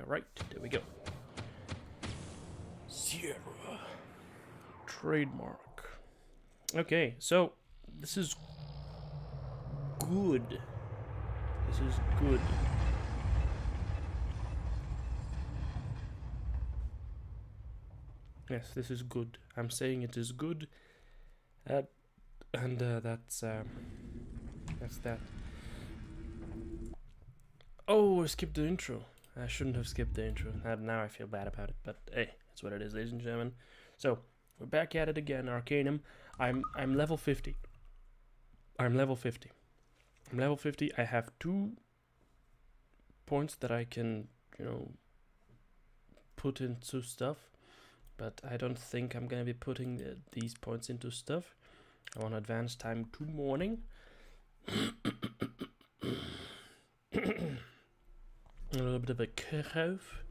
Alright, there we go. Sierra. Trademark. Okay, so this is good. This is good. Yes, this is good. I'm saying it is good. And that's that. Oh, I skipped the intro. I shouldn't have skipped the intro. Now I feel bad about it, but hey, it's what it is, ladies and gentlemen. So, we're back at it again, Arcanum. I'm level 50. I'm level 50. I'm level 50. I have 2 points that I can, put into stuff. But I don't think I'm going to be putting these points into stuff. I want to advance time to morning. A little bit of a curve.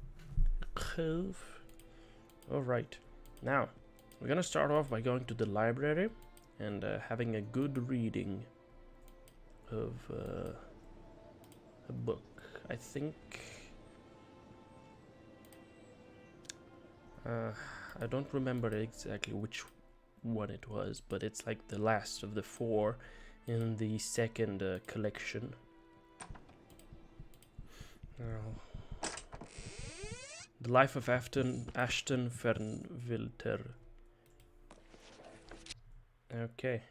Alright. Now, we're going to start off by going to the library and having a good reading of a book. I think... I don't remember exactly which one it was, but it's like the last of the 4 in the second collection. The Life of Ashton Fernwilter. Okay.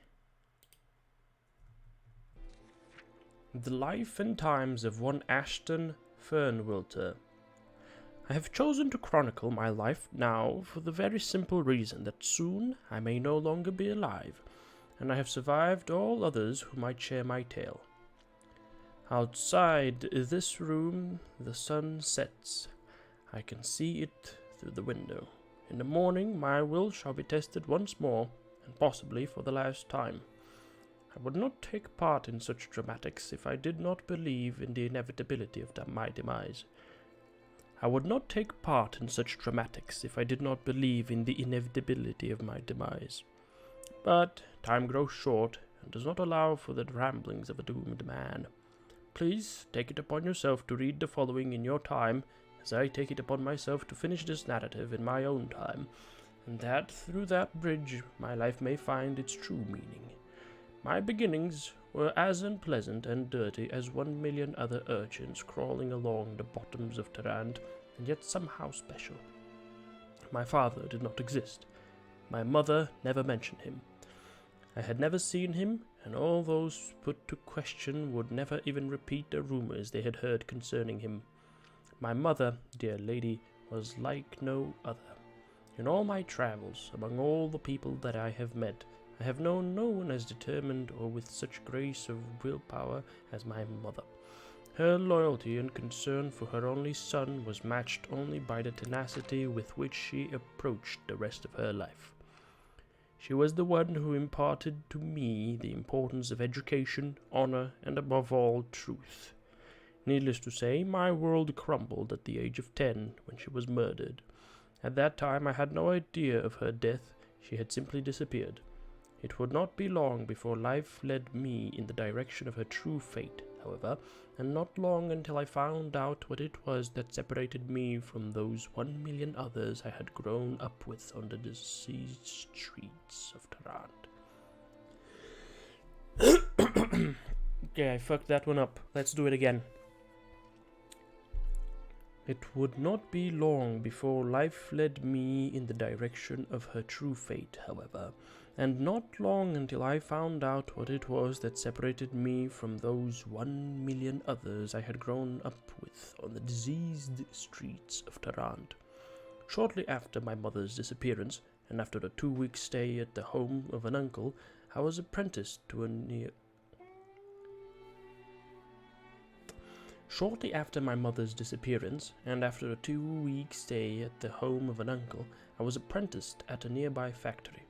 The Life and Times of one Ashton Fernwilter. I have chosen to chronicle my life now for the very simple reason that soon I may no longer be alive, and I have survived all others who might share my tale. Outside this room the sun sets. I can see it through the window. In the morning my will shall be tested once more, and possibly for the last time. I would not take part in such dramatics if I did not believe in the inevitability of my demise. I would not take part in such dramatics if I did not believe in the inevitability of my demise. But time grows short, and does not allow for the ramblings of a doomed man. Please take it upon yourself to read the following in your time, as I take it upon myself to finish this narrative in my own time, and that through that bridge my life may find its true meaning. My beginnings were as unpleasant and dirty as 1,000,000 other urchins crawling along the bottoms of Tarant, and yet somehow special. My father did not exist. My mother never mentioned him. I had never seen him, and all those put to question would never even repeat the rumors they had heard concerning him. My mother, dear lady, was like no other. In all my travels, among all the people that I have met, I have known no one as determined or with such grace of willpower as my mother. Her loyalty and concern for her only son was matched only by the tenacity with which she approached the rest of her life. She was the one who imparted to me the importance of education, honor, and above all, truth. Needless to say, my world crumbled at the age of 10 when she was murdered. At that time I had no idea of her death. She had simply disappeared. It would not be long before life led me in the direction of her true fate, however, and not long until I found out what it was that separated me from those 1,000,000 others I had grown up with on the diseased streets of Tarant. Okay, I fucked that one up. Let's do it again. It would not be long before life led me in the direction of her true fate, however, and not long until I found out what it was that separated me from those 1,000,000 others I had grown up with on the diseased streets of Tarant. Shortly after my mother's disappearance, and after a 2-week stay at the home of an uncle, I was apprenticed to a Shortly after my mother's disappearance, and after a 2-week stay at the home of an uncle, I was apprenticed at a nearby factory.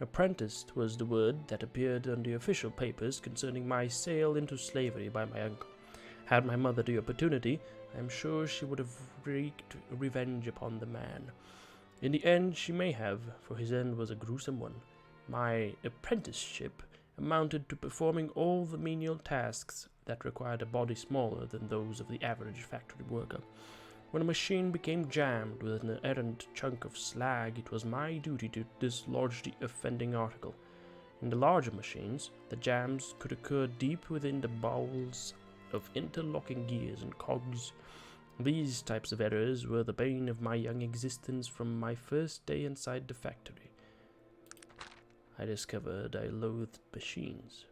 Apprenticed was the word that appeared on the official papers concerning my sale into slavery by my uncle. Had my mother the opportunity, I am sure she would have wreaked revenge upon the man. In the end she may have, for his end was a gruesome one. My apprenticeship amounted to performing all the menial tasks that required a body smaller than those of the average factory worker. When a machine became jammed with an errant chunk of slag, it was my duty to dislodge the offending article. In the larger machines, the jams could occur deep within the bowels of interlocking gears and cogs. These types of errors were the bane of my young existence from my first day inside the factory. I discovered I loathed machines.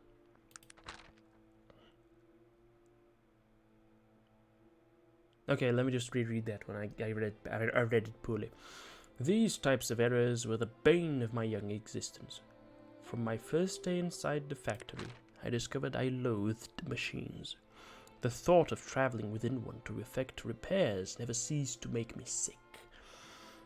Okay, let me just reread that one. I read it poorly. These types of errors were the bane of my young existence. From my first day inside the factory, I discovered I loathed machines. The thought of traveling within one to effect repairs never ceased to make me sick.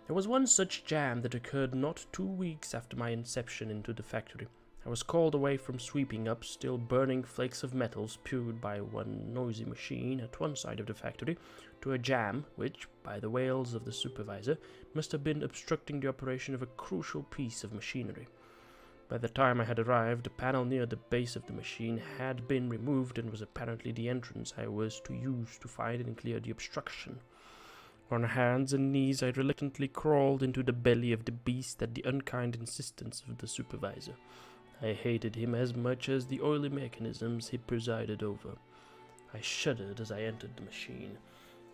There was one such jam that occurred not 2 weeks after my inception into the factory. I was called away from sweeping up still burning flakes of metal spewed by one noisy machine at one side of the factory to a jam which, by the wails of the supervisor, must have been obstructing the operation of a crucial piece of machinery. By the time I had arrived, a panel near the base of the machine had been removed and was apparently the entrance I was to use to find and clear the obstruction. On hands and knees I reluctantly crawled into the belly of the beast at the unkind insistence of the supervisor. I hated him as much as the oily mechanisms he presided over. I shuddered as I entered the machine.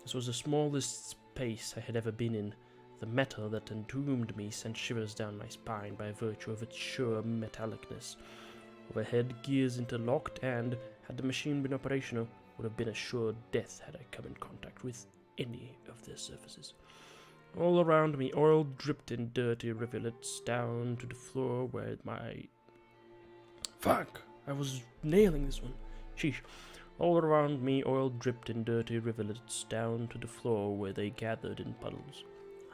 This was the smallest space I had ever been in. The metal that entombed me sent shivers down my spine by virtue of its sure metallicness. Overhead, gears interlocked, and, had the machine been operational, would have been a sure death had I come in contact with any of their surfaces. All around me, oil dripped in dirty rivulets down to the floor where my... Fuck! I was nailing this one. Sheesh. All around me, oil dripped in dirty rivulets down to the floor where they gathered in puddles.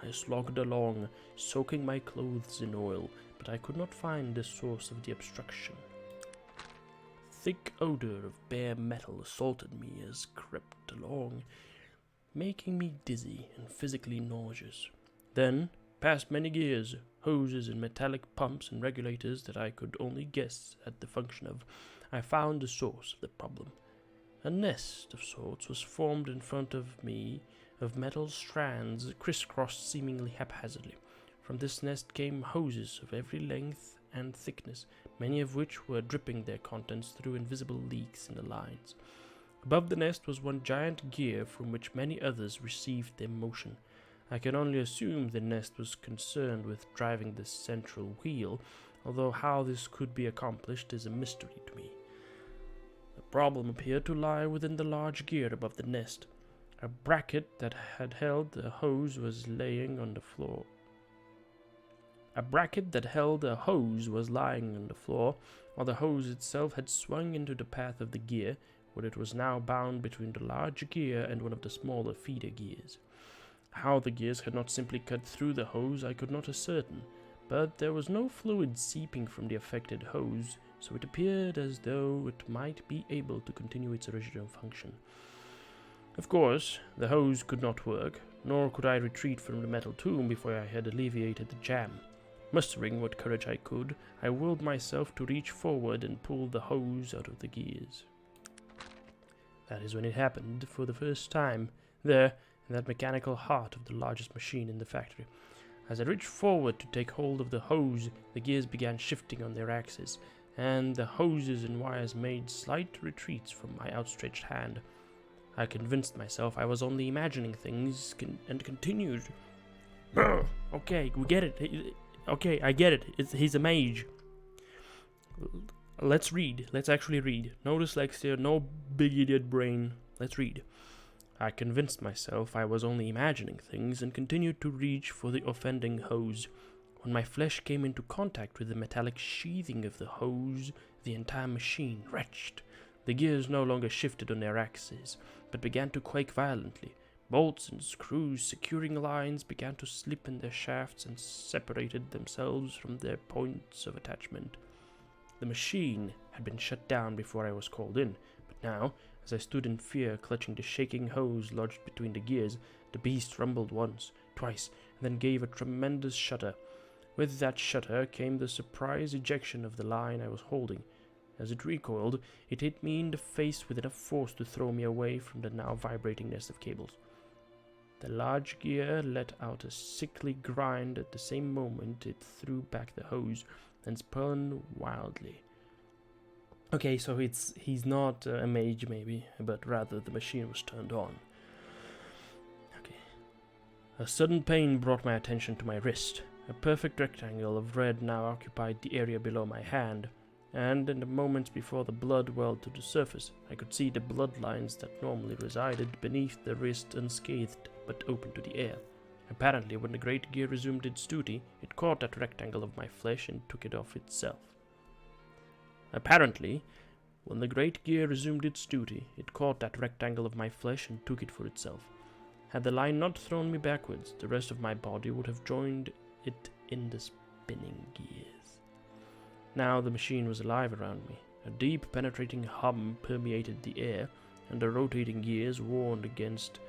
I slogged along, soaking my clothes in oil, but I could not find the source of the obstruction. Thick odor of bare metal assaulted me as crept along, making me dizzy and physically nauseous. Then, past many gears, hoses and metallic pumps and regulators that I could only guess at the function of, I found the source of the problem. A nest of sorts was formed in front of me of metal strands crisscrossed seemingly haphazardly. From this nest came hoses of every length and thickness, many of which were dripping their contents through invisible leaks in the lines. Above the nest was one giant gear from which many others received their motion. I can only assume the nest was concerned with driving the central wheel, although how this could be accomplished is a mystery to me. The problem appeared to lie within the large gear above the nest. A bracket that had held the hose was lying on the floor. While the hose itself had swung into the path of the gear, where it was now bound between the large gear and one of the smaller feeder gears. How the gears had not simply cut through the hose I could not ascertain, but there was no fluid seeping from the affected hose, so it appeared as though it might be able to continue its original function. Of course, the hose could not work, nor could I retreat from the metal tomb before I had alleviated the jam. Mustering what courage I could, I willed myself to reach forward and pull the hose out of the gears. That is when it happened for the first time, there, in that mechanical heart of the largest machine in the factory. As I reached forward to take hold of the hose, the gears began shifting on their axes, and the hoses and wires made slight retreats from my outstretched hand. I convinced myself I was only imagining things, and continued. Okay, we get it. Okay, I get it. He's a mage. Let's read. Let's actually read. No dyslexia, no big idiot brain. Let's read. I convinced myself I was only imagining things and continued to reach for the offending hose. When my flesh came into contact with the metallic sheathing of the hose, the entire machine retched. The gears no longer shifted on their axes, but began to quake violently. Bolts and screws securing lines began to slip in their shafts and separated themselves from their points of attachment. The machine had been shut down before I was called in, but now, as I stood in fear clutching the shaking hose lodged between the gears, the beast rumbled once, twice, and then gave a tremendous shudder. With that shudder came the surprise ejection of the line I was holding. As it recoiled, it hit me in the face with enough force to throw me away from the now vibrating nest of cables. The large gear let out a sickly grind at the same moment it threw back the hose and spun wildly. Okay, so he's not a mage maybe, but rather the machine was turned on. Okay. A sudden pain brought my attention to my wrist. A perfect rectangle of red now occupied the area below my hand, and in the moments before the blood welled to the surface, I could see the bloodlines that normally resided beneath the wrist unscathed but open to the air. Apparently, when the great gear resumed its duty, it caught that rectangle of my flesh and took it off itself. Apparently, when the great gear resumed its duty, it caught that rectangle of my flesh and took it for itself. Had the line not thrown me backwards, the rest of my body would have joined it in the spinning gears. Now the machine was alive around me. A deep, penetrating hum permeated the air, and the rotating gears warned against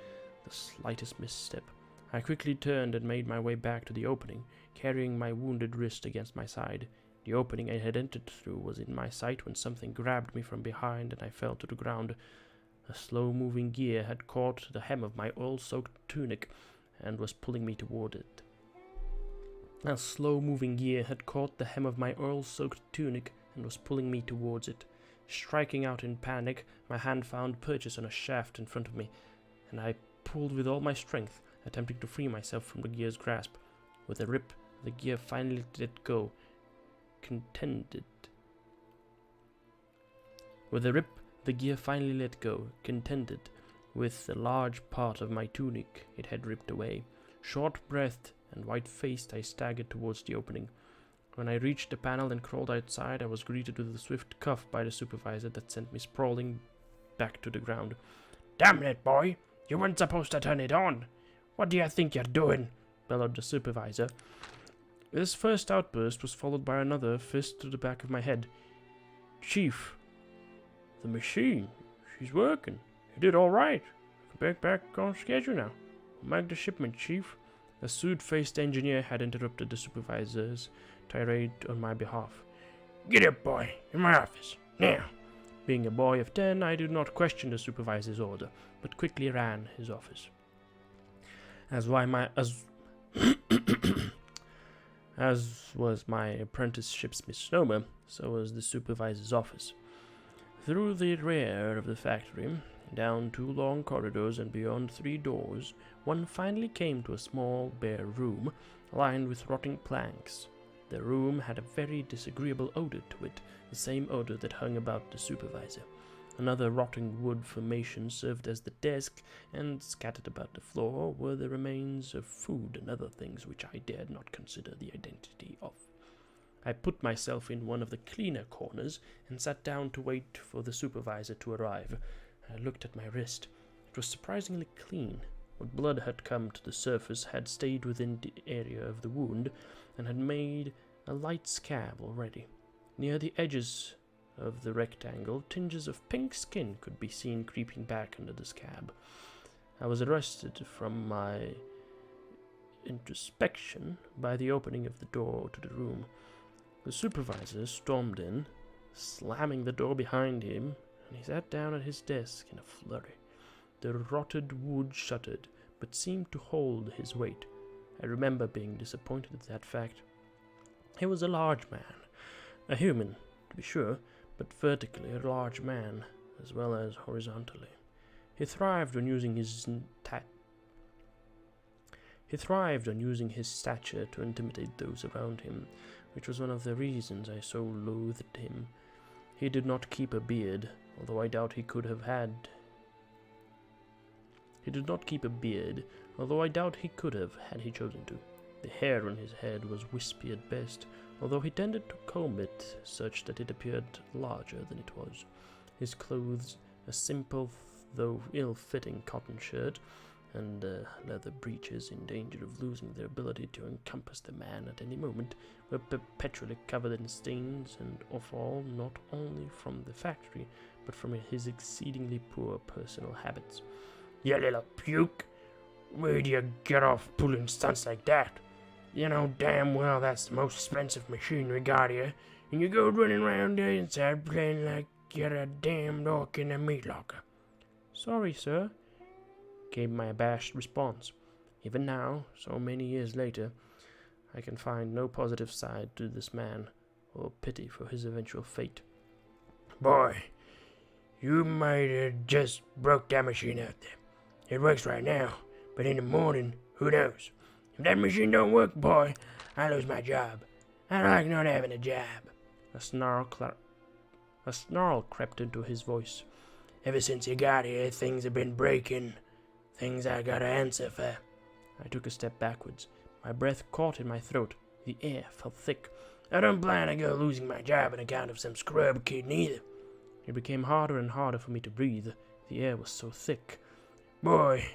the slightest misstep. I quickly turned and made my way back to the opening, carrying my wounded wrist against my side. The opening I had entered through was in my sight when something grabbed me from behind and I fell to the ground. A slow-moving gear had caught the hem of my oil-soaked tunic and was pulling me toward it. A slow-moving gear had caught the hem of my oil-soaked tunic and was pulling me towards it. Striking out in panic, my hand found purchase on a shaft in front of me, and I pulled with all my strength, attempting to free myself from the gear's grasp. With a rip, the gear finally let go, contended with the large part of my tunic it had ripped away. Short-breathed and white-faced, I staggered towards the opening. When I reached the panel and crawled outside, I was greeted with a swift cuff by the supervisor that sent me sprawling back to the ground. "Damn it, boy! You weren't supposed to turn it on! What do you think you're doing?" bellowed the supervisor. This first outburst was followed by another fist to the back of my head. "Chief, the machine, she's working. You did all right. Back on schedule now. We'll make the shipment, Chief." A suit-faced engineer had interrupted the supervisor's tirade on my behalf. "Get up, boy, in my office, now." Being a boy of 10, I did not question the supervisor's order, but quickly ran his office. As was my apprenticeship's misnomer, so was the supervisor's office. Through the rear of the factory, down 2 long corridors and beyond 3 doors, one finally came to a small, bare room, lined with rotting planks. The room had a very disagreeable odor to it, the same odor that hung about the supervisor. Another rotting wood formation served as the desk, and scattered about the floor were the remains of food and other things which I dared not consider the identity of. I put myself in one of the cleaner corners and sat down to wait for the supervisor to arrive. I looked at my wrist. It was surprisingly clean. What blood had come to the surface had stayed within the area of the wound, and had made a light scab already. Near the edges of the rectangle, tinges of pink skin could be seen creeping back under the scab. I was arrested from my introspection by the opening of the door to the room. The supervisor stormed in, slamming the door behind him, and he sat down at his desk in a flurry. The rotted wood shuddered, but seemed to hold his weight. I remember being disappointed at that fact. He was a large man, a human, to be sure, but vertically a large man, as well as horizontally. He thrived on using his stature to intimidate those around him, which was one of the reasons I so loathed him. He did not keep a beard, although I doubt he could have had he he chosen to. The hair on his head was wispy at best, although he tended to comb it such that it appeared larger than it was. His clothes, a simple though ill-fitting cotton shirt, and leather breeches in danger of losing their ability to encompass the man at any moment, were perpetually covered in stains and offal, not only from the factory, but from his exceedingly poor personal habits. "You little puke! Where do you get off pulling stunts like that? You know damn well that's the most expensive machine we got here, and you go running around there inside playing like you're a damned orc in a meat locker." "Sorry, sir," came my abashed response. Even now, so many years later, I can find no positive side to this man, or pity for his eventual fate. Boy, you might have just broke that machine out there. It works right now, but in the morning, who knows? If that machine don't work, boy, I lose my job. I like not having a job. A snarl crept into his voice. Ever since you got here, things have been breaking. Things I gotta answer for. I took a step backwards. My breath caught in my throat. The air felt thick. I don't plan to go losing my job on account of some scrub kid neither. It became harder and harder for me to breathe. The air was so thick. Boy,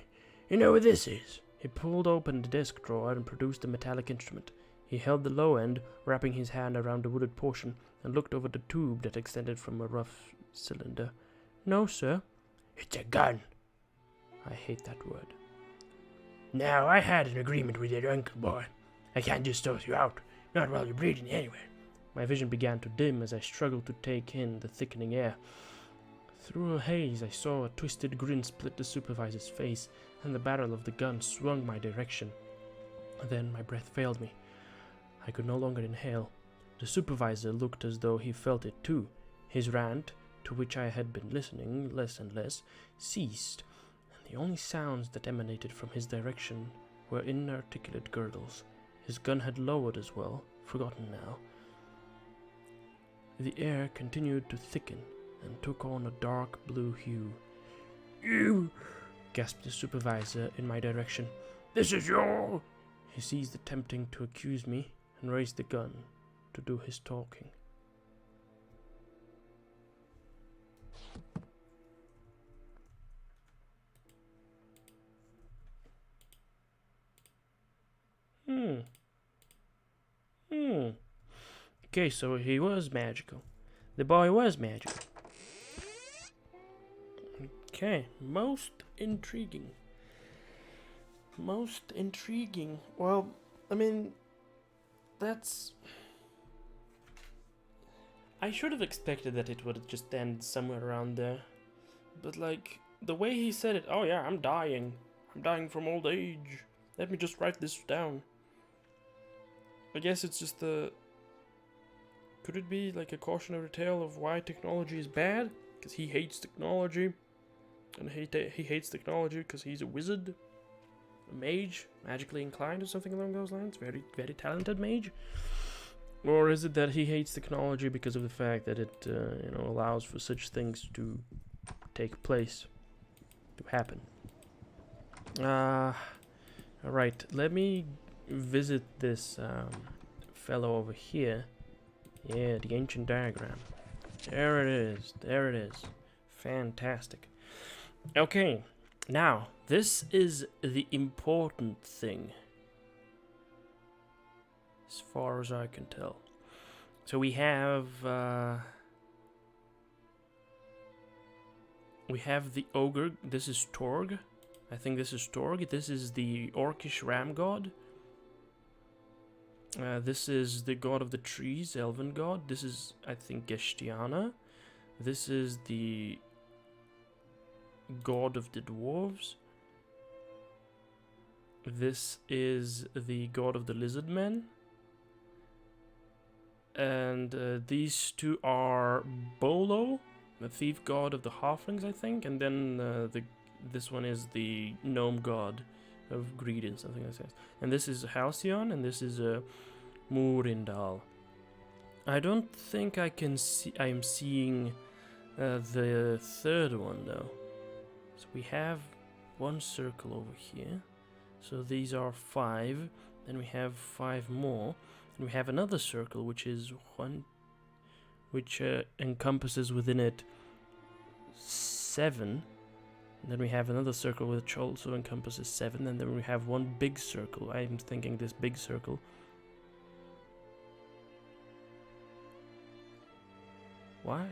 you know what this is? He pulled open the desk drawer and produced a metallic instrument. He held the low end, wrapping his hand around the wooded portion, and looked over the tube that extended from a rough cylinder. No, sir. It's a gun. I hate that word. Now, I had an agreement with your uncle, boy. I can't just toss you out. Not while you're breathing anyway. My vision began to dim as I struggled to take in the thickening air. Through a haze, I saw a twisted grin split the supervisor's face, and the barrel of the gun swung my direction. Then my breath failed me. I could no longer inhale. The supervisor looked as though he felt it too. His rant, to which I had been listening less and less, ceased, and the only sounds that emanated from his direction were inarticulate gurgles. His gun had lowered as well, forgotten now. The air continued to thicken and took on a dark blue hue. You! Gasped the supervisor in my direction. This is your... He ceased attempting to accuse me and raised the gun to do his talking. Okay, so he was magical. The boy was magical. Okay, most intriguing. Most intriguing. Well, I mean, that's... I should have expected that it would just end somewhere around there. But, like, the way he said it, oh yeah, I'm dying. I'm dying from old age. Let me just write this down. I guess it's just the... Could it be like a cautionary tale of why technology is bad? Because he hates technology. And he hates technology because he's a wizard. A mage, magically inclined or something along those lines. Very, very talented mage. Or is it that he hates technology because of the fact that it, allows for such things to take place, to happen? Alright, let me visit this fellow over here. Yeah, the ancient diagram. There it is. There it is. Fantastic. Okay, now, this is the important thing. As far as I can tell. So we have the ogre. This is Torg. I think this is Torg. This is the orcish ram god. This is the god of the trees, elven god. This is, I think, Gestiana. This is the god of the dwarves. This is the god of the lizard men. And these two are Bolo, the thief god of the halflings, I think. And then this one is the gnome god of greed and something like that. And this is Halcyon, and this is Murindal. I don't think I can see. I am seeing the third one though. So we have one circle over here. So these are 5. Then we have 5 more. And we have another circle, which is 1, which encompasses within it 7. And then we have another circle which also encompasses 7, and then we have one big circle. I'm thinking this big circle. Why?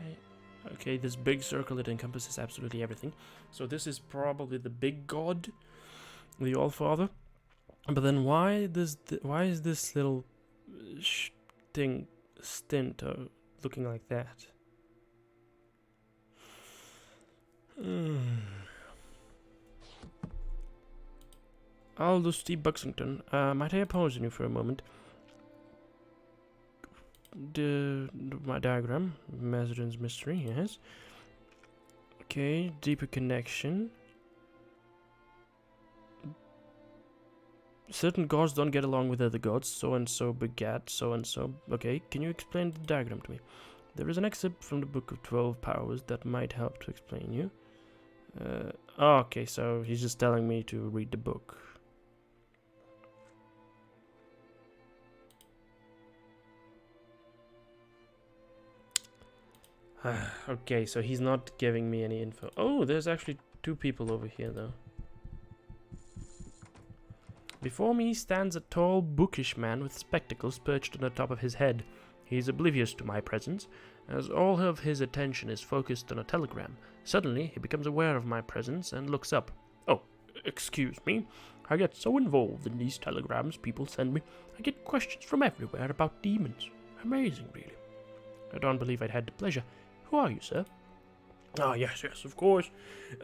Okay, this big circle, it encompasses absolutely everything. So this is probably the big god, the Allfather. But then why is this little stint looking like that? Aldous T. Buxington, might I pause on you for a moment? My diagram, Mazardan's mystery, yes. Okay, deeper connection. Certain gods don't get along with other gods, so-and-so begat so-and-so. Okay, can you explain the diagram to me? There is an excerpt from the Book of 12 Powers that might help to explain you. Okay, so he's just telling me to read the book. Okay, so he's not giving me any info. Oh, there's actually 2 people over here, though. Before me stands a tall, bookish man with spectacles perched on the top of his head. He is oblivious to my presence, as all of his attention is focused on a telegram. Suddenly, he becomes aware of my presence and looks up. Oh, excuse me. I get so involved in these telegrams people send me. I get questions from everywhere about demons. Amazing, really. I don't believe I'd had the pleasure. Who are you, sir? Ah, yes, of course.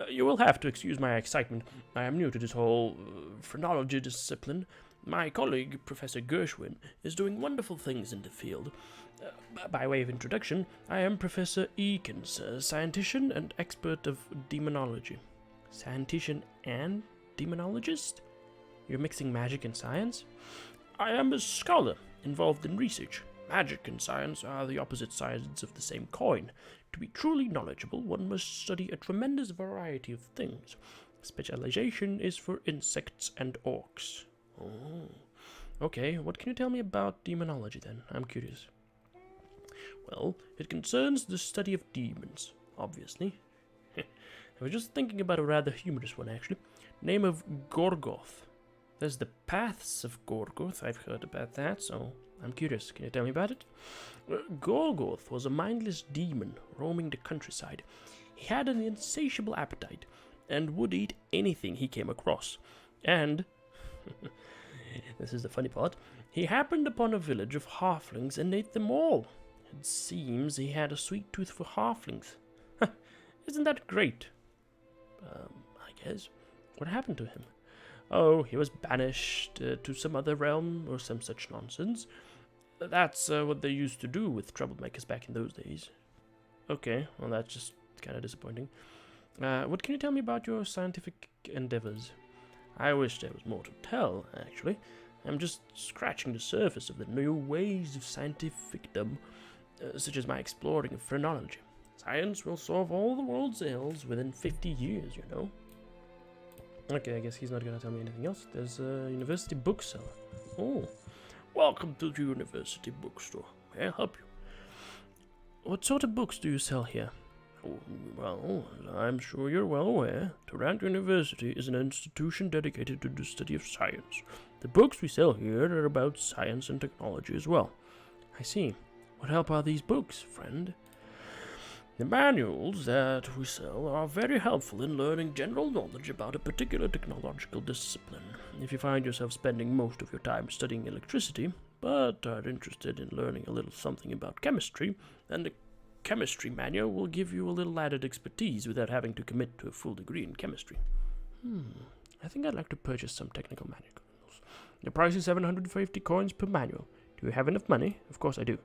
You will have to excuse my excitement. I am new to this whole phrenology discipline. My colleague, Professor Gershwin, is doing wonderful things in the field. By way of introduction, I am Professor Eakins, a scientician and expert of demonology. Scientician and demonologist? You're mixing magic and science? I am a scholar involved in research. Magic and science are the opposite sides of the same coin. To be truly knowledgeable, one must study a tremendous variety of things. Specialization is for insects and orcs. Oh. Okay, what can you tell me about demonology then? I'm curious. Well, it concerns the study of demons, obviously. I was just thinking about a rather humorous one, actually. Name of Gordoth. There's the Paths of Gordoth. I've heard about that, so I'm curious. Can you tell me about it? Gordoth was a mindless demon roaming the countryside. He had an insatiable appetite and would eat anything he came across. And, this is the funny part, he happened upon a village of halflings and ate them all. It seems he had a sweet tooth for halflings. Isn't that great? I guess. What happened to him? Oh, he was banished to some other realm or some such nonsense. That's what they used to do with troublemakers back in those days. Okay, well that's just kind of disappointing. What can you tell me about your scientific endeavors? I wish there was more to tell, actually. I'm just scratching the surface of the new ways of scientificdom, such as my exploring of phrenology. Science will solve all the world's ills within 50 years, you know. Okay, I guess he's not going to tell me anything else. There's a University Bookseller. Oh, welcome to the University Bookstore. May I help you? What sort of books do you sell here? Oh, well, I'm sure you're well aware. Tarrant University is an institution dedicated to the study of science. The books we sell here are about science and technology as well. I see. What help are these books, friend? The manuals that we sell are very helpful in learning general knowledge about a particular technological discipline. If you find yourself spending most of your time studying electricity, but are interested in learning a little something about chemistry, then the chemistry manual will give you a little added expertise without having to commit to a full degree in chemistry. I think I'd like to purchase some technical manuals. The price is 750 coins per manual. Do you have enough money? Of course I do.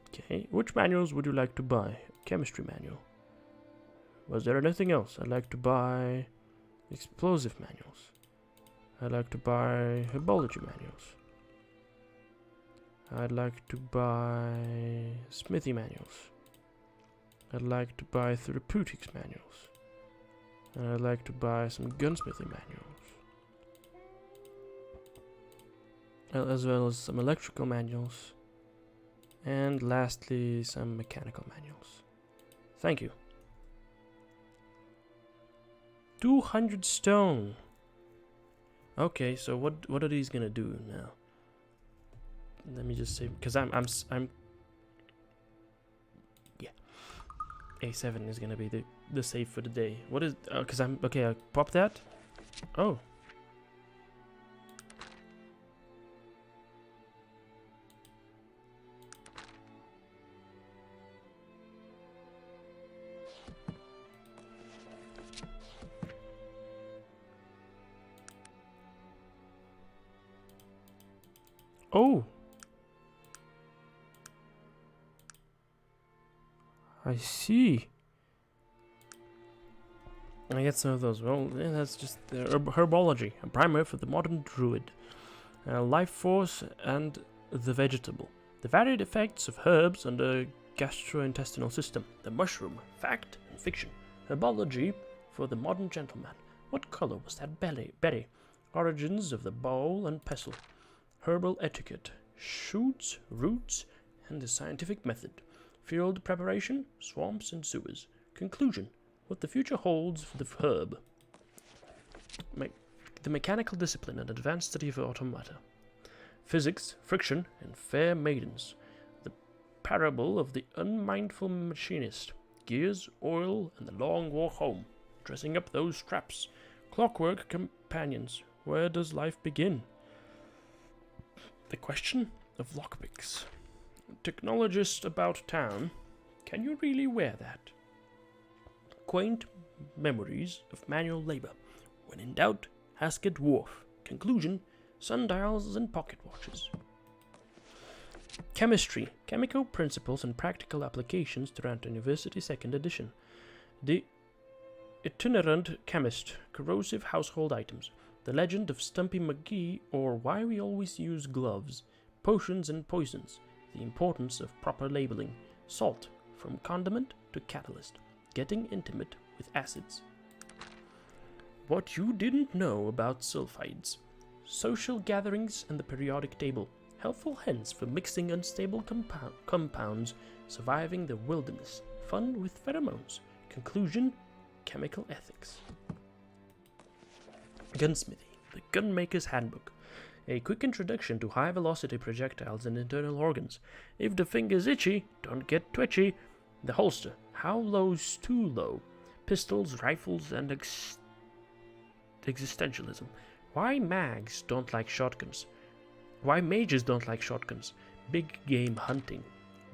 Okay, which manuals would you like to buy? Chemistry manual. Was there anything else? I'd like to buy explosive manuals. I'd like to buy herbology manuals. I'd like to buy smithy manuals. I'd like to buy therapeutics manuals. And I'd like to buy some gunsmithing manuals. As well as some electrical manuals. And lastly, some mechanical manuals. Thank you. 200 stone. Okay, so what are these gonna do now? Let me just say, because I'm yeah. A7 is gonna be the save for the day. What is? Because I'm okay. I pop that. Oh. Oh! I see. I get some of those. Well, yeah, that's just herbology, a primer for the modern druid. Life force and the vegetable. The varied effects of herbs on the gastrointestinal system. The mushroom, fact and fiction. Herbology for the modern gentleman. What color was that berry? Origins of the bowl and pestle. Herbal etiquette. Shoots, roots, and the scientific method. Field preparation, swamps and sewers. Conclusion. What the future holds for the herb. The mechanical discipline and advanced study of automata. Physics, friction, and fair maidens. The parable of the unmindful machinist. Gears, oil, and the long walk home. Dressing up those straps. Clockwork companions. Where does life begin? The question of lockpicks. Technologist about town. Can you really wear that? Quaint memories of manual labor. When in doubt, ask a dwarf. Conclusion, sundials and pocket watches. Chemistry, chemical principles and practical applications throughout University 2nd edition. The itinerant chemist, corrosive household items. The legend of Stumpy McGee, or why we always use gloves. Potions and poisons. The importance of proper labeling. Salt, from condiment to catalyst. Getting intimate with acids. What you didn't know about sulfides. Social gatherings and the periodic table. Helpful hints for mixing unstable compounds, surviving the wilderness. Fun with pheromones. Conclusion, chemical ethics. Gunsmithy, the gunmaker's handbook. A quick introduction to high-velocity projectiles and internal organs. If the finger's itchy, don't get twitchy. The holster. How low's too low? Pistols, rifles, and existentialism. Why mages don't like shotguns? Big game hunting.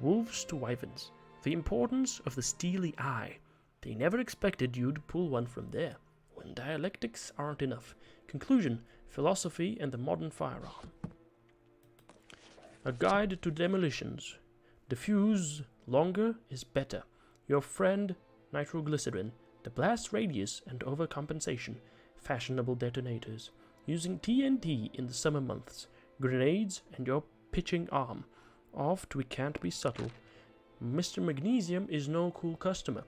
Wolves to wyverns. The importance of the steely eye. They never expected you'd pull one from there. When dialectics aren't enough. Conclusion, philosophy and the modern firearm. A guide to demolitions. Diffuse longer is better. Your friend, nitroglycerin, the blast radius and overcompensation, fashionable detonators, using TNT in the summer months, grenades and your pitching arm. Oft we can't be subtle. Mr. Magnesium is no cool customer.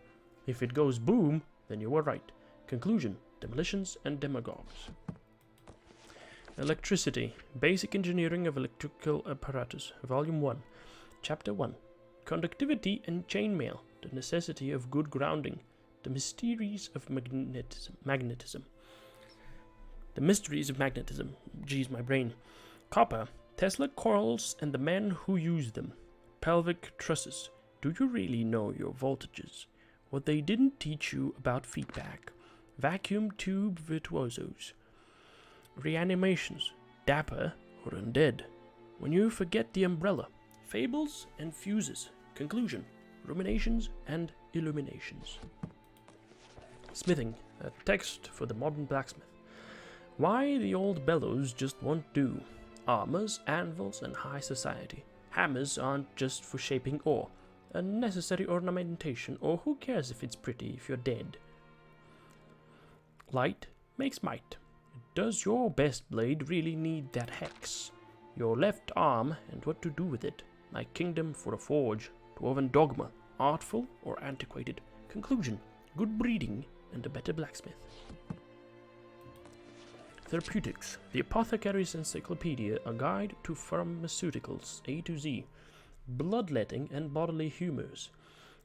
If it goes boom, then you were right. Conclusion, demolitions and demagogues. Electricity, basic engineering of electrical apparatus, volume 1, chapter 1. Conductivity and chainmail, the necessity of good grounding, the mysteries of magnetism. The mysteries of magnetism. Geez, my brain. Copper, Tesla coils and the men who use them. Pelvic trusses. Do you really know your voltages? What they didn't teach you about feedback. Vacuum tube virtuosos. Reanimations. Dapper or undead. When you forget the umbrella. Fables and fuses. Conclusion. Ruminations and illuminations. Smithing. A text for the modern blacksmith. Why the old bellows just won't do. Armors, anvils, and high society. Hammers aren't just for shaping ore. A necessary ornamentation, or who cares if it's pretty if you're dead. Light makes might. Does your best blade really need that hex? Your left arm and what to do with it. My kingdom for a forge. Dwarven dogma. Artful or antiquated. Conclusion. Good breeding and a better blacksmith. Therapeutics. The Apothecary's Encyclopedia, a guide to pharmaceuticals, A to Z. Bloodletting and bodily humors.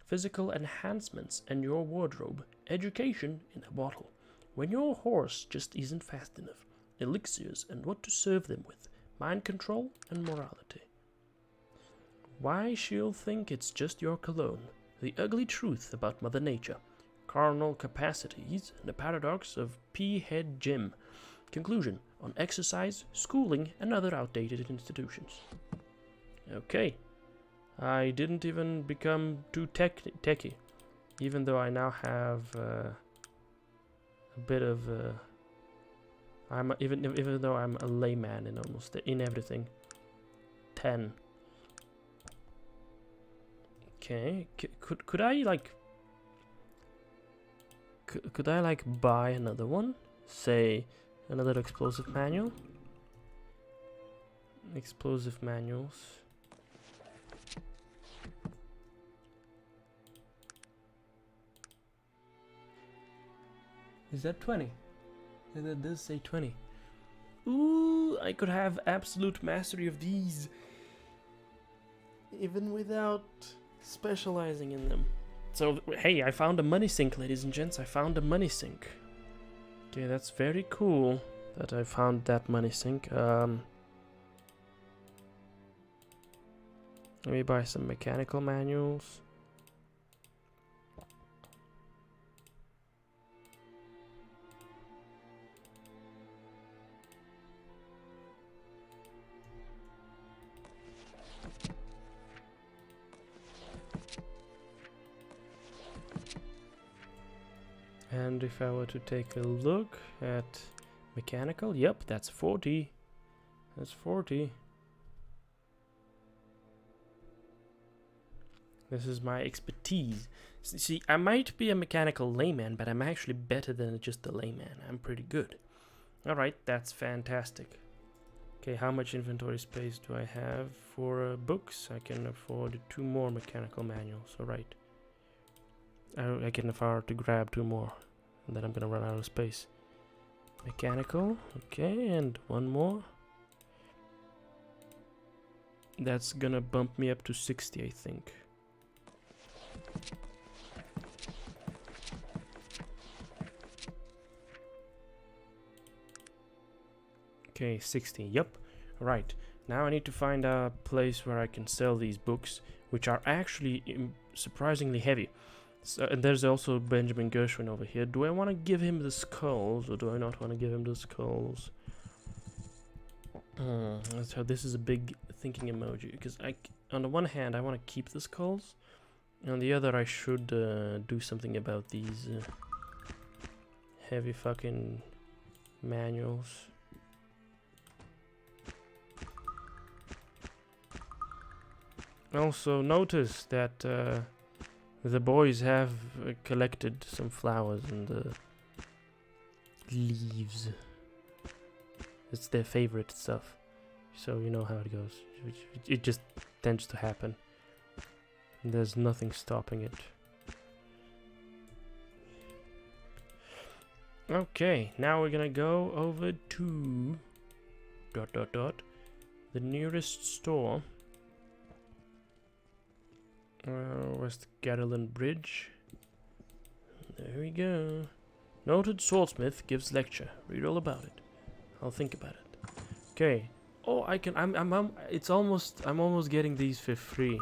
Physical enhancements and your wardrobe. Education in a bottle. When your horse just isn't fast enough. Elixirs and what to serve them with. Mind control and morality. Why she'll think it's just your cologne. The ugly truth about Mother Nature. Carnal capacities and the paradox of P-Head Jim. Conclusion on exercise, schooling, and other outdated institutions. Okay. I didn't even become too techy, even though I now have a bit of even though I'm a layman in almost in everything. 10. Okay, could I like... Could I like buy another one? Say, another explosive manual? Explosive manuals. Is that 20? That does say 20. Ooh, I could have absolute mastery of these. Even without specializing in them. So, hey, I found a money sink, ladies and gents. I found a money sink. Okay, that's very cool that I found that money sink. Let me buy some mechanical manuals. And if I were to take a look at mechanical, yep, that's 40. That's 40. This is my expertise. See, I might be a mechanical layman, but I'm actually better than just a layman. I'm pretty good. Alright, that's fantastic. Okay, how much inventory space do I have for books? I can afford 2 more mechanical manuals. Alright. I can afford to grab 2 more. And then I'm gonna run out of space. Mechanical. Okay, and 1 more. That's gonna bump me up to 60, I think. Okay, 60. Yep. Right. Now I need to find a place where I can sell these books, which are actually surprisingly heavy. So, and there's also Benjamin Gershwin over here. Do I want to give him the skulls, or do I not want to give him the skulls? So this is a big thinking emoji, because on the one hand I want to keep the skulls, and on the other I should do something about these heavy fucking manuals. Also notice that the boys have collected some flowers and leaves. It's their favorite stuff, so you know how it goes. It just tends to happen. There's nothing stopping it. Okay, now we're gonna go over to ... the nearest store. West Garland Bridge. There we go. Noted swordsmith gives lecture. Read all about it. I'll think about it. Okay. Oh, I can. I'm almost getting these for free.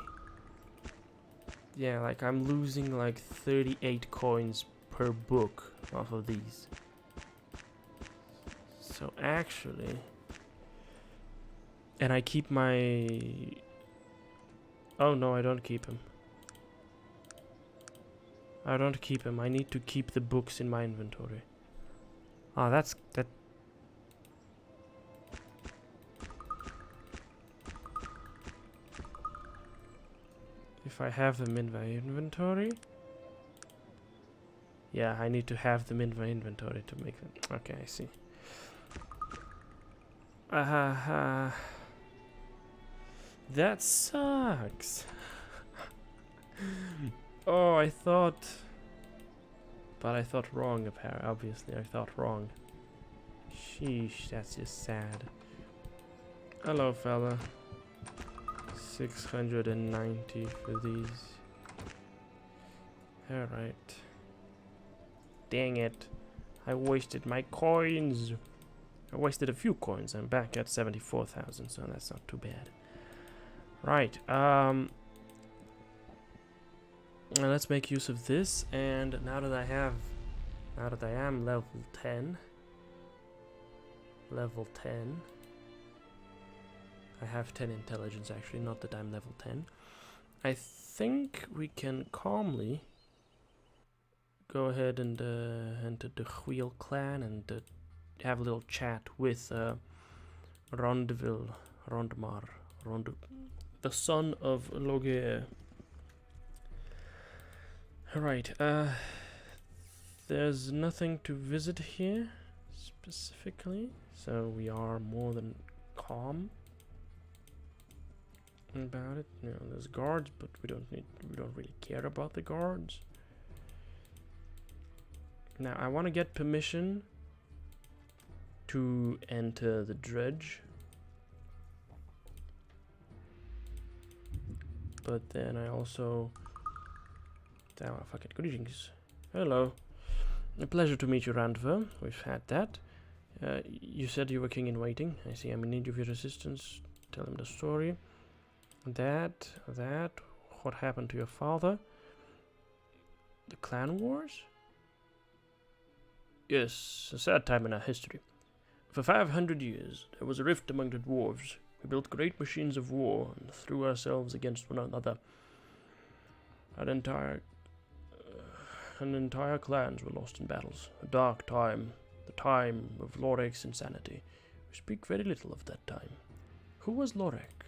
Yeah, like I'm losing like 38 coins per book off of these. So actually, and I keep my... Oh no, I don't keep him. I don't keep him. I need to keep the books in my inventory. Ah, that. If I have them in my inventory... Yeah, I need to have them in my inventory to make them... Okay, I see. That sucks. Oh, I thought... But I thought wrong, apparently. Obviously, I thought wrong. Sheesh, that's just sad. Hello, fella. 690 for these. Alright. Dang it. I wasted my coins. I wasted a few coins. I'm back at 74,000, so that's not too bad. Right. Let's make use of this, and now that I am level 10, I have 10 intelligence actually, not that I'm level 10. I think we can calmly go ahead and enter the Wheel clan and have a little chat with Rondemar. the son of Logier. Alright, there's nothing to visit here, specifically, so we are more than calm about it. You know, there's guards, but we don't really care about the guards. Now, I want to get permission to enter the dredge, but then I also... Oh, fuck it. Greetings. Hello. A pleasure to meet you, Randver. We've had that. You said you were king in waiting. I see I'm in need of your assistance. Tell him the story. That. What happened to your father? The clan wars? Yes, a sad time in our history. For 500 years, there was a rift among the dwarves. We built great machines of war and threw ourselves against one another. Entire clans were lost in battles. A dark time, the time of Lorek's insanity. We speak very little of that time. Who was Lorek?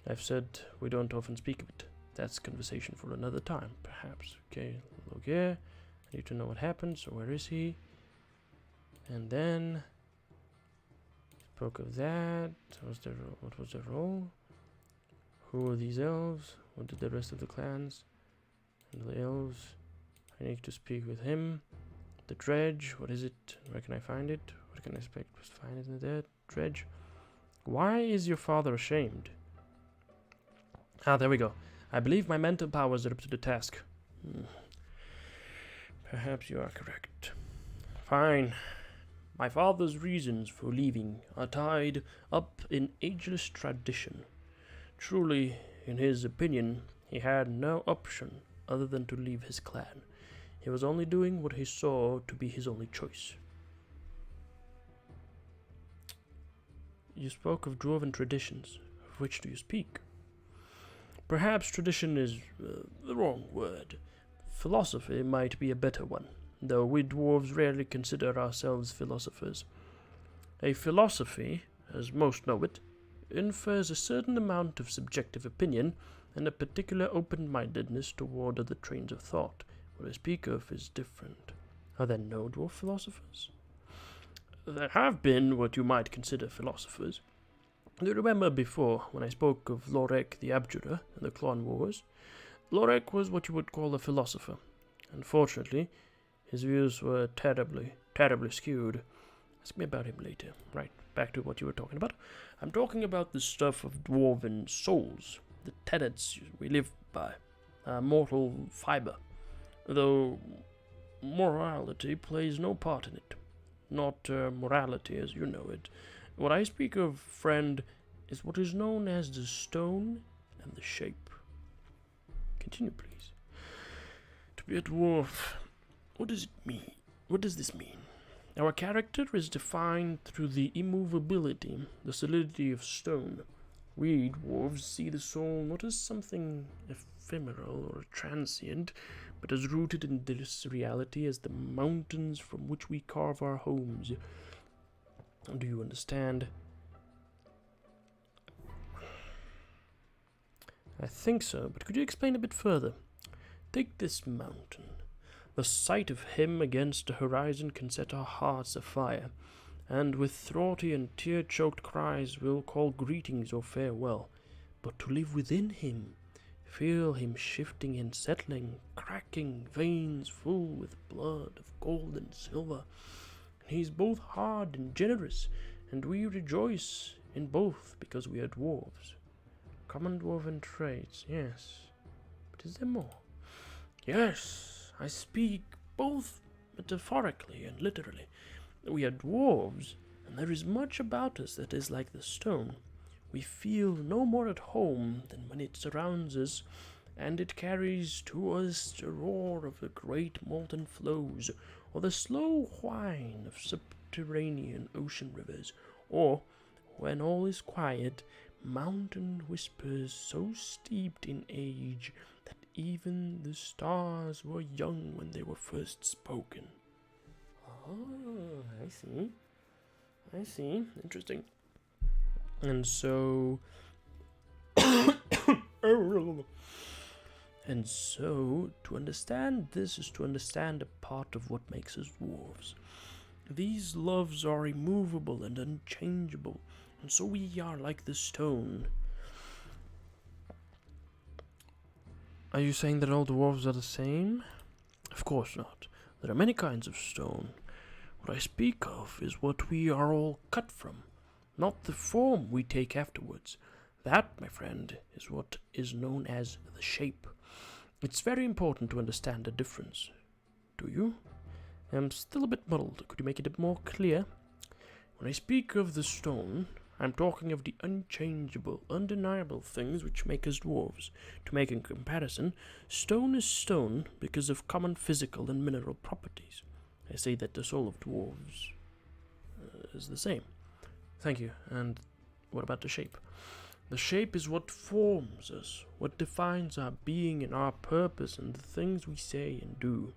I've said we don't often speak of it. That's conversation for another time, perhaps. Okay, Logier. I need to know what happened, so where is he? And then... spoke of that. What was their role? Who were these elves? What did the rest of the clans? And the elves... I need to speak with him. The dredge, what is it? Where can I find it? What can I expect to find it in the dredge? Why is your father ashamed? Ah, there we go. I believe my mental powers are up to the task. Perhaps you are correct. Fine. My father's reasons for leaving are tied up in ageless tradition. Truly, in his opinion, he had no option other than to leave his clan. He was only doing what he saw to be his only choice. You spoke of dwarven traditions. Of which do you speak? Perhaps tradition is the wrong word. Philosophy might be a better one, though we dwarves rarely consider ourselves philosophers. A philosophy, as most know it, infers a certain amount of subjective opinion and a particular open-mindedness toward other trains of thought. What I speak of is different. Are there no dwarf philosophers? There have been what you might consider philosophers. Do you remember before, when I spoke of Lorek the Abjurer and the Clan Wars? Lorek was what you would call a philosopher. Unfortunately, his views were terribly skewed. Ask me about him later. Right, back to what you were talking about. I'm talking about the stuff of dwarven souls, the tenets we live by, mortal fiber. Though morality plays no part in it. Not morality as you know it. What I speak of, friend, is what is known as the stone and the shape. Continue, please. To be a dwarf, what does it mean? What does this mean? Our character is defined through the immovability, the solidity of stone. We dwarves see the soul not as something ephemeral or transient, but as rooted in this reality as the mountains from which we carve our homes. Do you understand? I think so, but could you explain a bit further? Take this mountain. The sight of him against the horizon can set our hearts afire, and with throaty and tear-choked cries we'll call greetings or farewell. But to live within him, feel him shifting and settling, cracking veins full with blood of gold and silver. He's both hard and generous, and we rejoice in both because we are dwarves. Common dwarven traits, yes. But is there more? Yes, I speak both metaphorically and literally. We are dwarves, and there is much about us that is like the stone. We feel no more at home than when it surrounds us, and it carries to us the roar of the great molten flows, or the slow whine of subterranean ocean rivers, or, when all is quiet, mountain whispers so steeped in age that even the stars were young when they were first spoken. Oh, I see. Interesting. And so, And so, to understand this is to understand a part of what makes us dwarves. These loves are immovable and unchangeable, and so we are like the stone. Are you saying that all dwarves are the same? Of course not. There are many kinds of stone. What I speak of is what we are all cut from, not the form we take afterwards. That, my friend, is what is known as the shape. It's very important to understand the difference. Do you? I'm still a bit muddled. Could you make it a bit more clear? When I speak of the stone, I'm talking of the unchangeable, undeniable things which make us dwarves. To make a comparison, stone is stone because of common physical and mineral properties. I say that the soul of dwarves is the same. Thank you. And what about the shape? The shape is what forms us, what defines our being and our purpose and the things we say and do.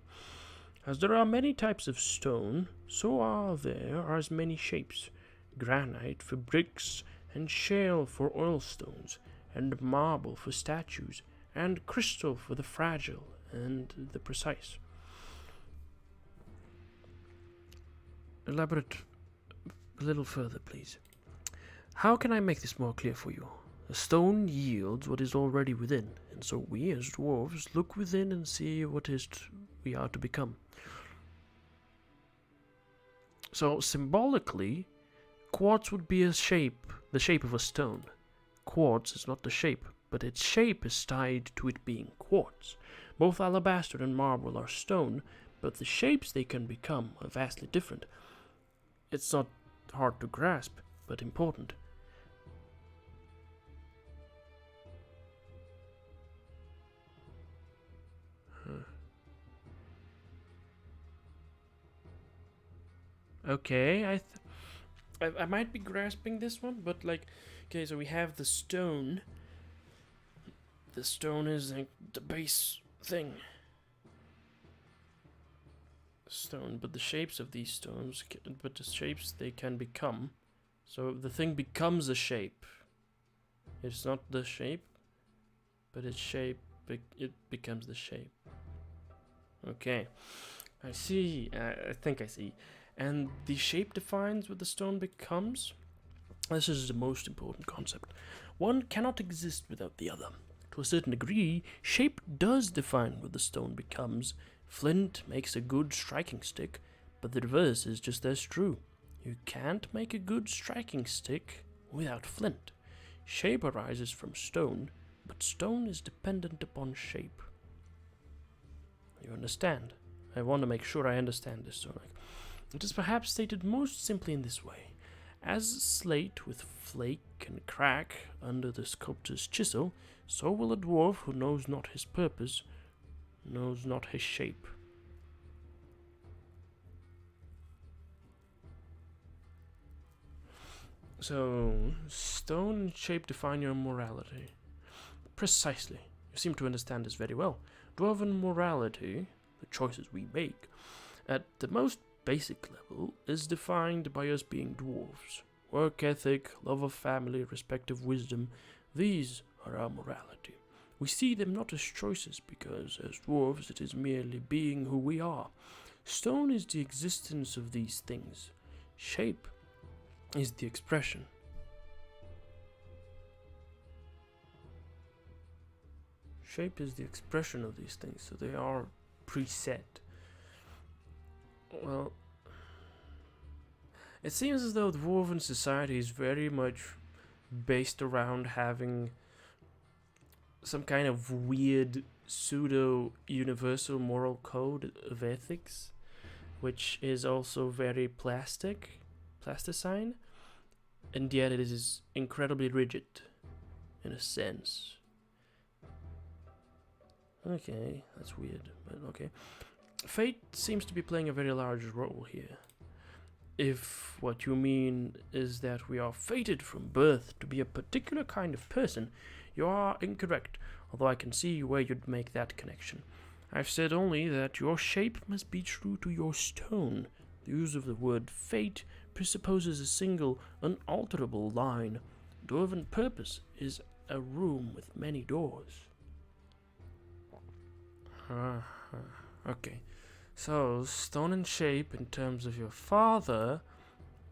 As there are many types of stone, so are there as many shapes. Granite for bricks, and shale for oilstones, and marble for statues, and crystal for the fragile and the precise. Elaborate a little further, please. How can I make this more clear for you? A stone yields what is already within, and so we as dwarves look within and see what we are to become. So symbolically, quartz would be the shape of a stone. Quartz is not the shape, but its shape is tied to it being quartz. Both alabaster and marble are stone, but the shapes they can become are vastly different. It's not hard to grasp, but important. Okay, I might be grasping this one, but like, okay, so we have the stone. The stone is like the base thing. Stone, but the shapes of these stones, but the shapes they can become. So the thing becomes a shape. It's not the shape, but its shape, it becomes the shape. Okay, I see. I think I see. And the shape defines what the stone becomes. This is the most important concept. One cannot exist without the other. To a certain degree, shape does define what the stone becomes. Flint makes a good striking stick, but the reverse is just as true. You can't make a good striking stick without flint. Shape arises from stone, but stone is dependent upon shape. You understand? I want to make sure I understand this. So, it is perhaps stated most simply in this way. As slate with flake and crack under the sculptor's chisel, so will a dwarf who knows not his purpose, knows not his shape. So, stone and shape define your morality. Precisely. You seem to understand this very well. Dwarven morality, the choices we make, at the most basic level, is defined by us being dwarves. Work ethic, love of family, respect of wisdom, these are our morality. We see them not as choices because, as dwarves, it is merely being who we are. Stone is the existence of these things. Shape is the expression. Shape is the expression of these things, so they are preset. Well, it seems as though dwarven society is very much based around having some kind of weird pseudo-universal moral code of ethics, which is also very plasticine, and yet it is incredibly rigid, in a sense. Okay, that's weird, but okay. Fate seems to be playing a very large role here. If what you mean is that we are fated from birth to be a particular kind of person, you are incorrect, although I can see where you'd make that connection. I've said only that your shape must be true to your stone. The use of the word fate presupposes a single, unalterable line. Dwarven purpose is a room with many doors. Okay. So, stone in shape in terms of your father.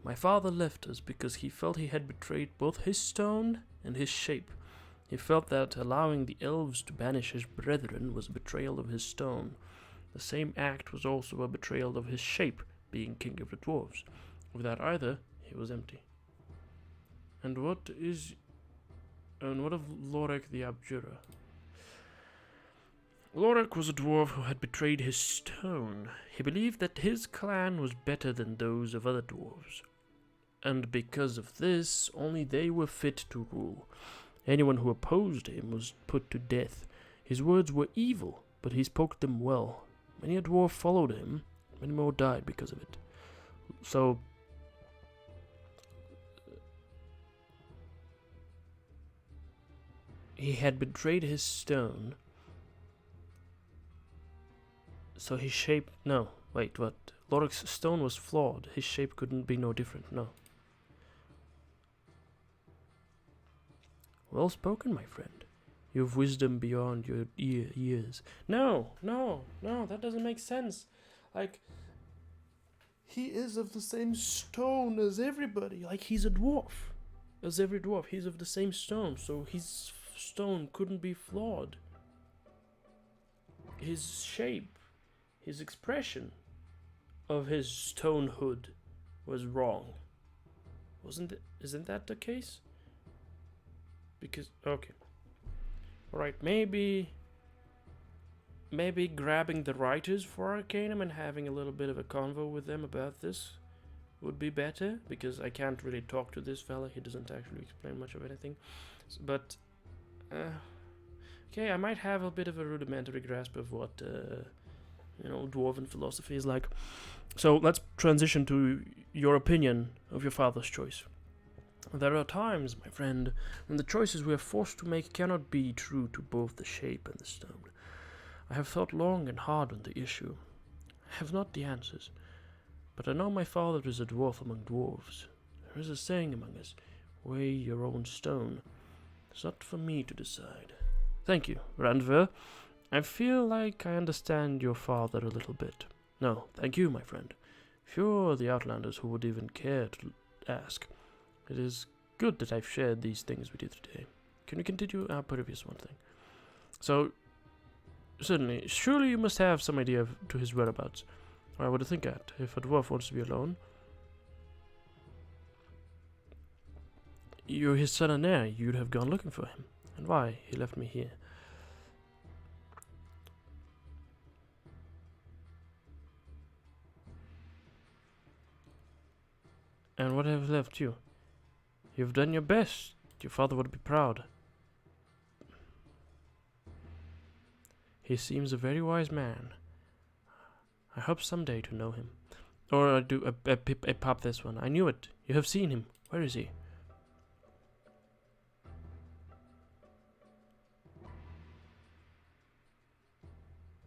My father left us because he felt he had betrayed both his stone and his shape. He felt that allowing the elves to banish his brethren was a betrayal of his stone. The same act was also a betrayal of his shape, being king of the dwarves. Without either, he was empty. And what of Lorik the Abjurer? Lorik was a dwarf who had betrayed his stone. He believed that his clan was better than those of other dwarves. And because of this, only they were fit to rule. Anyone who opposed him was put to death. His words were evil, but he spoke them well. Many a dwarf followed him, many more died because of it. So, he had betrayed his stone. So his shape... No, wait, what? Lorik's stone was flawed. His shape couldn't be no different, no. Well spoken, my friend. You have wisdom beyond your years. No, that doesn't make sense. Like, he is of the same stone as everybody. Like, he's a dwarf. As every dwarf, he's of the same stone. So his stone couldn't be flawed. His shape, his expression of his stonehood was wrong. Isn't that the case? Because, okay. Alright, maybe grabbing the writers for Arcanum and having a little bit of a convo with them about this would be better, because I can't really talk to this fella. He doesn't actually explain much of anything. But, okay, I might have a bit of a rudimentary grasp of what, Dwarven philosophy is like. So, let's transition to your opinion of your father's choice. There are times, my friend, when the choices we are forced to make cannot be true to both the shape and the stone. I have thought long and hard on the issue. I have not the answers, but I know my father is a dwarf among dwarves. There is a saying among us, weigh your own stone. It's not for me to decide. Thank you, Randver. I feel like I understand your father a little bit. No, thank you, my friend. If you're the Outlanders who would even care to ask, it is good that I've shared these things with you today. Can we continue our previous one thing? So, certainly, surely you must have some idea to his whereabouts. Or I would think that, if a dwarf wants to be alone. You're his son and heir, you'd have gone looking for him. And why? He left me here. And what have left you? You've done your best. Your father would be proud. He seems a very wise man. I hope someday to know him. Or I pop this one. I knew it. You have seen him. Where is he?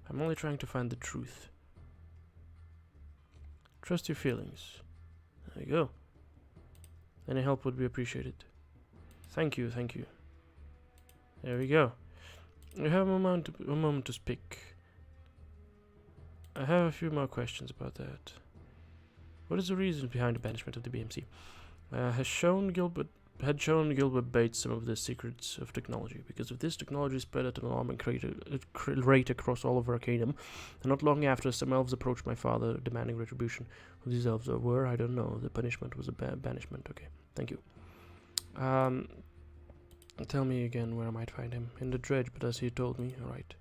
I'm only trying to find the truth. Trust your feelings. There you go. Any help would be appreciated. Thank you, thank you. There we go. You have a moment to speak. I have a few more questions about that. What is the reason behind the banishment of the BMC? Had shown Gilbert Bates some of the secrets of technology. Because of this, technology spread at an alarming rate across all of Arcanum. And not long after, some elves approached my father, demanding retribution. Who these elves were, I don't know. The punishment was a banishment. Okay, thank you. Tell me again where I might find him. In the dredge, but as he told me. Alright.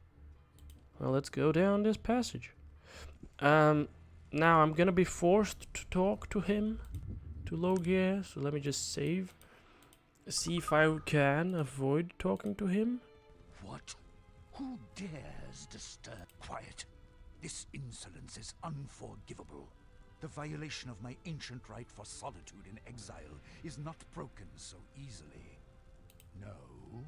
Well, let's go down this passage. Now I'm gonna be forced to talk to him. To Logier, so let me just save. See if I can avoid talking to him. What? Who dares disturb? Quiet. This insolence is unforgivable. The violation of my ancient right for solitude in exile is not broken so easily. No,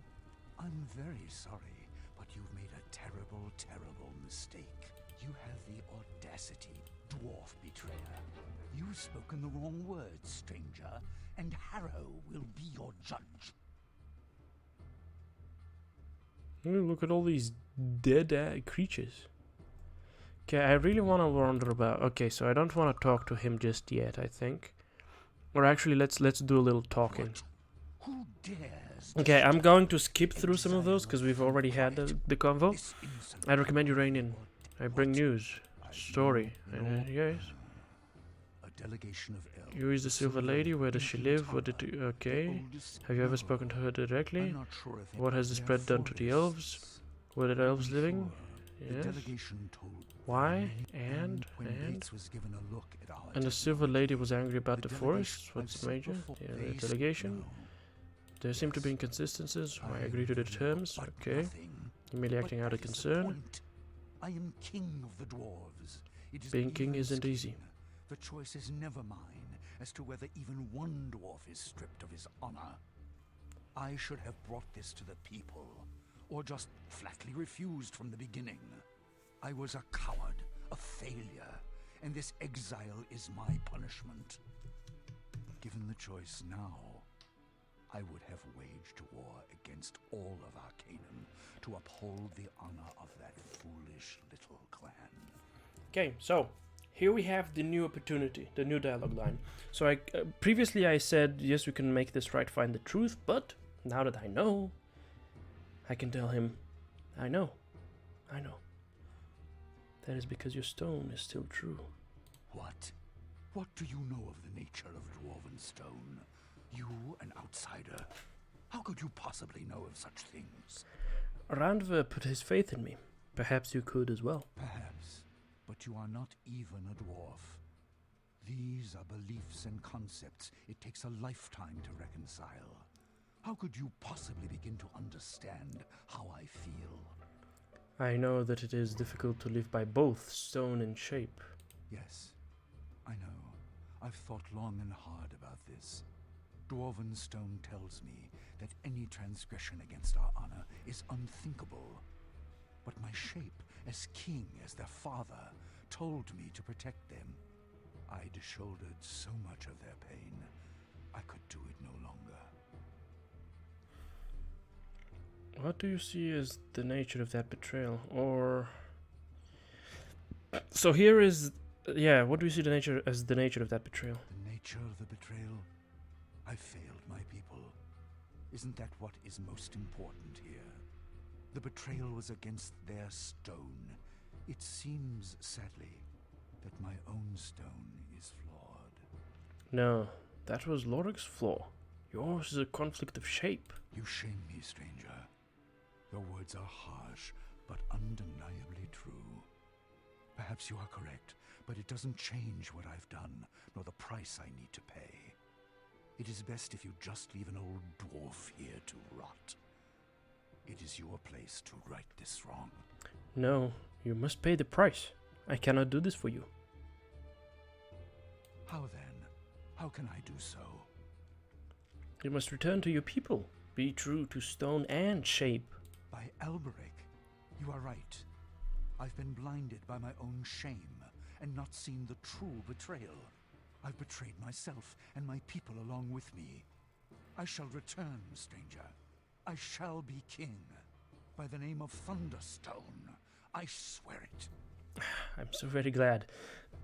I'm very sorry, but you've made a terrible, terrible mistake. You have the audacity, dwarf betrayer. You've spoken the wrong words, stranger, and Harrow will be your judge. Ooh, look at all these dead creatures. Okay, I really want to wander about. Okay, so I don't want to talk to him just yet, I think. Or actually, let's do a little talking. Who dares? Okay, I'm going to skip through some of those because we've already had the convo. I recommend you rein in. I bring news, story, and yes. A delegation of elves. Who is the Silver Lady? Where does she live? What did you, okay. Have you ever spoken to her directly? What has the spread done to the elves? Where are the elves living? Yes. Why? And the Silver Lady was angry about the forest. What's major? Yeah, the delegation. There seem to be inconsistencies. I agree to the terms. Okay. You're merely acting out of concern. I am king of the dwarves. Being king isn't easy. The choice is never mine as to whether even one dwarf is stripped of his honor. I should have brought this to the people, or just flatly refused from the beginning. I was a coward, a failure, and this exile is my punishment. Given the choice now, I would have waged war against all of Arcanum to uphold the honor of that foolish little clan. Okay, so here we have the new opportunity, the new dialogue line. So I previously I said, yes, we can make this right, find the truth, but now that I know, I can tell him, I know. That is because your stone is still true. What? What do you know of the nature of Dwarven stone? You, an outsider. How could you possibly know of such things? Randver put his faith in me. Perhaps you could as well. Perhaps, but you are not even a dwarf. These are beliefs and concepts it takes a lifetime to reconcile. How could you possibly begin to understand how I feel? I know that it is difficult to live by both stone and shape. Yes, I know. I've thought long and hard about this. Dwarven stone tells me that any transgression against our honor is unthinkable. But my shape, as king, as their father, told me to protect them. I'd shouldered so much of their pain, I could do it no longer. What do you see as the nature of that betrayal? Or... So here is... Yeah, what do you see the nature of that betrayal? The nature of the betrayal? I failed my people. Isn't that what is most important here? The betrayal was against their stone. It seems, sadly, that my own stone is flawed. No, that was Lorik's flaw. Yours is a conflict of shape. You shame me, stranger. Your words are harsh, but undeniably true. Perhaps you are correct, but it doesn't change what I've done, nor the price I need to pay. It is best if you just leave an old dwarf here to rot. It is your place to right this wrong. No, you must pay the price. I cannot do this for you. How then? How can I do so? You must return to your people. Be true to stone and shape. By Alberic, you are right. I've been blinded by my own shame and not seen the true betrayal. I've betrayed myself and my people along with me. I shall return, stranger. I shall be king. By the name of Thunderstone, I swear it. I'm so very glad,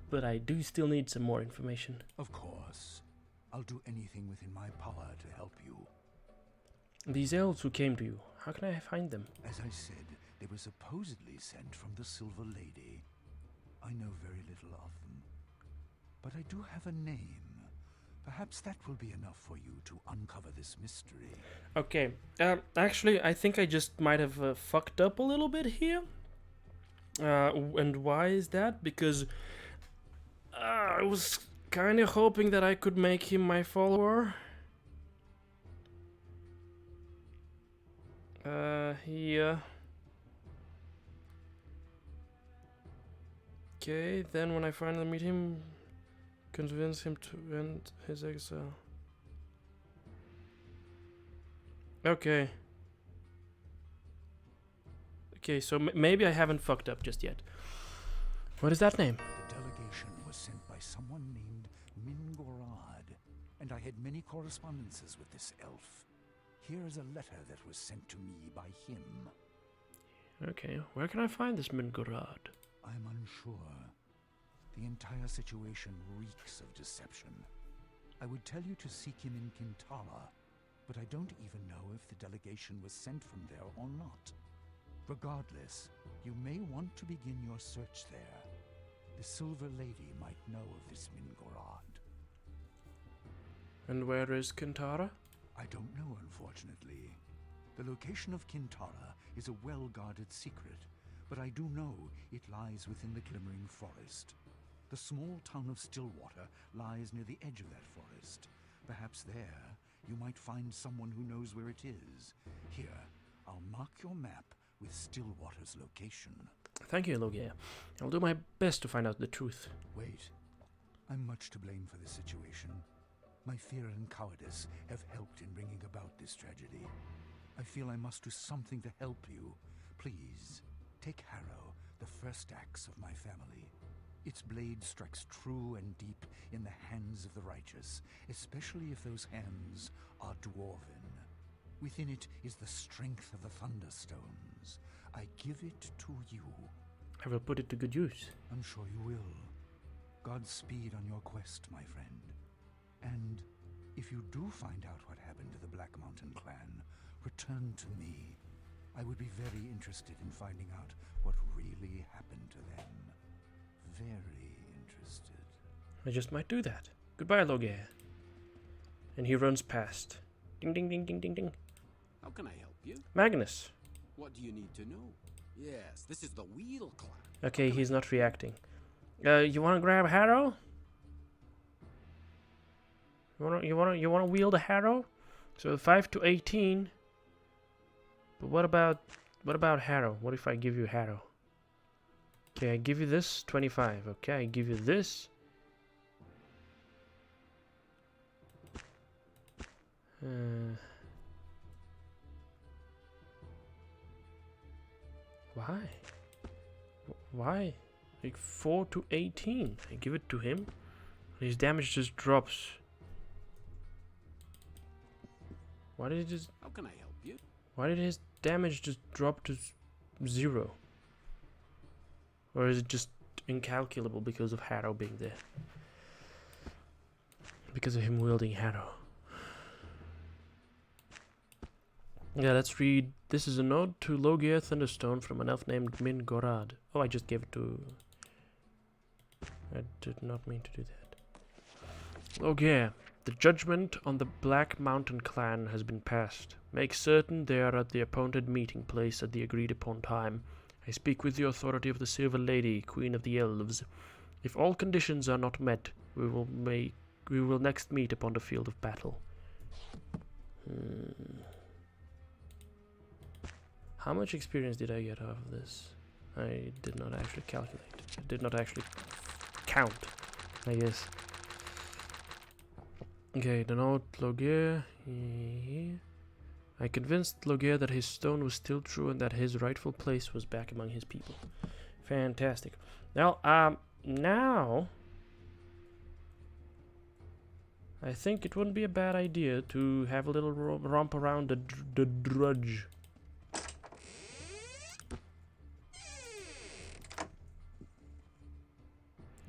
but I do still need some more information. Of course. I'll do anything within my power to help you. These elves who came to you, how can I find them? As I said, they were supposedly sent from the Silver Lady. I know very little of them, but I do have a name. Perhaps that will be enough for you to uncover this mystery. Okay, actually, I think I just might have fucked up a little bit here. And why is that? Because I was kind of hoping that I could make him my follower. Here. Okay, then when I finally meet him, convince him to end his exile. Okay. Okay, so maybe I haven't fucked up just yet. What is that name? The delegation was sent by someone named Mingorad, and I had many correspondences with this elf. Here is a letter that was sent to me by him. Okay, where can I find this Mingorad? I'm unsure. The entire situation reeks of deception. I would tell you to seek him in Kintara, but I don't even know if the delegation was sent from there or not. Regardless, you may want to begin your search there. The Silver Lady might know of this Mingorad. And where is Kintara? I don't know, unfortunately. The location of Kintara is a well-guarded secret, but I do know it lies within the Glimmering Forest. The small town of Stillwater lies near the edge of that forest. Perhaps there you might find someone who knows where it is. Here, I'll mark your map with Stillwater's location. Thank you, Logia. I'll do my best to find out the truth. Wait. I'm much to blame for this situation. My fear and cowardice have helped in bringing about this tragedy. I feel I must do something to help you. Please, take Harrow, the first axe of my family. Its blade strikes true and deep in the hands of the righteous, especially if those hands are dwarven. Within it is the strength of the Thunderstones. I give it to you. I will put it to good use. I'm sure you will. Godspeed on your quest, my friend. And if you do find out what happened to the Black Mountain clan, return to me. I would be very interested in finding out what really happened to them. Very interested. I just might do that. Goodbye, Logia. And he runs past. Ding, ding, ding, ding, ding, ding. How can I help you? Magnus. What do you need to know? Yes, this is the Wheel Clan. Okay, he's not reacting. You wanna grab Harrow? You wanna wield a Harrow? So 5 to 18. But what about Harrow? What if I give you Harrow? Okay, I give you this 25. Okay, I give you this. Why? Why? Like 4 to 18. I give it to him. His damage just drops. Why did it just? How can I help you? Why did his damage just drop to 0? Or is it just incalculable because of Harrow being there? Because of him wielding Harrow. Yeah, let's read. This is a note to Logia Thunderstone from an elf named Mingorad. Oh, I just gave it to... I did not mean to do that. Logia, the judgment on the Black Mountain clan has been passed. Make certain they are at the appointed meeting place at the agreed upon time. I speak with the authority of the Silver Lady, Queen of the Elves. If all conditions are not met, we will next meet upon the field of battle. How much experience did I get out of this? I did not actually calculate. I did not actually count, I guess. Okay, the note, Logia. I convinced Logia that his stone was still true and that his rightful place was back among his people. Fantastic. Now, now I think it wouldn't be a bad idea to have a little romp around the drudge.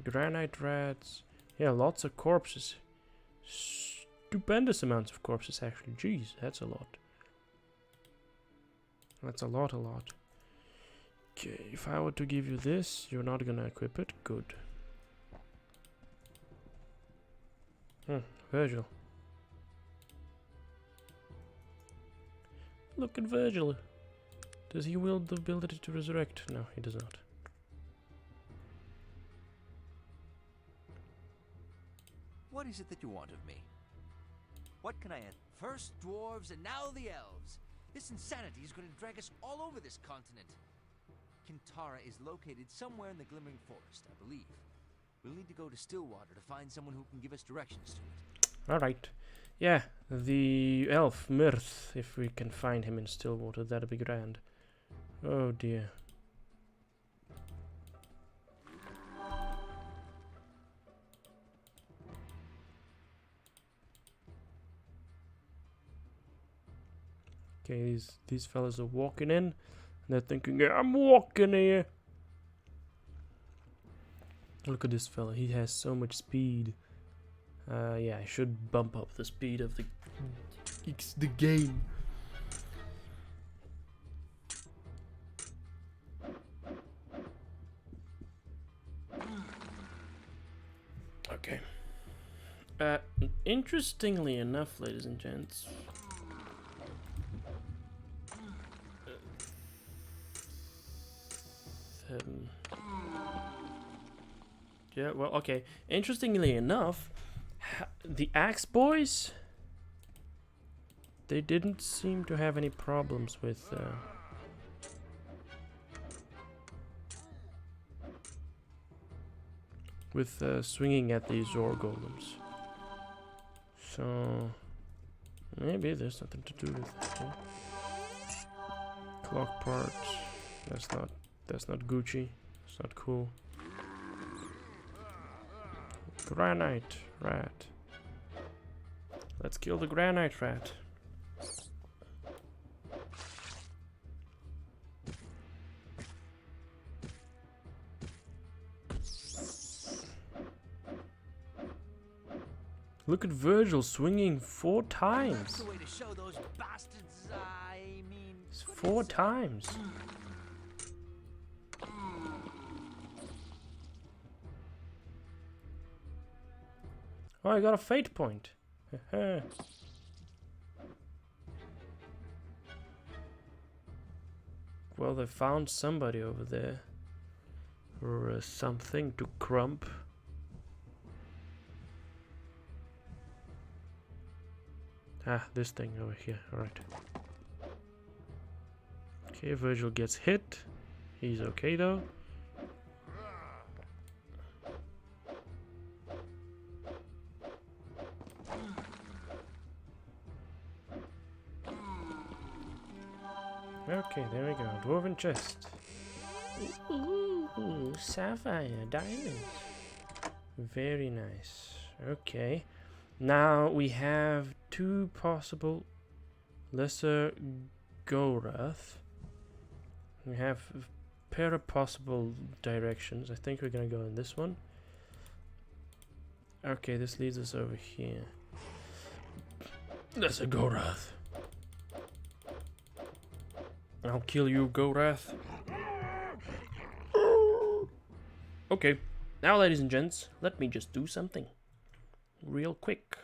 Granite rats. Yeah, lots of corpses. Stupendous amounts of corpses, actually. Jeez, that's a lot. That's a lot. Okay, if I were to give you this, you're not gonna equip it. Good. Virgil. Look at Virgil. Does he wield the ability to resurrect? No, he does not. What is it that you want of me? What can I add? First dwarves and now the elves. This insanity is going to drag us all over this continent. Kintara is located somewhere in the Glimmering Forest, I believe. We'll need to go to Stillwater to find someone who can give us directions to it. Alright. Yeah, the elf, Mirth, if we can find him in Stillwater, that'd be grand. Oh dear. Okay, these fellas are walking in. They're thinking, "Yeah, I'm walking here." Look at this fella. He has so much speed. Yeah, I should bump up the speed of the game. Okay. Interestingly enough, ladies and gents, yeah, well, okay. Interestingly enough, the Axe Boys, they didn't seem to have any problems with swinging at these Zor Golems. So maybe there's something to do with that. Yeah? Clock parts. That's not Gucci. It's not cool. Granite rat. Let's kill the granite rat. Look at Virgil swinging 4 times. The way to show those bastards, I mean, It's 4 times. Oh, I got a fate point. Well, they found somebody over there. Or something to crump. Ah, this thing over here. Alright. Okay, Virgil gets hit. He's okay though. Okay, there we go. Dwarven chest. Ooh, sapphire, diamonds. Very nice. Okay. Now we have 2 possible lesser Gordoth. We have a pair of possible directions. I think we're gonna go in this one. Okay, this leads us over here. Lesser Gordoth. I'll kill you, Gordoth. Okay, now ladies and gents, let me just do something. Real quick.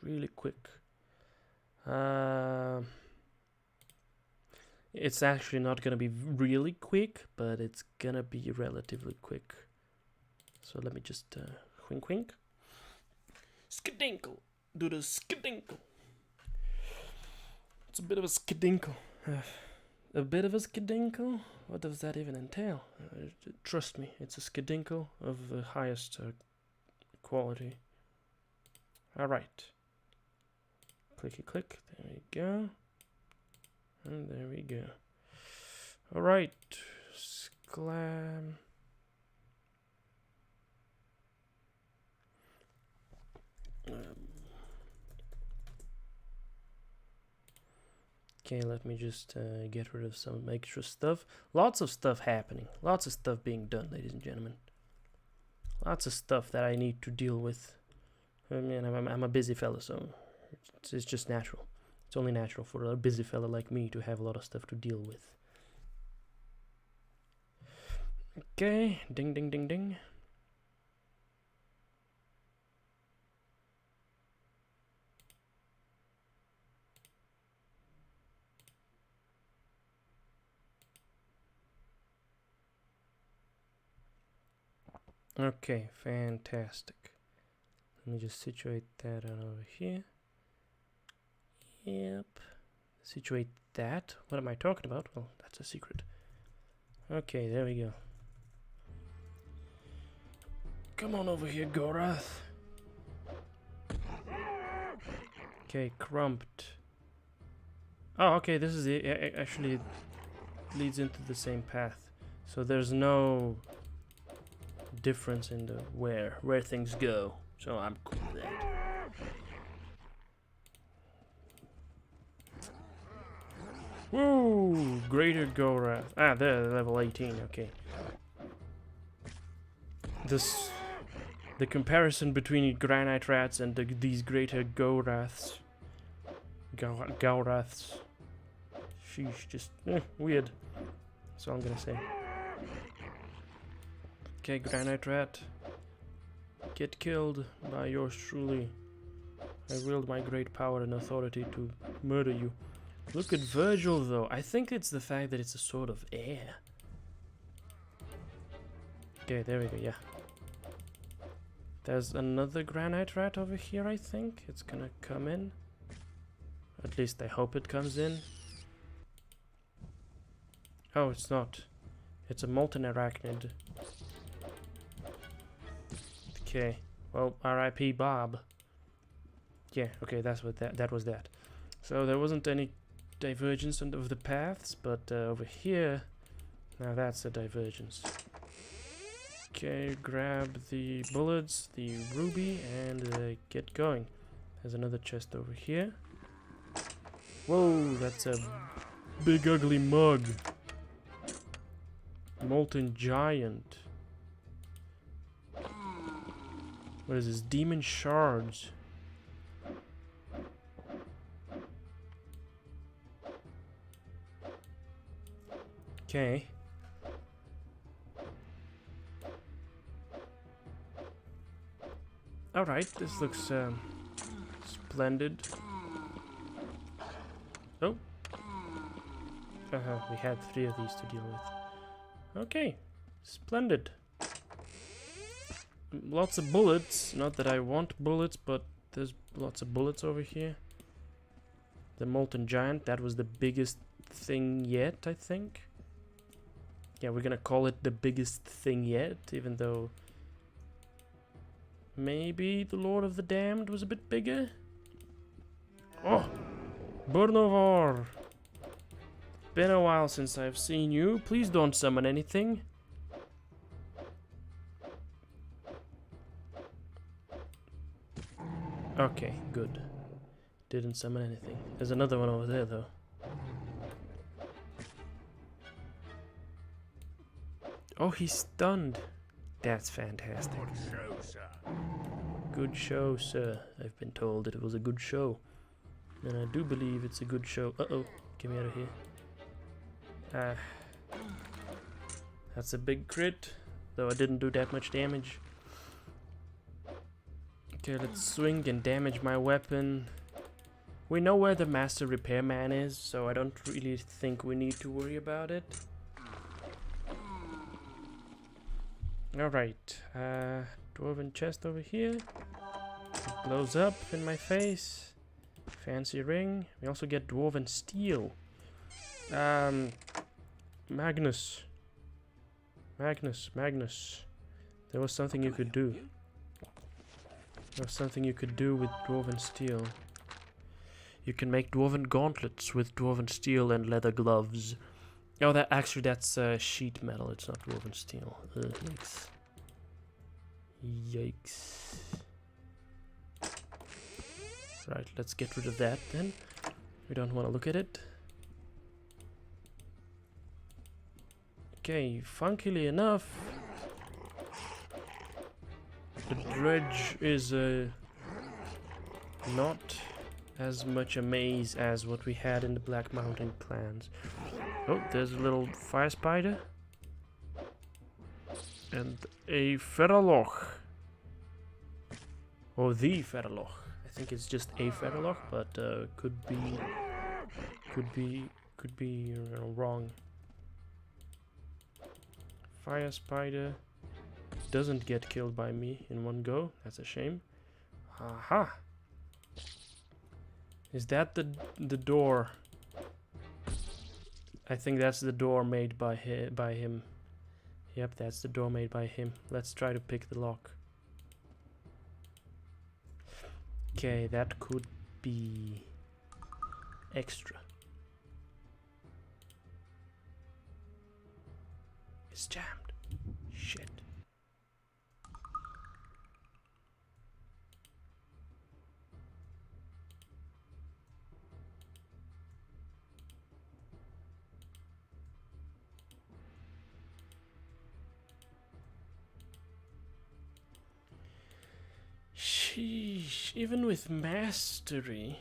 Really quick. It's actually not gonna be really quick, but it's gonna be relatively quick. So let me just wink wink. Skidinkle. Do the skidinkle. It's a bit of a skidinkle. A bit of a skidinkle? What does that even entail? Trust me, it's a skidinkle of the highest quality. Alright. Clicky click. There we go. And there we go. Alright. Sclam. Okay, let me just get rid of some extra stuff. Lots of stuff happening. Lots of stuff being done, ladies and gentlemen. Lots of stuff that I need to deal with. I mean, I'm a busy fella, so it's just natural. It's only natural for a busy fella like me to have a lot of stuff to deal with. Okay, ding ding ding ding. Okay, fantastic. Let me just situate that on over here. Yep. Situate that. What am I talking about? Well, that's a secret. Okay, there we go. Come on over here, Gordoth. Okay, crumped. Oh, okay, this is the... actually leads into the same path. So there's no difference in the where things go. So I'm cool with that. Woo! Ooh, greater Gordoth. Ah, they're level 18, okay. The comparison between granite rats and these greater Gordoths. Gordoths. Sheesh, just weird. That's all I'm gonna say. Okay, granite rat. Get killed by yours truly. I wield my great power and authority to murder you. Look at Virgil, though. I think it's the fact that it's a sword of air. Okay, there we go, yeah. There's another granite rat over here, I think. It's gonna come in. At least I hope it comes in. Oh, it's not. It's a molten arachnid. Okay. Well, R.I.P. Bob. Yeah, okay, that's what that was that. So there wasn't any divergence of the paths, but over here, now that's a divergence. Okay, grab the bullets, the ruby, and get going. There's another chest over here. Whoa, that's a big ugly mug. Molten Giant. What is this? Demon shards. Okay. Alright, this looks splendid. Oh. We had 3 of these to deal with. Okay. Splendid. Lots of bullets. Not that I want bullets, but there's lots of bullets over here. The Molten Giant, that was the biggest thing yet, I think. Yeah, we're gonna call it the biggest thing yet, even though maybe the Lord of the Damned was a bit bigger. Oh! Burnovar! Been a while since I've seen you. Please don't summon anything. Okay, good. Didn't summon anything. There's another one over there, though. Oh, he's stunned. That's fantastic. Good show, sir. Good show, sir. I've been told it was a good show. And I do believe it's a good show. Uh-oh. Get me out of here. Ah. That's a big crit. Though I didn't do that much damage. Okay, let's swing and damage my weapon. We know where the Master Repairman is, so I don't really think we need to worry about it. Alright, Dwarven chest over here. It blows up in my face. Fancy ring. We also get Dwarven steel. Magnus. There was something you could do. There was something you could do with Dwarven steel. You can make Dwarven gauntlets with Dwarven steel and leather gloves. Oh, that's sheet metal. It's not Dwarven steel. Yikes. Yikes. Right, let's get rid of that then. We don't want to look at it. Okay, funkily enough, the dredge is not as much a maze as what we had in the Black Mountain clans. Oh, there's a little fire spider. And a Feraloch. Or the Feraloch. I think it's just a Feraloch, but could be wrong. Fire spider doesn't get killed by me in one go. That's a shame. Aha! Is that the door? I think that's the door made by him. Yep, that's the door made by him. Let's try to pick the lock. Okay, that could be extra. It's jammed. Shit. Sheesh, even with mastery,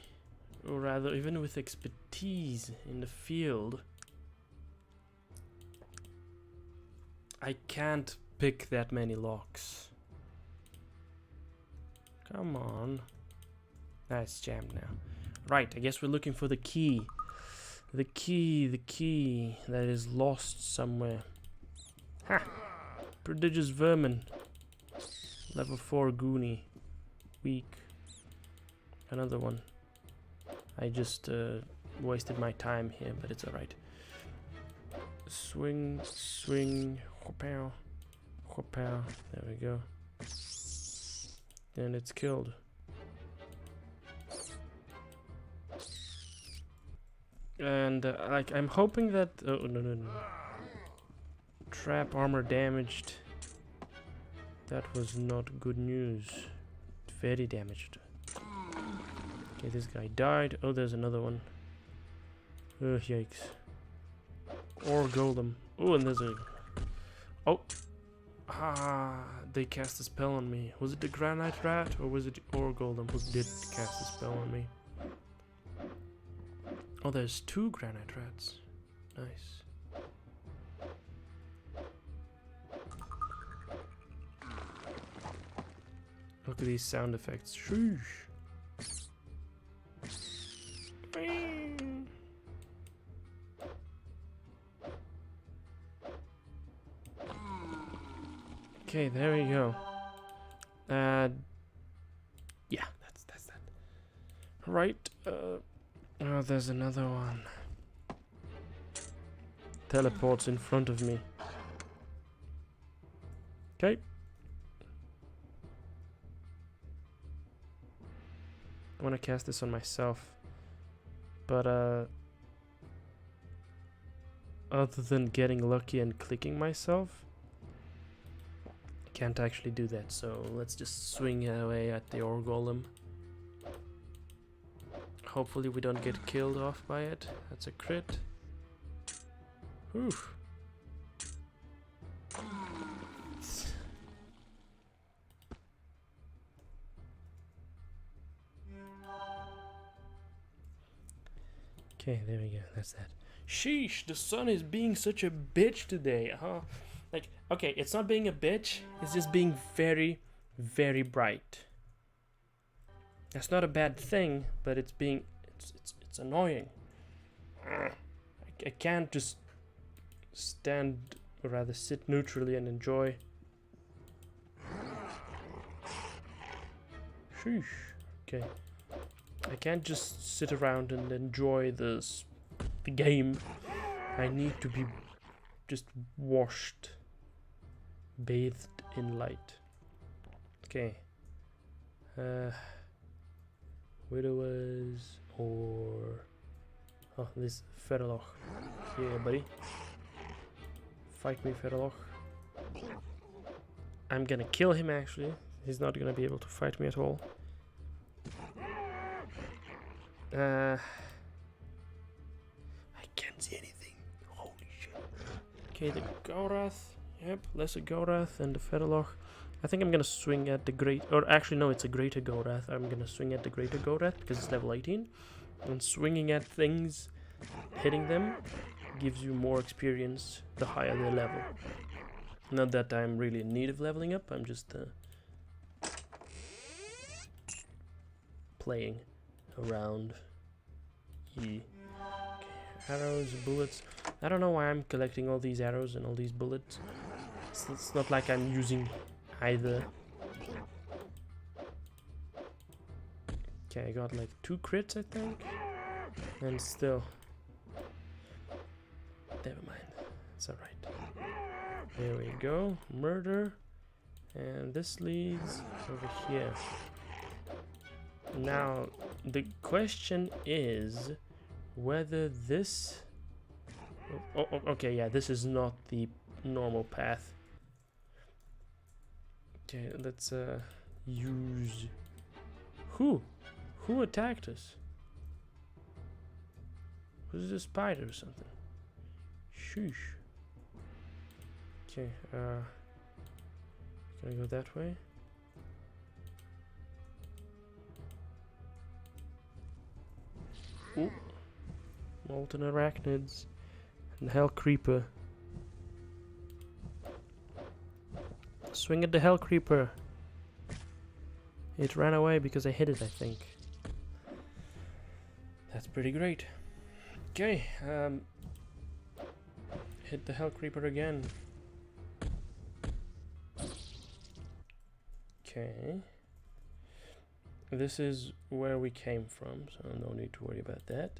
or rather even with expertise in the field, I can't pick that many locks. Come on. It's jammed now. Right, I guess we're looking for the key. The key that is lost somewhere. Ha! Prodigious vermin. Level 4 Goonie. Weak. Another one. I just wasted my time here, but it's alright. Swing, swing, whopow, whopow. There we go. And it's killed. And like I'm hoping that oh no. Trap armor damaged. That was not good news. Very damaged. Okay, this guy died. Oh, there's another one. Oh, yikes. Or golem. Oh, and there's a... Oh! Ah, they cast a spell on me. Was it the granite rat or was it the ore golem who did cast a spell on me? Oh, there's 2 granite rats. Nice. Look at these sound effects. Shoosh. Okay, there we go. Yeah, that's that. Right. Oh, there's another one. Teleports in front of me. Okay. I want to cast this on myself, but other than getting lucky and clicking myself, I can't actually do that. So let's just swing away at the ore golem. Hopefully we don't get killed off by it. That's a crit. Oof. Okay, there we go. That's that. Sheesh, the sun is being such a bitch today, huh? Like, okay, it's not being a bitch. It's just being very, very bright. That's not a bad thing, but it's being... It's annoying. I can't just stand, or rather sit neutrally and enjoy. Sheesh. Okay. I can't just sit around and enjoy the game. I need to be just washed, bathed in light. Okay. Widowers or... Oh, this Ferloch. Yeah, buddy. Fight me, Ferloch. I'm gonna kill him, actually. He's not gonna be able to fight me at all. I can't see anything. Holy shit. Okay, the Gordoth. Yep, lesser Gordoth and the Ferloch. I think I'm gonna swing at the great... Or actually, no, it's a greater Gordoth. I'm gonna swing at the greater Gordoth because it's level 18. And swinging at things, hitting them, gives you more experience the higher the level. Not that I'm really in need of leveling up. I'm just playing around. Okay. Arrows, bullets. I don't know why I'm collecting all these arrows and all these bullets. It's not like I'm using either. Okay, I got like 2 crits, I think. And still. Never mind. It's alright. There we go. Murder. And this leads over here. Now, the question is whether this... Oh, okay, yeah, this is not the normal path. Okay, let's use... Who attacked us? Was it a spider or something? Sheesh. Okay, can I go that way? Ooh. Molten arachnids. And hell creeper. Swing at the hell creeper. It ran away because I hit it, I think. That's pretty great. Okay, hit the hell creeper again. Okay. This is where we came from, so no need to worry about that.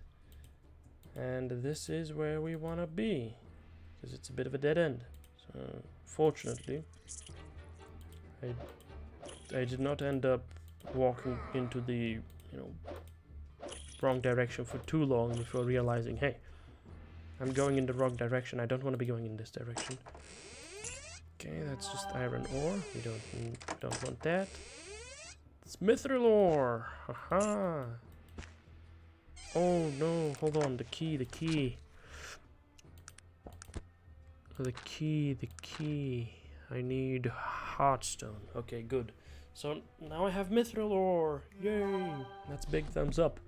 And this is where we want to be, because it's a bit of a dead end. So, fortunately, I did not end up walking into the, wrong direction for too long before realizing, hey, I'm going in the wrong direction. I don't want to be going in this direction. Okay, that's just iron ore. We don't want that. It's mithril ore. Haha. Oh no, hold on. The key. The key. I need heartstone. Okay, good. So now I have mithril ore. Yay! That's big thumbs up.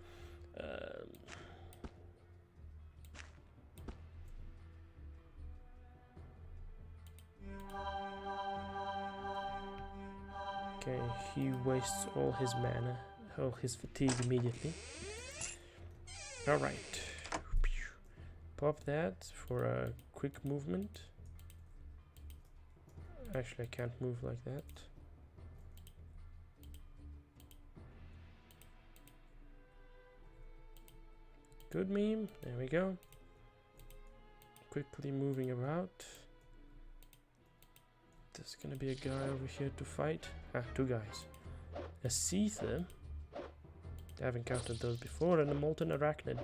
Okay, he wastes all his mana, all his fatigue immediately. Alright. Pop that for a quick movement. Actually, I can't move like that. Good meme. There we go. Quickly moving about. There's gonna be a guy over here to fight. Ah, two guys. A Seether. I've encountered those before, and a Molten Arachnid.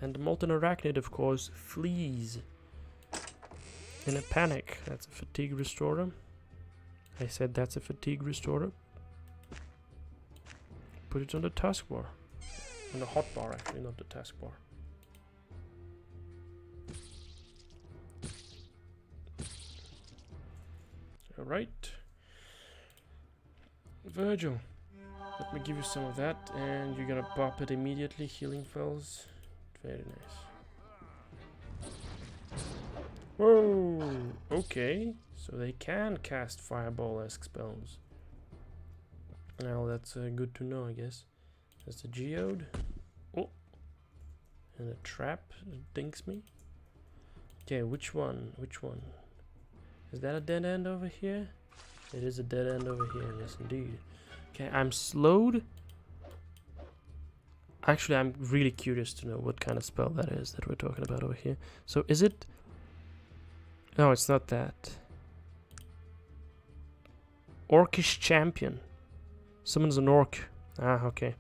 And the Molten Arachnid, of course, flees in a panic. That's a fatigue restorer. I said that's a fatigue restorer. Put it on the taskbar. On the hotbar, actually, not the taskbar. Alright. Virgil. Let me give you some of that, and you're gonna pop it immediately. Healing spells. Very nice. Whoa! Okay. So they can cast fireball-esque spells. Well, that's good to know, I guess. That's a geode. Oh! And a trap that dinks me. Okay, which one? Which one? Is that a dead end over here? It is a dead end over here, yes indeed. Okay, I'm slowed. Actually, I'm really curious to know what kind of spell that is that we're talking about over here. So is it... No, it's not that. Orcish Champion. Summons an orc. Ah, okay.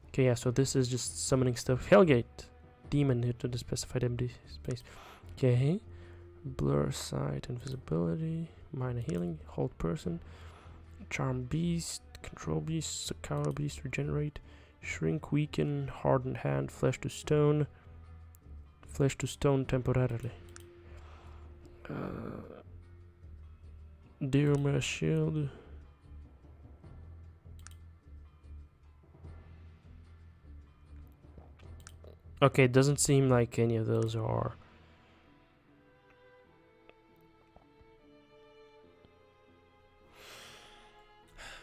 Okay, yeah, so this is just summoning stuff. Hellgate. Demon hit to the specified empty space. Okay. Blur sight, invisibility, minor healing, hold person, charm beast, control beast, Sakara beast, regenerate, shrink, weaken, harden hand, flesh to stone temporarily. Dearmer shield. Okay, it doesn't seem like any of those are.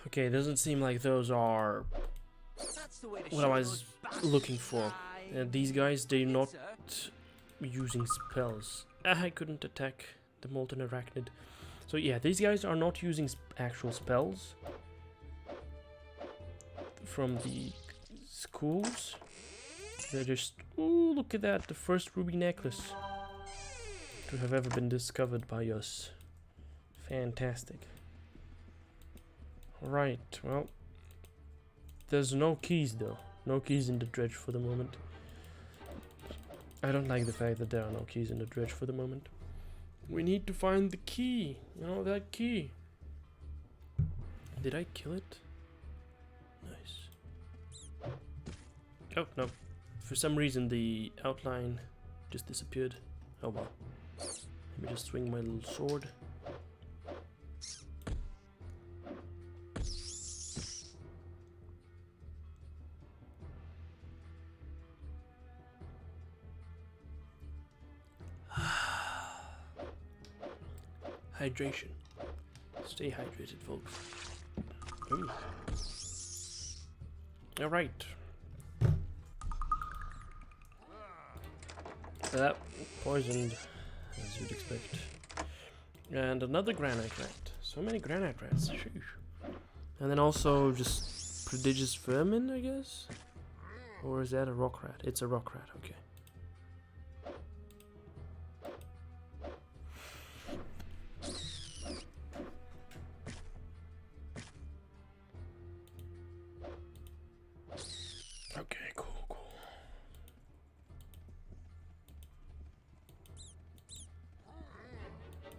Okay, it doesn't seem like those are what I was looking for. These guys, they're not using spells. I couldn't attack the Molten Arachnid. So yeah, these guys are not using actual spells from the schools. They're just, ooh, look at that, the first ruby necklace to have ever been discovered by us. Fantastic. Right, well, there's no keys though. No keys in the dredge for the moment. I don't like the fact that there are no keys in the dredge for the moment. We need to find the key. You know, that key. Did I kill it? Nice. Oh, no. For some reason the outline just disappeared. Oh well. Let me just swing my little sword. hydration. Stay hydrated, folks. Ooh. Alright. Poisoned, as you'd expect. And another granite rat. So many granite rats. Sheesh. And then also just prodigious vermin, I guess? Or is that a rock rat? It's a rock rat, okay. Okay, cool.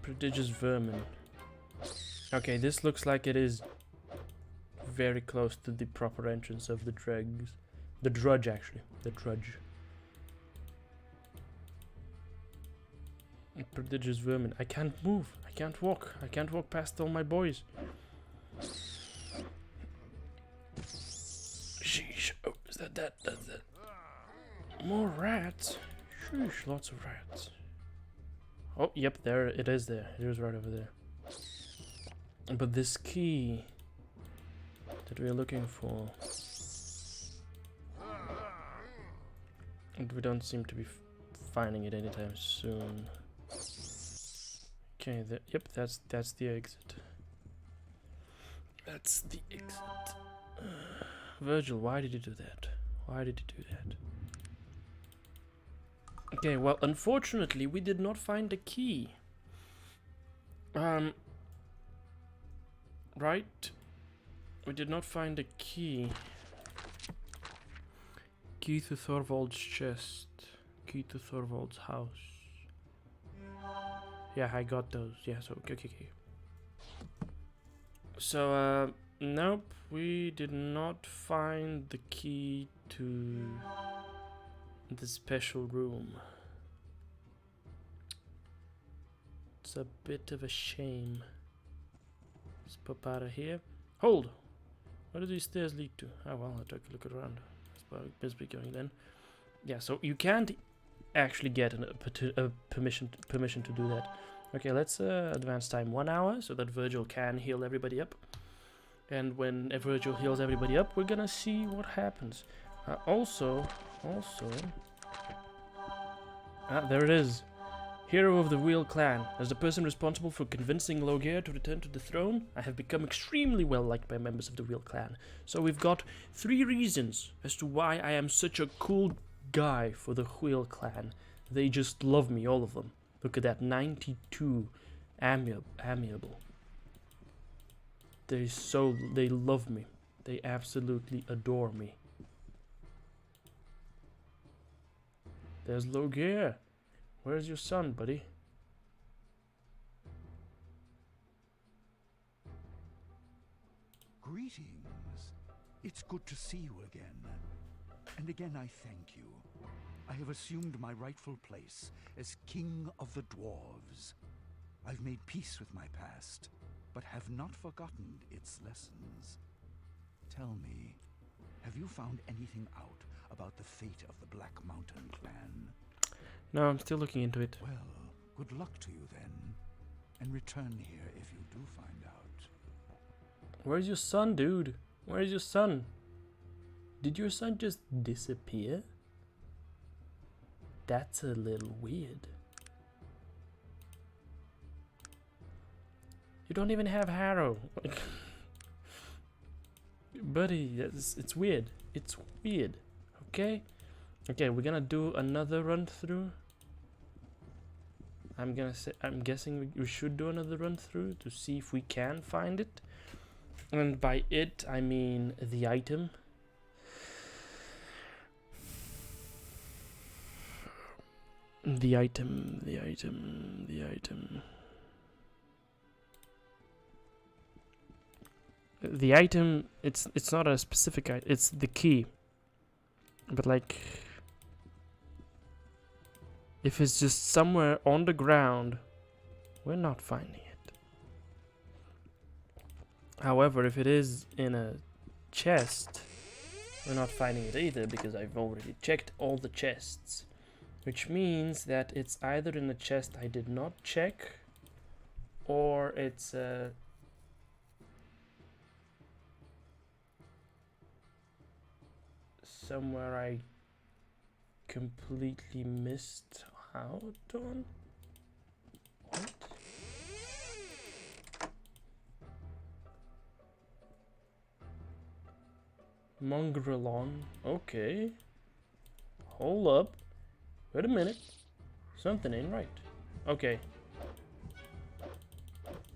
Prodigious vermin. Okay, this looks like it is very close to the proper entrance of the dregs. The drudge, actually. The drudge. Prodigious vermin. I can't move. I can't walk. I can't walk past all my boys. Sheesh. Oh, is that? That's that. More rats. Sheesh, lots of rats. Oh, yep, there it is there. It is right over there. But this key that we're looking for, and we don't seem to be finding it anytime soon. Okay, yep, that's the exit. That's the exit. Virgil, why did you do that? Why did you do that? Okay, well, unfortunately, we did not find the key. Right? We did not find the key. Key to Thorvald's chest. Key to Thorvald's house. Yeah, I got those. Yeah, so okay. So, nope, we did not find the key to the special room. It's a bit of a shame. Let's pop out of here. Hold! Where do these stairs lead to? Oh well, I'll take a look around. Let's be going then. Yeah, so you can't actually get a permission to do that. Okay, let's advance time 1 hour so that Virgil can heal everybody up. And when Virgil heals everybody up, we're gonna see what happens. Also, there it is. Hero of the Wheel Clan. As the person responsible for convincing Loghaire to return to the throne, I have become extremely well liked by members of the Wheel Clan. So we've got 3 reasons as to why I am such a cool guy for the Wheel Clan. They just love me, all of them. Look at that, 92 amiable. They love me. They absolutely adore me. There's Loghaire. Where's your son, buddy? Greetings. It's good to see you again. And again I thank you. I have assumed my rightful place as King of the Dwarves. I've made peace with my past, but have not forgotten its lessons. Tell me, have you found anything out about the fate of the Black Mountain clan? No, I'm still looking into it. Well, good luck to you then, and return here if you do find out. Where's your son, dude? Where's your son? Did your son just disappear? That's a little weird. You don't even have Harrow. Buddy, it's weird. It's weird. Okay? Okay, we're gonna do another run through. I'm guessing we should do another run through to see if we can find it. And by it, I mean the item. The item. The item, it's not a specific item, it's the key. But like, if it's just somewhere on the ground, we're not finding it. However, if it is in a chest, we're not finding it either, because I've already checked all the chests. Which means that it's either in a chest I did not check, or it's somewhere I completely missed out on. What? Mongrelon. Okay. Hold up. Wait a minute. Something ain't right. Okay.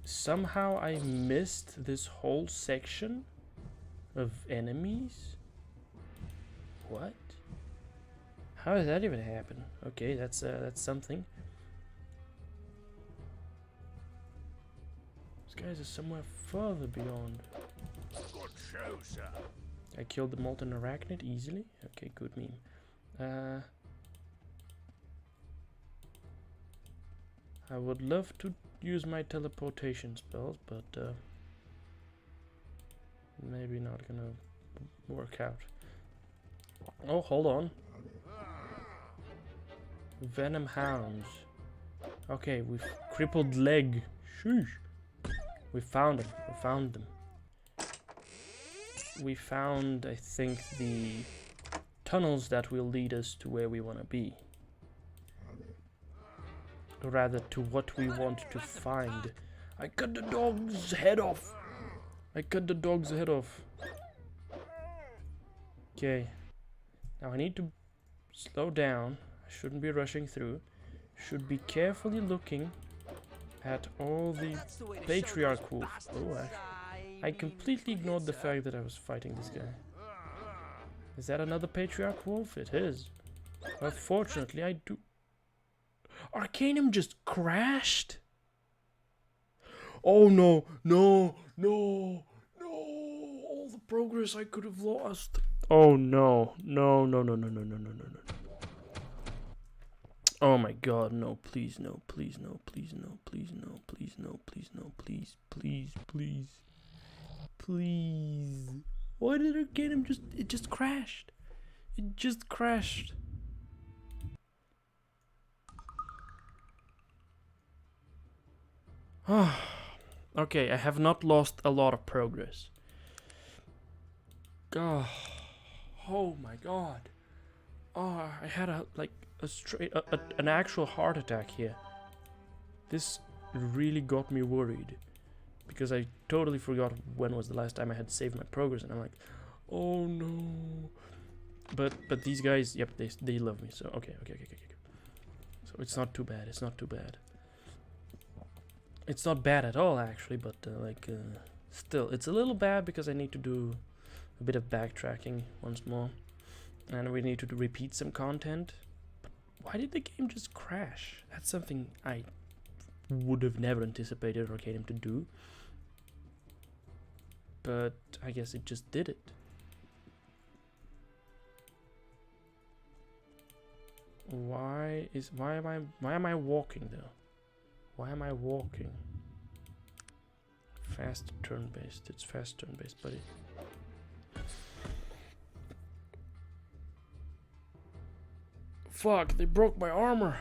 Somehow I missed this whole section of enemies. What? How did that even happen? Okay, that's something. These guys are somewhere further beyond. Good show, sir. I killed the molten arachnid easily. Okay, good meme. I would love to use my teleportation spells, but maybe not gonna work out. Oh, hold on. Venom hounds. Okay, we've crippled leg. Sheesh. We found them. We found them. We found, I think, the tunnels that will lead us to where we want to be. Or rather, to what we want to find. I cut the dog's head off. I cut the dog's head off. Okay. Now I need to slow down. I shouldn't be rushing through. Should be carefully looking at all the patriarch wolf. Oh, I completely ignored the fact that I was fighting this guy. Is that another patriarch wolf? It is. Unfortunately, I do. Arcanum just crashed? Oh no, no, no, no. All the progress I could have lost. Oh no, no, no, no, no, no, no, no, no, no. Oh my god, no, please, no, please, no, please, no, please, no, please, no, please, no, please, please, please, please. Why did Arcanum just, it just crashed? It just crashed. Okay, I have not lost a lot of progress. God. Oh my god. Oh, I had an actual heart attack here. This really got me worried. Because I totally forgot when was the last time I had saved my progress, and I'm like, oh no. But these guys, yep, they love me, so okay. So it's not too bad, it's not too bad. It's not bad at all, actually, but still, it's a little bad because I need to do a bit of backtracking once more. And we need to repeat some content. But why did the game just crash? That's something I would have never anticipated Arcanum to do. But I guess it just did it. Why am I walking though? Why am I walking? Fast turn-based. It's fast turn-based, buddy. Fuck, they broke my armor.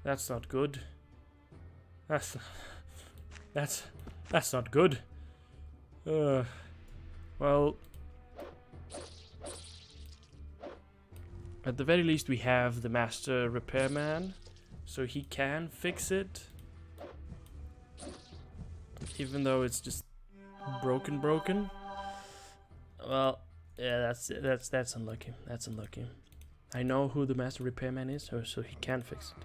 That's not good. That's not good. Well, at the very least we have the master repairman, so he can fix it. Even though it's just broken. Well, yeah, that's unlucky. That's unlucky. I know who the master repairman is, so he can fix it.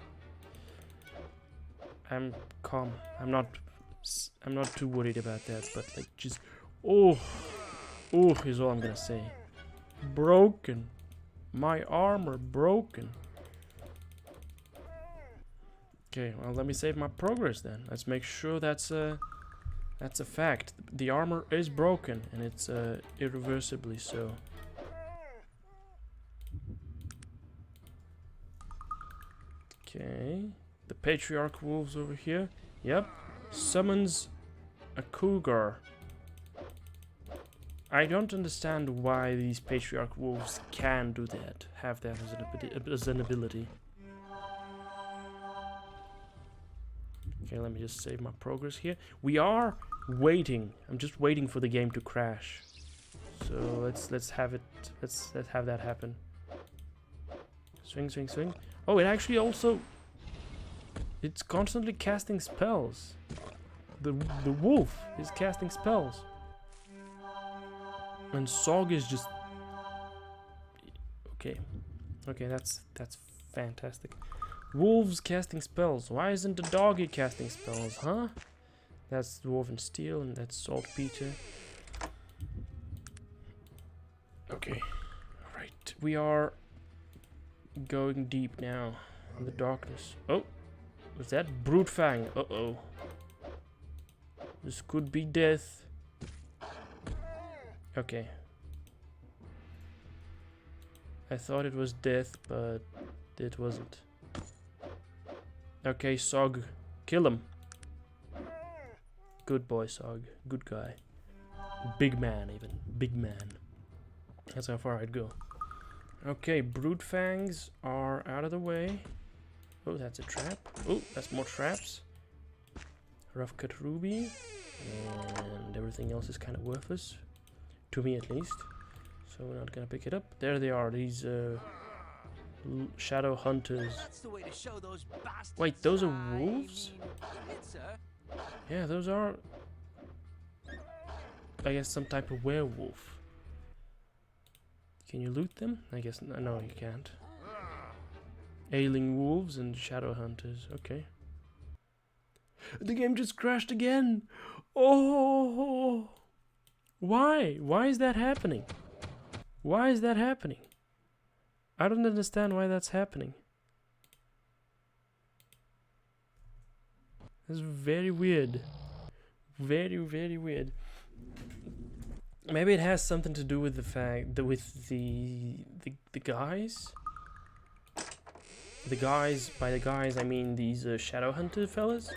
I'm calm. I'm not too worried about that, but like just oh is all I'm gonna say. Broken. My armor broken. Okay, well, let me save my progress then. Let's make sure that's a fact. The armor is broken, and it's irreversibly so. Okay, the patriarch wolves over here. Yep, summons a cougar. I don't understand why these patriarch wolves can do that, have that as an ability. Okay, let me just save my progress here. We are waiting. I'm just waiting for the game to crash. So let's have it. Let's have that happen. Swing, swing, swing. Oh, it actually also. It's constantly casting spells. The wolf is casting spells. And Sog is just. Okay. Okay, that's fantastic. Wolves casting spells. Why isn't the doggy casting spells, huh? That's Dwarven Steel and that's Saltpeter. Okay. Alright. We are going deep now in the darkness. Oh! Was that Brute Fang? Uh-oh. This could be death. Okay. I thought it was death, but it wasn't. Okay, Sog. Kill him. Good boy, Sog. Good guy. Big man, even. Big man. That's how far I'd go. Okay, Brute Fangs are out of the way. Oh, that's a trap. Oh, that's more traps. Rough Cut Ruby. And everything else is kind of worthless. To me, at least. So we're not gonna pick it up. There they are, these shadow hunters. That's the way to show those bastards. Wait, those are wolves? Sir. Yeah, those are, I guess, some type of werewolf. Can you loot them? I guess no, you can't. Ailing wolves and shadow hunters. Okay. The game just crashed again. Oh, why? Why is that happening? Why is that happening? I don't understand why that's happening. That's very weird. Very, very weird. Maybe it has something to do with the fact that with the guys. The guys, by the guys I mean these shadow hunter fellas.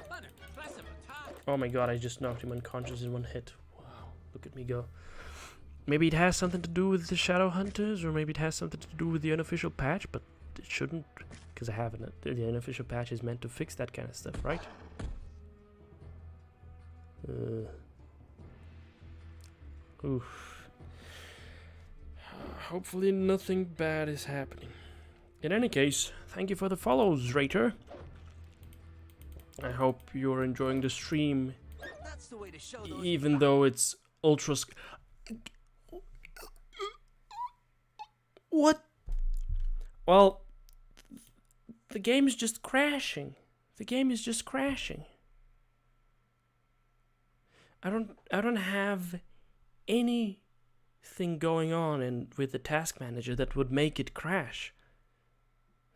Oh my god, I just knocked him unconscious in one hit. Wow, look at me go. Maybe it has something to do with the shadow hunters, or maybe it has something to do with the unofficial patch, but it shouldn't, because I haven't. The unofficial patch is meant to fix that kind of stuff, right? Oof. Hopefully nothing bad is happening. In any case, thank you for the follows, Rater. I hope you're enjoying the stream, That's the way to show those even though it's ultra. What? Well, the game is just crashing. The game is just crashing. I don't have anything going on with the task manager that would make it crash.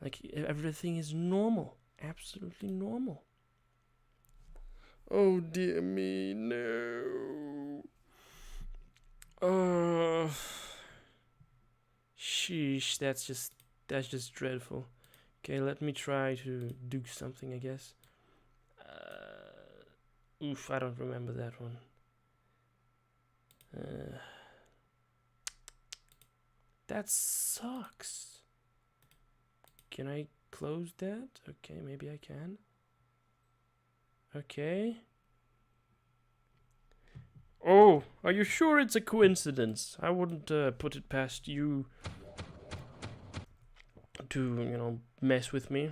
Like, everything is normal. Absolutely normal. Oh dear me, no. Sheesh, that's just dreadful. Okay, let me try to do something, I guess. Oof, I don't remember that one. That sucks. Can I close that? Okay, maybe I can. Okay. Oh, are you sure it's a coincidence? I wouldn't put it past you to, mess with me.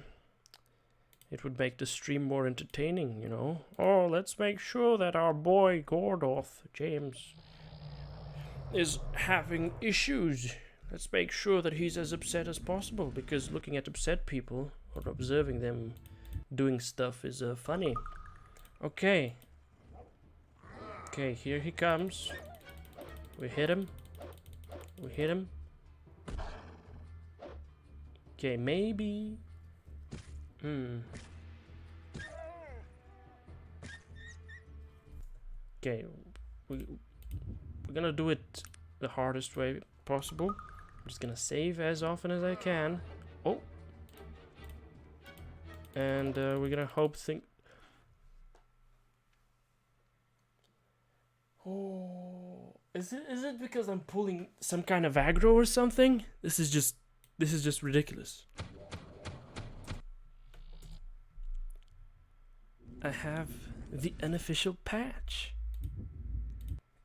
It would make the stream more entertaining, Oh, let's make sure that our boy Gordoth, James, is having issues. Let's make sure that he's as upset as possible, because looking at upset people or observing them doing stuff is funny. Okay. Okay, here he comes. We hit him. We hit him. Okay, maybe. Okay, we're gonna do it the hardest way possible. I'm just gonna save as often as I can. Oh. And we're gonna Oh, is it because I'm pulling some kind of aggro or something? This is just ridiculous. I have the unofficial patch.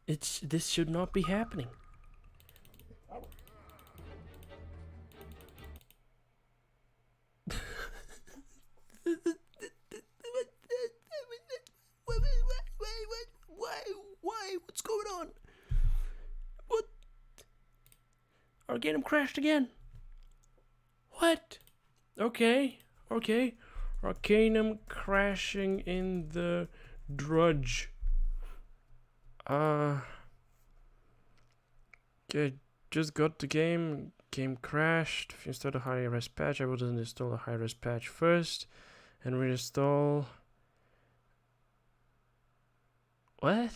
This should not be happening. Why? What's going on? What? Arcanum crashed again. What? Okay. Arcanum crashing in the drudge. Okay, just got the game. Game crashed. If you install a high-res patch, I would install a high-res patch first and reinstall. What?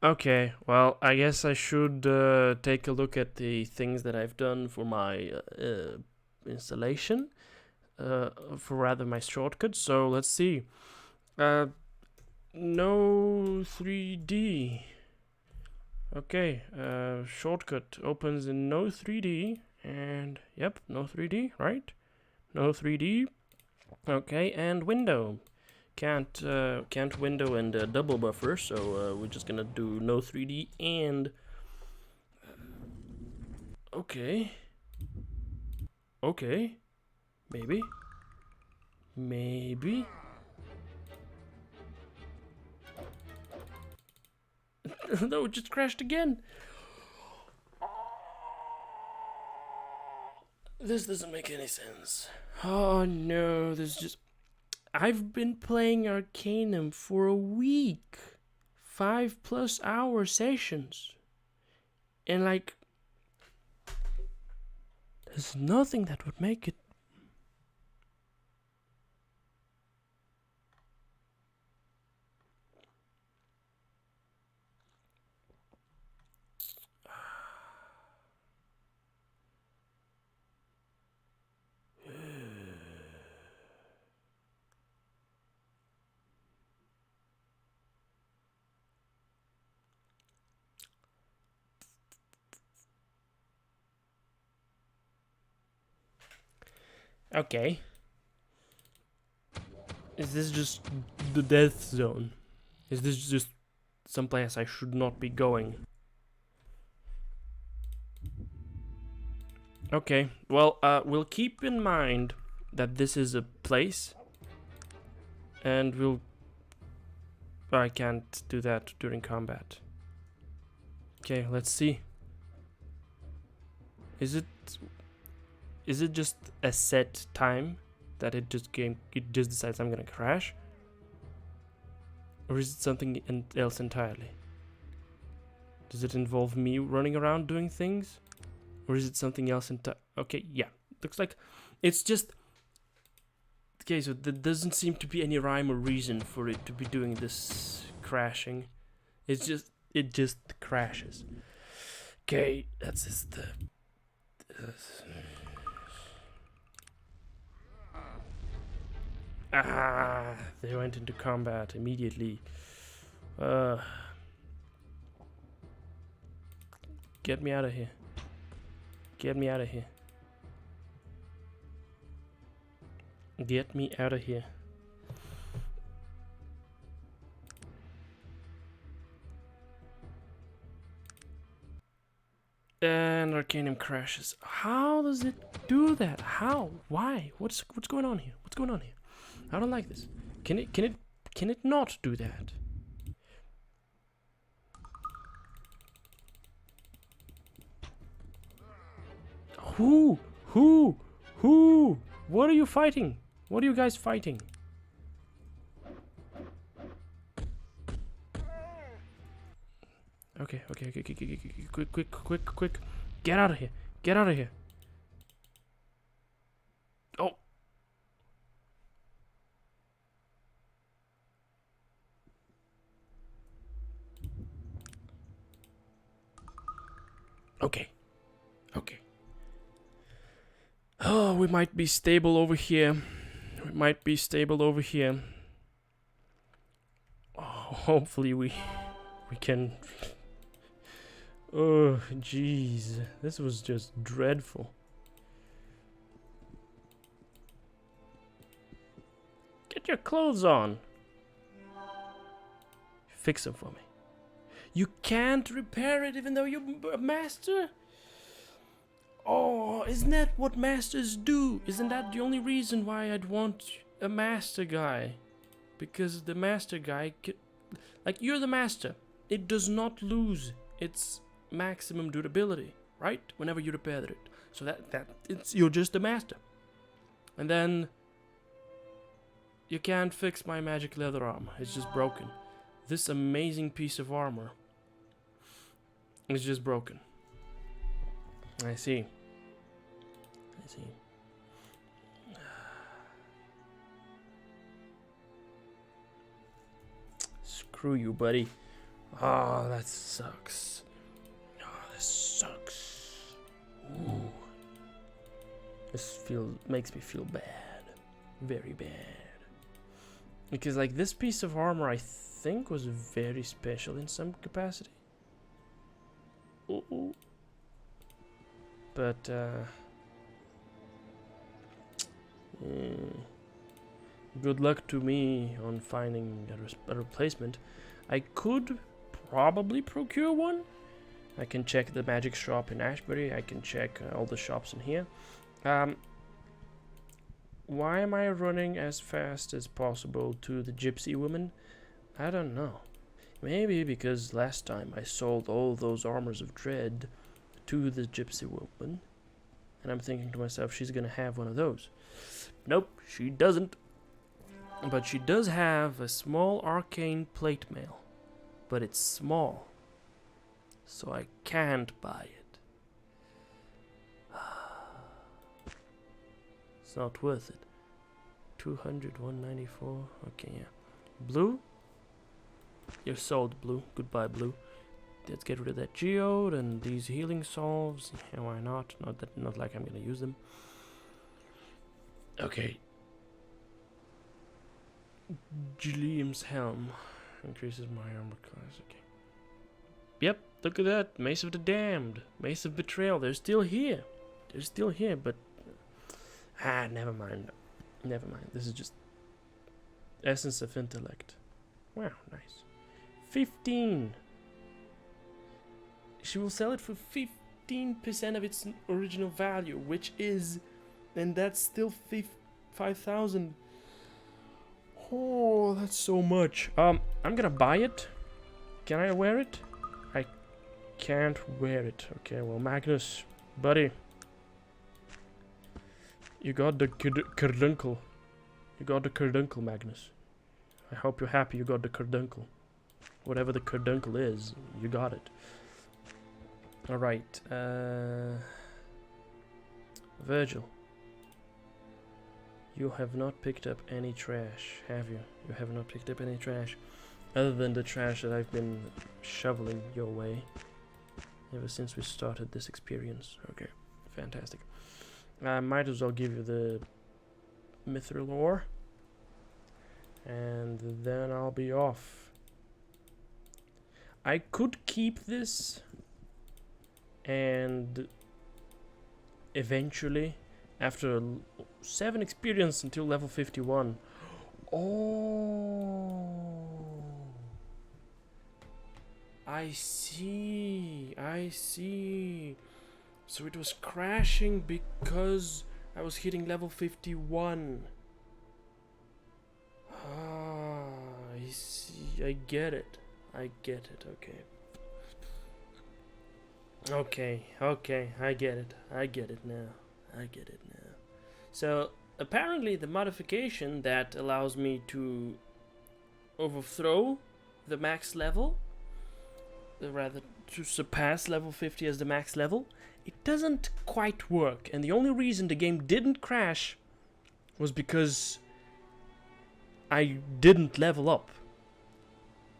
Okay, well, I guess I should take a look at the things that I've done for my installation, for rather my shortcut. So let's see. No 3D. Okay, shortcut opens in no 3D, and yep, no 3D, right? No 3D. Okay, and window. Can't window and double buffer, so we're just gonna do no 3D and okay, maybe no, it just crashed again. This doesn't make any sense. Oh no, this just. I've been playing Arcanum for a week. 5+ hour sessions. And like, there's nothing that would make it. Okay. Is this just the death zone? Is this just someplace I should not be going? Okay, well, we'll keep in mind that this is a place. And we'll... I can't do that during combat. Okay, let's see. Is it just a set time that it just decides I'm gonna crash? Or is it something else entirely? Does it involve me running around doing things? Or is it something else okay, yeah. Looks like it's just... Okay, so there doesn't seem to be any rhyme or reason for it to be doing this crashing. It just crashes. Okay, that's just the... they went into combat immediately. Get me out of here. Get me out of here. Get me out of here. And Arcanum crashes. How does it do that? How? Why? What's going on here? What's going on here? I don't like this. Can it not do that? Who? What are you fighting? What are you guys fighting? Okay. Quick. Get out of here. Get out of here. Oh. Okay. Oh, we might be stable over here. We might be stable over here. Oh, hopefully we can. Oh, jeez. This was just dreadful. Get your clothes on. Fix them for me. You can't repair it even though you're a master? Oh, isn't that what masters do? Isn't that the only reason why I'd want a master guy? Because the master guy like, you're the master. It does not lose its maximum durability, right? Whenever you repair it. So you're just a master. And then you can't fix my magic leather armor. It's just broken. This amazing piece of armor is just broken. I see. Screw you, buddy. Oh, that sucks. Oh, this sucks. Ooh. This makes me feel bad. Very bad. Because, like, this piece of armor, I think, was very special in some capacity. Ooh. But, good luck to me on finding a replacement. I could probably procure one. I can check the magic shop in Ashbury. I can check all the shops in here. Why am I running as fast as possible to the gypsy woman? I don't know. Maybe because last time I sold all those armors of dread to the gypsy woman. And I'm thinking to myself, she's gonna have one of those. Nope, she doesn't. But she does have a small arcane plate mail. But it's small. So I can't buy it. It's not worth it. 200, 194. Okay, yeah. Blue? You're sold, Blue. Goodbye, Blue. Let's get rid of that geode and these healing salves. Yeah, why not? Not like I'm gonna use them. Okay. Gilliam's helm increases my armor class. Okay. Yep, look at that. Mace of the Damned. Mace of Betrayal. They're still here. They're still here, but never mind. Never mind. This is just Essence of Intellect. Wow, nice. 15. She will sell it for 15% of its original value, which is, and that's still 5,000. Oh, that's so much. I'm gonna buy it. Can I wear it? I can't wear it. Okay, well, Magnus, buddy, you got the carduncle. You got the carduncle, Magnus. I hope you're happy you got the carduncle. Whatever the carduncle is, you got it. Alright, Virgil. You have not picked up any trash, have you? You have not picked up any trash. Other than the trash that I've been shoveling your way ever since we started this experience. Okay, fantastic. I might as well give you the mithril ore. And then I'll be off. I could keep this and eventually, after 7 experience until level 51. Oh, I see. So it was crashing because I was hitting level 51. I see. I get it. Okay. Okay, I get it now. So, apparently the modification that allows me to overthrow the max level, rather to surpass level 50 as the max level, it doesn't quite work. And the only reason the game didn't crash was because I didn't level up.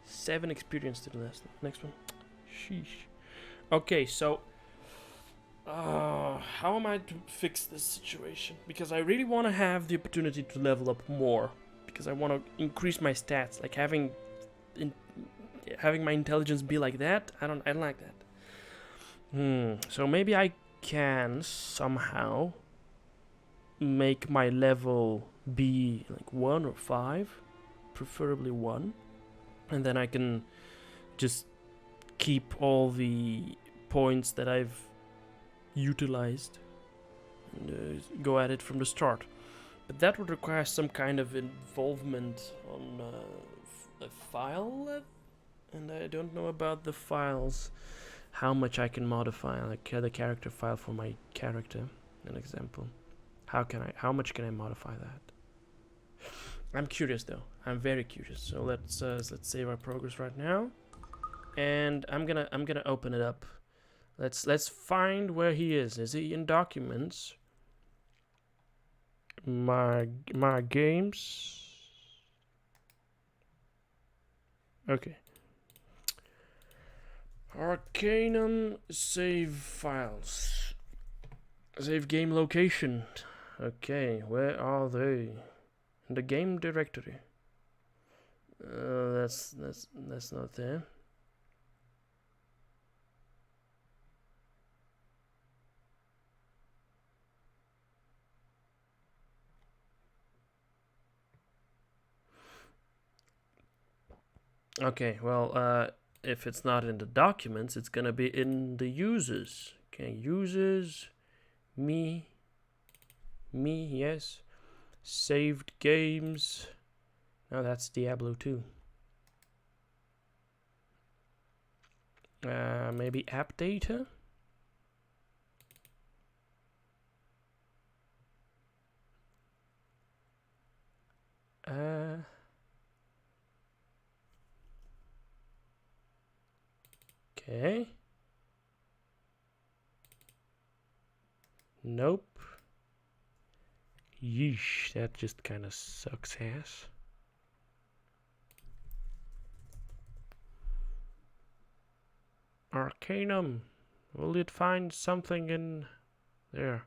7 experience to the next one. Sheesh. Okay, so How am I to fix this situation? Because I really want to have the opportunity to level up more. Because I want to increase my stats. Like having my intelligence be like that, I don't like that. So maybe I can somehow make my level be like 1 or 5, preferably 1, and then I can just keep all the points that I've utilized and go at it from the start. But that would require some kind of involvement on a file level, and I don't know about the files, how much I can modify, like the character file for my character, an example. How much can I modify that? I'm curious though. I'm very curious. So let's save our progress right now, and I'm gonna open it up. Let's find where he is. Is he in documents? My games. Okay. Arcanum save files. Save game location. Okay, where are they? In the game directory. That's not there. Okay, well, if it's not in the documents, it's gonna be in the users. Okay, users, me, yes. Saved games. Now that's Diablo 2. Maybe app data? Okay. Nope. Yeesh, that just kind of sucks ass. Arcanum. Will it find something in there?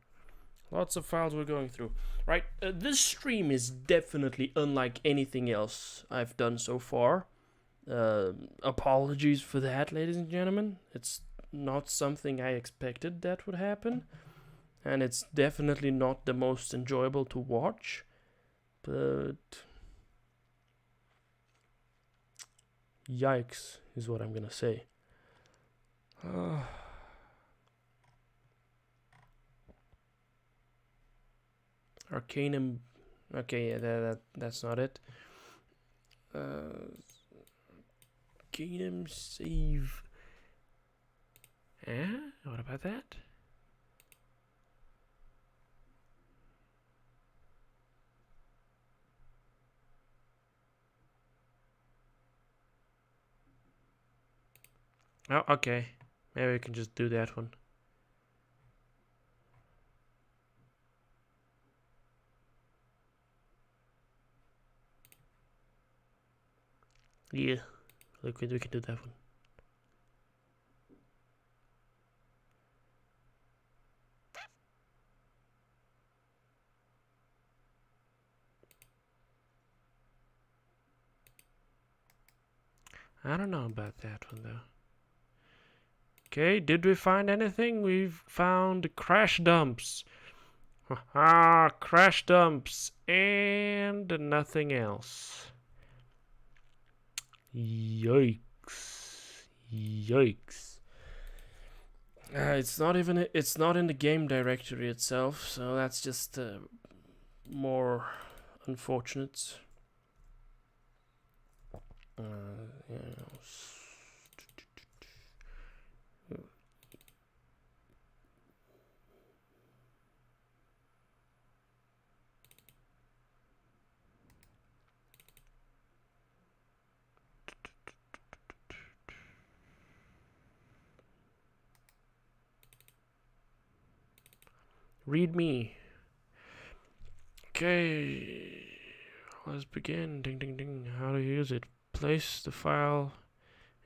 Lots of files we're going through. Right, this stream is definitely unlike anything else I've done so far. Apologies for that, ladies and gentlemen. It's not something I expected that would happen. And it's definitely not the most enjoyable to watch. But yikes is what I'm gonna say. Arcanum. Okay, yeah, that's not it. Arcanum save. What about that? Oh, okay. Maybe we can just do that one. Yeah, look, we can do that one. I don't know about that one though. Okay, did we find anything? We've found crash dumps. Crash dumps and nothing else. Yikes. It's not in the game directory itself, so that's just more unfortunate. Read me. Okay, let's begin. Ding ding ding. How to use it? Place the file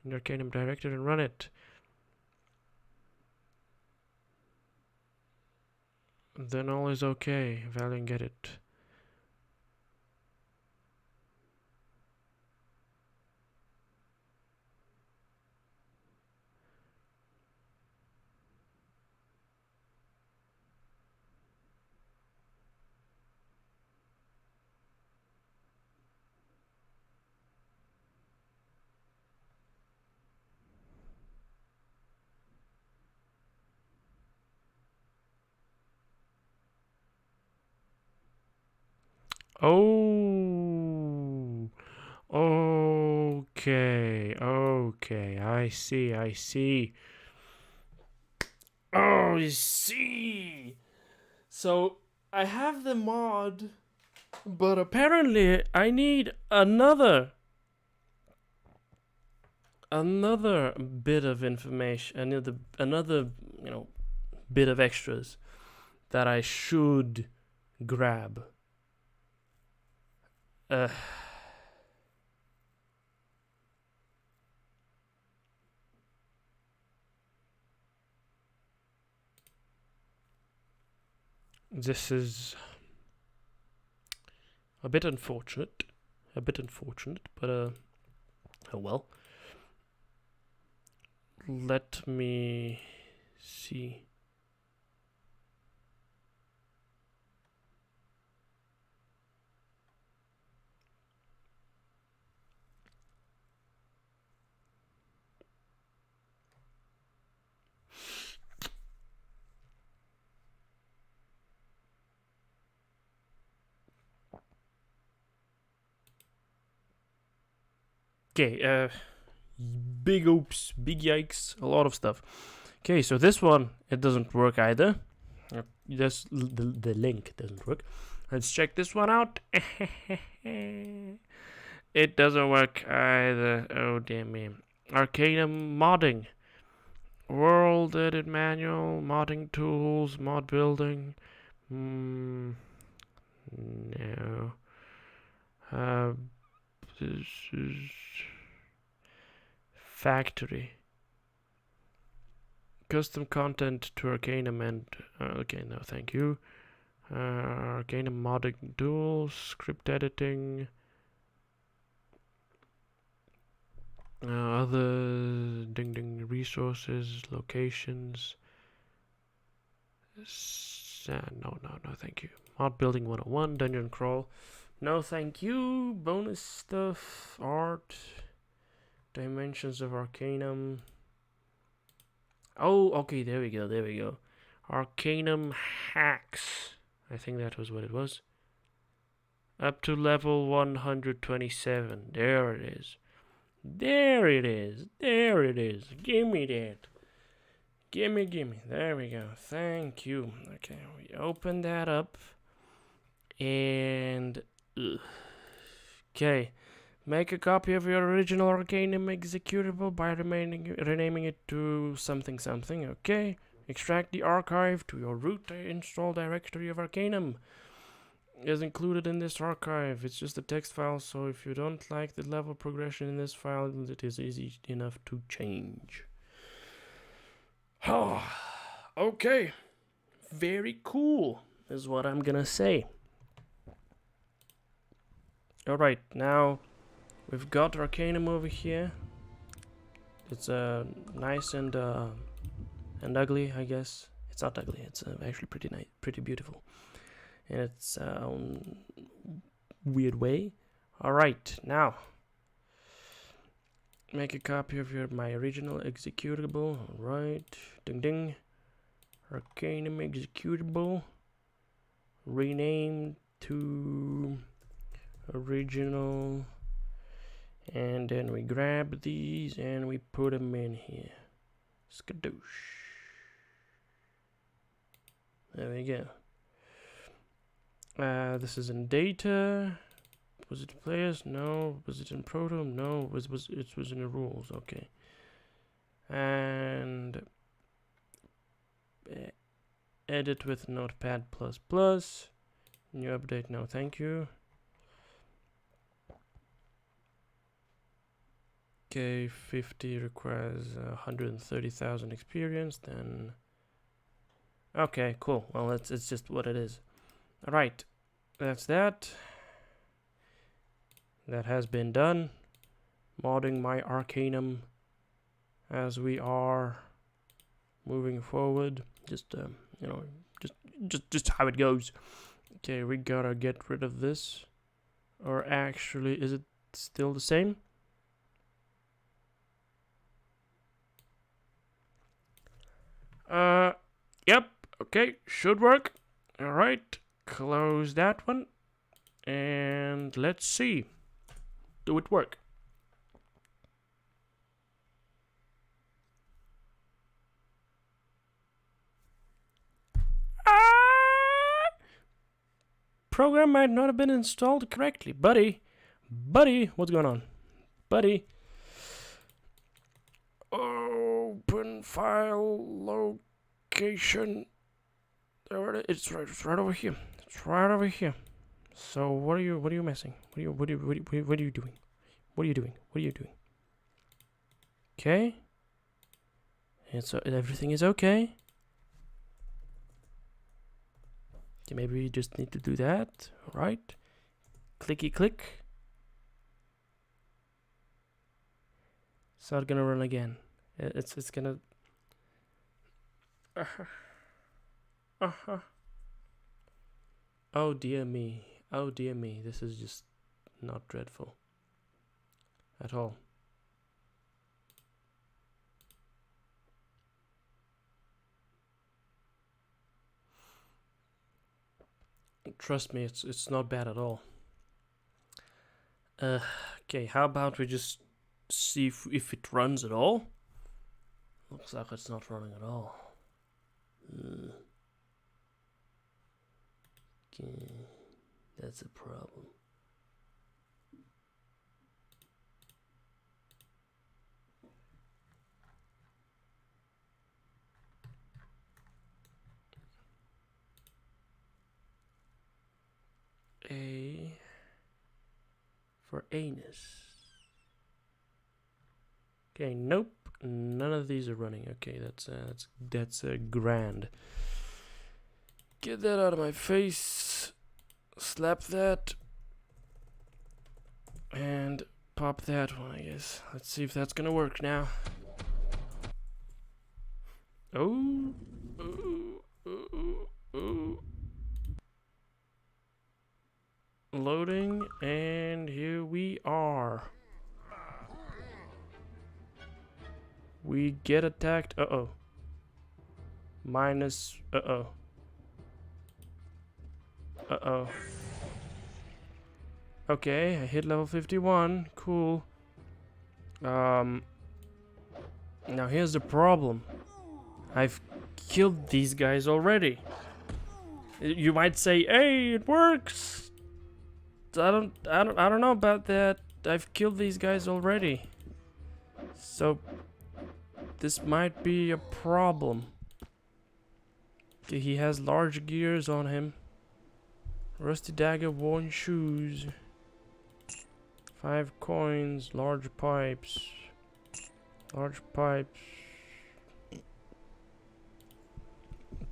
in your Arcanum directory and run it. then all is okay. Value and get it. Oh, okay, okay. I see, I see. Oh, you see. So I have the mod, but apparently I need another bit of information, another bit of extras that I should grab. This is a bit unfortunate, but oh well. Let me see. Okay, big oops, big yikes, a lot of stuff. Okay, so this one, it doesn't work either. Just the link doesn't work. Let's check this one out. It doesn't work either. Oh, damn me. Arcanum modding. World edit manual, modding tools, mod building. No. This is factory. Custom content to Arcanum and okay, no, thank you. Arcanum modding tools, script editing, other ding resources, locations. No, thank you. Mod building 101, dungeon crawl. No, thank you. Bonus stuff, art, dimensions of Arcanum. Oh, okay, there we go. Arcanum hacks. I think that was what it was. Up to level 127. There it is. There it is. Give me that. Gimme. There we go. Thank you. Okay, we open that up. And... okay. Make a copy of your original Arcanum executable by renaming it to something. Okay. Extract the archive to your root install directory of Arcanum. Is included in this archive. It's just a text file, so if you don't like the level progression in this file, it is easy enough to change. Okay. Very cool, is what I'm gonna say. Alright, now we've got Arcanum over here. It's nice and ugly, I guess. It's not ugly, it's actually pretty nice, pretty beautiful. In its own weird way. Alright, now make a copy of my original executable. Alright, ding. Arcanum executable. Rename to original. And then we grab these and we put them in here. Skadoosh. There we go. This is in data. Was it players? No. Was it in proto? No. It was in the rules. Okay. And edit with Notepad++. New update. No, thank you. Okay, 50 requires 130,000 experience. Then Okay, cool. Well, it's just what it is. All right, that's that. That has been done. Modding my Arcanum as we are moving forward. Just you know, just how it goes. Okay, we gotta get rid of this. Or actually, is it still the same? Yep. Okay, should work. All right, close that one, and let's see. Do it work? Program might not have been installed correctly, buddy. Buddy, what's going on, buddy? Open file location. There it is. It's right over here. It's right over here. So what are you messing? What are you doing? What are you doing? What are you doing? Okay. And so everything is okay. Okay, maybe we just need to do that. All right. Clicky click. So it's gonna run again. It's gonna. Oh dear me. Oh dear me. This is just not dreadful at all. Trust me, it's not bad at all. Okay, how about we just see if it runs at all? Looks like it's not running at all. Okay, that's a problem. A for anus. Okay, nope, none of these are running. Okay, that's grand. Get that out of my face. Slap that. And pop that one, I guess. Let's see if that's gonna work now. Oh. Loading, and here we are. We get attacked. Uh-oh. Minus. Uh-oh. Uh-oh. Okay, I hit level 51. Cool. Now here's the problem. I've killed these guys already. You might say, "Hey, it works." I don't know about that. I've killed these guys already. So this might be a problem. Okay, he has large gears on him. Rusty dagger, worn shoes. 5 coins, large pipes. Large pipes.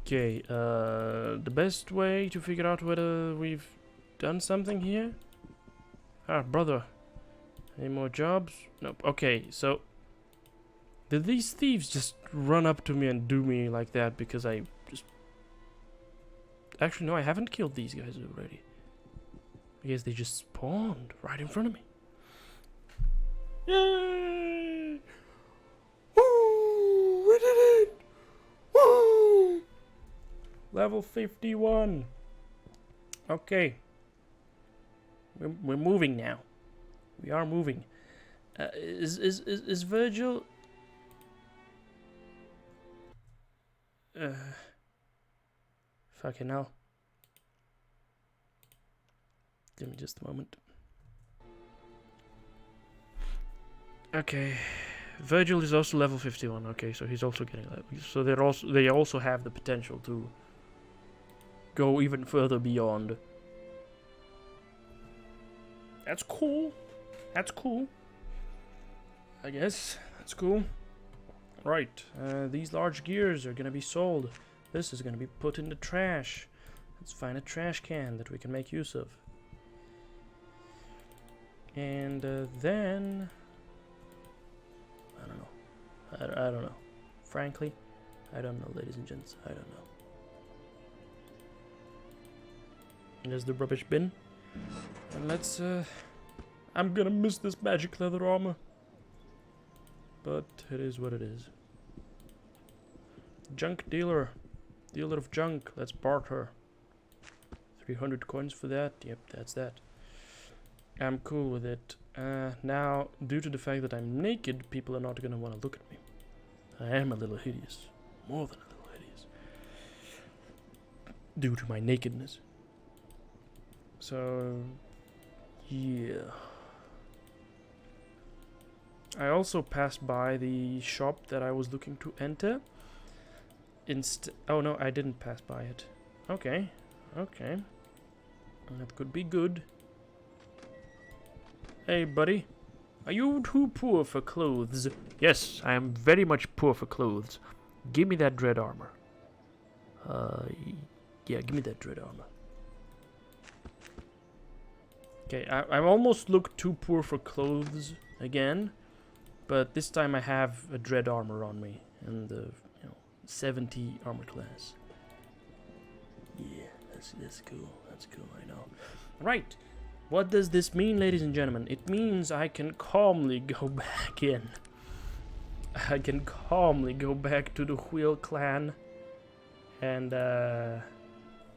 Okay, the best way to figure out whether we've done something here? Ah, brother. Any more jobs? Nope. Okay, so did these thieves just run up to me and do me like that because I just... Actually, no, I haven't killed these guys already. I guess they just spawned right in front of me. Yay! Woo! We did it! Woo! Level 51. Okay. We're moving now. We are moving. Is Virgil? Fucking hell. Give me just a moment. Okay. Virgil is also level 51. Okay, so he's also getting level. So they also have the potential to go even further beyond. That's cool. That's cool. I guess that's cool. Right. These large gears are gonna be sold This is gonna be put in the trash. Let's find a trash can that we can make use of. And then... I don't know. I don't know. Frankly, I don't know, ladies and gents. I don't know. There's the rubbish bin. And let's... I'm gonna miss this magic leather armor. But it is what it is. Junk dealer. Dealer of junk. Let's barter. 300 coins for that. Yep, that's that. I'm cool with it. Now, due to the fact that I'm naked, people are not gonna want to look at me. I am a little hideous. More than a little hideous. Due to my nakedness. So, yeah. I also passed by the shop that I was looking to enter. Oh no, I didn't pass by it. Okay, okay. That could be good. Hey, buddy. Are you too poor for clothes? Yes, I am very much poor for clothes. Give me that dread armor. Yeah, give me that dread armor. Okay, I almost look too poor for clothes again, but this time I have a dread armor on me and the 70 armor class. Yeah, that's cool. That's cool. I know. Right. What does this mean, ladies and gentlemen? It means I can calmly go back in. I can calmly go back to the Wheel Clan and go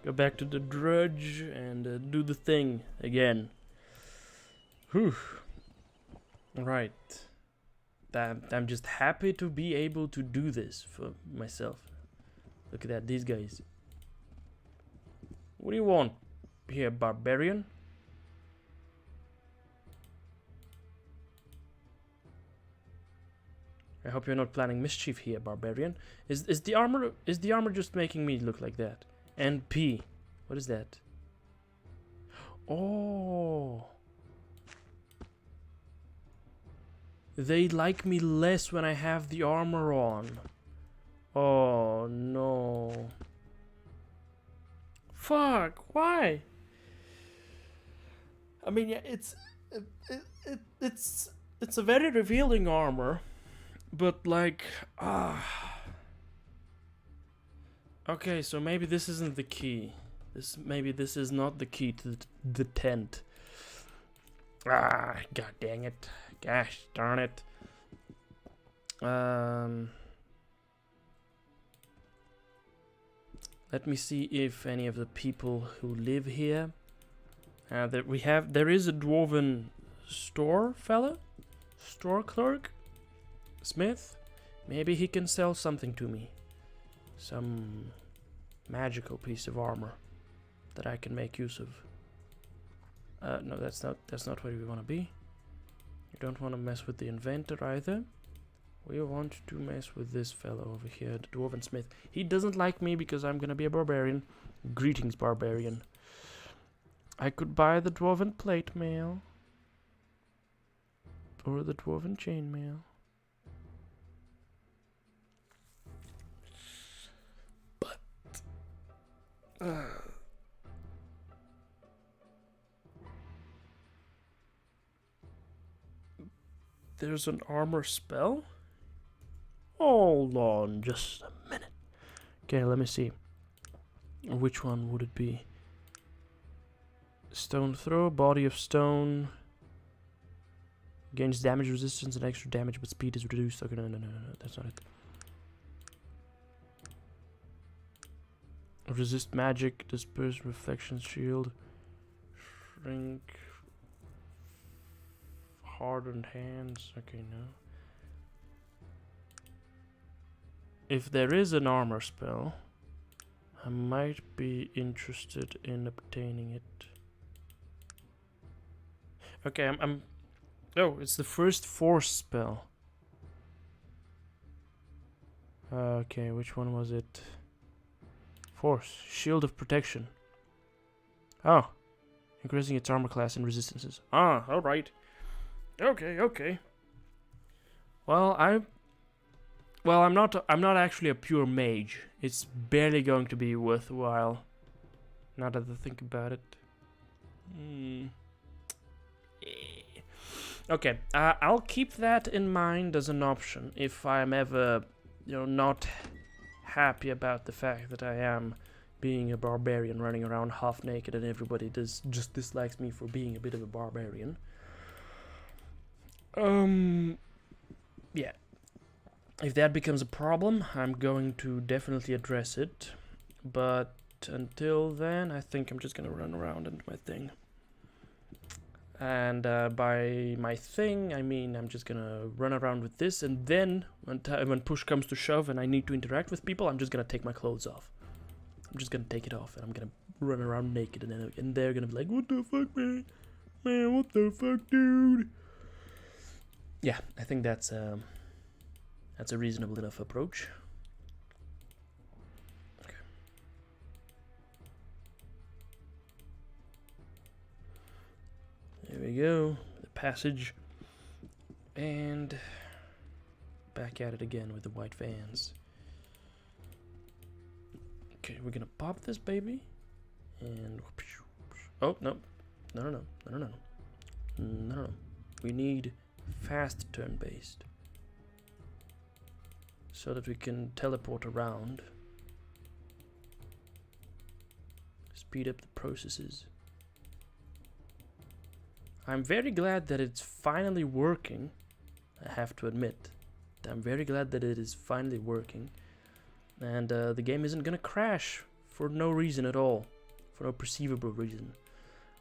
back to the Drudge and do the thing again. Whew. Right. I'm just happy to be able to do this for myself. Look at that, these guys. What do you want here, barbarian? I hope you're not planning mischief here, barbarian. Is the armor just making me look like that? NP. What is that? Oh. They like me less when I have the armor on. Oh no. Fuck, why? I mean, yeah, it's a very revealing armor, but like, okay, so maybe this isn't the key. Maybe this is not the key to the tent. God dang it. Gosh darn it. Let me see if any of the people who live here there is a dwarven store clerk, smith. Maybe he can sell something to me, some magical piece of armor that I can make use of. No, that's not where we want to be. You don't want to mess with the inventor either. We want to mess with this fellow over here, the Dwarven Smith. He doesn't like me because I'm gonna be a barbarian. Greetings, barbarian. I could buy the Dwarven Plate Mail. Or the Dwarven Chainmail. But... there's an armor spell? Hold on just a minute. Okay, let me see. Which one would it be? Stone throw, body of stone. Gains damage resistance and extra damage, but speed is reduced. Okay, no, that's not it. Resist magic, disperse reflection shield. Shrink. Hardened hands. Okay, no. If there is an armor spell, I might be interested in obtaining it. Okay, oh, it's the first force spell. Okay, which one was it? Force. Shield of protection. Oh. Increasing its armor class and resistances. Ah, alright. Okay. Well, Well, I'm not actually a pure mage. It's barely going to be worthwhile. Now that I think about it. Okay, I'll keep that in mind as an option if I'm ever, not happy about the fact that I am being a barbarian running around half naked and everybody just dislikes me for being a bit of a barbarian. Yeah. If that becomes a problem, I'm going to definitely address it. But until then, I think I'm just gonna run around and do my thing. And by my thing, I mean I'm just gonna run around with this, and then when push comes to shove and I need to interact with people, I'm just gonna take my clothes off. I'm just gonna take it off, and I'm gonna run around naked, and they're gonna be like, "What the fuck, man? Man, what the fuck, dude?" Yeah, I think that's a reasonable enough approach. Okay. There we go. The passage. And back at it again with the white vans. Okay, we're gonna pop this baby. And oh no. No. We need fast turn based. So that we can teleport around. Speed up the processes. I'm very glad that it's finally working. I have to admit. I'm very glad that it is finally working. And the game isn't gonna crash for no reason at all. For no perceivable reason.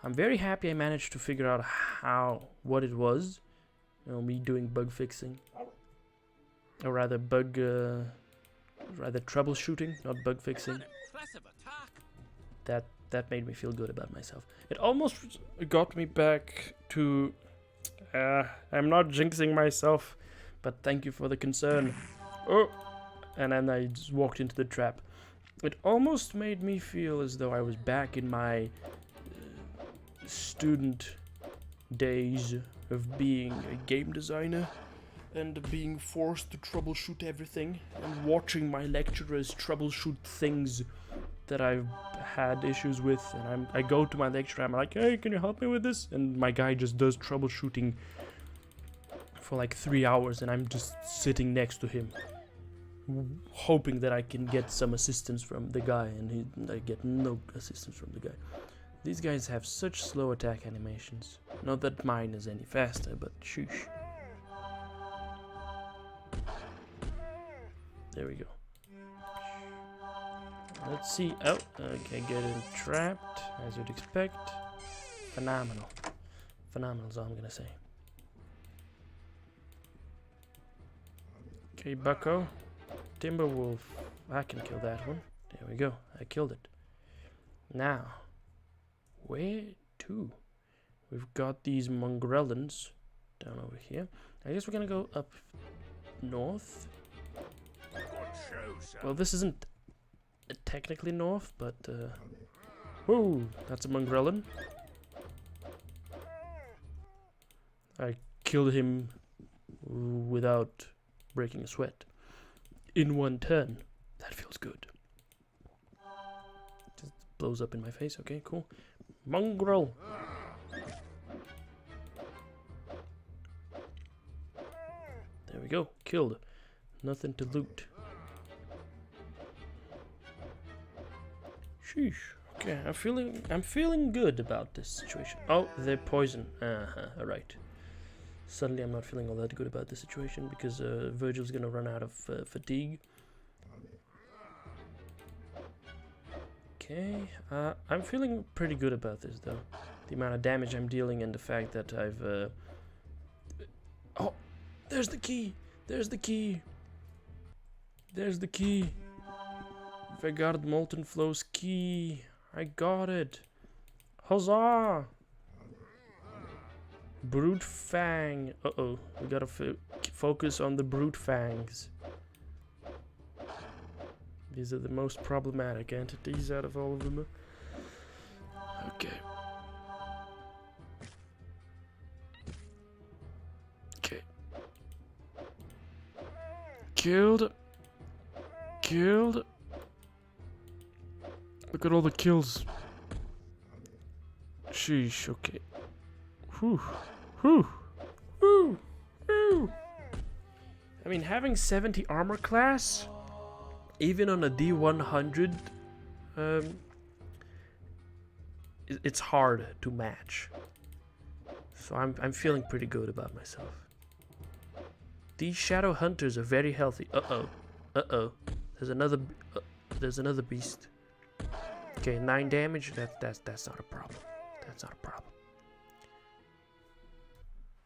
I'm very happy I managed to figure out what it was. Me doing bug fixing. Or rather troubleshooting, not bug fixing. That made me feel good about myself. It almost got me back to... I'm not jinxing myself, but thank you for the concern. Oh! And then I just walked into the trap. It almost made me feel as though I was back in my student days of being a game designer. And being forced to troubleshoot everything. And watching my lecturers troubleshoot things that I've had issues with, and I go to my lecturer, I'm like, "Hey, can you help me with this?" And my guy just does troubleshooting for like 3 hours, and I'm just sitting next to him, hoping that I can get some assistance from the guy, and I get no assistance from the guy. These guys have such slow attack animations. Not that mine is any faster, but sheesh. There we go. Let's see. Oh, okay, getting trapped, as you'd expect. Phenomenal. Phenomenal is all I'm gonna say. Okay, bucko. Timberwolf. I can kill that one. There we go. I killed it. Now, where to? We've got these mongrelins down over here. I guess we're gonna go up north. Well, this isn't technically north, but whoa, that's a mongrelin. I killed him without breaking a sweat in one turn. That feels good. Just blows up in my face. Okay, cool. Mongrel. There we go. Killed. Nothing to loot. Sheesh. Okay, I'm feeling good about this situation. Oh, they're poison. Alright. Suddenly I'm not feeling all that good about the situation because Virgil's gonna run out of fatigue. Okay, I'm feeling pretty good about this though. The amount of damage I'm dealing and the fact that I've oh, there's the key! There's the key! There's the key! Vegard Molten Flow's key! I got it! Huzzah! Brute Fang! Uh-oh, we gotta focus on the Brute Fangs. These are the most problematic entities out of all of them. Okay. Okay. Killed. Killed. Look at all the kills. Sheesh, okay. Whew. Whew. Whew. Whew. I mean, having 70 armor class, even on a D100, it's hard to match. So I'm feeling pretty good about myself. These shadow hunters are very healthy. Uh-oh. Uh-oh. There's another beast. Okay, 9 damage. That's not a problem. That's not a problem.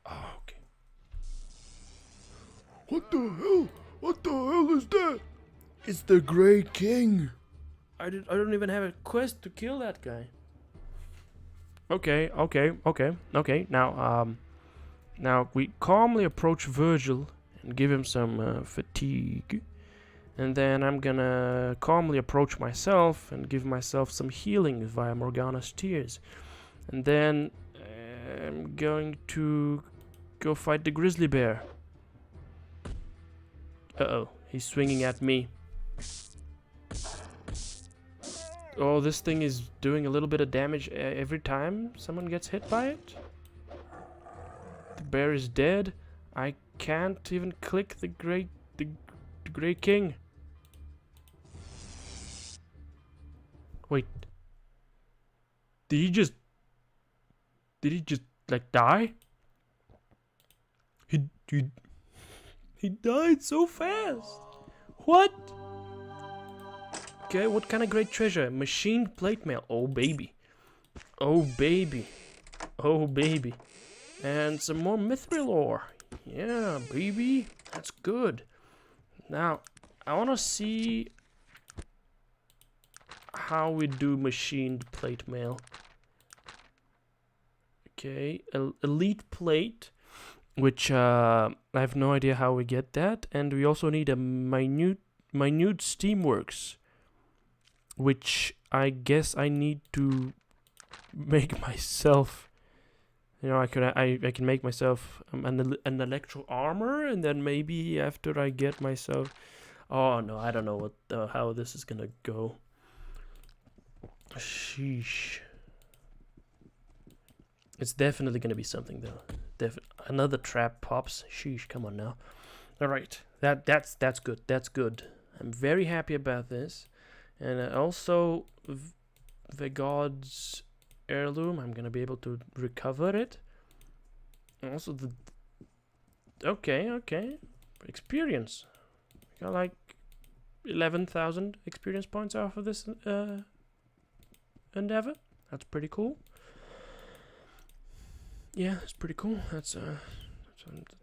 Oh, okay. What the hell? What the hell is that? It's the Grey King. I don't even have a quest to kill that guy. Okay. Now we calmly approach Virgil and give him some fatigue. And then I'm gonna calmly approach myself and give myself some healing via Morgana's tears. And then I'm going to go fight the grizzly bear. Uh-oh, he's swinging at me. Oh, this thing is doing a little bit of damage every time someone gets hit by it. The bear is dead. I can't even click the Grey King. Wait. Did he just like die? He died so fast. What? Okay, what kind of great treasure? Machined plate mail. Oh baby. Oh baby. Oh baby. And some more mithril ore. Yeah, baby. That's good. Now, I want to see how we do machined plate mail. Okay, elite plate, which I have no idea how we get that, and we also need a minute steamworks, which I guess I need to make myself. You know, I can make myself an electro armor, and then maybe after I get myself. Oh no, I don't know how this is gonna go. Sheesh. It's definitely gonna be something though. Another trap pops. Sheesh, come on now. All right, that's good. That's good. I'm very happy about this, and also the god's heirloom. I'm gonna be able to recover it. And also the okay experience. We got like 11,000 experience points off of this endeavor. That's pretty cool. Yeah, it's pretty cool. That's all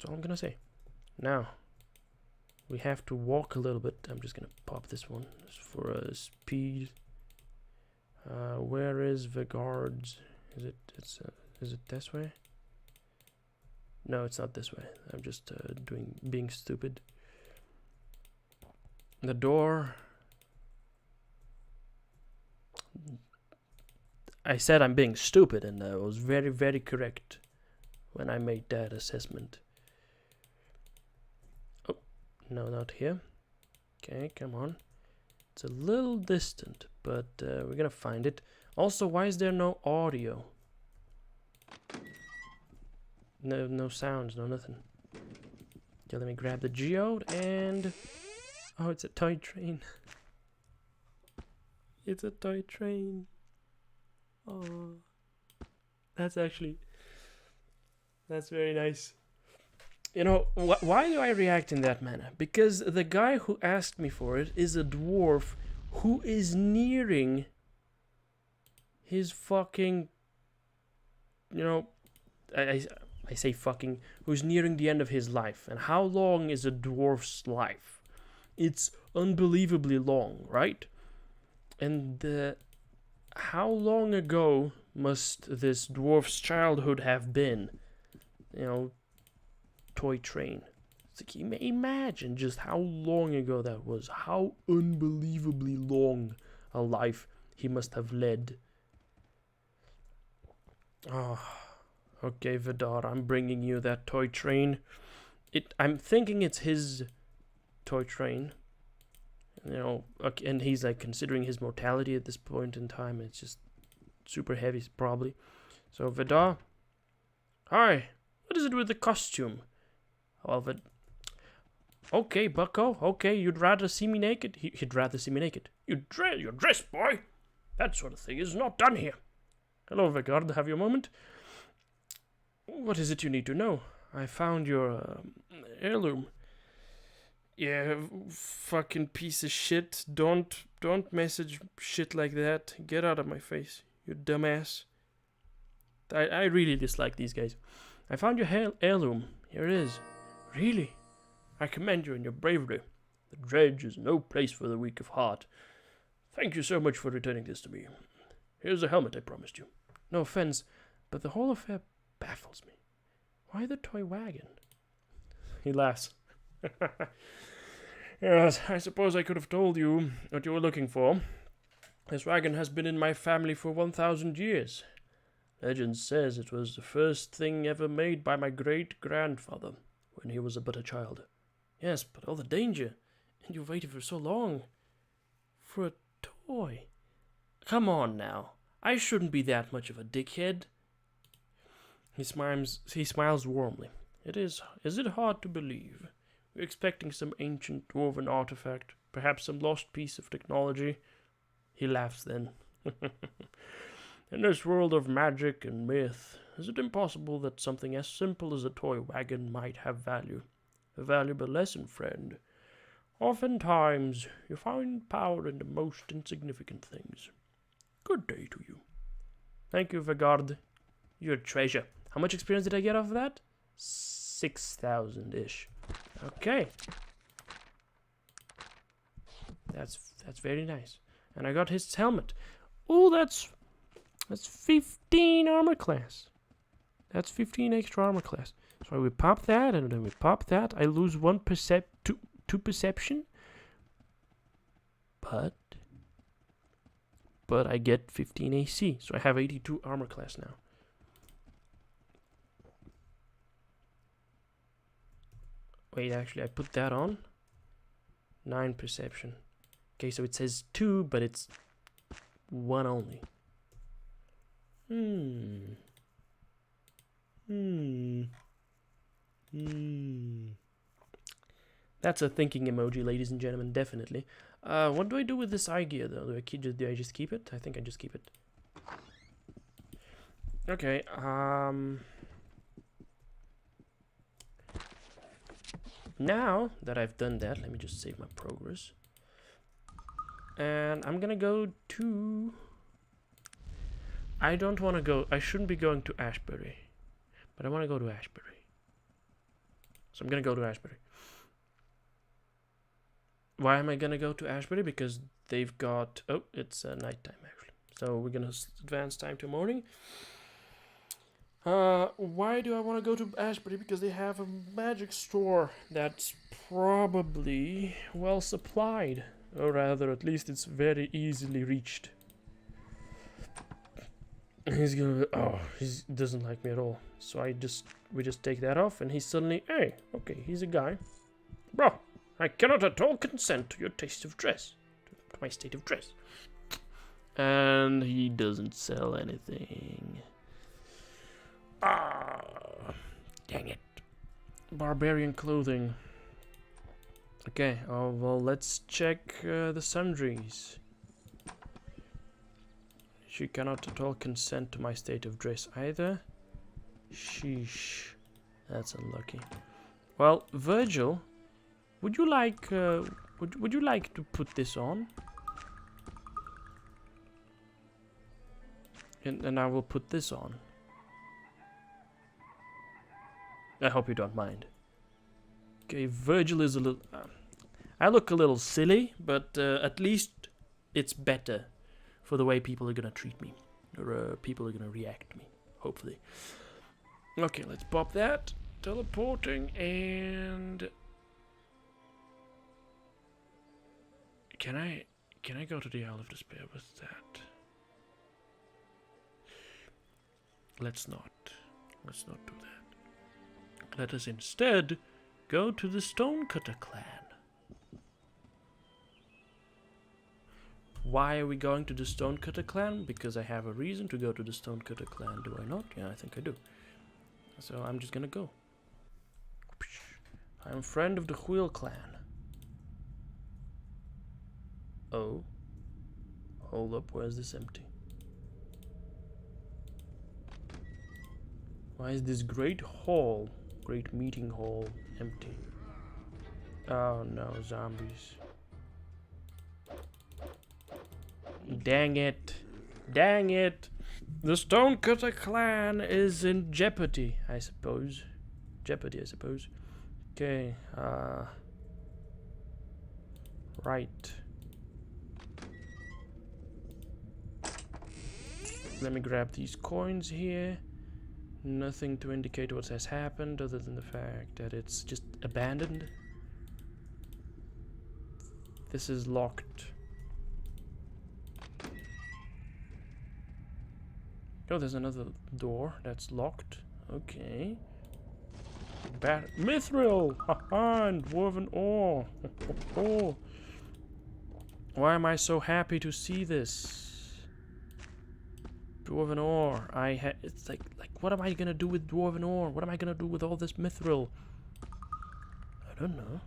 I'm gonna say. Now we have to walk a little bit. I'm just gonna pop this one just for speed. Where is the guards? Is it this way? No, it's not this way. I'm just being stupid. The door. I said I'm being stupid, and I was very, very correct when I made that assessment. Oh, no, not here. Okay, come on. It's a little distant, but we're gonna find it. Also, why is there no audio? No sounds, no nothing. Okay, let me grab the geode and... Oh, it's a toy train. It's a toy train. Oh, that's very nice. You know, why do I react in that manner? Because the guy who asked me for it is a dwarf who is nearing his fucking, you know, I say fucking, who's nearing the end of his life. And how long is a dwarf's life? It's unbelievably long, right? And how long ago must this dwarf's childhood have been? You know, toy train. It's like, imagine just how long ago that was. How unbelievably long a life he must have led. Oh, okay, Vidar, I'm bringing you that toy train. I'm thinking it's his toy train. You know, okay, and he's like considering his mortality at this point in time. It's just super heavy, probably. So Vidar, hi. What is it with the costume? Well, okay, Bucko. Okay, you'd rather see me naked? He'd rather see me naked. Your dress, boy. That sort of thing is not done here. Hello, Vigard. Have you a moment? What is it you need to know? I found your heirloom. Yeah, fucking piece of shit. Don't message shit like that. Get out of my face, you dumbass. I really dislike these guys. I found your heirloom. Here it is. Really? I commend you in your bravery. The dredge is no place for the weak of heart. Thank you so much for returning this to me. Here's the helmet I promised you. No offense, but the whole affair baffles me. Why the toy wagon? He laughs. Yes, I suppose I could have told you what you were looking for. This wagon has been in my family for 1,000 years. Legend says it was the first thing ever made by my great-grandfather when he was but a child. Yes, but all the danger, and you waited for so long. For a toy. Come on now. I shouldn't be that much of a dickhead. He smiles warmly. Is it hard to believe? We're expecting some ancient dwarven artifact, perhaps some lost piece of technology. He laughs then. In this world of magic and myth, is it impossible that something as simple as a toy wagon might have value? A valuable lesson, friend. Oftentimes, you find power in the most insignificant things. Good day to you. Thank you, Vigard. You're a treasure. How much experience did I get off of that? 6,000-ish. Okay. That's very nice. And I got his helmet. Oh, that's 15 armor class. That's 15 extra armor class. So we pop that, and then we pop that. I lose two perception. But I get 15 AC. So I have 82 armor class now. Wait, actually, I put that on. 9 perception. Okay, so it says 2, but it's 1 only. That's a thinking emoji, ladies and gentlemen, definitely. What do I do with this eye gear, though? Do I just keep it? I think I just keep it. Okay, now that I've done that, let me just save my progress. And I'm gonna go to... I don't want to go... I shouldn't be going to Ashbury. But I want to go to Ashbury. So I'm gonna go to Ashbury. Why am I gonna go to Ashbury? Because they've got... Oh, it's nighttime, actually. So we're gonna advance time to morning. Why do I want to go to Ashbury? Because they have a magic store that's probably well supplied. Or rather, at least it's very easily reached. He's gonna... Oh, he doesn't like me at all. So we just take that off, and he's suddenly... Hey, okay, he's a guy. Bro, I cannot at all consent to your taste of dress. To my state of dress. And he doesn't sell anything. Ah, dang it. Barbarian clothing. Okay, oh, well, let's check the sundries. She cannot at all consent to my state of dress either. Sheesh. That's unlucky. Well, Virgil, would you like would you like to put this on? And I will put this on. I hope you don't mind. Okay, Virgil is a little... I look a little silly, but at least it's better for the way people are gonna treat me. Or people are gonna react to me, hopefully. Okay, let's pop that. Teleporting, and... Can I go to the Isle of Despair with that? Let's not do that. Let us instead go to the Stonecutter clan. Why are we going to the Stonecutter clan? Because I have a reason to go to the Stonecutter clan, do I not? Yeah, I think I do. So I'm just gonna go. I'm a friend of the Wheel clan. Oh. Hold up, where's this empty? Why is this great meeting hall empty? Oh no, zombies. Dang it. Dang it. The Stonecutter clan is in jeopardy, I suppose. Jeopardy, I suppose. Okay, right. Let me grab these coins here. Nothing to indicate what has happened other than the fact that it's just abandoned. This is locked. Oh, there's another door that's locked. Okay. Mithril! Haha, and Dwarven ore. Why am I so happy to see this? Dwarven ore. It's like what am I gonna do with Dwarven ore? What am I gonna do with all this Mithril? I don't know.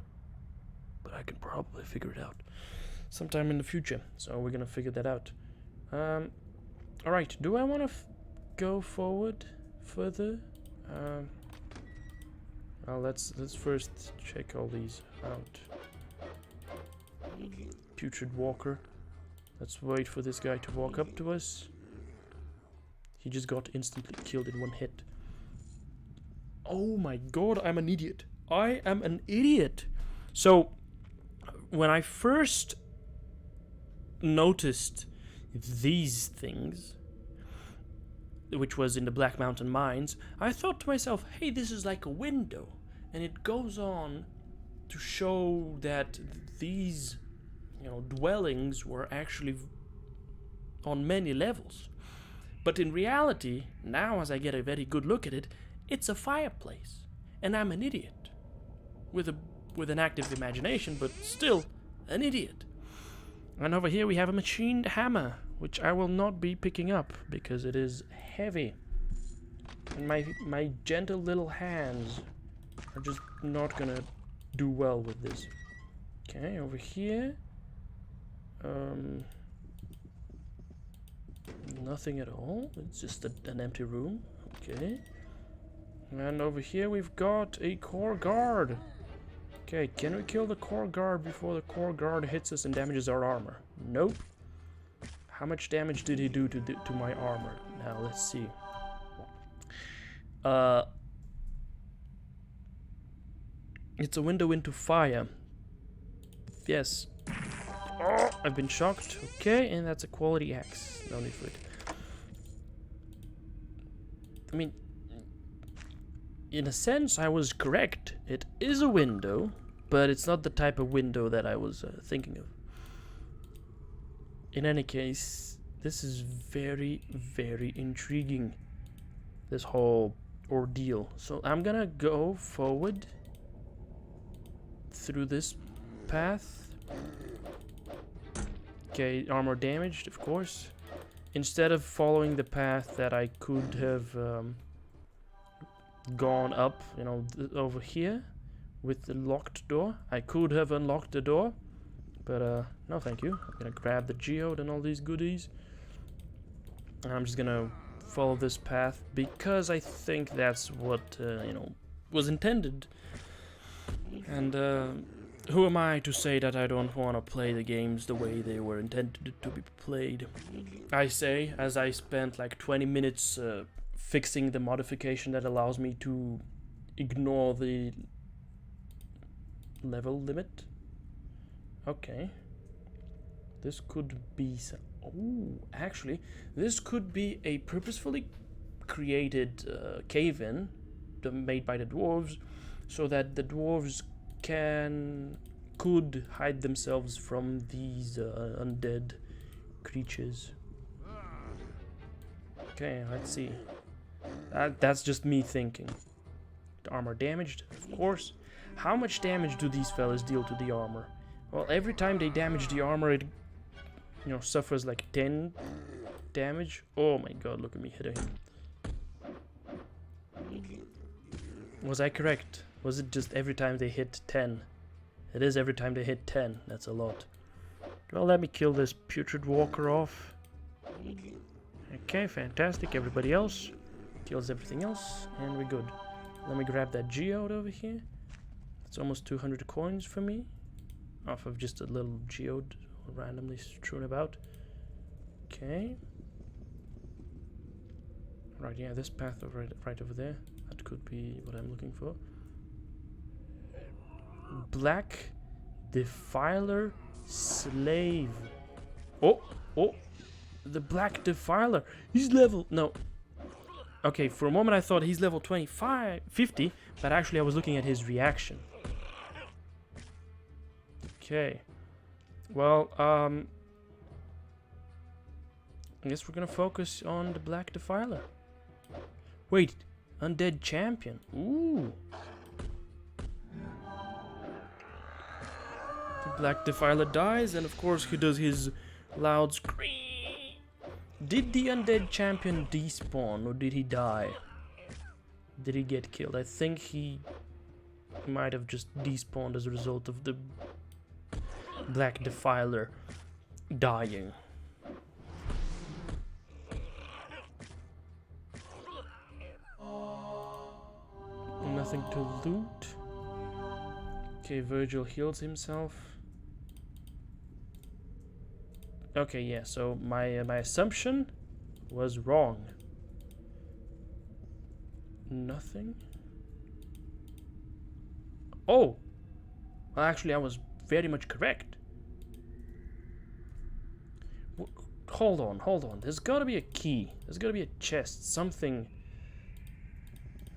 But I can probably figure it out sometime in the future. So we're gonna figure that out. Alright, do I want to go forward further? Well, let's first check all these out. Putrid Walker. Let's wait for this guy to walk up to us. He just got instantly killed in one hit. Oh my god, I'm an idiot. I am an idiot. So, when I first noticed these things, which was in the Black Mountain Mines, I thought to myself, hey, this is like a window. And it goes on to show that these, dwellings were actually on many levels. But in reality, now as I get a very good look at it, it's a fireplace. And I'm an idiot. With an active imagination, but still an idiot. And over here we have a machined hammer, which I will not be picking up because it is heavy. And my gentle little hands are just not gonna do well with this. Okay, over here. Nothing at all. It's just an empty room. Okay. And over here we've got a core guard. Okay, can we kill the core guard before the core guard hits us and damages our armor? Nope. How much damage did he do to my armor? Now let's see. It's a window into fire. Yes. Oh, I've been shocked. Okay, and that's a quality axe. No need for it. I mean, in a sense, I was correct. It is a window, but it's not the type of window that I was thinking of. In any case, this is very, very intriguing, this whole ordeal. So I'm gonna go forward through this path. Okay, armor damaged, of course. Instead of following the path that I could have gone up, over here with the locked door, I could have unlocked the door, but no thank you. I'm gonna grab the geode and all these goodies, and I'm just gonna follow this path because I think that's what was intended. And who am I to say that I don't want to play the games the way they were intended to be played? I say, as I spent like 20 minutes fixing the modification that allows me to ignore the level limit. Okay. This could be... Oh, actually, this could be a purposefully created cave-in made by the dwarves, so that the dwarves could hide themselves from these undead creatures. Okay, let's see. That's just me thinking. The armor damaged, of course. How much damage do these fellas deal to the armor? Well, every time they damage the armor, you know, suffers like 10 damage. Oh my god, look at me hitting him. Was I correct? Was it just every time they hit 10? It is every time they hit 10. That's a lot. Well, let me kill this putrid walker off. Okay, fantastic. Everybody else kills everything else, and we're good. Let me grab that geode over here. It's almost 200 coins for me, off of just a little geode randomly strewn about. Okay. Right, yeah, this path over right over there. That could be what I'm looking for. Black Defiler Slave. Oh, the Black Defiler. He's level, no. Okay, for a moment I thought he's level 50, but actually I was looking at his reaction. Okay. Well, I guess we're gonna focus on the Black Defiler. Wait, Undead Champion. Ooh. The Black Defiler dies, and of course he does his loud scream. Did the Undead Champion despawn, or did he die? Did he get killed? I think he might have just despawned as a result of the Black Defiler dying. Nothing to loot. Okay, Virgil heals himself. Okay, yeah, so my assumption was wrong. Nothing. Oh! Well, actually, I was very much correct. Hold on. There's gotta be a key. There's gotta be a chest. Something.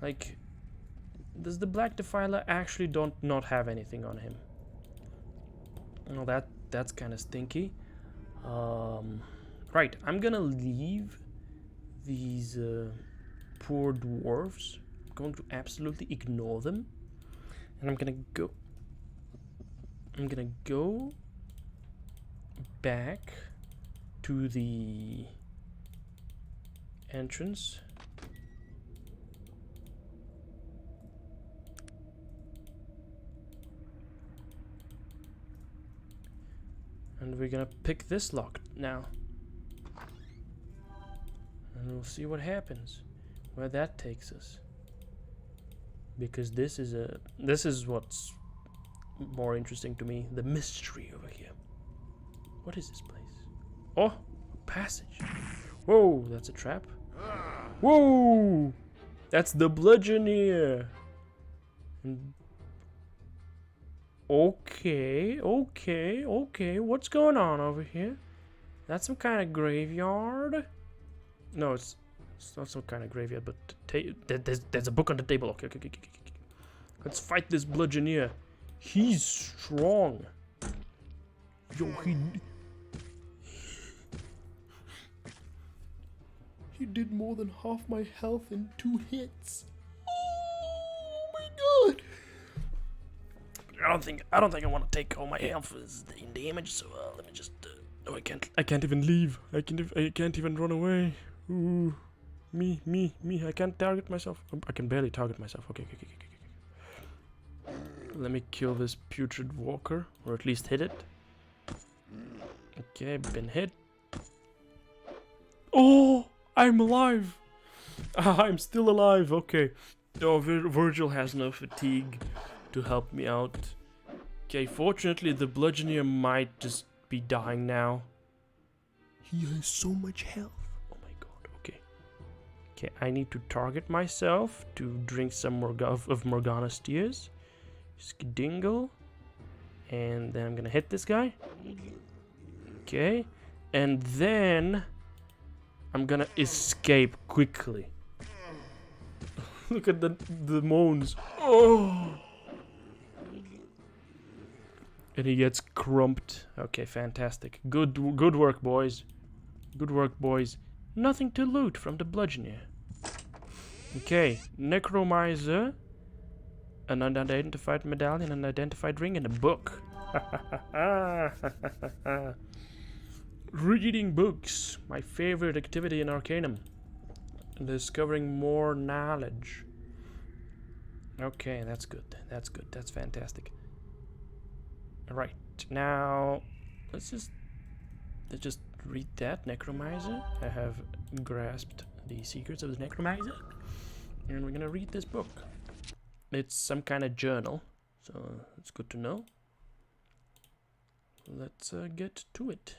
Like, does the Black Defiler actually not have anything on him? Well, that's kind of stinky. Right, I'm gonna leave these poor dwarves. I'm going to absolutely ignore them, and I'm gonna go back to the entrance. And we're gonna pick this lock now. And we'll see what happens, where that takes us. Because this is what's more interesting to me, the mystery over here. What is this place? Oh, passage. Whoa, that's a trap. Whoa, that's the bludgeoneer. And okay, what's going on over here? That's some kind of graveyard? No, it's not some kind of graveyard, but there's a book on the table. Okay. Let's fight this bludgeoneer. He's strong. Yo, he did more than half my health in 2 hits. Oh my god. I don't think I want to take all my health in damage, so let me just no, I can't even leave. I can't even run away. Ooh. Me, I can't target myself. I can barely target myself. Okay. Let me kill this putrid walker, or at least hit it. Okay, been hit. Oh, I'm alive. I'm still alive. Okay. Oh, Virgil has no fatigue to help me out. Okay, fortunately the bludgeoneer might just be dying now. He has so much health. Oh my god, okay. Okay, I need to target myself to drink some more of Morgana's tears. Skidingle. And then I'm gonna hit this guy. Okay. And then I'm gonna escape quickly. Look at the moans. Oh! And he gets crumped. Okay, fantastic. Good work, boys. Good work, boys. Nothing to loot from the bludgeoneer. Okay, Necromancer, an unidentified medallion, an unidentified ring, and a book. Reading books, my favorite activity in Arcanum. Discovering more knowledge. Okay, that's good. That's good. That's fantastic. Alright, now let's just read that. Necromancer. I have grasped the secrets of the Necromancer. And we're gonna read this book. It's some kind of journal, so it's good to know. Let's get to it.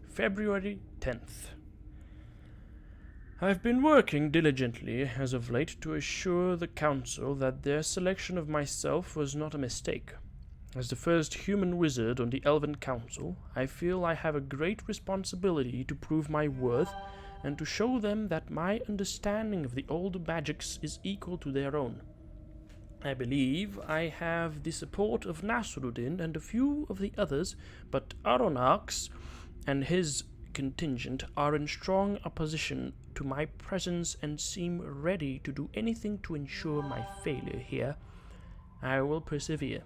February 10th. I've been working diligently as of late to assure the Council that their selection of myself was not a mistake. As the first human wizard on the Elven Council, I feel I have a great responsibility to prove my worth and to show them that my understanding of the old magics is equal to their own. I believe I have the support of Nasruddin and a few of the others, but Aronnax and his contingent are in strong opposition to my presence and seem ready to do anything to ensure my failure here. I will persevere.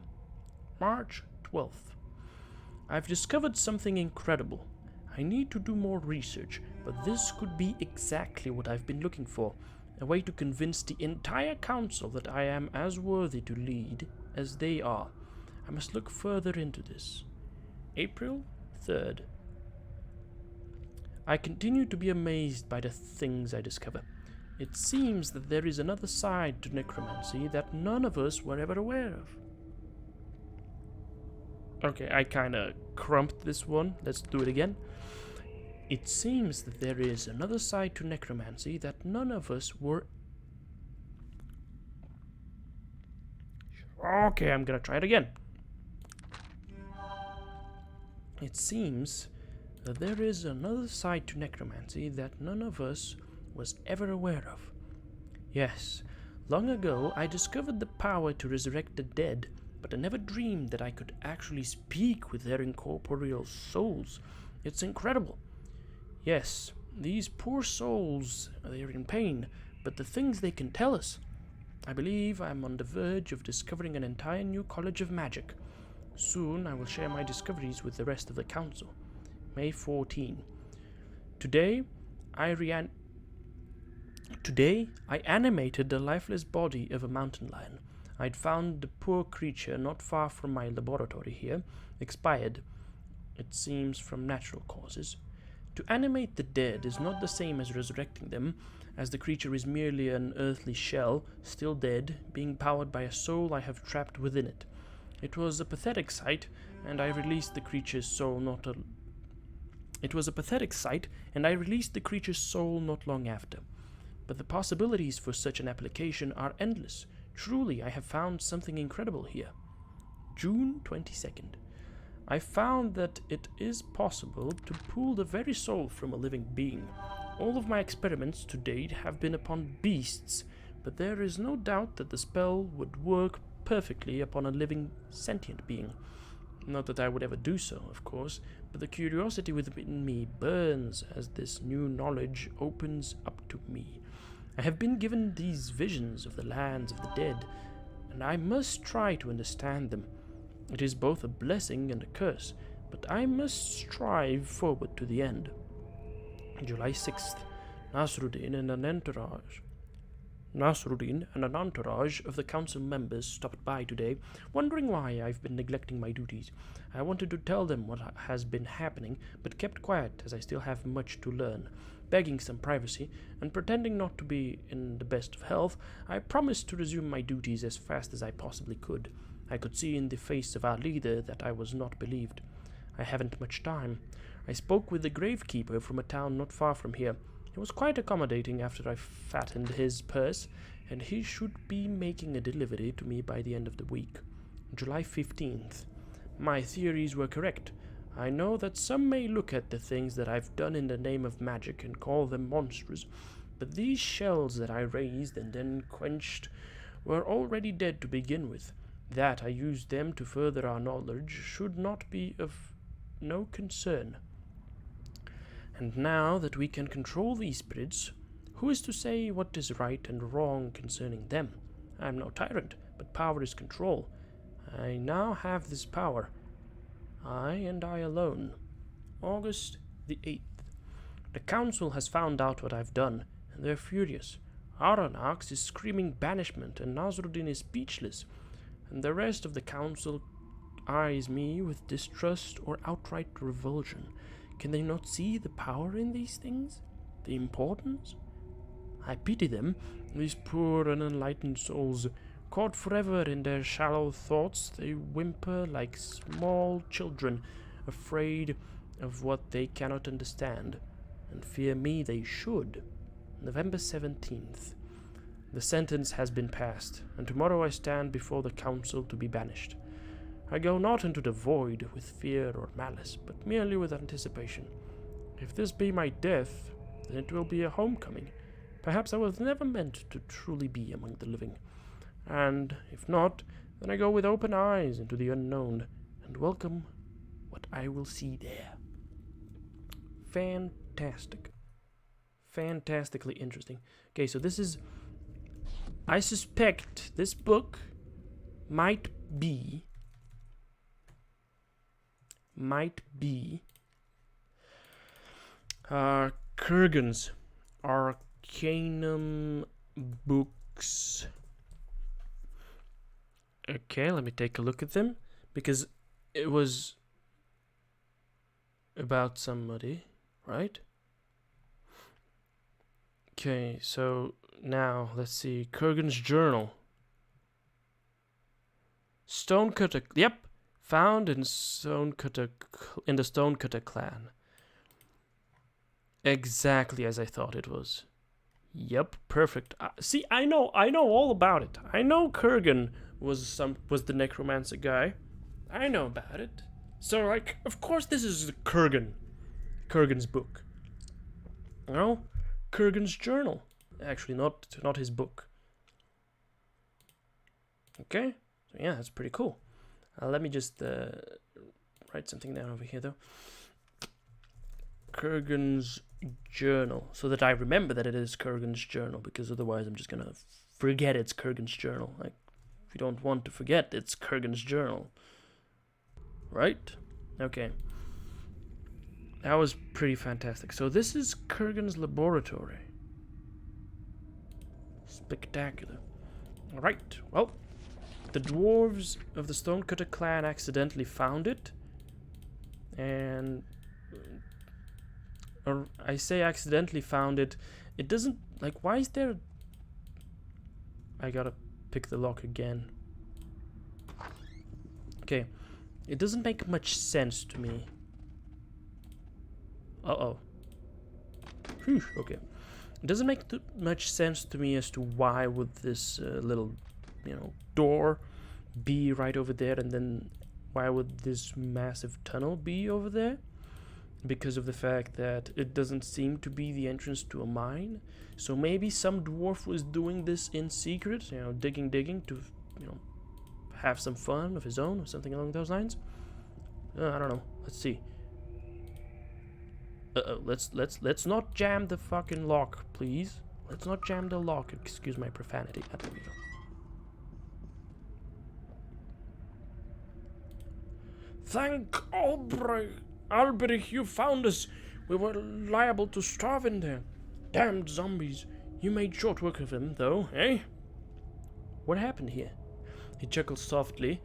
March 12th. I've discovered something incredible. I need to do more research, but this could be exactly what I've been looking for. A way to convince the entire council that I am as worthy to lead as they are. I must look further into this. April 3rd. I continue to be amazed by the things I discover. It seems that there is another side to necromancy that none of us were ever aware of. Okay, I kinda crumped this one. Let's do it again. It seems that there is another side to necromancy that none of us were... Okay, I'm gonna try it again. It seems that there is another side to necromancy that none of us was ever aware of. Yes, long ago I discovered the power to resurrect the dead, but I never dreamed that I could actually speak with their incorporeal souls. It's incredible. Yes, these poor souls, they're in pain, but the things they can tell us. I believe I'm on the verge of discovering an entire new college of magic. Soon I will share my discoveries with the rest of the council. May 14. Today I animated the lifeless body of a mountain lion. I'd found the poor creature not far from my laboratory here, expired, it seems, from natural causes. To animate the dead is not the same as resurrecting them, as the creature is merely an earthly shell, still dead, being powered by a soul I have trapped within it. It was a pathetic sight, and I released the creature's soul not long after. But the possibilities for such an application are endless. Truly, I have found something incredible here. June 22nd. I found that it is possible to pull the very soul from a living being. All of my experiments to date have been upon beasts, but there is no doubt that the spell would work perfectly upon a living, sentient being. Not that I would ever do so, of course, but the curiosity within me burns as this new knowledge opens up to me. I have been given these visions of the lands of the dead, and I must try to understand them. It is both a blessing and a curse, but I must strive forward to the end. July 6th. Nasruddin and an entourage of the council members stopped by today, wondering why I've been neglecting my duties. I wanted to tell them what has been happening, but kept quiet as I still have much to learn. Begging some privacy, and pretending not to be in the best of health, I promised to resume my duties as fast as I possibly could. I could see in the face of our leader that I was not believed. I haven't much time. I spoke with the gravekeeper from a town not far from here. He was quite accommodating after I fattened his purse, and he should be making a delivery to me by the end of the week. July 15th. My theories were correct. I know that some may look at the things that I've done in the name of magic and call them monstrous, but these shells that I raised and then quenched were already dead to begin with. That I used them to further our knowledge should not be of no concern. And now that we can control these spirits, who is to say what is right and wrong concerning them? I am no tyrant, but power is control. I now have this power. I and I alone. August the 8th. The council has found out what I've done, and they're furious. Aranax is screaming banishment, and Nasruddin is speechless, and the rest of the council eyes me with distrust or outright revulsion. Can they not see the power in these things? The importance? I pity them, these poor unenlightened souls. Caught forever in their shallow thoughts, they whimper like small children, afraid of what they cannot understand, and fear me they should. November 17th. The sentence has been passed, and tomorrow I stand before the council to be banished. I go not into the void with fear or malice, but merely with anticipation. If this be my death, then it will be a homecoming. Perhaps I was never meant to truly be among the living. And if not, then I go with open eyes into the unknown, and welcome what I will see there. Fantastic. Fantastically interesting. Okay, so this is... I suspect this book might be Kurgan's Arcanum books. Okay, let me take a look at them, because it was about somebody, right? Okay, so now let's see. Kurgan's journal. Stonecutter. Yep, found in the Stonecutter clan. Exactly as I thought it was. Yep, perfect. See, I know all about it. I know Kurgan was the Necromancer guy. I know about it. So, like, of course this is Kurgan's book. You know, Kurgan's journal. Actually, not his book. Okay, so yeah, that's pretty cool. Let me just write something down over here, though. Kurgan's journal, so that I remember that it is Kurgan's journal, because otherwise I'm just gonna forget it's Kurgan's journal. Like, if you don't want to forget, it's Kurgan's journal, right? Okay, that was pretty fantastic. So this is Kurgan's laboratory. Spectacular. All right. Well, the dwarves of the Stonecutter clan accidentally found it, and or I say accidentally found it. It doesn't, like, why is there... I gotta pick the lock again. Okay. It doesn't make much sense to me. Uh-oh. Phew, okay. It doesn't make much sense to me as to why would this little, door be right over there, and then why would this massive tunnel be over there? Because of the fact that it doesn't seem to be the entrance to a mine. So maybe some dwarf was doing this in secret, digging to, have some fun of his own, or something along those lines. I don't know. Let's see. Let's not jam the fucking lock, please. Let's not jam the lock. Excuse my profanity. There we go. Thank Albrecht, you found us. We were liable to starve in there. Damned zombies. You made short work of them, though, eh? What happened here? He chuckles softly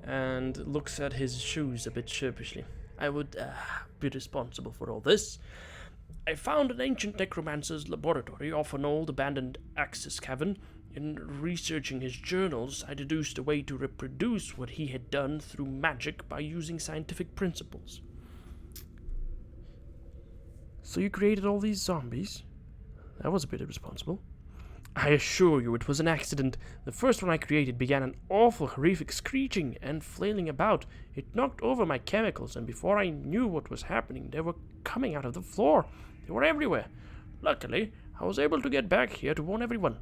and looks at his shoes a bit sheepishly. I would be responsible for all this. I found an ancient necromancer's laboratory off an old abandoned access cavern. In researching his journals, I deduced a way to reproduce what he had done through magic by using scientific principles. So you created all these zombies? That was a bit irresponsible. I assure you it was an accident. The first one I created began an awful, horrific screeching and flailing about. It knocked over my chemicals, and before I knew what was happening, they were coming out of the floor. They were everywhere. Luckily, I was able to get back here to warn everyone.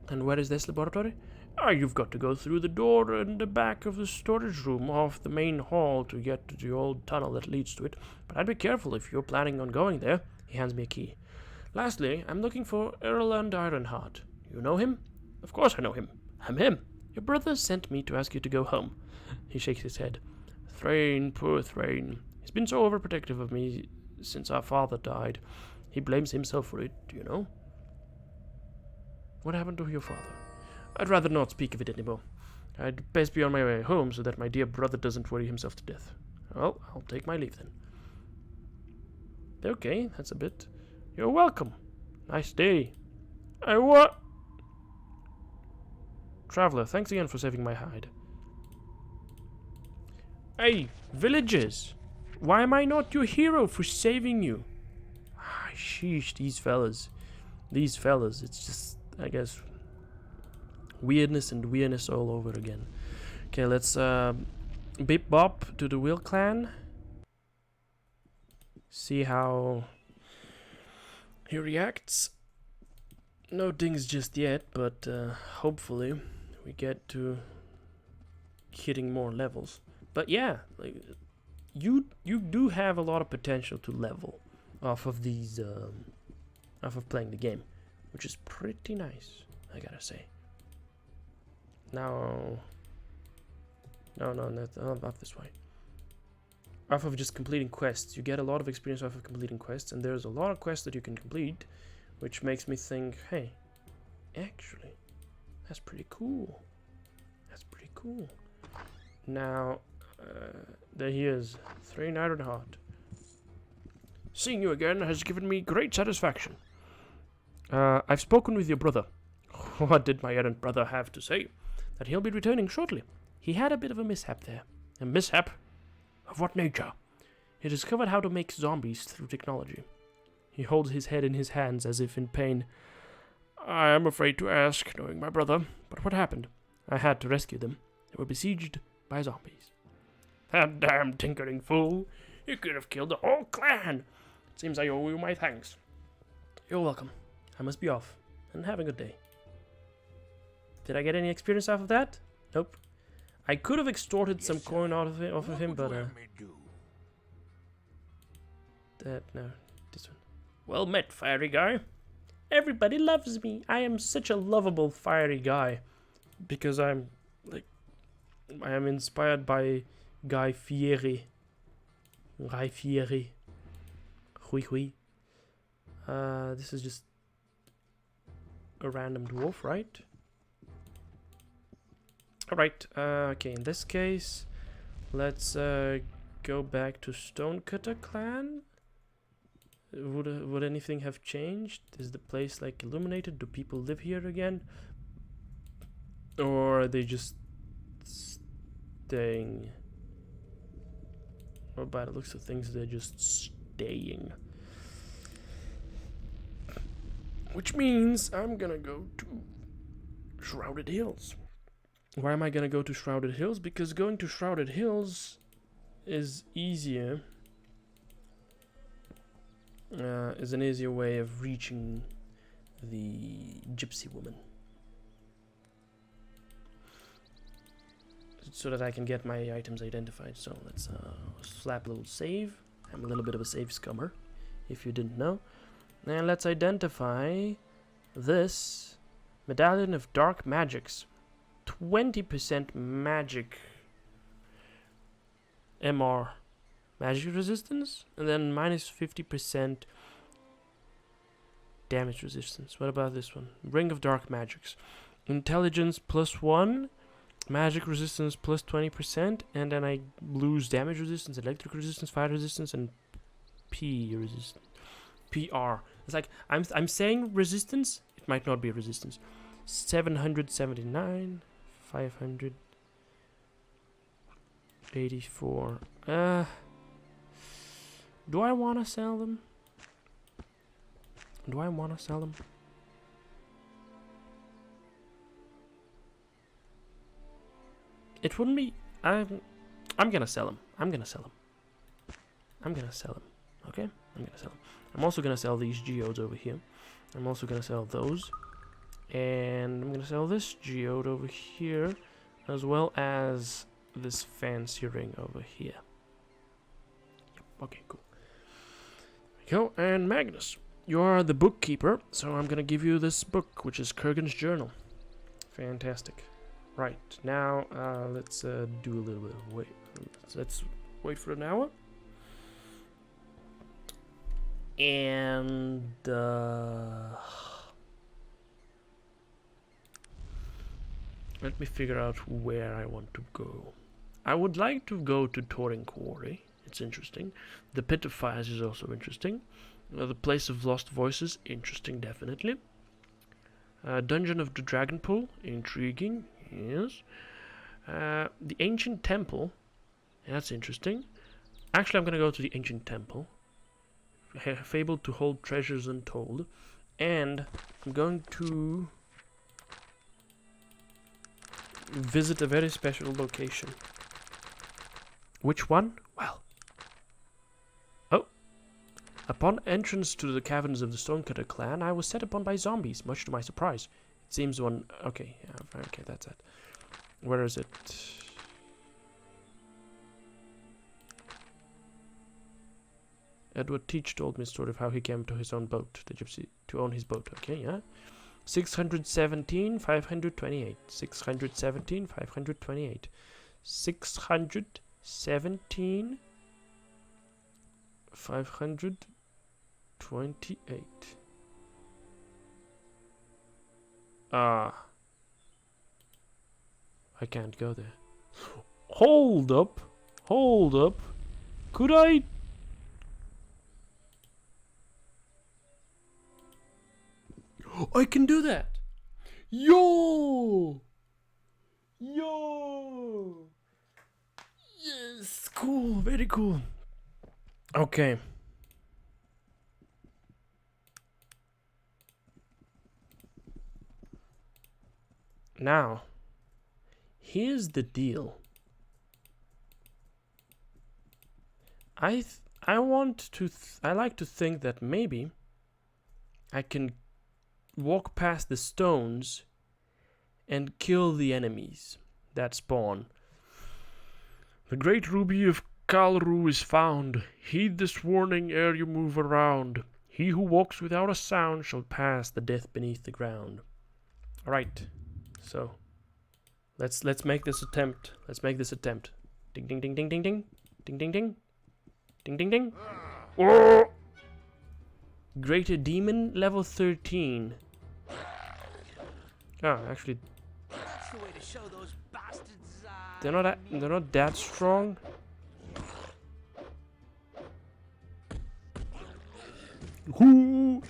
And where is this laboratory? You've got to go through the door in the back of the storage room off the main hall to get to the old tunnel that leads to it. But I'd be careful if you're planning on going there. He hands me a key. Lastly, I'm looking for Erland Ironheart. You know him? Of course I know him. I'm him. Your brother sent me to ask you to go home. He shakes his head. Thrain, poor Thrain. He's been so overprotective of me since our father died. He blames himself for it, you know? What happened to your father? I'd rather not speak of it anymore. I'd best be on my way home so that my dear brother doesn't worry himself to death. Well, I'll take my leave then. Okay, that's a bit. You're welcome. Nice day. What? Traveler, thanks again for saving my hide. Hey, villagers! Why am I not your hero for saving you? Ah, sheesh, these fellas. These fellas, it's just, I guess, weirdness and weirdness all over again. Okay, let's bip bop to the Will Clan. See how he reacts. No dings just yet, but hopefully we get to hitting more levels. But yeah, like you do have a lot of potential to level off of these off of playing the game, which is pretty nice, I gotta say. Now, no, not this way. Off of just completing quests, you get a lot of experience off of completing quests, and there's a lot of quests that you can complete, which makes me think, hey, actually, that's pretty cool. That's pretty cool. Now, there he is, Thrain Ironheart. Seeing you again has given me great satisfaction. I've spoken with your brother. What did my errant brother have to say? That he'll be returning shortly. He had a bit of a mishap there. A mishap? Of what nature? He discovered how to make zombies through technology. He holds his head in his hands as if in pain. I am afraid to ask, knowing my brother, but what happened? I had to rescue them. They were besieged by zombies. That damn tinkering fool! He could have killed the whole clan! It seems I owe you my thanks. You're welcome. I must be off, and have a good day. Did I get any experience off of that? Nope. I could have extorted some coin off of him, but no, this one. Well met, fiery guy. Everybody loves me. I am such a lovable fiery guy, because I am inspired by Guy Fieri. Guy Fieri. Hui. This is just a random dwarf, right? Alright, okay, in this case, let's go back to Stonecutter Clan. Would anything have changed? Is the place like illuminated? Do people live here again? Or are they just staying? Or by the looks of things, they're just staying. Which means I'm gonna go to Shrouded Hills. Why am I gonna go to Shrouded Hills? Because going to Shrouded Hills is easier. Is an easier way of reaching the gypsy woman. So that I can get my items identified. So let's slap a little save. I'm a little bit of a save scummer, if you didn't know. And let's identify this Medallion of Dark Magics. 20% magic MR magic resistance, and then minus 50% damage resistance. What about this one? Ring of Dark Magics. Intelligence +1, magic resistance +20%, and then I lose damage resistance, electric resistance, fire resistance, and P resistance. PR. It's like I'm saying resistance. It might not be resistance. 779. 584. Do I want to sell them? It wouldn't be. I'm gonna sell them. Okay, I'm gonna sell them. I'm also gonna sell these geodes over here. I'm also gonna sell those. And I'm gonna sell this geode over here, as well as this fancy ring over here. Yep, okay, cool. There we go. And Magnus, you are the bookkeeper, so I'm gonna give you this book, which is Kurgan's Journal. Fantastic. Right, now let's do a little bit of Let's wait for an hour. And let me figure out where I want to go. I would like to go to Thorin Quarry. It's interesting. The Pit of Fires is also interesting. The Place of Lost Voices, interesting, definitely. Dungeon of the Dragon Pool, intriguing, yes. The Ancient Temple, that's interesting. Actually, I'm gonna go to the Ancient Temple. Fabled to hold treasures untold. And I'm going to visit a very special location. Which one? Well. Oh. Upon entrance to the caverns of the Stonecutter clan, I was set upon by zombies, much to my surprise. It seems one... Okay, yeah, okay, that's it. Where is it? Edward Teach told me a story of how he came to his own boat, the gypsy, to own his boat. Okay, yeah. 617, 528. 617, 528. 617, 528. I can't go there. Hold up. Hold up. Could I... I can do that. Yo! Yo! Yes, cool, very cool. Okay. Now, here's the deal. I like to think that maybe I can walk past the stones and kill the enemies that spawn. The great ruby of Kalru is found. Heed this warning ere you move around. He who walks without a sound shall pass the death beneath the ground. Alright, so let's make this attempt. Let's make this attempt. Ding ding ding ding ding ding. Ding ding ding. Ding ding ding. Oh! Greater Demon, level 13. Oh, actually, That's the way to show those bastards. they're not that strong. Ooh,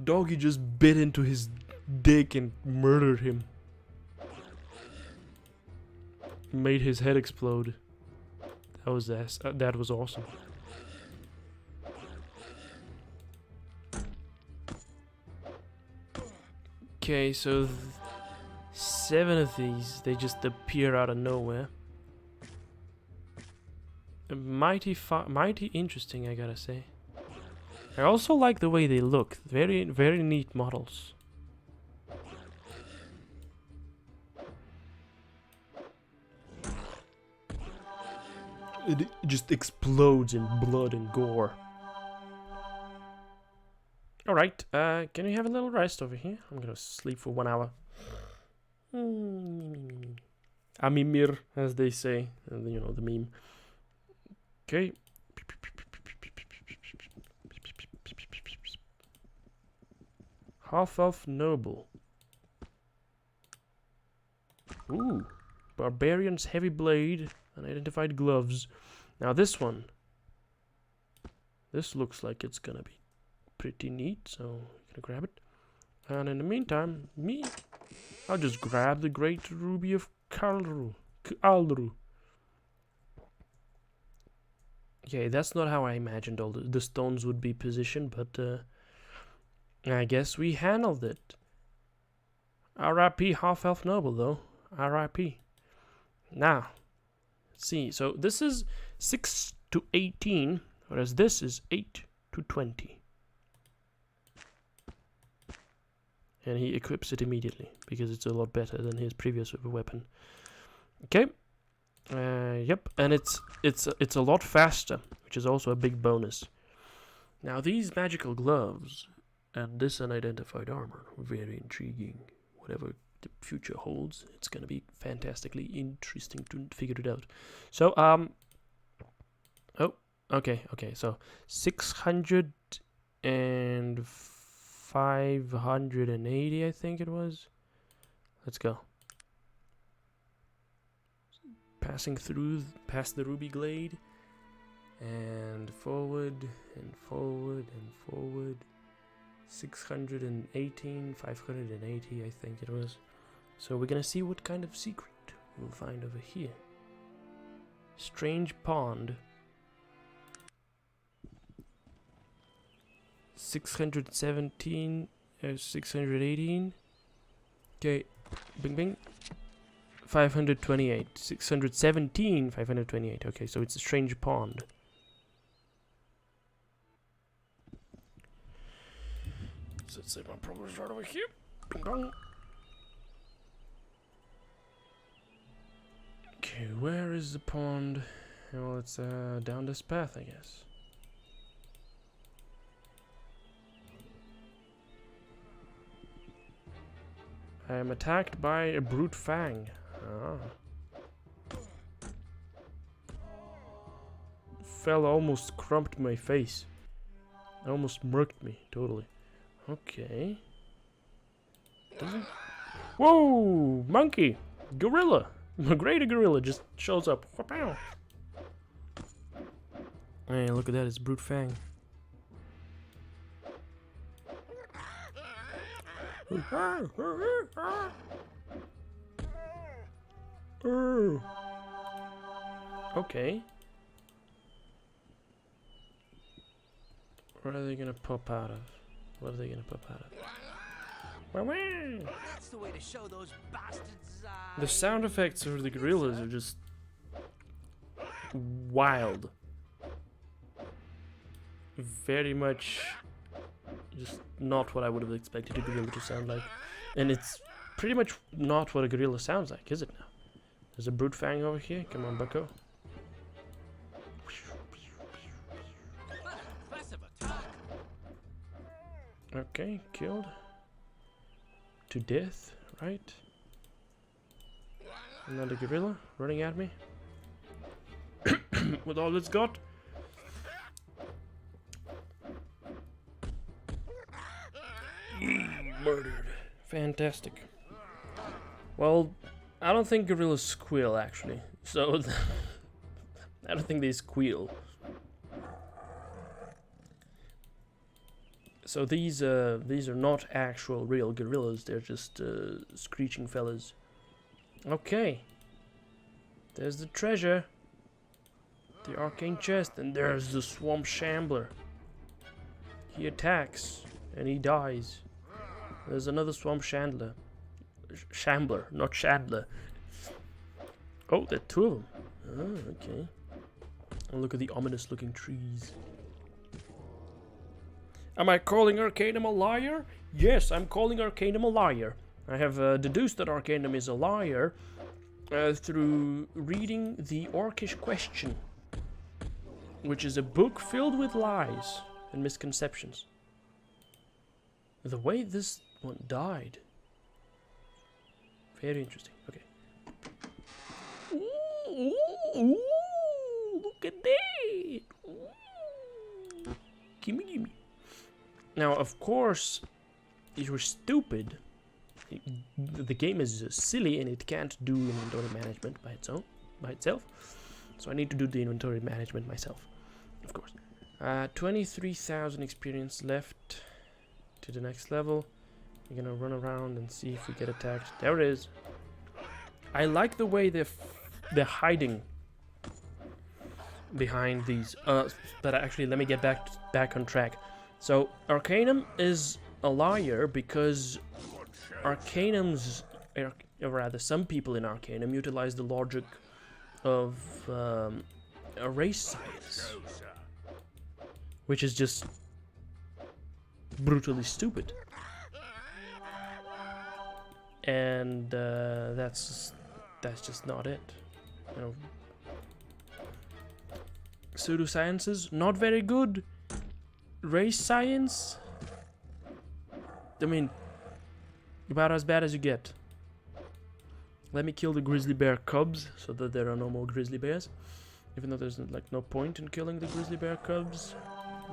Doggy just bit into his dick and murdered him. Made his head explode. That was awesome. Okay, so 7 of these, they just appear out of nowhere. Mighty interesting, I gotta say. I also like the way they look. Very, very neat models. It just explodes in blood and gore. Alright, can we have a little rest over here? I'm gonna sleep for 1 hour. Amimir, as they say. You know, the meme. Okay. Half-elf noble. Ooh. Barbarian's heavy blade. Unidentified gloves. Now this one. This looks like it's gonna be pretty neat, so I'm gonna grab it. And in the meantime, I'll just grab the great ruby of Kalru. Okay, that's not how I imagined all the stones would be positioned, but I guess we handled it. R.I.P. half-elf noble, though. R.I.P. Now, let's see. So this is 6 to 18, whereas this is 8 to 20. And he equips it immediately, because it's a lot better than his previous weapon. Okay. Yep, and it's a lot faster, which is also a big bonus. Now these magical gloves and this unidentified armor, very intriguing. Whatever the future holds, it's gonna be fantastically interesting to figure it out. So Okay, so 600 and 580, I think it was. Let's go. Passing through past the ruby glade, and forward and forward and forward. 618, 580, I think it was. So we're gonna see what kind of secret we'll find over here. Strange pond. 617, 618. Okay, bing bing. 528, 617, 528. Okay, so it's a strange pond. So let's say my progress right over here. Bing bong. Okay, where is the pond? Well, it's down this path, I guess. I am attacked by a brute fang. Ah. Fell almost crumped my face. Almost murked me, totally. Okay. Whoa! Monkey! Gorilla! A greater gorilla just shows up. Hey, look at that, it's brute fang. Okay. What are they gonna pop out of? What are they gonna pop out of? That's the way to show those bastards. The sound effects of the gorillas are just wild. Very much just not what I would have expected a gorilla to sound like. And it's pretty much not what a gorilla sounds like, is it now? There's a brute fang over here. Come on, bucko. Okay, killed. To death, right? Another gorilla running at me. With all it's got. Murdered. Fantastic. Well, I don't think gorillas squeal, actually. So, I don't think they squeal. So these are not actual real gorillas. They're just screeching fellas. Okay. There's the treasure. The arcane chest. And there's the swamp shambler. He attacks. And he dies. There's another swamp shambler. Shambler, not Shadler. Oh, there are two of them. Oh, okay. And look at the ominous looking trees. Am I calling Arcanum a liar? Yes, I'm calling Arcanum a liar. I have deduced that Arcanum is a liar through reading The Orcish Question, which is a book filled with lies and misconceptions. The way this one died. Very interesting. Okay. Ooh, look at that. Ooh. Gimme. Now, of course, if you're stupid, the game is silly and it can't do inventory management by itself. So I need to do the inventory management myself, of course. 23,000 experience left to the next level. We're gonna run around and see if we get attacked. There it is. I like the way they're hiding behind these. But actually, let me get back on track. So Arcanum is a liar because Arcanum's, or rather, some people in Arcanum utilize the logic of a race science, which is just brutally stupid. And that's just not it. You know, pseudosciences not very good. Race science, I mean, about as bad as you get. Let me kill the grizzly bear cubs so that there are no more grizzly bears. Even though there's like no point in killing the grizzly bear cubs,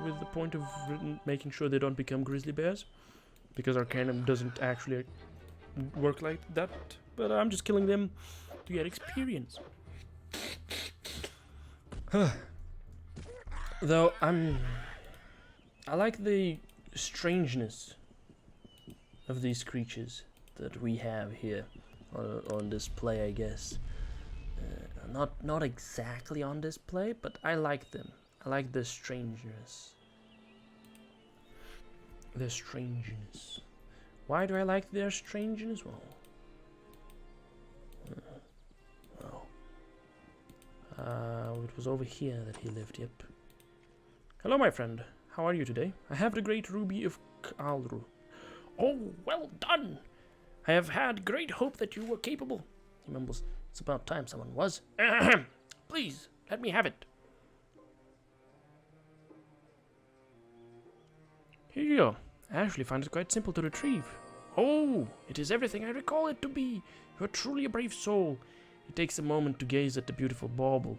with the point of making sure they don't become grizzly bears, because Arcanum doesn't actually work like that. But I'm just killing them to get experience. Though I like the strangeness of these creatures that we have here on display, I guess. Not exactly on display, but I like them. I like their strangeness. Their strangeness. Why do I like their strangeness? Well, it was over here that he lived, yep. Hello, my friend. How are you today? I have the great ruby of Kalru. Oh, well done! I have had great hope that you were capable. He mumbles. It's about time someone was. Please, let me have it. Here you go. I actually find it quite simple to retrieve. Oh, it is everything I recall it to be. You are truly a brave soul. He takes a moment to gaze at the beautiful bauble.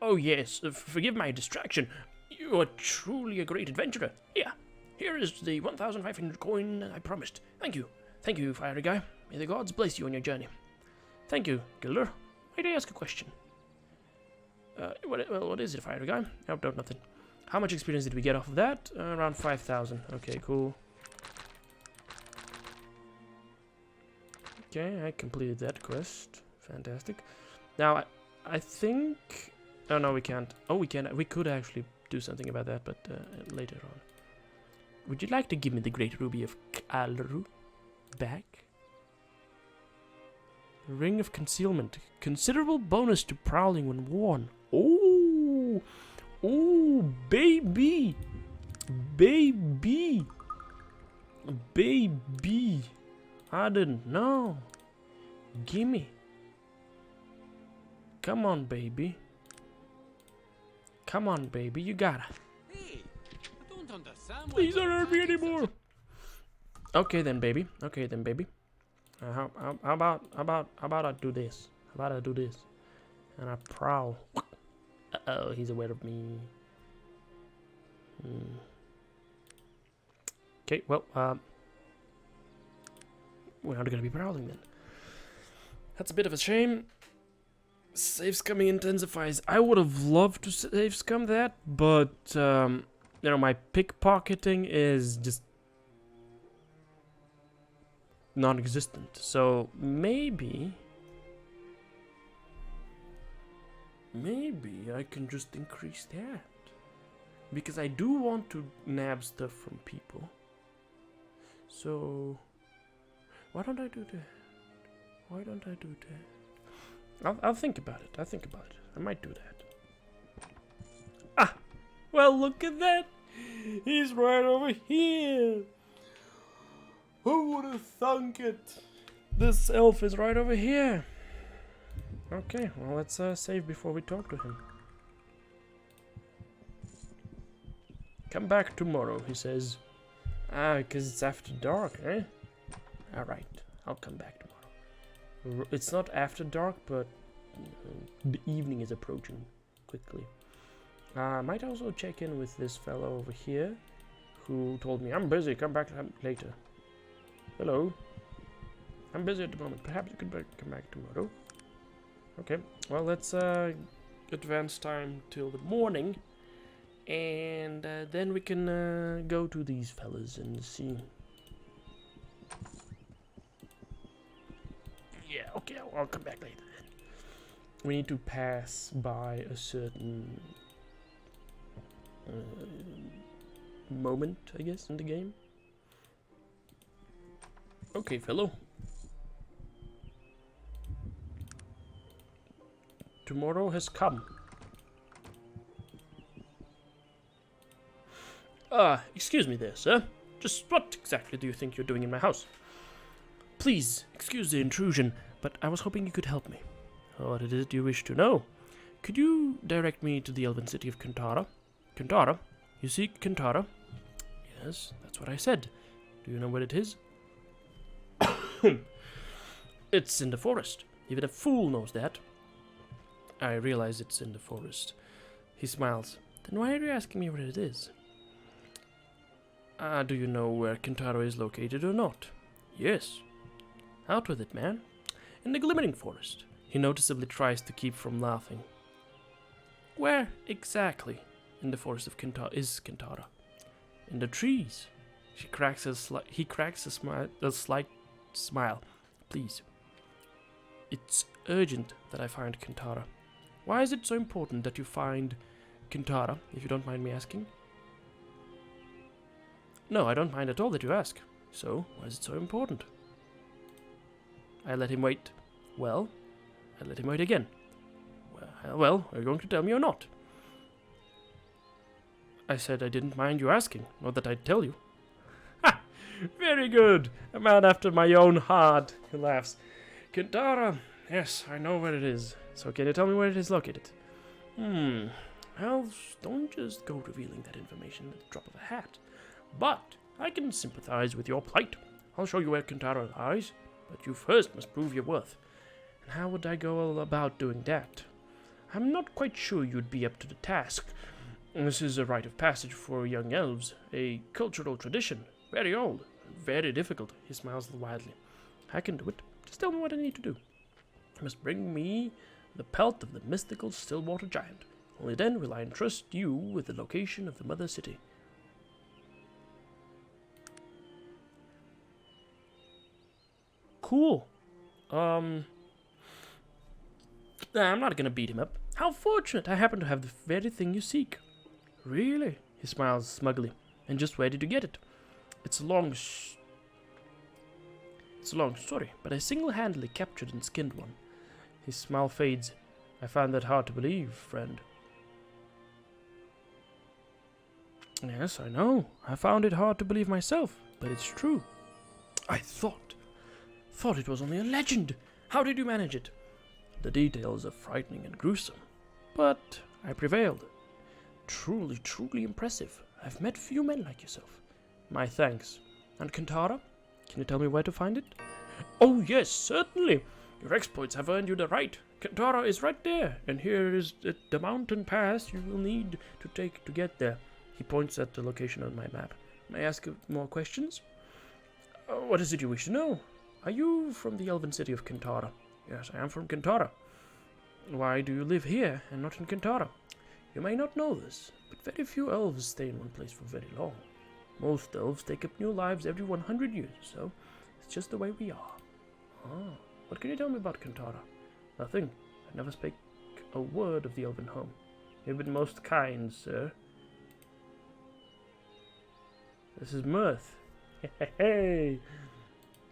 Oh yes, forgive my distraction. You are truly a great adventurer. Here is the 1,500 coin I promised. Thank you, fiery guy. May the gods bless you on your journey. Thank you, Gilder. Might I ask a question? What is it, fiery guy? Oh, no, nothing. How much experience did we get off of that? Around 5,000. Okay, cool. Okay, I completed that quest. Fantastic. Now, I think... Oh, no, we can't. Oh, we can. We could actually do something about that, but later on. Would you like to give me the great ruby of Kalru back? Ring of concealment. Considerable bonus to prowling when worn. Oh! Oh, baby! Baby! Baby! I didn't know. Gimme. Come on, baby. Come on, baby. You gotta. Hey, I don't understand. Please don't hurt me anymore. Okay then, baby. Okay then, baby. How about I do this? How about I do this? And I prowl. Uh-oh, he's aware of me. Okay, well, we're not gonna be prowling then. That's a bit of a shame. Save scumming intensifies. I would have loved to save scum that, but you know, my pickpocketing is just non-existent. So maybe I can just increase that, because I do want to nab stuff from people. So why don't I do that? Why don't I do that? I'll think about it. I might do that. Ah! Well, look at that! He's right over here! Who would have thunk it? This elf is right over here. Okay, well, let's save before we talk to him. Come back tomorrow, he says. Because it's after dark, eh? Alright, I'll come back tomorrow. It's not after dark, but the evening is approaching quickly. I might also check in with this fellow over here, who told me, I'm busy, come back later. Hello. I'm busy at the moment, perhaps you could come back tomorrow. Okay, well, let's advance time till the morning, and then we can go to these fellas and see. Yeah, okay, I'll come back later then. We need to pass by a certain moment, I guess, in the game. Okay, fellow. Tomorrow has come. Excuse me there, sir. Just what exactly do you think you're doing in my house? Please, excuse the intrusion, but I was hoping you could help me. What it is you wish to know? Could you direct me to the elven city of Kantara? Kantara? You seek Kantara? Yes, that's what I said. Do you know where it is? It's in the forest. Even a fool knows that. I realize it's in the forest. He smiles. Then why are you asking me where it is? Do you know where Kintaro is located or not? Yes. Out with it, man. In the Glimmering Forest. He noticeably tries to keep from laughing. Where exactly in the forest of Kintara? In the trees. He cracks a slight smile. Please. It's urgent that I find Kintara. Why is it so important that you find Kintara, if you don't mind me asking? No, I don't mind at all that you ask. So, why is it so important? I let him wait. Well, I let him wait again. Well, are you going to tell me or not? I said I didn't mind you asking, not that I'd tell you. Ha! Very good! A man after my own heart, he laughs. Kintara, yes, I know where it is. So can you tell me where it is located? Elves don't just go revealing that information at the drop of a hat. But I can sympathize with your plight. I'll show you where Kintara lies, but you first must prove your worth. And how would I go about doing that? I'm not quite sure you'd be up to the task. This is a rite of passage for young elves, a cultural tradition, very old, very difficult. He smiles wildly. I can do it. Just tell me what I need to do. You must bring me the pelt of the mystical Stillwater Giant. Only then will I entrust you with the location of the Mother City. Cool. I'm not gonna beat him up. How fortunate! I happen to have the very thing you seek. Really? He smiles smugly. And just where did you get it? It's a long story, but I single-handedly captured and skinned one. His smile fades. I find that hard to believe, friend. Yes, I know. I found it hard to believe myself, but it's true. I thought it was only a legend. How did you manage it? The details are frightening and gruesome, but I prevailed. Truly, truly impressive. I've met few men like yourself. My thanks. And Kintara? Can you tell me where to find it? Oh yes, certainly. Your exploits have earned you the right. Kintara is right there, and here is the mountain pass you will need to take to get there. He points at the location on my map. May I ask more questions? What is it you wish to know? Are you from the elven city of Kintara? Yes, I am from Kintara. Why do you live here and not in Kintara? You may not know this, but very few elves stay in one place for very long. Most elves take up new lives every 100 years, so it's just the way we are. Ah, what can you tell me about Kintara? Nothing. I never spake a word of the elven home. You've been most kind, sir. This is mirth. Hey.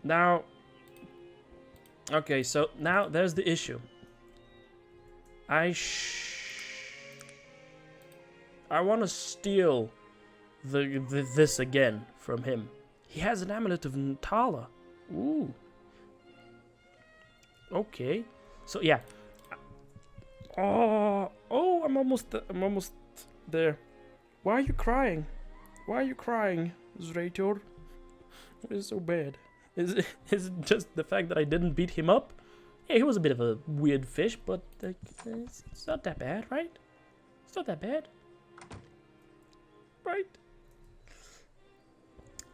Now, okay, so now there's the issue. I want to steal this again from him. He has an amulet of Ntala. Ooh. Okay. So yeah. Oh, I'm almost there. Why are you crying? Why are you crying, Zrator? What is so bad? Is it just the fact that I didn't beat him up? Yeah, he was a bit of a weird fish, but it's not that bad, right? It's not that bad. Right?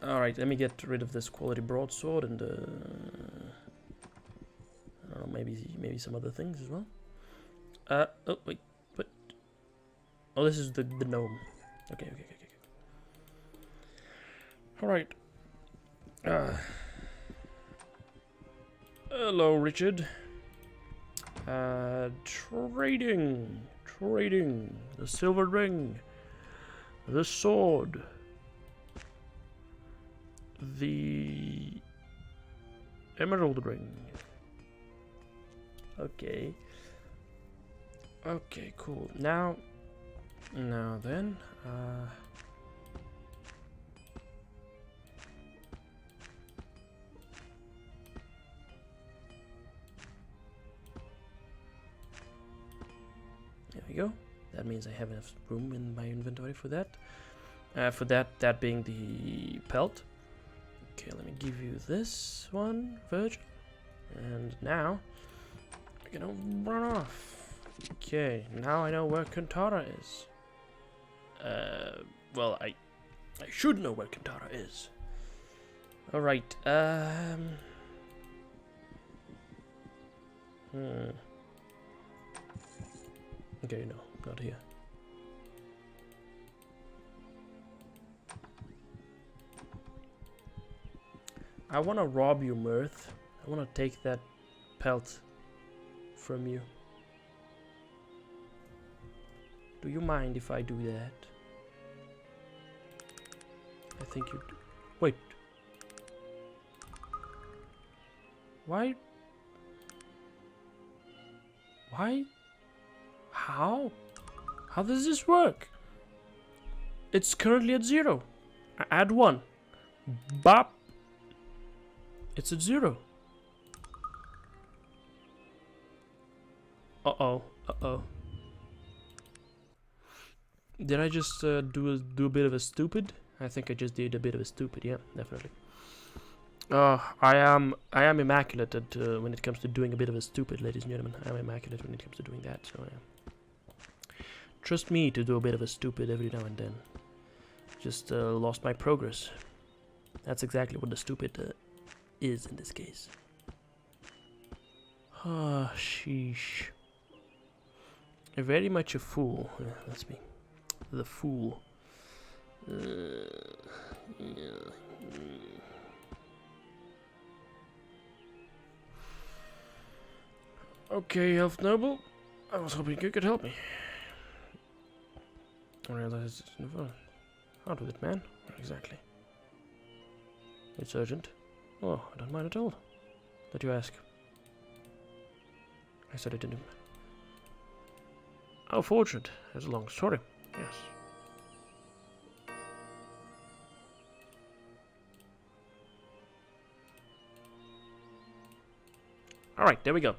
Alright, let me get rid of this quality broadsword and I don't know, maybe some other things as well. Oh wait, but oh, this is the gnome. Okay. Alright. Hello, Richard. Trading. The silver ring. The sword. The emerald ring. Okay. Okay, cool. Now then, there we go. That means I have enough room in my inventory for that. That being the pelt. Okay, let me give you this one, Virgil. And now we're gonna run off. Okay, now I know where Kantara is. Well, I should know where Kantara is. Alright, Okay, no, not here. I wanna rob you, Mirth. I wanna take that pelt from you. Do you mind if I do that? I think you do. Wait. Why? Why? How? How does this work? It's currently at 0. I add 1. Bop. It's at 0. Uh-oh. Uh-oh. Did I just do a bit of a stupid? I think I just did a bit of a stupid. Yeah, definitely. I am immaculate at when it comes to doing a bit of a stupid, ladies and gentlemen. I'm immaculate when it comes to doing that. So trust me to do a bit of a stupid every now and then. Just lost my progress. That's exactly what the stupid is in this case. Ah, sheesh. Very much a fool. Yeah, that's me. The fool. Okay, Elf Noble. I was hoping you could help me. I realize it's never. Out with it, man. Exactly. It's urgent. Oh, I don't mind at all. That you ask. I said I didn't. How fortunate. It's a long story. Yes. Alright, there we go.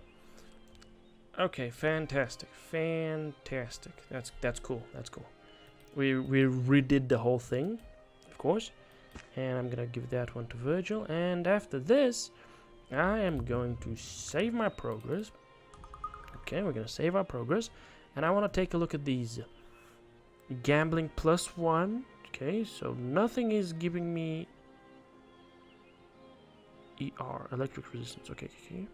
Okay, fantastic. Fantastic. That's cool. That's cool. We redid the whole thing, of course. And I'm gonna give that one to Virgil. And after this, I am going to save my progress. Okay, we're gonna save our progress. And I want to take a look at these. Gambling +1. Okay, so nothing is giving me ER, electric resistance. Okay, okay.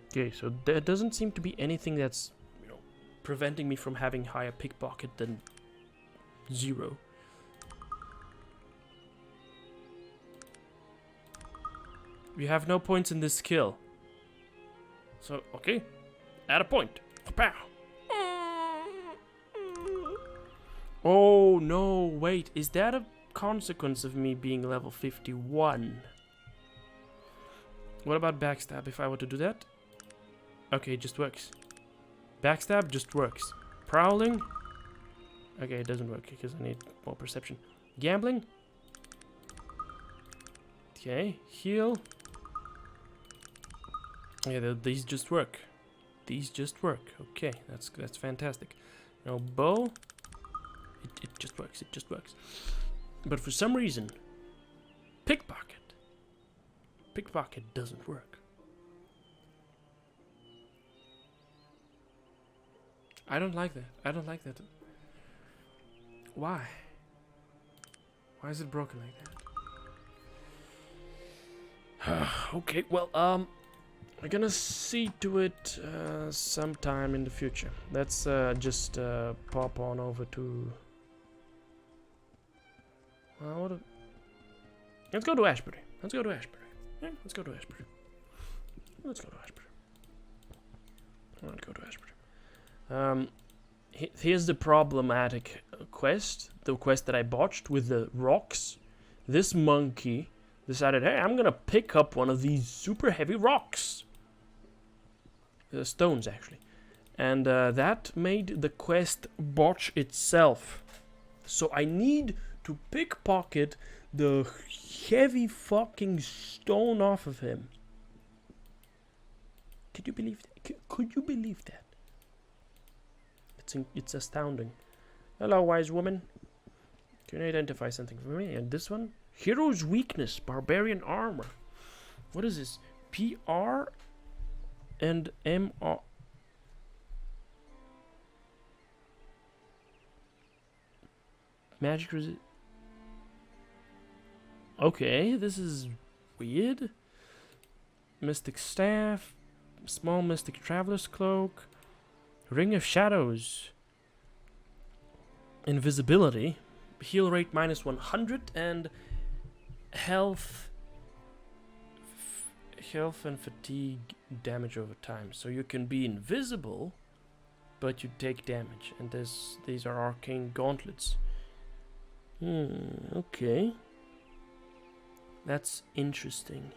Okay, so there doesn't seem to be anything that's, you know, preventing me from having higher pickpocket than 0. We have no points in this skill. So, okay. Add a point. Pow. Oh, no, wait. Is that a consequence of me being level 51? What about backstab if I were to do that? Okay, it just works. Backstab just works. Prowling? Okay, it doesn't work because I need more perception. Gambling? Okay, heal. Yeah, these just work. These just work. Okay, that's fantastic. Now bow, it just works. It just works. But for some reason, pickpocket doesn't work. I don't like that. I don't like that. Why? Why is it broken like that? Okay, well, we're gonna see to it sometime in the future. Let's just pop on over to. Let's go to Ashbury. Let's go to Ashbury. Yeah, let's go to Ashbury. Let's go to Ashbury. Let's go to Ashbury. Here's the problematic quest. The quest that I botched with the rocks. This monkey decided, hey, I'm gonna pick up one of these super heavy rocks. Stones, actually. And that made the quest botch itself. So I need to pickpocket the heavy fucking stone off of him. Could you believe that? Could you believe that? It's astounding. Hello, wise woman. Can you identify something for me? And this one? Hero's weakness, barbarian armor. What is this? PR and MR. Magic resist. Okay, this is weird. Mystic Staff, Small Mystic Traveler's Cloak, Ring of Shadows, Invisibility, Heal Rate minus 100, and Health and Fatigue damage over time. So you can be invisible, but you take damage. And these are Arcane Gauntlets. Okay. That's interesting.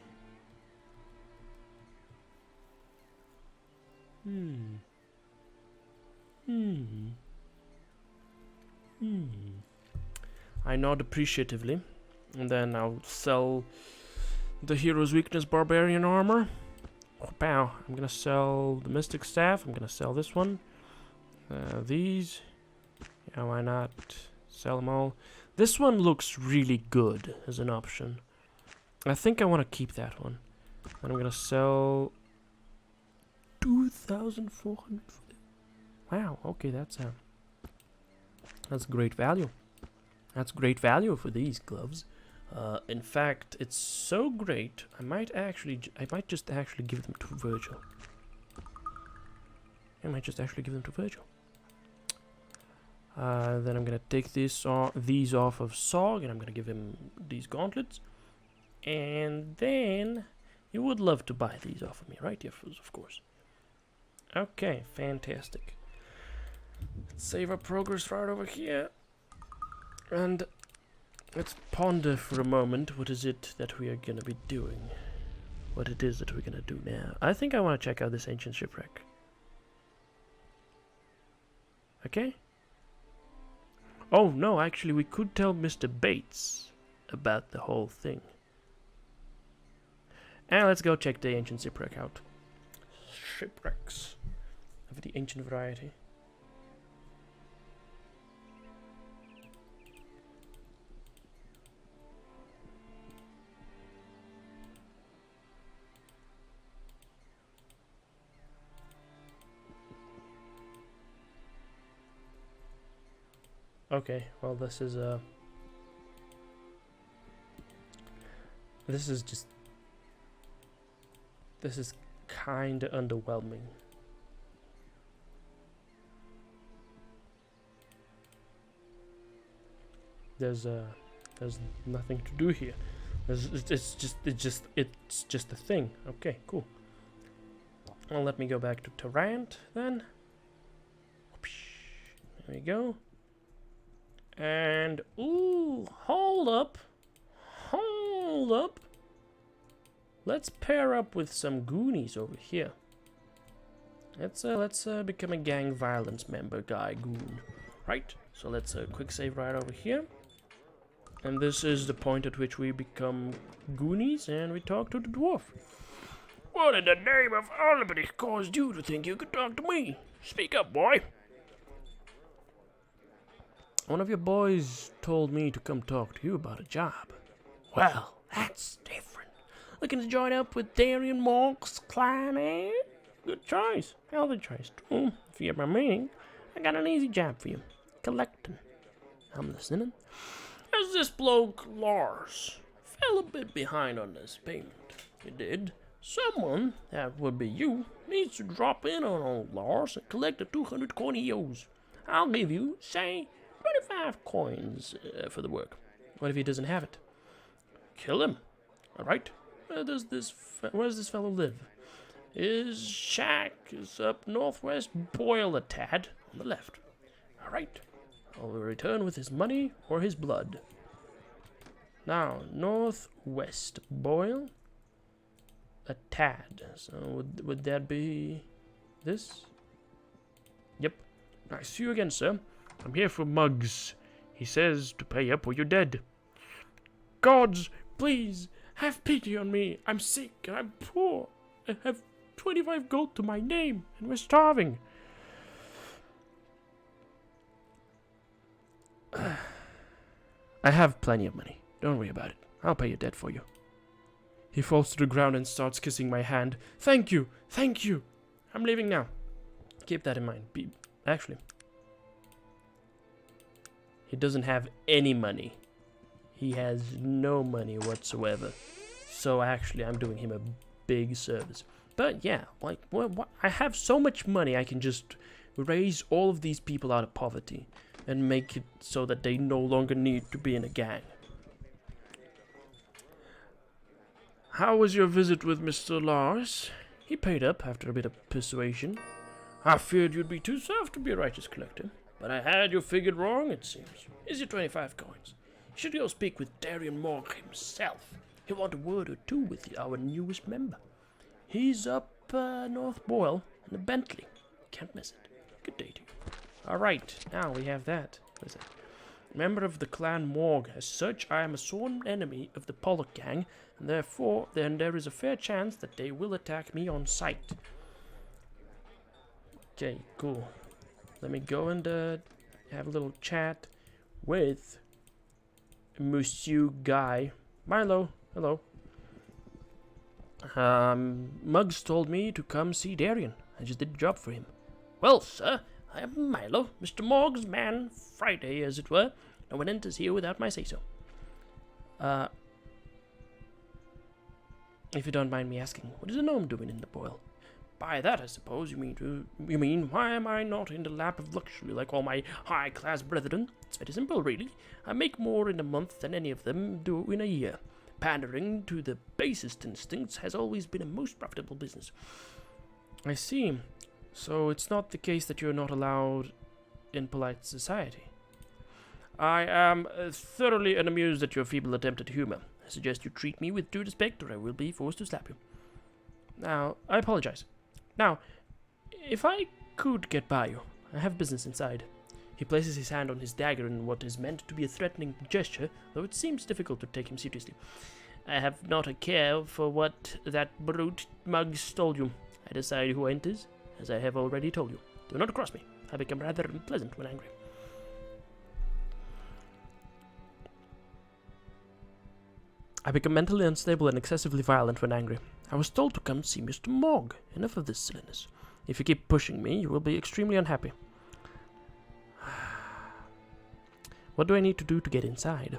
I nod appreciatively, and then I'll sell the Hero's Weakness Barbarian Armor. Pow. I'm gonna sell the Mystic Staff. I'm gonna sell this one. These. Yeah, why not? Sell them all. This one looks really good as an option. I think I want to keep that one. And I'm gonna sell 2,400. Wow. Okay, that's great value. That's great value for these gloves. In fact, it's so great. I might just actually give them to Virgil. Then I'm gonna take these off of Sog, and I'm gonna give him these gauntlets. And then you would love to buy these off of me, right? Yes, of course. Okay, fantastic. Let's save our progress right over here. And let's ponder for a moment what is it that we are going to be doing. What it is that we're going to do now. I think I want to check out this ancient shipwreck. Okay? Oh, no, actually, we could tell Mr. Bates about the whole thing. And let's go check the ancient shipwreck out. Shipwrecks of the ancient variety. Okay, well this is kinda underwhelming. There's nothing to do here. It's just a thing. Okay, cool. Well, let me go back to Tarrant then. There we go. And ooh, hold up. Let's pair up with some Goonies over here. Let's become a gang violence member guy goon. Right? So let's quick save right over here. And this is the point at which we become Goonies and we talk to the dwarf. What in the name of Albany caused you to think you could talk to me? Speak up, boy. One of your boys told me to come talk to you about a job. Well, that's different. Looking to join up with Darian Mark's clan, eh? Good choice. Healthy choice, too. If you get my meaning, I got an easy job for you. Collecting. I'm listening. There's this bloke, Lars. Fell a bit behind on this payment. He did. Someone, that would be you, needs to drop in on old Lars and collect the 200 coinios. I'll give you, say, 25 coins for the work. What if he doesn't have it? Kill him. All right. Where does this fellow live? His shack is up northwest. Boil a tad on the left. All right. I'll return with his money or his blood. Now, northwest. Boil a tad. So would that be this? Yep. I see you again, sir. I'm here for Muggs. He says to pay up or you're dead. Gods, please, have pity on me. I'm sick and I'm poor. I have 25 gold to my name and we're starving. I have plenty of money. Don't worry about it. I'll pay your debt for you. He falls to the ground and starts kissing my hand. Thank you! Thank you! I'm leaving now. Keep that in mind. Actually, he doesn't have any money. He has no money whatsoever. So actually, I'm doing him a big service. But yeah, like, I have so much money, I can just raise all of these people out of poverty and make it so that they no longer need to be in a gang. How was your visit with Mr. Lars? He paid up after a bit of persuasion. I feared you'd be too soft to be a righteous collector, but I had you figured wrong, it seems. Here's your 25 coins. You should go speak with Dwarven Morality himself. He'll want a word or two with our newest member. He's up North Boyle in the Bentley. Can't miss it. Good day to you. Alright, now we have that. What is it? Member of the clan Morg. As such, I am a sworn enemy of the Pollock gang, and therefore then there is a fair chance that they will attack me on sight. Okay, cool. Let me go and have a little chat with Monsieur Guy. Milo, hello. Muggs told me to come see Darian. I just did a job for him. Well, sir, I am Milo, Mr. Morg's man, Friday, as it were. No one enters here without my say-so. If you don't mind me asking, what is a gnome doing in the Boyle? By that, I suppose, you mean, why am I not in the lap of luxury like all my high-class brethren? It's very simple, really. I make more in a month than any of them do in a year. Pandering to the basest instincts has always been a most profitable business. I see. So it's not the case that you're not allowed in polite society. I am thoroughly unamused at your feeble attempt at humor. I suggest you treat me with due respect, or I will be forced to slap you. Now, I apologize. Now, if I could get by you, I have business inside. He places his hand on his dagger in what is meant to be a threatening gesture, though it seems difficult to take him seriously. I have not a care for what that brute Muggs told you. I decide who enters, as I have already told you. Do not cross me. I become rather unpleasant when angry. I become mentally unstable and excessively violent when angry. I was told to come see Mr. Morg. Enough of this silliness. If you keep pushing me, you will be extremely unhappy. What do I need to do to get inside?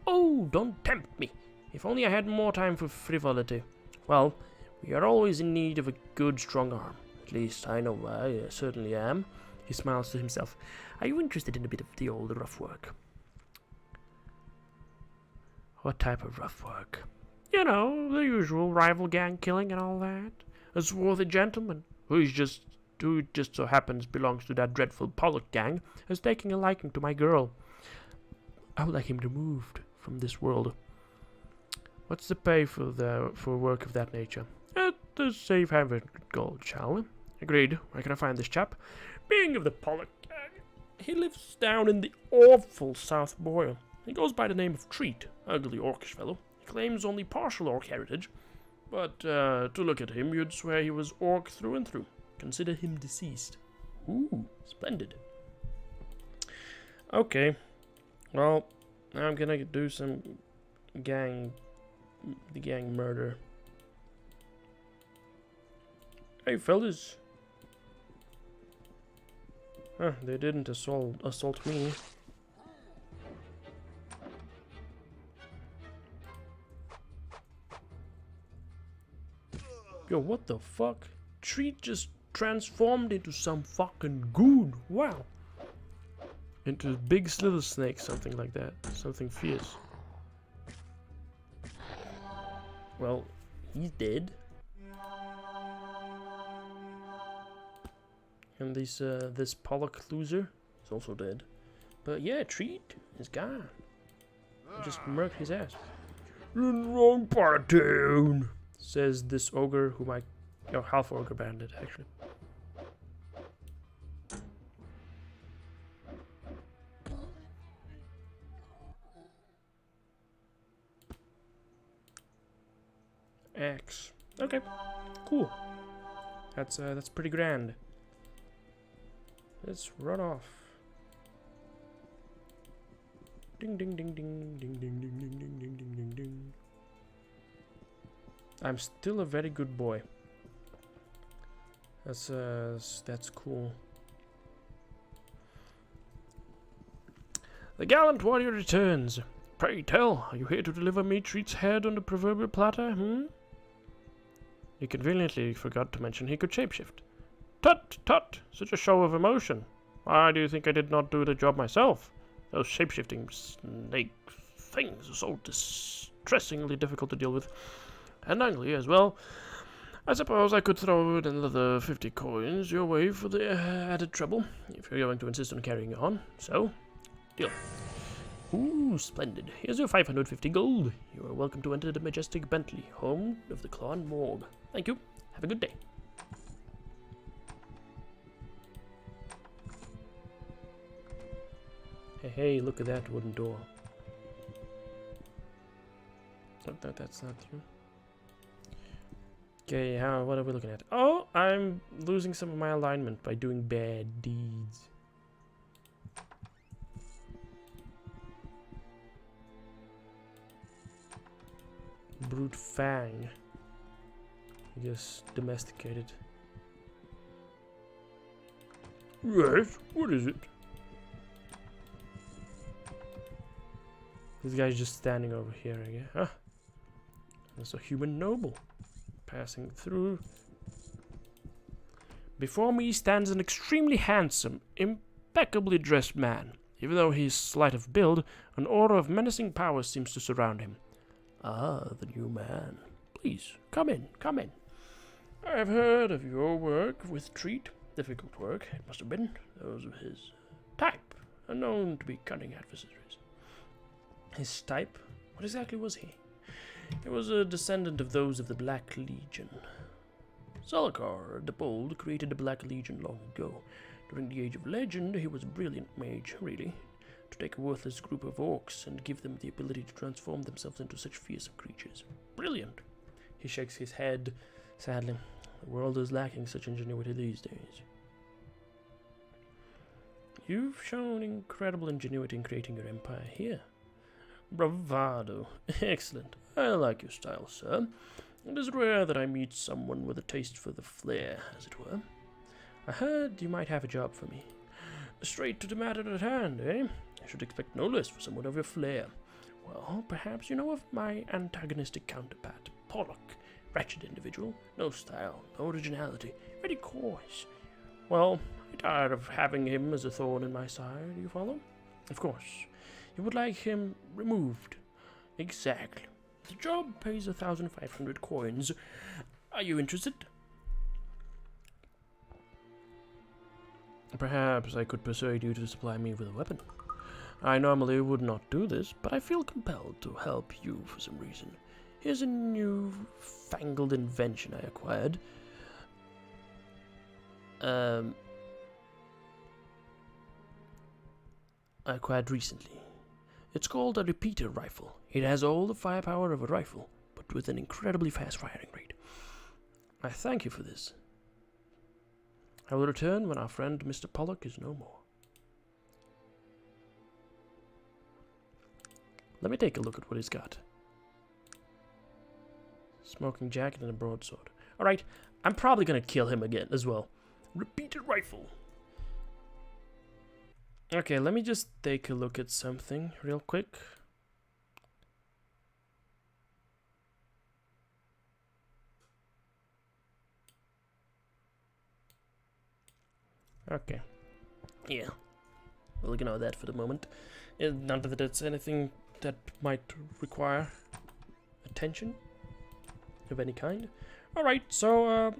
Oh, don't tempt me. If only I had more time for frivolity. Well, we are always in need of a good, strong arm. At least I know I certainly am. He smiles to himself. Are you interested in a bit of the old rough work? What type of rough work? You know, the usual rival gang killing and all that. A swarthy gentleman who just so happens belongs to that dreadful Pollock gang is taking a liking to my girl. I would like him removed from this world. What's the pay for work of that nature? At the safe haven gold, shall we? Agreed. Where can I find this chap? Being of the Pollock gang, he lives down in the awful South Boyle. He goes by the name of Treat, ugly orcish fellow. He claims only partial orc heritage, but to look at him, you'd swear he was orc through and through. Consider him deceased. Ooh, splendid. Okay. Well, now I'm gonna do some gang murder. Hey, fellas. Huh, they didn't assault me. Yo, what the fuck? Treat just transformed into some fucking goon. Wow. Into a big slither snake, something like that. Something fierce. Well, he's dead. And this Pollock loser is also dead. But yeah, Treat is gone. I just murked his ass. You're in the wrong part of town, says this ogre whom I... Oh, half ogre bandit, actually. Axe. Okay, cool. That's pretty grand. Let's run off. Ding ding ding ding ding ding ding ding ding ding ding ding. I'm still a very good boy. That's cool. The gallant warrior returns. Pray tell, are you here to deliver me Treat's head on the proverbial platter, He conveniently forgot to mention he could shapeshift. Tut, tut! Such a show of emotion. Why do you think I did not do the job myself? Those shapeshifting snake things are so distressingly difficult to deal with. And ugly as well. I suppose I could throw another 50 coins your way for the added trouble, if you're going to insist on carrying on. So, deal. Ooh, splendid. Here's your 550 gold. You are welcome to enter the majestic Bentley, home of the Clan Morgue. Thank you. Have a good day. Hey, look at that wooden door. Oh, no, that's not you. Okay, what are we looking at? Oh, I'm losing some of my alignment by doing bad deeds. Brute Fang. I guess domesticated. Yes, what is it? This guy's just standing over here again. Huh? There's a human noble passing through. Before me stands an extremely handsome, impeccably dressed man. Even though he is slight of build, an aura of menacing power seems to surround him. Ah, the new man. Please, come in, come in. I have heard of your work with Treat. Difficult work, it must have been. Those of his type are known to be cunning adversaries. His type? What exactly was he? He was a descendant of those of the Black Legion. Zalakar the Bold created the Black Legion long ago. During the Age of Legend, he was a brilliant mage, really. To take a worthless group of orcs and give them the ability to transform themselves into such fearsome creatures. Brilliant! He shakes his head sadly. The world is lacking such ingenuity these days. You've shown incredible ingenuity in creating your empire here. Bravado. Excellent. I like your style, sir. It is rare that I meet someone with a taste for the flair, as it were. I heard you might have a job for me. Straight to the matter at hand, eh? I should expect no less for someone of your flair. Well, perhaps you know of my antagonistic counterpart, Pollock. Wretched individual, no style, no originality, very coarse. Well, I tire of having him as a thorn in my side, you follow? Of course, you would like him removed. Exactly. The job pays 1,500 coins. Are you interested? Perhaps I could persuade you to supply me with a weapon. I normally would not do this, but I feel compelled to help you for some reason. Here's a new fangled invention I acquired. I acquired recently. It's called a repeater rifle. It has all the firepower of a rifle, but with an incredibly fast firing rate. I thank you for this. I will return when our friend Mr. Pollock is no more. Let me take a look at what he's got. Smoking jacket and a broadsword. Alright, I'm probably gonna kill him again as well. Repeater rifle. Okay, let me just take a look at something real quick. Okay. Yeah. We'll ignore that for the moment. Not that it's anything that might require attention of any kind. Alright, so,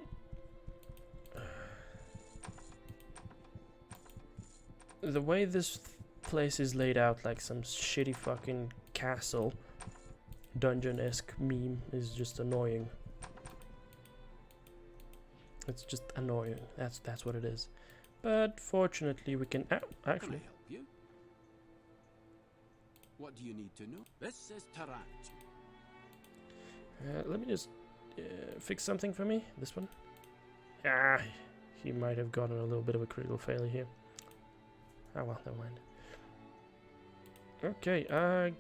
the way this place is laid out, like some shitty fucking castle, dungeon-esque meme, is just annoying. It's just annoying. That's what it is. But fortunately, we can actually. Can I help you? What do you need to know? This is Tarant. Let me just fix something for me. This one. Ah, he might have gotten a little bit of a critical failure here. Oh well, never mind. Okay,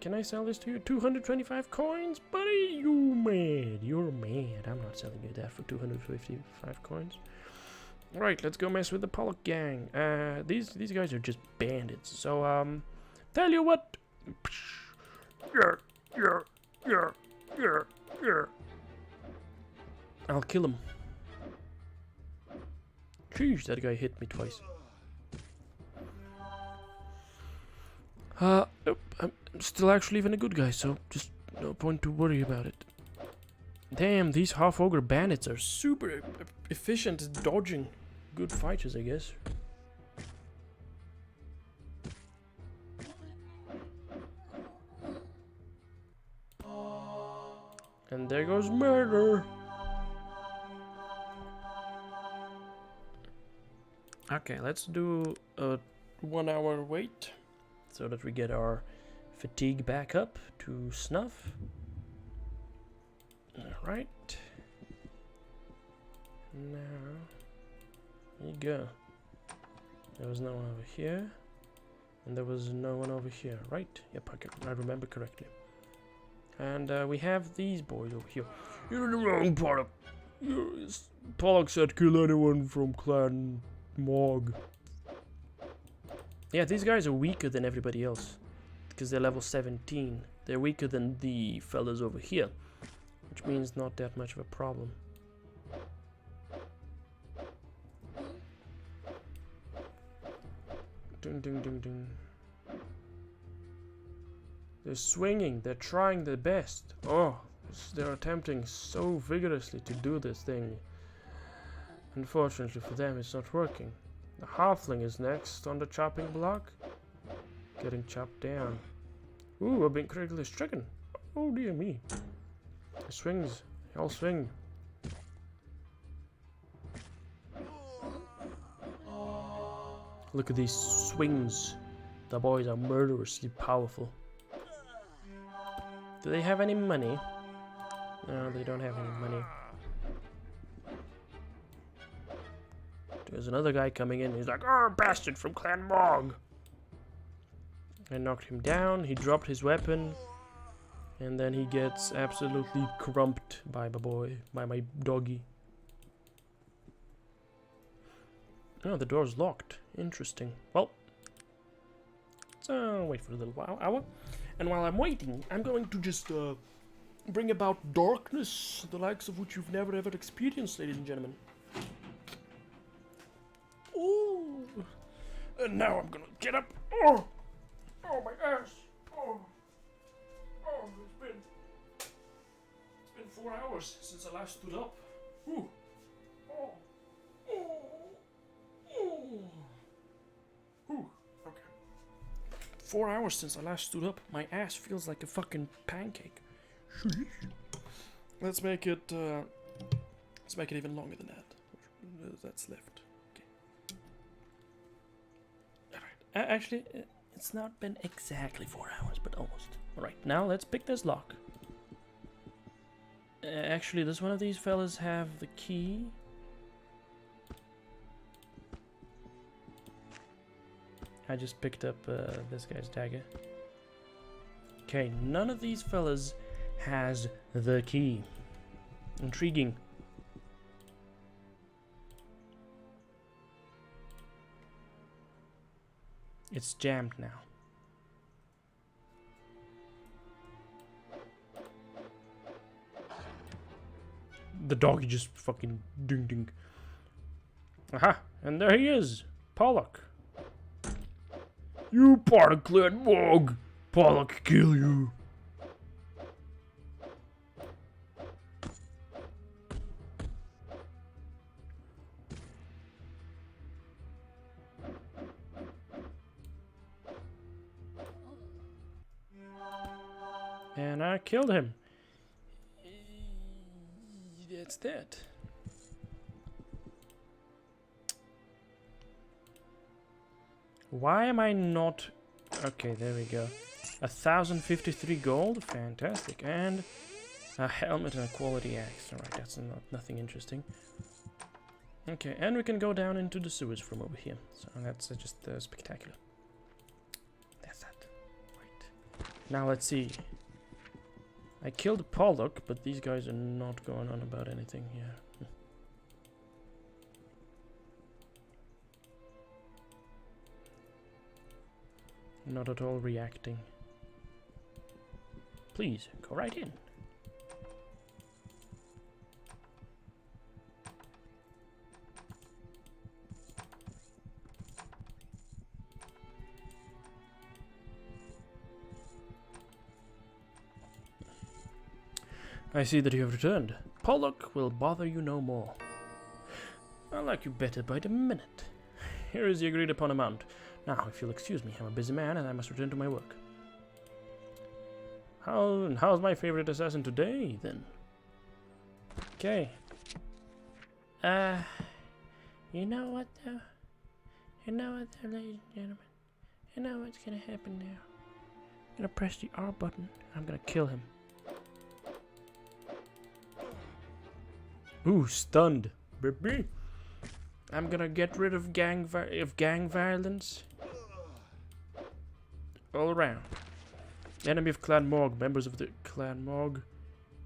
can I sell this to you? 225 coins? Buddy, you mad. You're mad. I'm not selling you that for 255 coins. Right, let's go mess with the Pollock gang. These guys are just bandits. So, tell you what. I'll kill him. Jeez, that guy hit me twice. I'm still actually even a good guy, so just no point to worry about it. Damn, these half-ogre bandits are super efficient at dodging. Good fighters, I guess. And there goes murder. Okay, let's do a 1 hour wait so that we get our fatigue back up to snuff. Alright. Now, there you go. There was no one over here. And there was no one over here, right? Yep, I remember correctly. And we have these boys over here. You're in the wrong part. Pollock said kill anyone from Clan Mog. Yeah, these guys are weaker than everybody else. Because they're level 17. They're weaker than the fellas over here. Which means not that much of a problem. Ding, ding, ding, ding. They're swinging. They're trying their best. Oh, they're attempting so vigorously to do this thing. Unfortunately for them, it's not working. The halfling is next on the chopping block. Getting chopped down. Ooh, I've been critically stricken. Oh dear me. It swings. They all swing. Look at these swings. The boys are murderously powerful. Do they have any money? No, they don't have any money. There's another guy coming in. He's like, "Oh, bastard from Clan Mog." I knocked him down. He dropped his weapon. And then he gets absolutely crumped by my doggy. Oh, the door's locked. Interesting. Well, let's wait for a little hour. And while I'm waiting, I'm going to just bring about darkness, the likes of which you've never ever experienced, ladies and gentlemen. Ooh! And now I'm gonna get up. Oh! Oh, my ass! Oh! Oh, it's been 4 hours since I last stood up. Ooh! Oh! Oh! Oh! Ooh! Okay. 4 hours since I last stood up. My ass feels like a fucking pancake. Let's make it even longer than that. That's left. Okay. Alright. Actually, it's not been exactly 4 hours, but almost. Alright, now let's pick this lock. Actually, does one of these fellas have the key? I just picked up this guy's dagger. Okay, none of these fellas has the key. Intriguing. It's jammed now. The doggy just fucking ding ding. Aha! And there he is! Pollock. You part of Clan Mog! Pollock kill you! And I killed him. That's that. Why am I not... Okay, there we go. 1,053 gold. Fantastic. And a helmet and a quality axe. Alright, that's nothing interesting. Okay, and we can go down into the sewers from over here. So that's just spectacular. That's that. Right. Now let's see. I killed Pollock, but these guys are not going on about anything here. Not at all reacting. Please, go right in. I see that you have returned. Pollock will bother you no more. I like you better by the minute. Here is the agreed upon amount. Now, if you'll excuse me, I'm a busy man and I must return to my work. How's my favorite assassin today, then? Okay. You know what, though? You know what, though, ladies and gentlemen? You know what's gonna happen now? I'm gonna press the R button. I'm gonna kill him. Ooh, stunned. Baby. I'm gonna get rid of gang violence all around. Enemy of Clan Morg. Members of the Clan Morg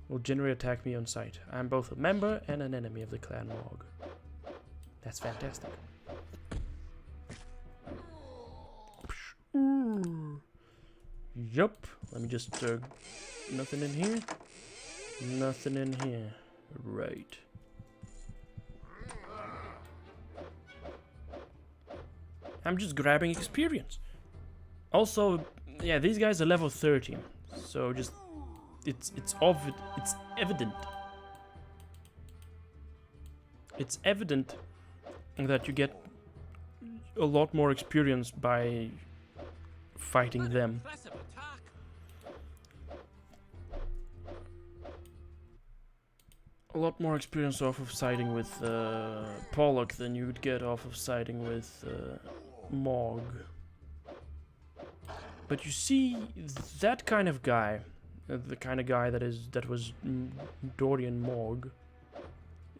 will generally attack me on sight. I'm both a member and an enemy of the Clan Morg. That's fantastic. Yup. Let me just nothing in here. Nothing in here. Right. I'm just grabbing experience. Also, yeah, these guys are level 13, so just it's evident. It's evident that you get a lot more experience by fighting them. A lot more experience off of siding with Pollock than you would get off of siding with Morg. But you see, that kind of guy, the kind of guy that was Dorian Morg,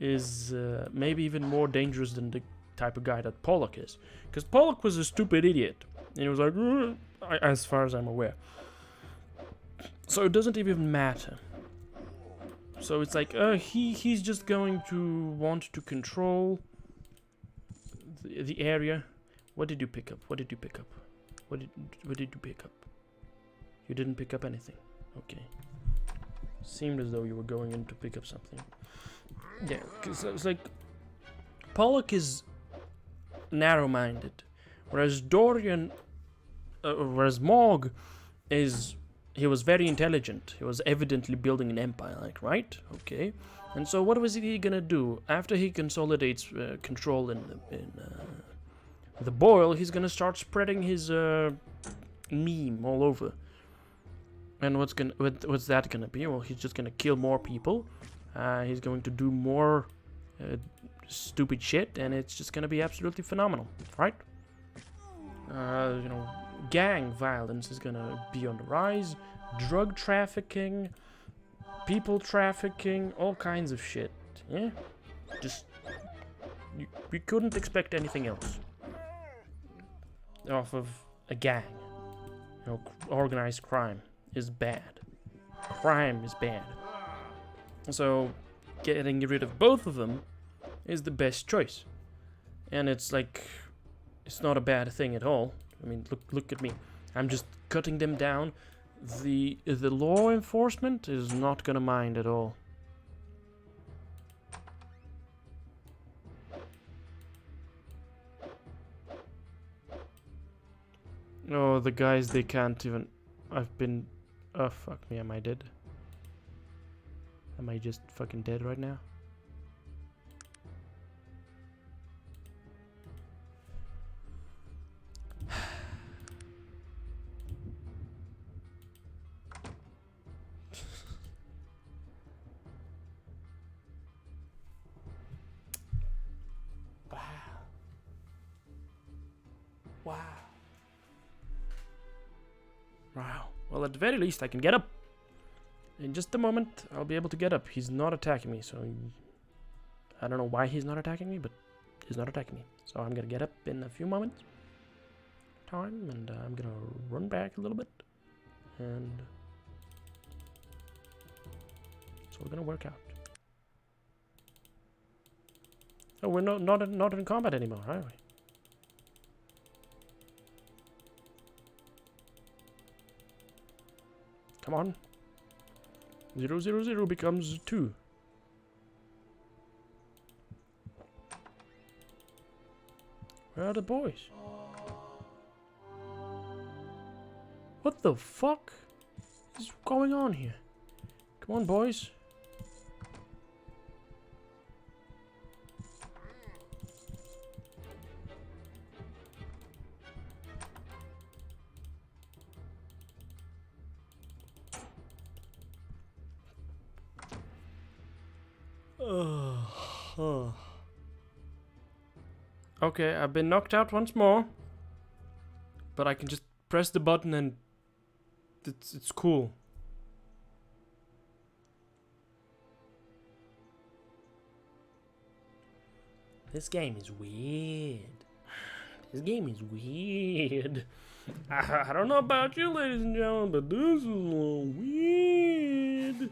is maybe even more dangerous than the type of guy that Pollock is. Because Pollock was a stupid idiot. And he was like, as far as I'm aware. So it doesn't even matter. So it's like, he's just going to want to control the area. What did you pick up? What did you pick up? What did you pick up? You didn't pick up anything. Okay. Seemed as though you were going in to pick up something. Yeah, because it's like, Pollock is narrow-minded, whereas whereas Morg is, he was very intelligent. He was evidently building an empire, like, right? Okay. And so what was he gonna do? After he consolidates control in the boil, he's gonna start spreading his meme all over. And what's that gonna be? Well, he's just gonna kill more people. He's going to do more stupid shit, and it's just gonna be absolutely phenomenal, right? You know, gang violence is gonna be on the rise. Drug trafficking, people trafficking, all kinds of shit. Yeah, just you couldn't expect anything else off of a gang. You know, organized crime is bad. Crime is bad. So getting rid of both of them is the best choice. And it's like, it's not a bad thing at all. I mean, look at me. I'm just cutting them down. The law enforcement is not gonna mind at all. Oh, the guys, they can't even... Oh, fuck me, am I dead? Am I just fucking dead right now? Wow. Wow. Well, at the very least, I can get up. In just a moment, I'll be able to get up. He's not attacking me, so... I don't know why he's not attacking me, but he's not attacking me. So I'm gonna get up in a few moments. And I'm gonna run back a little bit. and it's all gonna work out. Oh, we're not in combat anymore, are we? Come on. 0, 0, 0 becomes 2. Where are the boys? What the fuck is going on here? Come on, boys. Okay, I've been knocked out once more, but I can just press the button and it's cool. This game is weird. This game is weird. I don't know about you, ladies and gentlemen, but this is a little weird.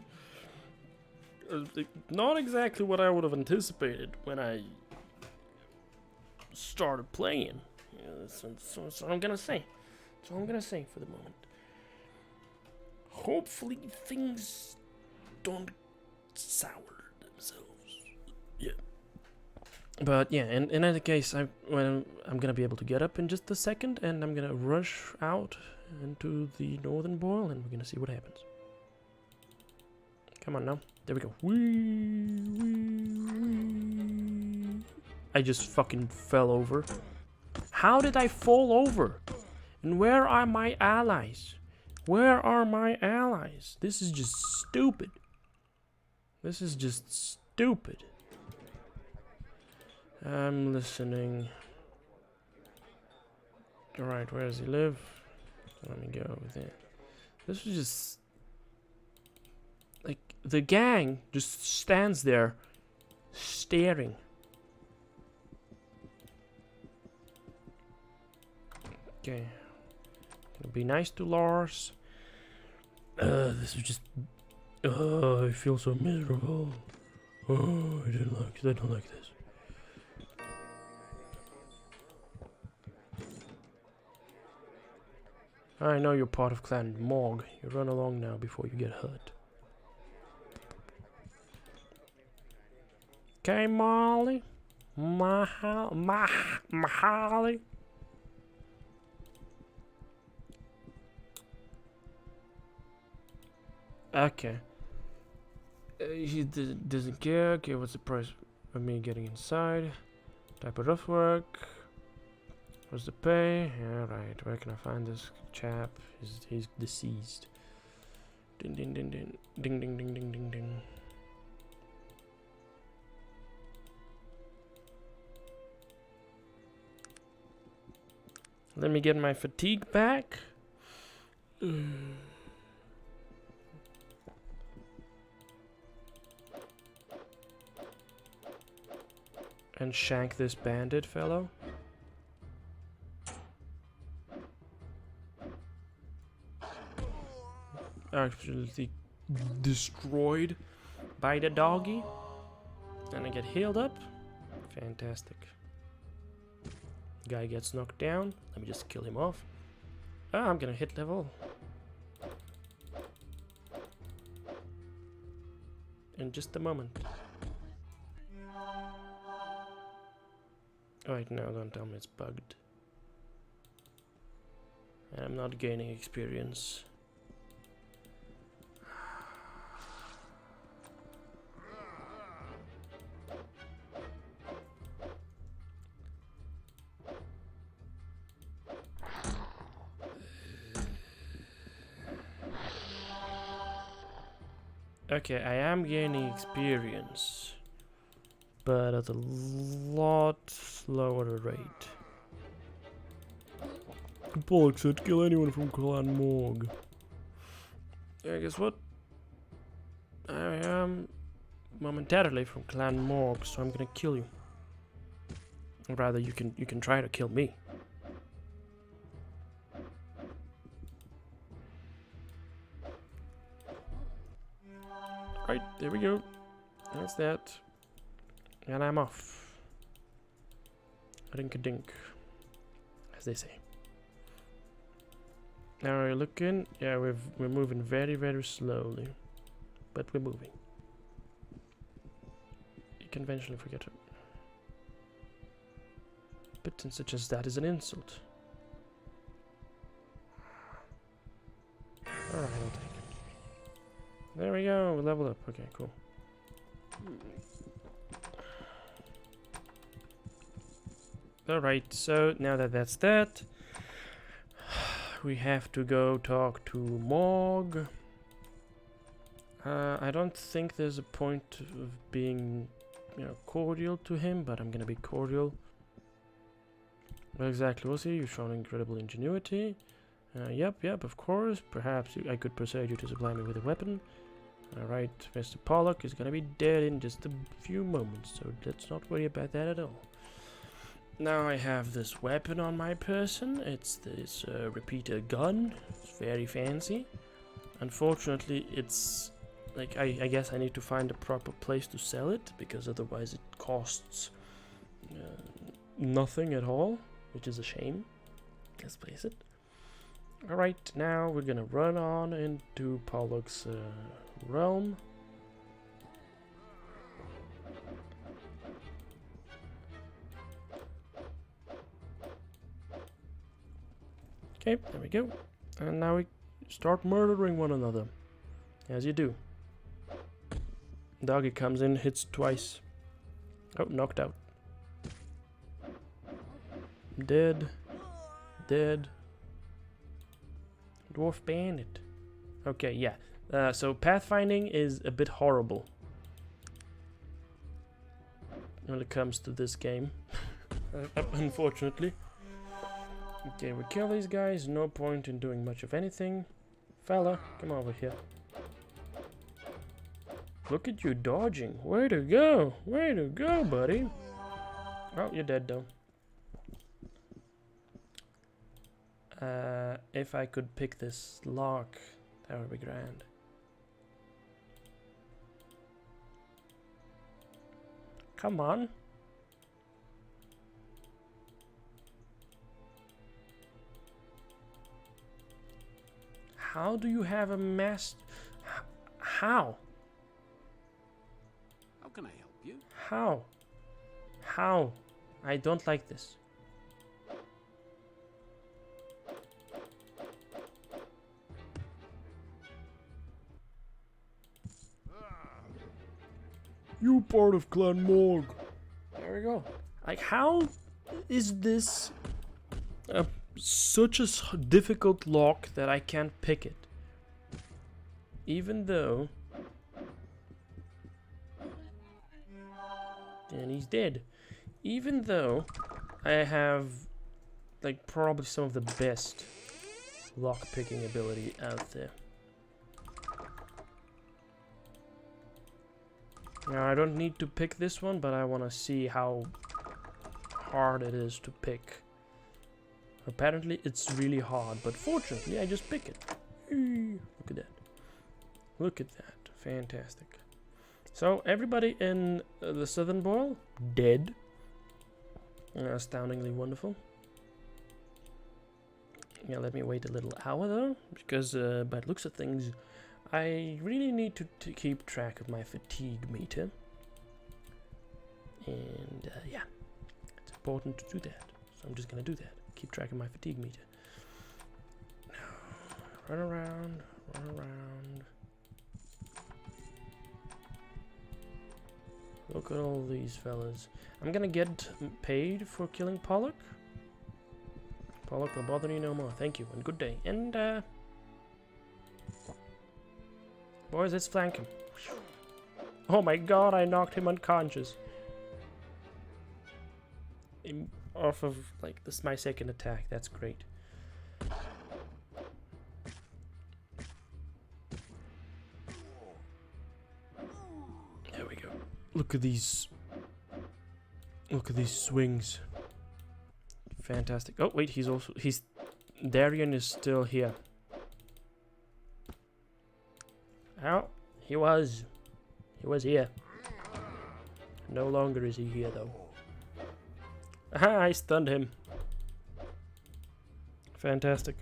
Not exactly what I would have anticipated when I started playing. Yeah, that's what I'm gonna say. That's all I'm gonna say for the moment. Hopefully things don't sour themselves. Yeah. But yeah, in any case, I'm gonna be able to get up in just a second, and I'm gonna rush out into the northern boil, and we're gonna see what happens. Come on now. There we go. Wee. I just fucking fell over. How did I fall over? And where are my allies? Where are my allies? This is just stupid. This is just stupid. I'm listening. Alright, where does he live? Let me go over there. This is just... like, the gang just stands there staring. Okay. Gonna be nice to Lars. This is just... I feel so miserable. Oh, I don't like this. I know you're part of Clan Morg. You run along now before you get hurt. Okay, Molly. Molly. Okay. He doesn't care. Okay, what's the price of me getting inside? Type of rough work. What's the pay? Alright, where can I find this chap? He's deceased. Ding ding ding ding. Ding ding ding ding ding ding. Let me get my fatigue back. And shank this bandit fellow. Absolutely destroyed by the doggy. And I get healed up. Fantastic. Guy gets knocked down. Let me just kill him off. Ah, I'm gonna hit level. In just a moment. Right now, don't tell me it's bugged. I'm not gaining experience. Okay, I am gaining experience, but at a lot slower rate. Pollock said, kill anyone from Clan Morg. Yeah, guess what? I am momentarily from Clan Morg, so I'm gonna kill you. Or rather, you can try to kill me. Right, there we go. That's that. And I'm off. Rink-a-dink, as they say. Now we're looking. Yeah, we're moving very, very slowly, but we're moving. You conventionally forget it. But such as that is an insult. Alright, I'll take it. There we go, we leveled up. Okay, cool. Alright, so now that that's that, we have to go talk to Morg. I don't think there's a point of being, cordial to him, but I'm gonna be cordial. What exactly was he? You've shown incredible ingenuity. Yep, of course. Perhaps I could persuade you to supply me with a weapon. Alright, Mr. Pollock is gonna be dead in just a few moments, so let's not worry about that at all. Now I have this weapon on my person. It's this repeater gun. It's very fancy. Unfortunately, it's like I guess I need to find a proper place to sell it, because otherwise it costs nothing at all, which is a shame. Let's place it. Alright, now we're gonna run on into Pollock's realm. Okay, there we go. And now we start murdering one another. As you do. Doggy comes in, hits twice. Oh, knocked out. Dead. Dead. Dwarf bandit. Okay, yeah. So pathfinding is a bit horrible when it comes to this game. Unfortunately. Okay, we kill these guys. No point in doing much of anything. Fella, come over here. Look at you dodging. Way to go. Way to go, buddy. Oh, you're dead though. If I could pick this lock, that would be grand. Come on. How do you have a mask? How? How can I help you? How? How? I don't like this. You part of Clan Morg. There we go. Like, how is this such a difficult lock that I can't pick it? Even though... And he's dead. Even though I have, like, probably some of the best lock picking ability out there. Now, I don't need to pick this one, but I want to see how hard it is to pick. Apparently, it's really hard, but fortunately, I just pick it. Look at that. Look at that. Fantastic. So, everybody in the Southern Boil, dead. Astoundingly wonderful. Yeah, let me wait a little hour, though, because by the looks of things, I really need to keep track of my fatigue meter. And, yeah, it's important to do that. So I'm just going to do that. Keep track of my fatigue meter. Now, run around, run around. Look at all these fellas. I'm going to get paid for killing Pollock. Pollock will bother you no more. Thank you, and good day. And, boys, let's flank him. Oh my god, I knocked him unconscious. Off of, like, this is my second attack. That's great. There we go. Look at these. Look at these swings. Fantastic. Oh, wait, Darian is still here. Oh, he was. He was here. No longer is he here, though. Aha, I stunned him. Fantastic.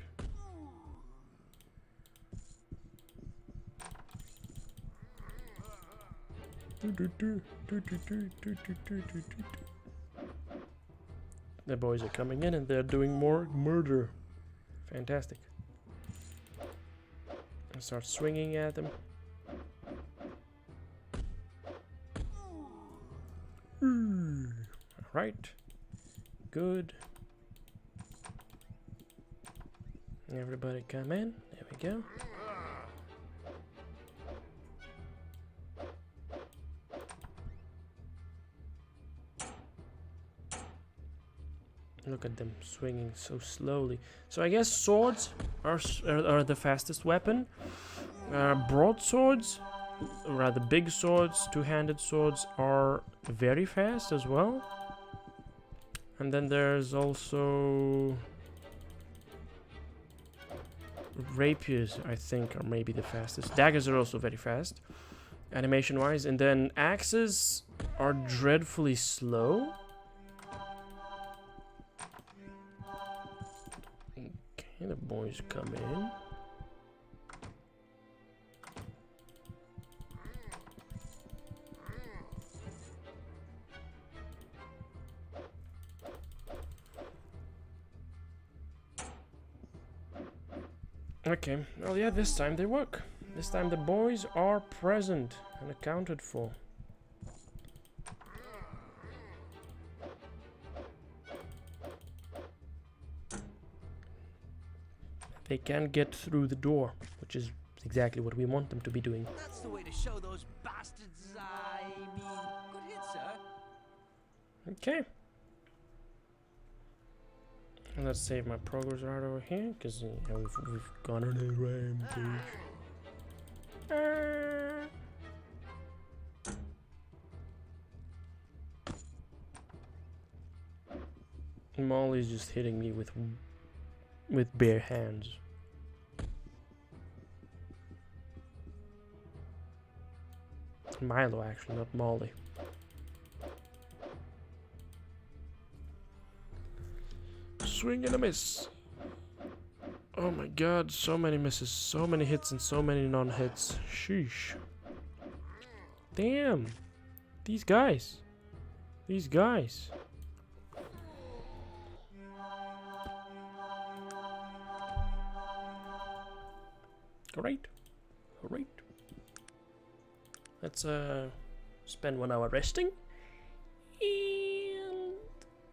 The boys are coming in and they're doing more murder. Fantastic. I start swinging at them. Alright. Good. Everybody come in. There we go. Look at them swinging so slowly. So I guess swords are the fastest weapon. Broadswords, or rather big swords, two-handed swords, are very fast as well. And then there's also rapiers, I think, are maybe the fastest. Daggers are also very fast, animation-wise. And then axes are dreadfully slow. Okay, the boys come in. Okay, well yeah, this time they work. This time the boys are present and accounted for. They can get through the door, which is exactly what we want them to be doing. That's the way to show those bastards. I mean, good hit, sir. Okay. And let's save my progress right over here, because we've gone on a rampage. Molly's just hitting me with bare hands. Milo, actually, not Molly. Swing and a miss. Oh my god, so many misses, so many hits and so many non-hits. Sheesh. Damn. These guys. These guys. Great. Great. Let's spend 1 hour resting. And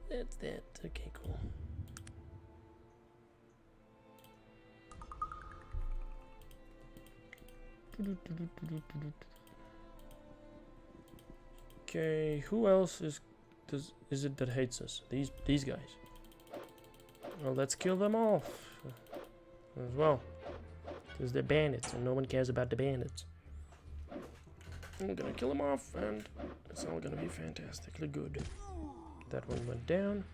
that's that. Okay, cool. Okay, who else is it that hates us? These guys. Well, let's kill them off as well, because they're bandits and no one cares about the bandits. I'm gonna kill them off and it's all gonna be fantastically good. That one went down.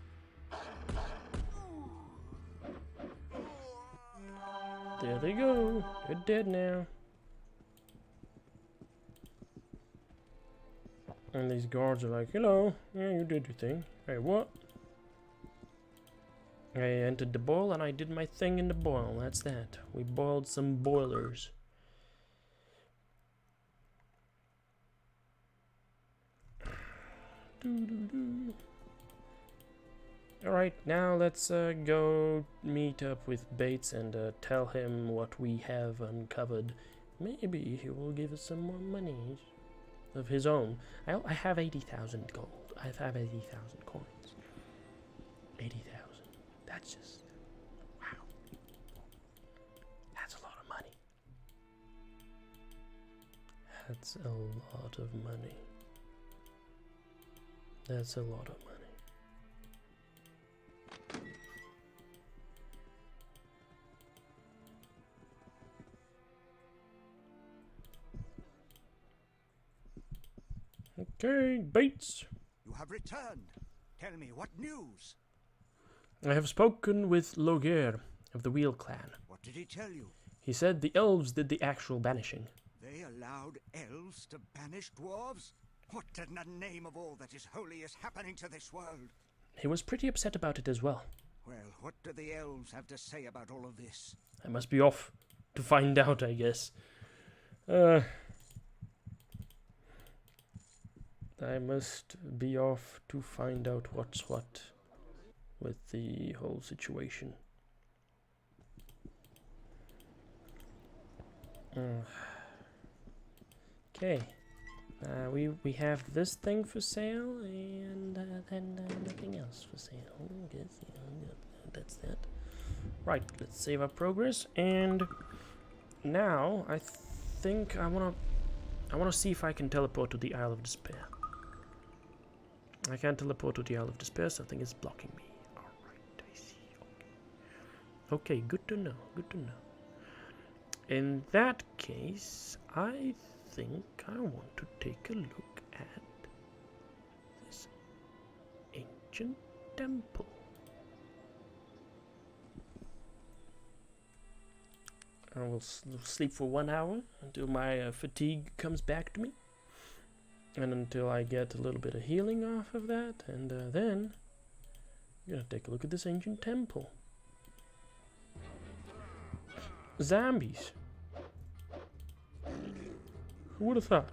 There they go. They're dead now. And these guards are like, hello, yeah, you did your thing. Hey, what? I entered the boil and I did my thing in the boil. That's that. We boiled some boilers. Alright, now let's go meet up with Bates and tell him what we have uncovered. Maybe he will give us some more money of his own. I have 80,000 gold. I have 80,000 coins. 80,000. That's just... wow. That's a lot of money. That's a lot of money. That's a lot of money. Okay, Bates. You have returned. Tell me, what news? I have spoken with Loger of the Wheel Clan. What did he tell you? He said the elves did the actual banishing. They allowed elves to banish dwarves? What in the name of all that is holy is happening to this world? He was pretty upset about it as well. Well, what do the elves have to say about all of this? I must be off to find out, I guess. I must be off to find out what's what with the whole situation. Okay. We have this thing for sale and then nothing else for sale. I guess, that's that. Right, let's save our progress, and now I think I wanna see if I can teleport to the Isle of Despair. I can't teleport to the Isle of Despair, something is blocking me. Alright, I see. Okay, good to know, good to know. In that case, I think I want to take a look at this ancient temple. I will sleep for 1 hour until my fatigue comes back to me. And until I get a little bit of healing off of that. And then I'm going to take a look at this ancient temple. Zombies. Who would have thought?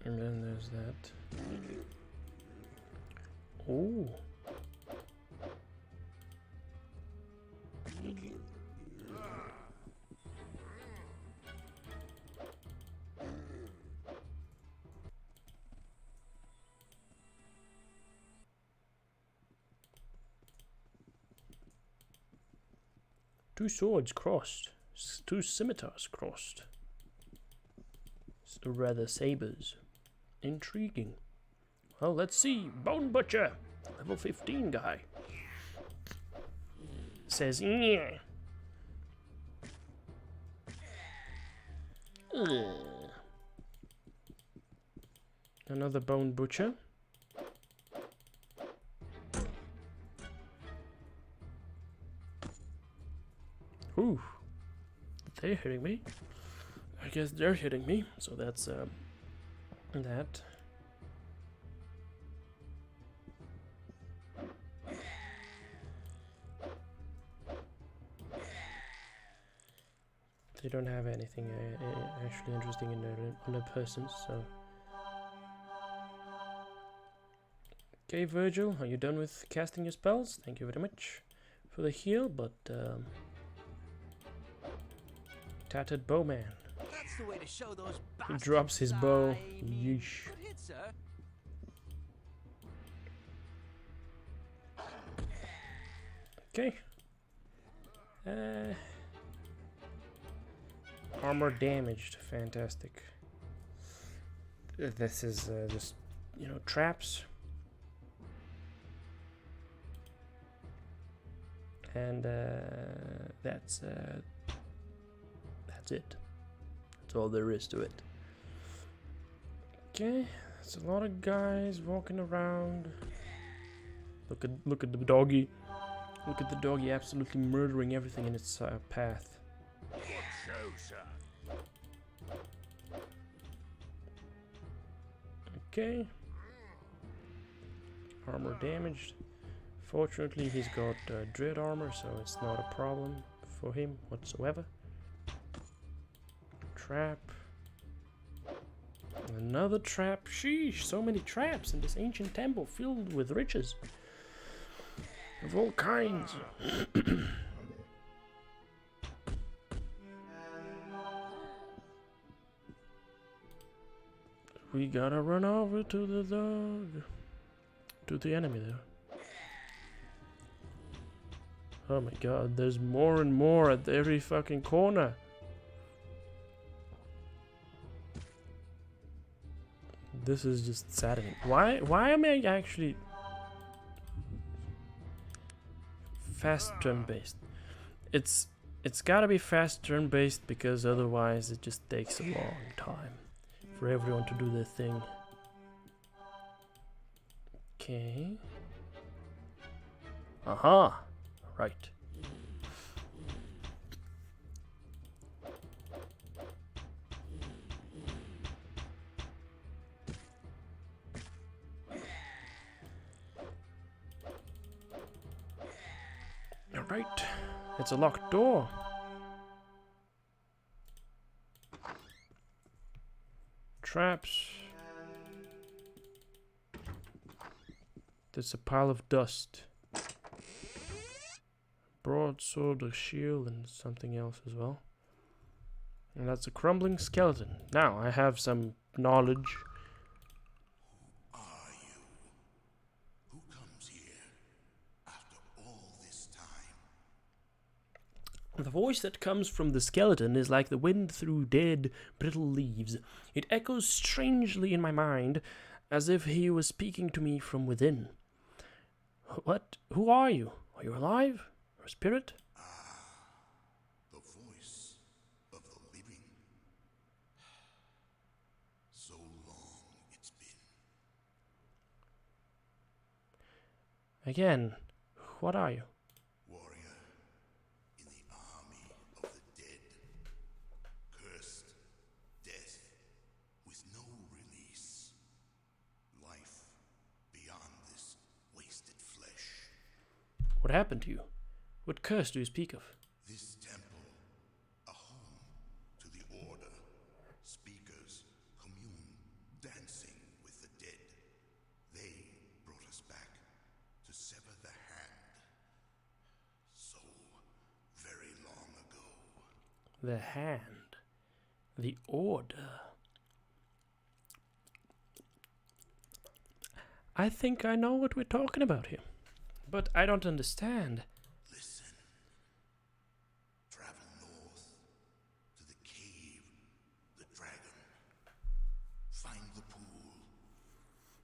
And then there's that. Oh. Two swords crossed. Two scimitars crossed. Rather sabers. Intriguing. Well, let's see. Bone Butcher. Level 15 guy. Says, yeah. Another Bone Butcher. Ooh. They're hitting me. I guess they're hitting me. So that's that. They don't have anything actually interesting in their persons, so. Okay, Virgil, are you done with casting your spells? Thank you very much for the heal, but Tattered Bowman. That's the way to show those He drops his bow. I mean, Yeesh. good hit, sir. Okay. Armor damaged. Fantastic. This is just, you know, traps. And that's it. That's all there is to it. Okay, there's a lot of guys walking around. Look at the doggy. Look at the doggy absolutely murdering everything in its path. Good show, sir. Okay. Armor damaged. Fortunately, he's got dread armor, so it's not a problem for him whatsoever. Trap. Another trap. Sheesh, so many traps in this ancient temple filled with riches of all kinds. We gotta run over to the dog. To the enemy there. Oh my god, there's more and more at every fucking corner. This is just saddening. Why am I actually fast turn based? It's gotta be fast turn based because otherwise it just takes a long time for everyone to do their thing. Okay. Aha. Right. Right. It's a locked door. Traps. There's a pile of dust. Broadsword, a shield, and something else as well. And that's a crumbling skeleton. Now, I have some knowledge. Who are you? Who comes here after all this time? The voice that comes from the skeleton is like the wind through dead, brittle leaves. It echoes strangely in my mind, as if he was speaking to me from within. What? Who are you? Are you alive? Or a spirit? The voice of the living. So long it's been. Again, what are you? Warrior in the army of the dead. Cursed death with no release. Life beyond this wasted flesh. What happened to you? What curse do you speak of? This temple, a home to the order. Speakers commune, dancing with the dead. They brought us back to sever the hand. So very long ago. The hand. The order. I think I know what we're talking about here. But I don't understand. Listen. Travel north to the cave, the dragon. Find the pool.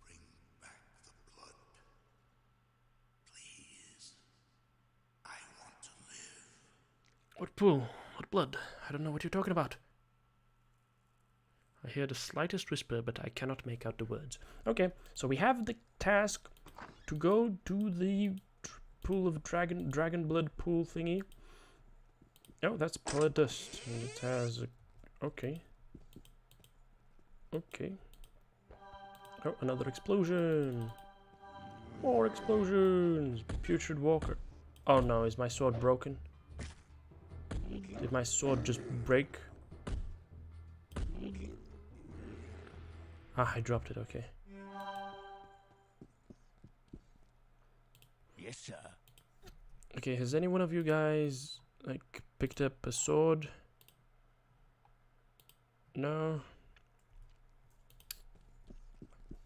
Bring back the blood. Please. I want to live. What pool? What blood? I don't know what you're talking about. I hear the slightest whisper, but I cannot make out the words. Okay, so we have the task to go to the pool of dragon blood pool thingy. Oh, that's blood dust. And it has a... Okay. Okay. Oh, another explosion. More explosions. Putrid walker. Oh no, is my sword broken? Did my sword just break? Ah, I dropped it, okay. Yes, sir. Okay, has any one of you guys, like, picked up a sword? No?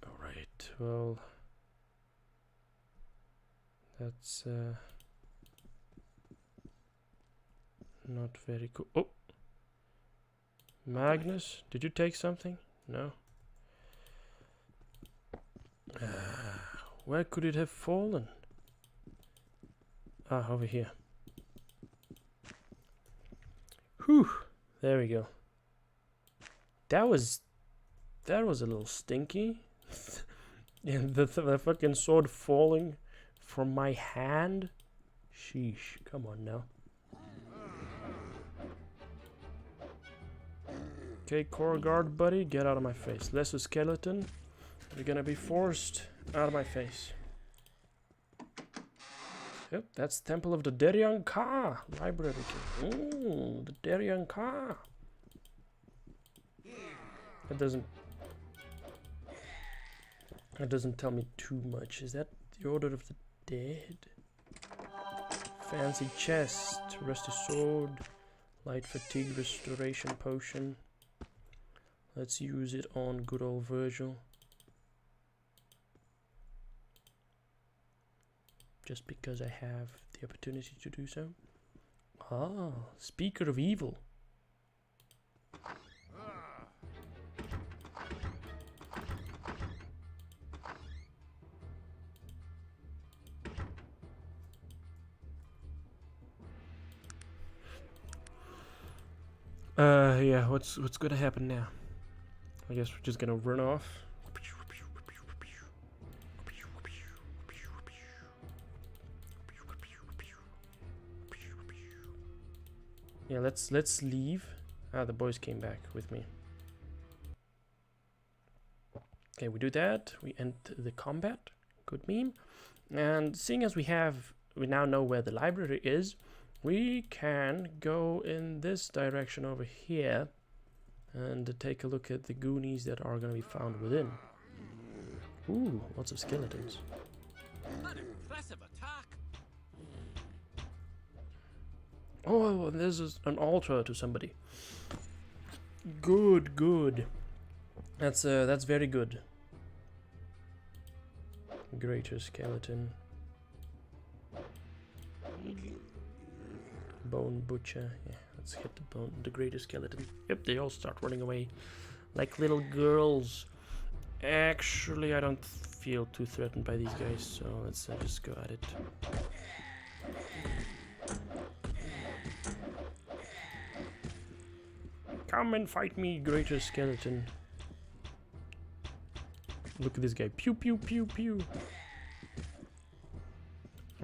Alright, well... That's, not very cool. Oh! Magnus, did you take something? No? Where could it have fallen? Ah, over here. Whew! There we go. That was a little stinky. And the fucking sword falling from my hand. Sheesh! Come on now. Okay, core guard buddy, get out of my face. Lesser skeleton, you're gonna be forced out of my face. Yep, that's Temple of the Darien Ka library key. Ooh, the Darien Ka. That doesn't tell me too much. Is that the Order of the Dead? Fancy chest, rusty sword, light fatigue restoration potion. Let's use it on good old Virgil. Just because I have the opportunity to do so. Ah, Speaker of Evil. Yeah, what's gonna happen now? I guess we're just gonna run off. Yeah, let's leave. Ah, the boys came back with me. Okay, we do that. We end the combat. Good meme. And seeing as we have we now know where the library is, we can go in this direction over here and take a look at the goonies that are going to be found within. Ooh, lots of skeletons. An impressive attack. Oh, there's an altar to somebody. Good, good. That's very good. Greater skeleton. Bone butcher. Yeah, let's hit the greater skeleton. Yep, they all start running away like little girls. Actually, I don't feel too threatened by these guys, so let's just go at it. Come and fight me, greater skeleton. Look at this guy. Pew, pew, pew, pew.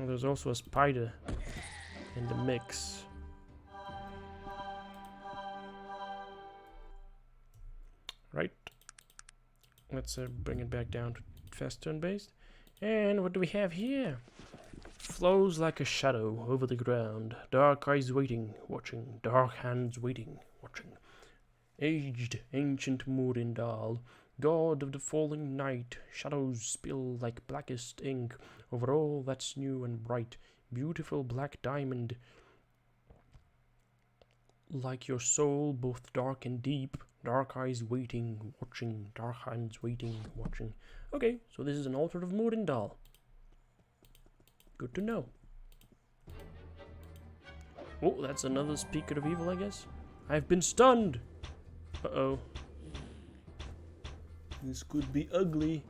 Oh, there's also a spider in the mix. Right. Let's bring it back down to fast turn based. And what do we have here? Flows like a shadow over the ground. Dark eyes waiting, watching. Dark hands waiting, watching. Aged, ancient Murindal, god of the falling night. Shadows spill like blackest ink over all that's new and bright. Beautiful black diamond, like your soul, both dark and deep. Dark eyes waiting, watching. Dark hands waiting, watching. Okay, so this is an altar of Murindal. Good to know. Oh, that's another speaker of evil, I guess. I've been stunned. Uh-oh. This could be ugly.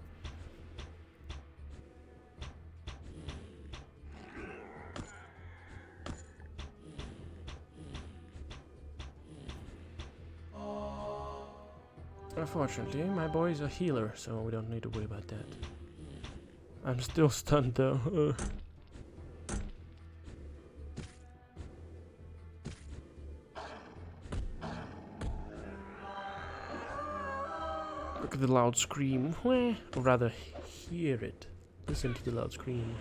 Unfortunately, my boy is a healer, so we don't need to worry about that. I'm still stunned though. Look at the loud scream. Or rather, hear it. Listen to the loud scream.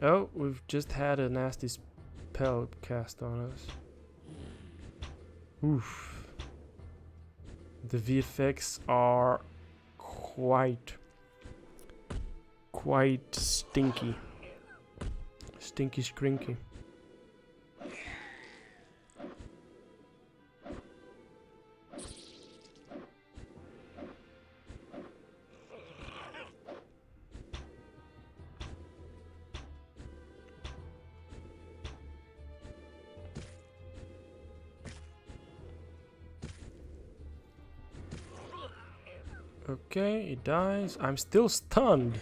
Oh, we've just had a nasty spell cast on us. Oof. The VFX are quite stinky. Stinky skrinky. Okay, it dies. I'm still stunned.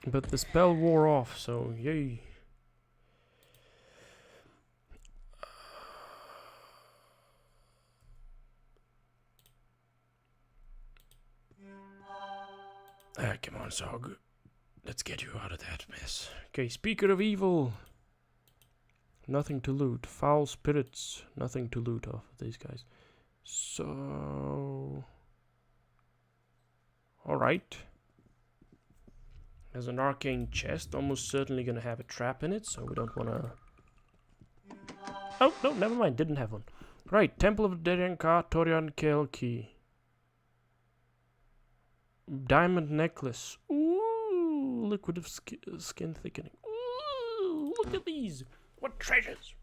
But the spell wore off, so yay. Come on, Zog. Let's get you out of that mess. Okay, speaker of evil. Nothing to loot. Foul spirits. Nothing to loot off of these guys. So... Alright. There's an arcane chest. Almost certainly gonna have a trap in it, so we don't wanna... Oh, no, never mind. Didn't have one. Right, Temple of Derenka, Torian Kelki. Diamond necklace. Ooh, liquid of skin thickening. Ooh, look at these. What treasures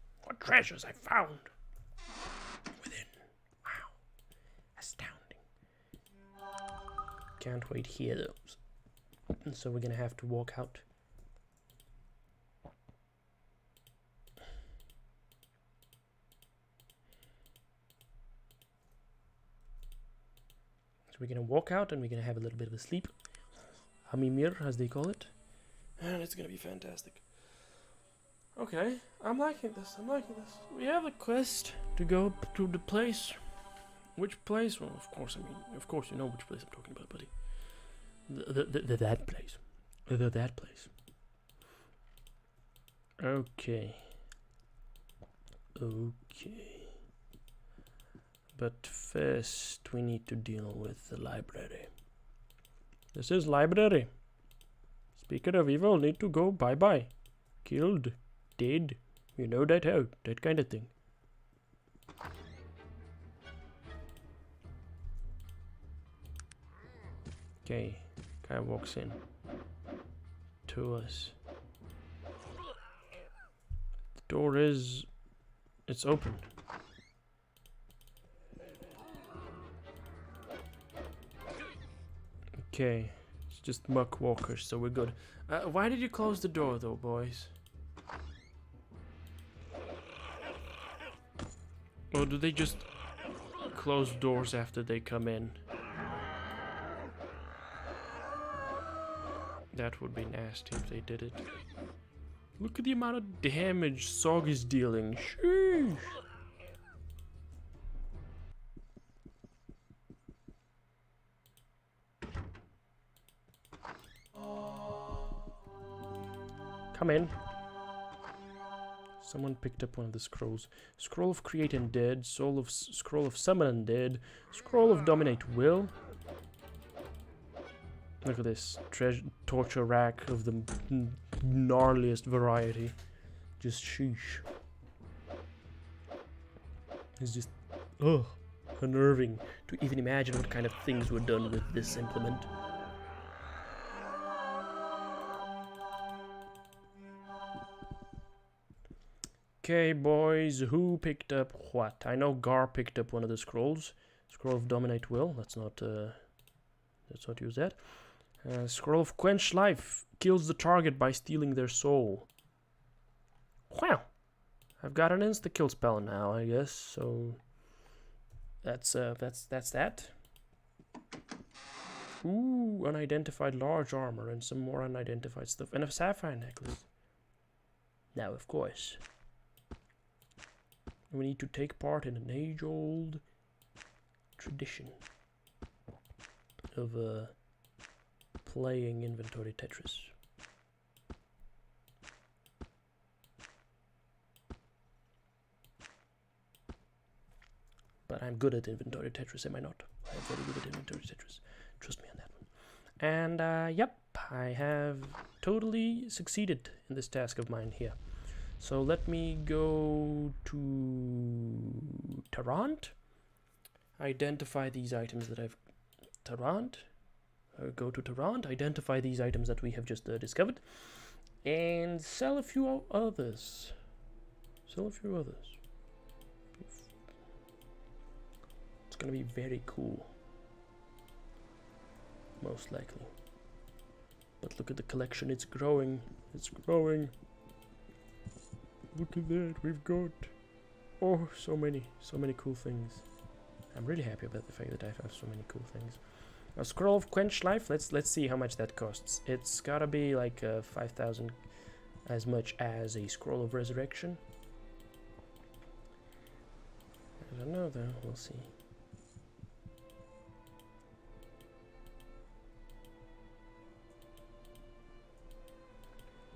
I found within. Wow. Astounding. Can't wait to hear those. And so we're going to have to walk out. So we're going to walk out and we're going to have a little bit of a sleep. Hamimir, as they call it. And it's going to be fantastic. Okay, I'm liking this. We have a quest to go to the place. Which place? Well, of course you know which place I'm talking about, buddy. That place. That place. Okay. But first we need to deal with the library. This is library. Speaker of evil, need to go. Bye-bye. Killed. Dead. You know that how. That kind of thing. Okay. Guy walks in. To us. The door is... It's open. Okay. It's just muck walkers, so we're good. Why did you close the door though, boys? Or do they just close doors after they come in? That would be nasty if they did it. Look at the amount of damage Sog is dealing. Sheesh. Come in. Someone picked up one of the scrolls. Scroll of Create Undead, Scroll of Summon Undead, Scroll of Dominate Will. Look at this torture rack of the gnarliest variety. Just sheesh. It's just unnerving to even imagine what kind of things were done with this implement. Okay, boys, who picked up what? I know Gar picked up one of the scrolls. Scroll of Dominate Will. Let's not use that. Scroll of Quench Life kills the target by stealing their soul. Wow, I've got an insta kill spell now, I guess. So that's that. Ooh, unidentified large armor and some more unidentified stuff and a sapphire necklace. Now, of course, we need to take part in an age-old tradition of playing inventory Tetris. But I'm good at inventory Tetris, am I not? I'm very good at inventory Tetris. Trust me on that one. And, yep, I have totally succeeded in this task of mine here. So let me go to Tarrant. Identify these items that I've... Tarrant. Go to Tarrant, identify these items that we have just discovered, and sell a few others. It's gonna be very cool. Most likely. But look at the collection, it's growing. It's growing. Look at that, we've got... Oh, so many cool things. I'm really happy about the fact that I have so many cool things. A Scroll of Quench Life, let's see how much that costs. It's gotta be like 5,000 as much as a Scroll of Resurrection. I don't know though, we'll see.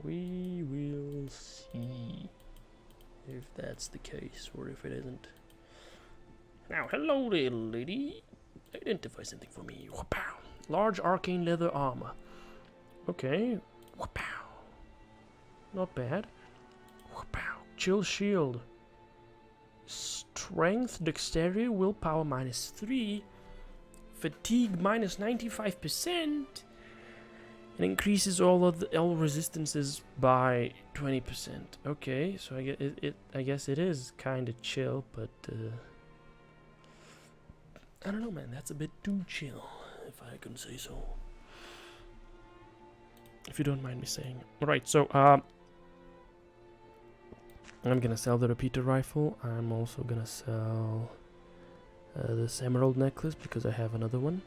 We will see if that's the case or if it isn't. Now, hello there, lady. Identify something for me. Wha-pow. Large arcane leather armor. Okay. Wha-pow. Not bad. Wha-pow. Chill shield. Strength, dexterity, willpower -3. Fatigue -95%. It increases all resistances by 20%. Okay, so I guess it is kind of chill, but I don't know, man. That's a bit too chill, if I can say so. If you don't mind me saying. Alright, so, I'm gonna sell the repeater rifle. I'm also gonna sell this emerald necklace because I have another one.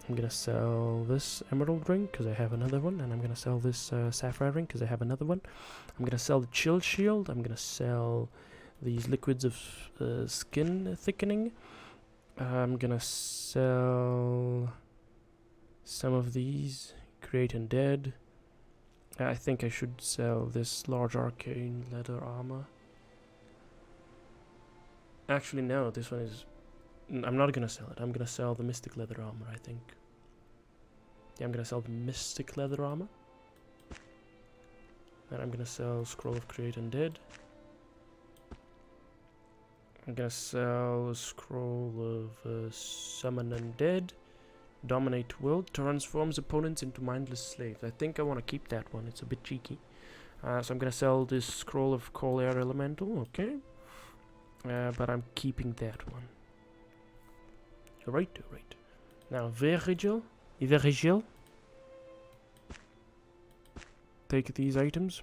I'm gonna sell this emerald ring because I have another one. And I'm gonna sell this sapphire ring because I have another one. I'm gonna sell the chill shield. I'm gonna sell these liquids of skin thickening. I'm gonna sell some of these, Create Undead. I think I should sell this large arcane leather armor. Actually, no, this one is... I'm not gonna sell it. I'm gonna sell the mystic leather armor, I think. Okay, I'm gonna sell the Mystic Leather Armor. And I'm gonna sell Scroll of Create Undead. I'm gonna sell a Scroll of Summon Undead. Dominate Will. Transforms opponents into mindless slaves. I think I want to keep that one. It's a bit cheeky. So I'm gonna sell this Scroll of Call Air Elemental. Okay. But I'm keeping that one. Alright. Now, Verigil. Take these items.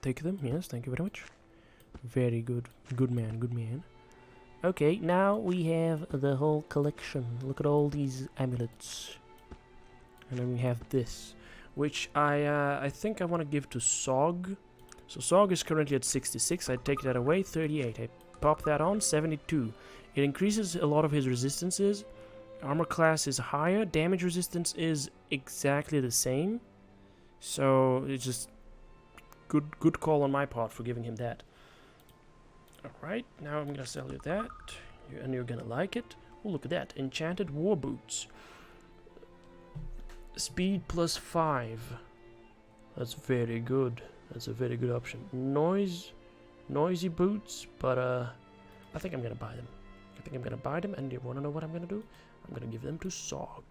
Take them. Yes, thank you very much. Very good. Good man. Okay, now we have the whole collection. Look at all these amulets. And then we have this, which I think I want to give to Sog. So Sog is currently at 66. I take that away, 38. I pop that on, 72. It increases a lot of his resistances. Armor class is higher. Damage resistance is exactly the same. So it's just good call on my part for giving him that. Alright, now I'm gonna sell you that. And you're gonna like it. Oh, look at that. Enchanted War Boots. Speed plus 5. That's very good. That's a very good option. Noisy boots, but I think I'm gonna buy them. And you wanna know what I'm gonna do? I'm gonna give them to Sog.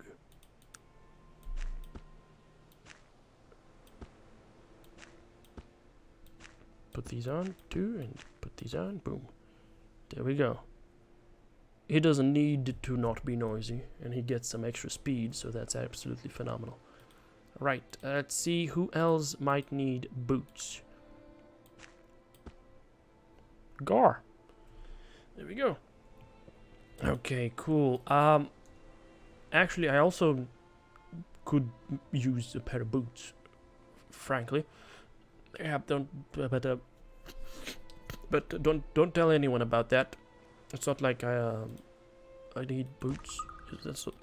Put these on too, and put these on. Boom. There we go. He doesn't need to not be noisy, and he gets some extra speed, so that's absolutely phenomenal. Right, let's see who else might need boots. Gar. There we go. Okay, cool. Actually, I also could use a pair of boots, frankly. Yeah, but don't tell anyone about that. It's not like I need boots. That's what,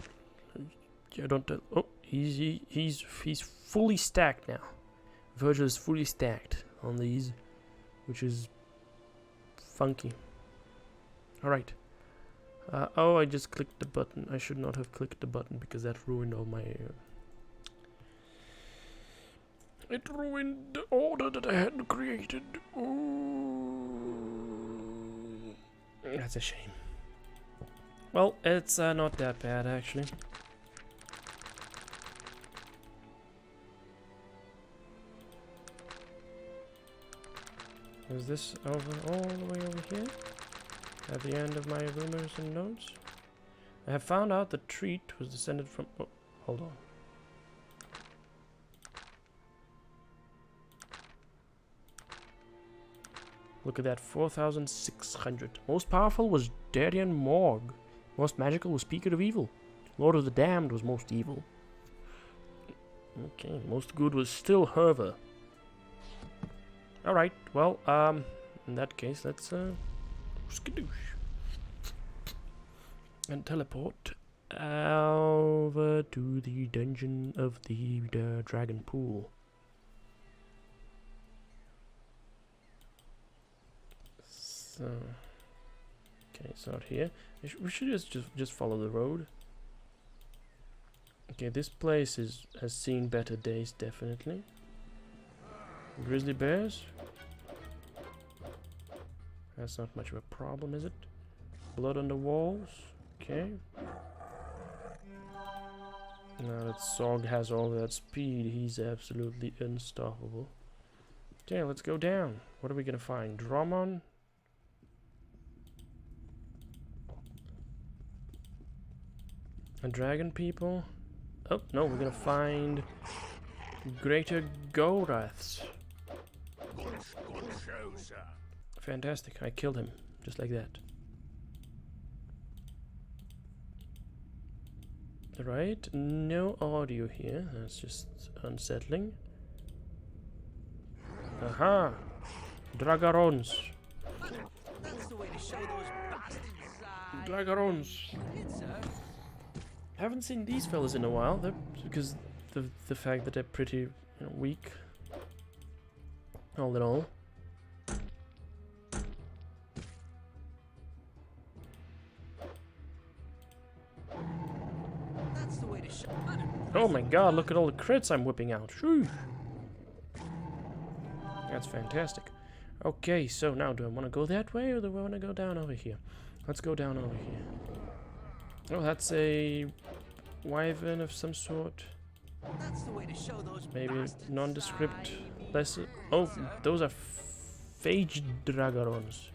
yeah, don't tell. Oh, he's fully stacked now. Virgil is fully stacked on these, which is funky. All right. Oh, I just clicked the button. I should not have clicked the button because that ruined all my. It ruined the order that I had created. Ooh. That's a shame. Well, it's not that bad, actually. Is this over all the way over here? At the end of my rumors and notes? I have found out the treat was descended from... Oh, hold on. Look at that, 4,600. Most powerful was Darian Morg. Most magical was Speaker of Evil. Lord of the Damned was most evil. Okay, most good was still Herver. Alright, well, in that case, let's, skadoosh. And teleport over to the dungeon of the Dragon Pool. So, okay, it's not here. We should just follow the road. Okay, this place has seen better days, definitely. Grizzly bears. That's not much of a problem, is it? Blood on the walls. Okay. Now that Sog has all that speed, he's absolutely unstoppable. Okay, let's go down. What are we gonna find? Drummond. A dragon people. Oh, no, we're gonna find greater Gordoths. Fantastic, I killed him, just like that. Right, no audio here, that's just unsettling. Aha! Dragarons! That's the way to show those bastards. Dragarons! Haven't seen these fellas in a while. They're because the fact that they're pretty weak. All in all. That's the way way to show. Oh my god, look at all the crits I'm whipping out. Shoo. That's fantastic. Okay, so now do I want to go that way or do I want to go down over here? Let's go down over here. Oh, that's a wyvern of some sort. That's the way to show those Maybe bastards nondescript. I- Less. Oh, those are phage dragarons.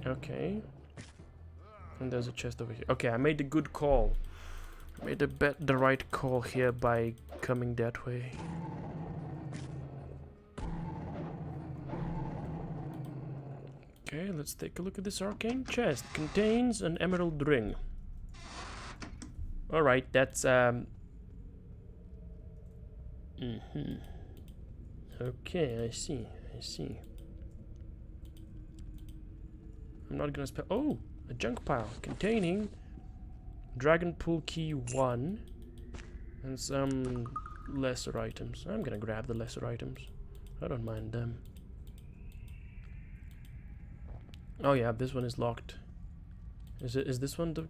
Okay. And there's a chest over here. Okay, I made a good call. I made the right call here by coming that way. Okay, let's take a look at this arcane chest. Contains an emerald ring. Alright, that's Okay, I see. I'm not gonna spell. Oh, a junk pile containing Dragon Pool Key 1 and some lesser items. I'm gonna grab the lesser items. I don't mind them. Oh yeah, this one is locked. Is this one the...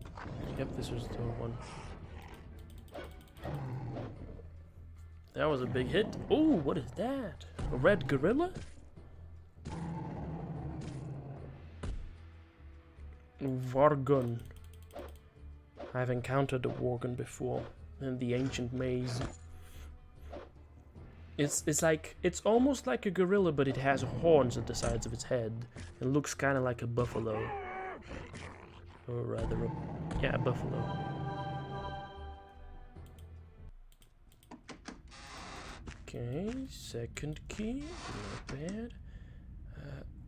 Yep, this was the one. That was a big hit. Oh, what is that? A red gorilla? Worgen. I've encountered a Worgen before in the ancient maze. It's almost like a gorilla, but it has horns at the sides of its head. It looks kind of like a buffalo, or rather, a buffalo. Okay, second key, not bad.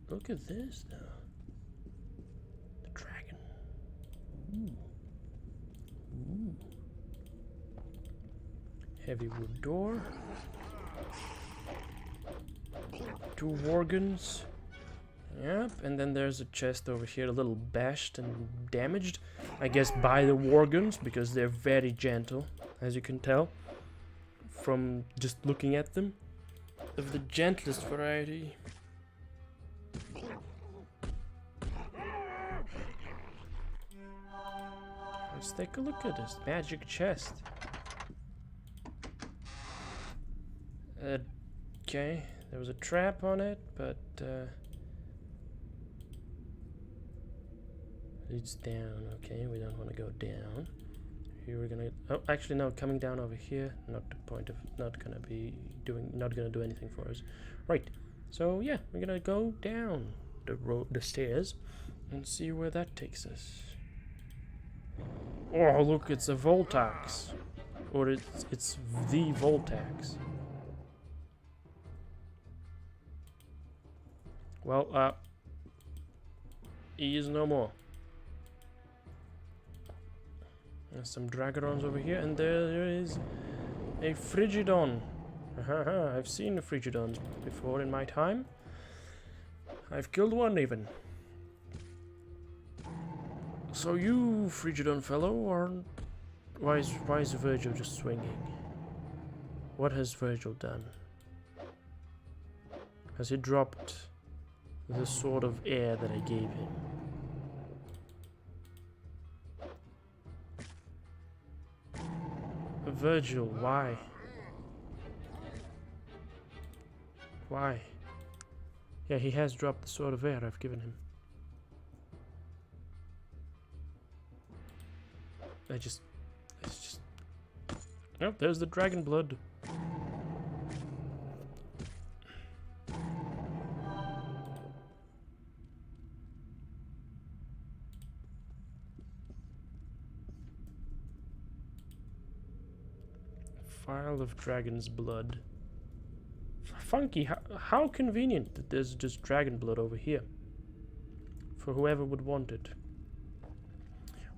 Look at this though. The dragon. Ooh. Heavy wood door. 2 Worgens. Yep, and then there's a chest over here, a little bashed and damaged. I guess by the Worgens, because they're very gentle, as you can tell from just looking at them. Of the gentlest variety. Let's take a look at this magic chest. Okay, there was a trap on it, but leads down. Okay, we don't want to go down. Here we're gonna. Oh, actually no, coming down over here. Not the point of. Not gonna do anything for us. Right. So yeah, we're gonna go down the stairs, and see where that takes us. Oh, look, it's a Voltax, or it's the Voltax. Well, he is no more. There's some Dragarons over here, and there is a Frigidon. I've seen Frigidons before in my time. I've killed one even. So you, Frigidon fellow, are... Why is Virgil just swinging? What has Virgil done? Has he dropped the sword of air that I gave him? Virgil, why? Why? Yeah, he has dropped the sword of air I've given him. It's just... Oh, there's the dragon blood. Phial of dragon's blood. Funky, how convenient that there's just dragon blood over here. For whoever would want it.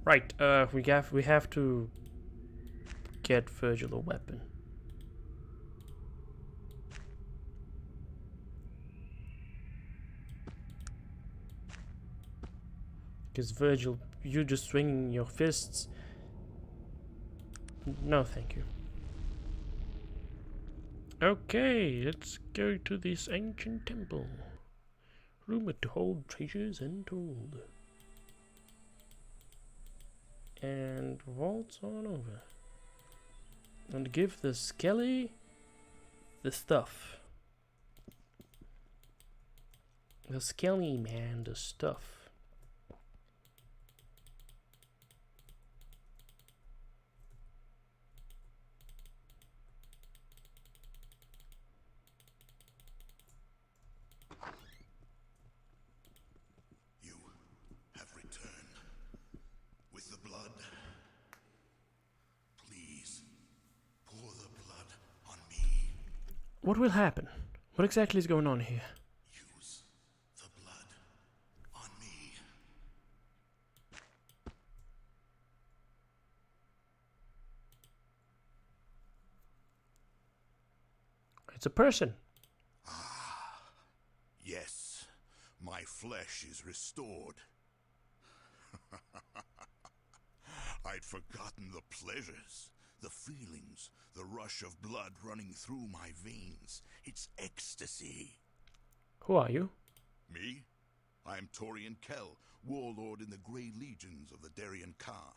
Right, we have to get Virgil a weapon. Because Virgil, you just swinging your fists. No, thank you. Okay, let's go to this ancient temple. Rumored to hold treasures untold. waltz on over. And give the skelly the stuff. The skelly man the stuff. You have returned with the blood. Please, pour the blood on me. What will happen? What exactly is going on here? Use the blood on me. It's a person. Yes, my flesh is restored. I'd forgotten the pleasures, the feelings, the rush of blood running through my veins. It's ecstasy. Who are you? Me? I'm Torian Kell, warlord in the Grey Legions of the Darien Ka.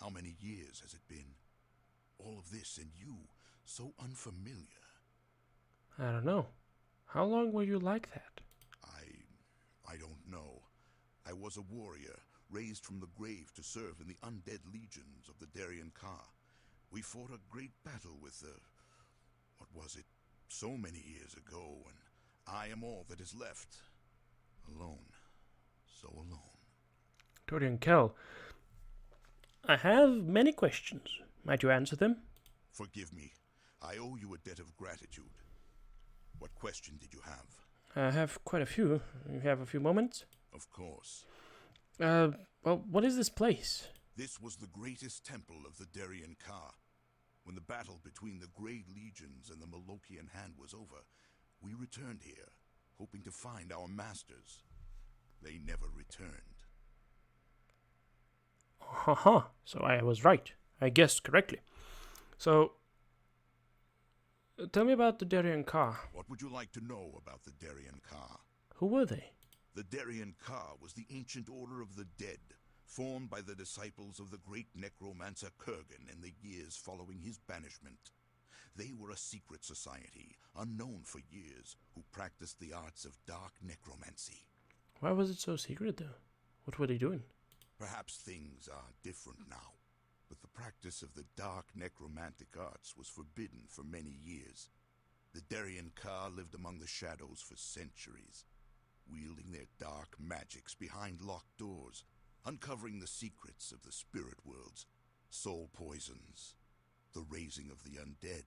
How many years has it been? All of this and you, so unfamiliar. I don't know. How long were you like that? I don't know. I was a warrior, raised from the grave to serve in the undead legions of the Darien Ka. We fought a great battle with the... what was it? So many years ago, and I am all that is left. Alone. So alone. Torian Kell. I have many questions. Might you answer them? Forgive me. I owe you a debt of gratitude. What question did you have? I have quite a few. You have a few moments? Of course. Well, what is this place? This was the greatest temple of the Darien Ka. When the battle between the Grey Legions and the Molokian Hand was over, we returned here, hoping to find our masters. They never returned. Haha, so I was right. I guessed correctly. So, tell me about the Darien Ka. What would you like to know about the Darien Ka? Who were they? The Darien Ka was the ancient order of the dead, formed by the disciples of the great Necromancer Kurgan in the years following his banishment. They were a secret society, unknown for years, who practiced the arts of dark necromancy. Why was it so secret, though? What were they doing? Perhaps things are different now, but the practice of the dark necromantic arts was forbidden for many years. The Darien Ka lived among the shadows for centuries, wielding their dark magics behind locked doors, uncovering the secrets of the spirit worlds, soul poisons, the raising of the undead,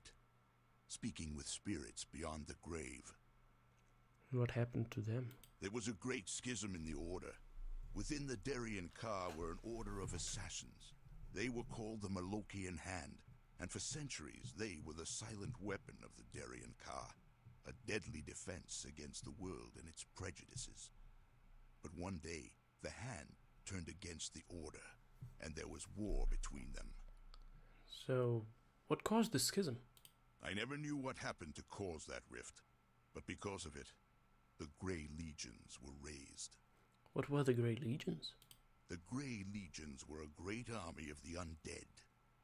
speaking with spirits beyond the grave. What happened to them? There was a great schism in the order. Within the Darien Ka were an order of assassins. They were called the Molokian Hand, and for centuries they were the silent weapon of the Darien Ka, a deadly defense against the world and its prejudices. But one day, the Hand turned against the order, and there was war between them. So, what caused the schism? I never knew what happened to cause that rift, but because of it, the Grey Legions were raised. What were the Grey Legions? The Grey Legions were a great army of the undead,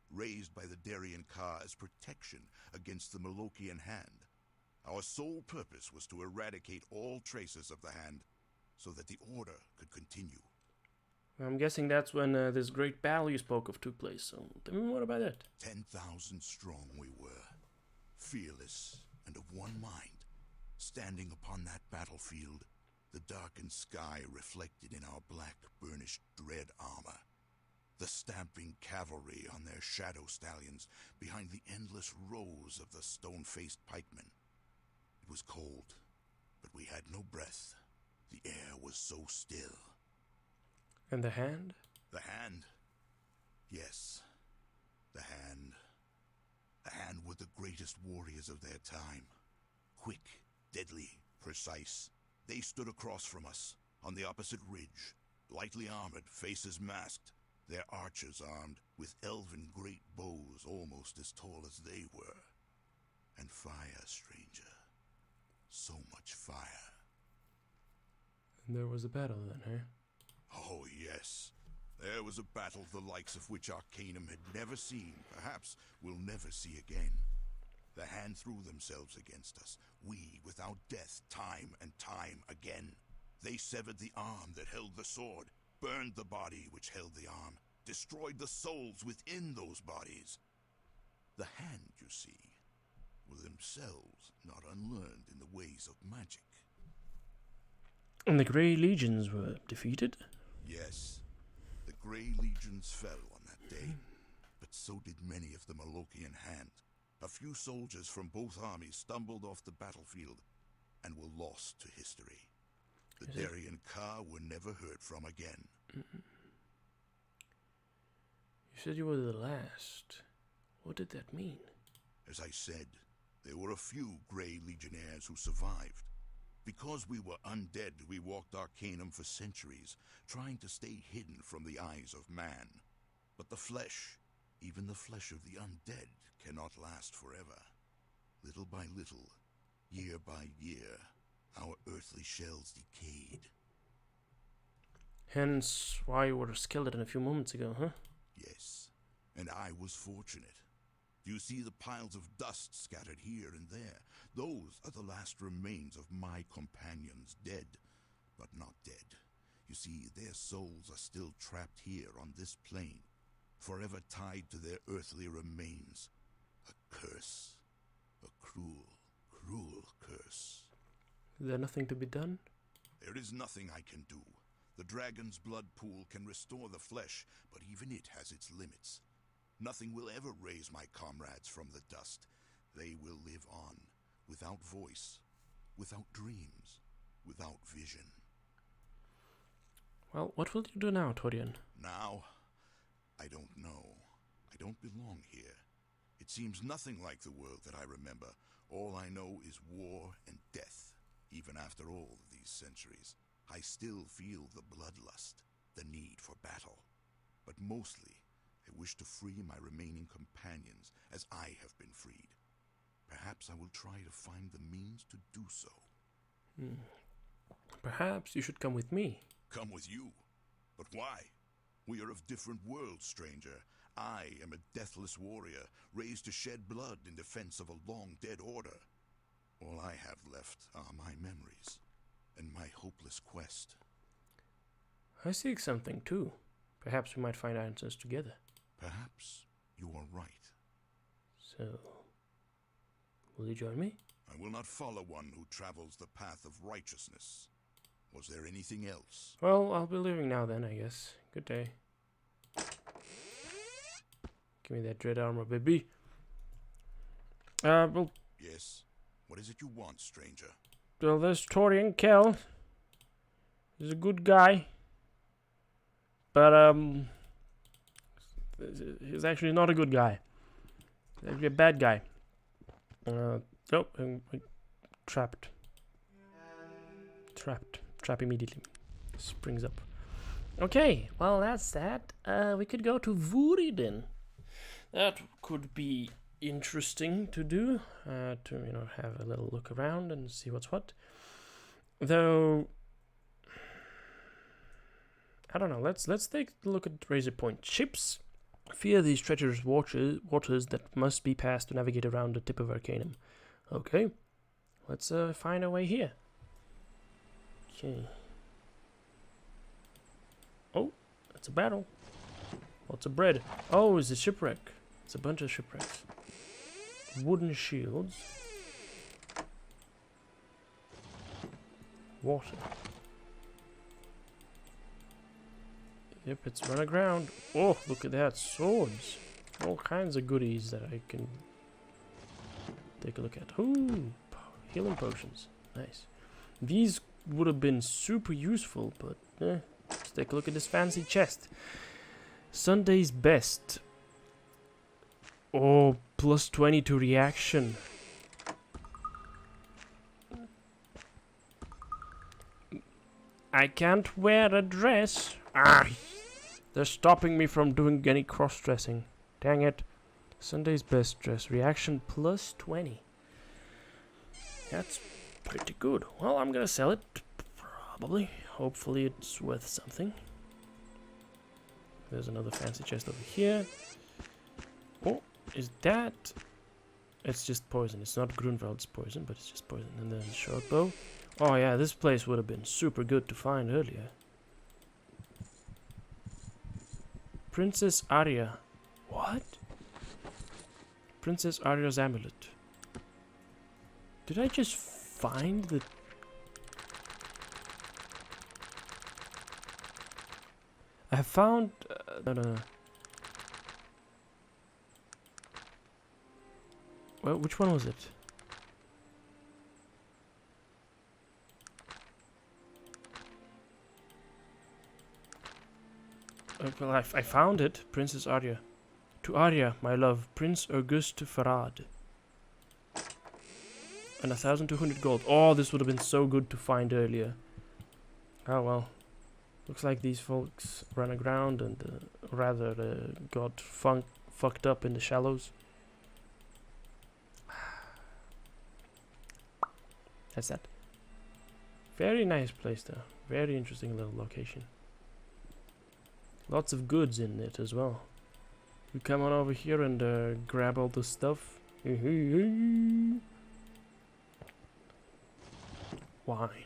raised by the Darien Ka as protection against the Molokian Hand. Our sole purpose was to eradicate all traces of the Hand, so that the Order could continue. I'm guessing that's when this great battle you spoke of took place, so tell me more about that. 10,000 strong we were, fearless and of one mind, standing upon that battlefield, the darkened sky reflected in our black, burnished dread armor. The stamping cavalry on their shadow stallions behind the endless rows of the stone-faced pikemen. It was cold, but we had no breath. The air was so still. And the Hand? The Hand? Yes, the Hand. The Hand were the greatest warriors of their time. Quick, deadly, precise. They stood across from us, on the opposite ridge, lightly armored, faces masked, their archers armed with elven great bows almost as tall as they were. And fire, stranger. So much fire. And there was a battle then, eh? Oh, yes. There was a battle the likes of which Arcanum had never seen, perhaps will never see again. The hand threw themselves against us, we without death, time and time again. They severed the arm that held the sword, burned the body which held the arm, destroyed the souls within those bodies. The hand, you see, were themselves not unlearned in the ways of magic. And the Grey Legions were defeated? Yes, the Grey Legions fell on that day, but so did many of the Malokian hand. A few soldiers from both armies stumbled off the battlefield and were lost to history. The Darien Ka were never heard from again. You said you were the last. What did that mean? As I said, there were a few Grey Legionnaires who survived. Because we were undead, we walked Arcanum for centuries, trying to stay hidden from the eyes of man. But the flesh, even the flesh of the undead, cannot last forever. Little by little, year by year, our earthly shells decayed. Hence why you were a skeleton a few moments ago, huh? Yes, and I was fortunate. Do you see the piles of dust scattered here and there? Those are the last remains of my companions, dead, but not dead. You see, their souls are still trapped here on this plane, forever tied to their earthly remains. A curse. A cruel, cruel curse. Is there nothing to be done? There is nothing I can do. The dragon's blood pool can restore the flesh, but even it has its limits. Nothing will ever raise my comrades from the dust. They will live on, without voice, without dreams, without vision. Well, what will you do now, Torian? Now, I don't know. I don't belong here. It seems nothing like the world that I remember. All I know is war and death. Even after all of these centuries, I still feel the bloodlust, the need for battle. But mostly, I wish to free my remaining companions as I have been freed. Perhaps I will try to find the means to do so. Perhaps you should come with me. Come with you? But why? We are of different worlds, stranger. I am a deathless warrior, raised to shed blood in defense of a long-dead order. All I have left are my memories, and my hopeless quest. I seek something too. Perhaps we might find answers together. Perhaps you are right. So, will you join me? I will not follow one who travels the path of righteousness. Was there anything else? Well, I'll be leaving now then, I guess. Good day. Give me that dread armor, baby. Well, Yes. What is it you want, stranger? well, there's Torian Kell. He's a good guy. But, he's actually not a good guy. He's actually a bad guy. Oh, I'm trapped. Trap immediately. Springs up. Okay, well, that's that. We could go to Vuri then. That could be interesting to do. To, have a little look around and see what's what. Though, I don't know. Let's take a look at Razor Point. Ships fear these treacherous waters that must be passed to navigate around the tip of Arcanum. Okay, let's find our way here. Okay. Oh, that's a battle. Lots of bread. Oh, it's a shipwreck. It's a bunch of shipwrecks. Wooden shields. Water. Yep, it's run aground. Oh, look at that. Swords. All kinds of goodies that I can take a look at. Ooh, healing potions. Nice. These would have been super useful, but let's take a look at this fancy chest. Sunday's best. Oh, plus 20 to reaction. I can't wear a dress. Ah, they're stopping me from doing any cross-dressing. Dang it. Sunday's best dress. Reaction plus 20. That's pretty good. Well, I'm gonna sell it. Probably. Hopefully it's worth something. There's another fancy chest over here. Oh, is that... It's just poison. It's not Grunwald's poison, but it's just poison. And then short bow. Oh yeah, this place would have been super good to find earlier. Princess Arya. What? Princess Arya's amulet. Did I just find the... I found... no. Well, which one was it? Well, I found it. Princess Arya. To Arya, my love, Prince Auguste Farad. And 1,200 gold. Oh, this would have been so good to find earlier. Oh well. Looks like these folks ran aground and got fucked up in the shallows. That's that. Very nice place though. Very interesting little location. Lots of goods in it as well. We come on over here and grab all the stuff. Wine.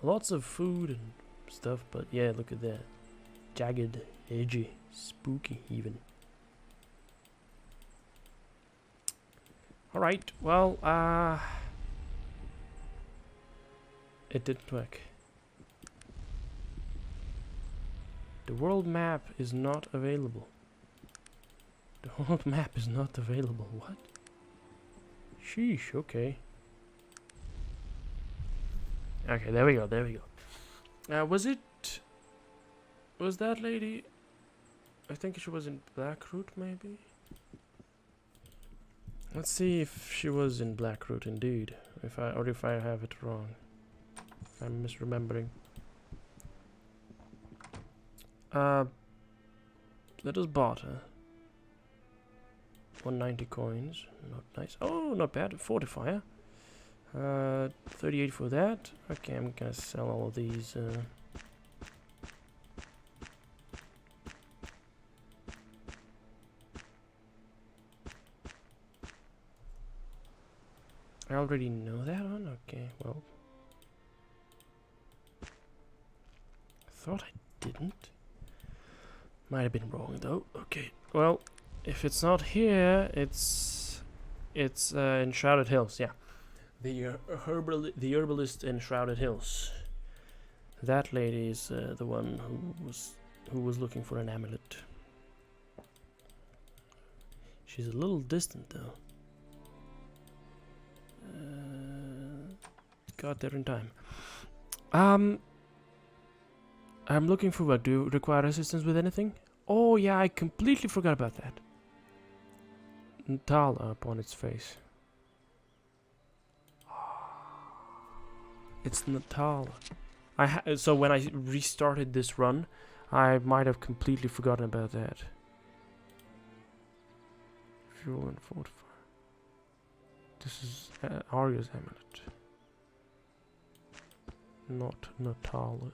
Lots of food and stuff, but yeah, look at that. Jagged, edgy, spooky even. Alright, well, it didn't work. The world map is not available. The world map is not available. What? Sheesh, okay. Okay, there we go, there we go. Was that lady... I think she was in Blackroot, maybe? Let's see if she was in Blackroot indeed. If I have it wrong. If I'm misremembering. Let us barter. 190 coins. Not nice. Oh, not bad. Fortifier. 38 for that. Okay, I'm gonna sell all of these. I already know that one? Okay, well. Thought I didn't. Might have been wrong though. Okay, well, if it's not here, it's in Shrouded Hills, yeah. The herbalist in Shrouded Hills. That lady is the one who was looking for an amulet. She's a little distant though. Got there in time. I'm looking for what? Do you require assistance with anything? Oh yeah, I completely forgot about that. Natala upon its face. It's Natala. So when I restarted this run, I might have completely forgotten about that. Fuel and fortify. This is Arya's amulet. Not Natala's.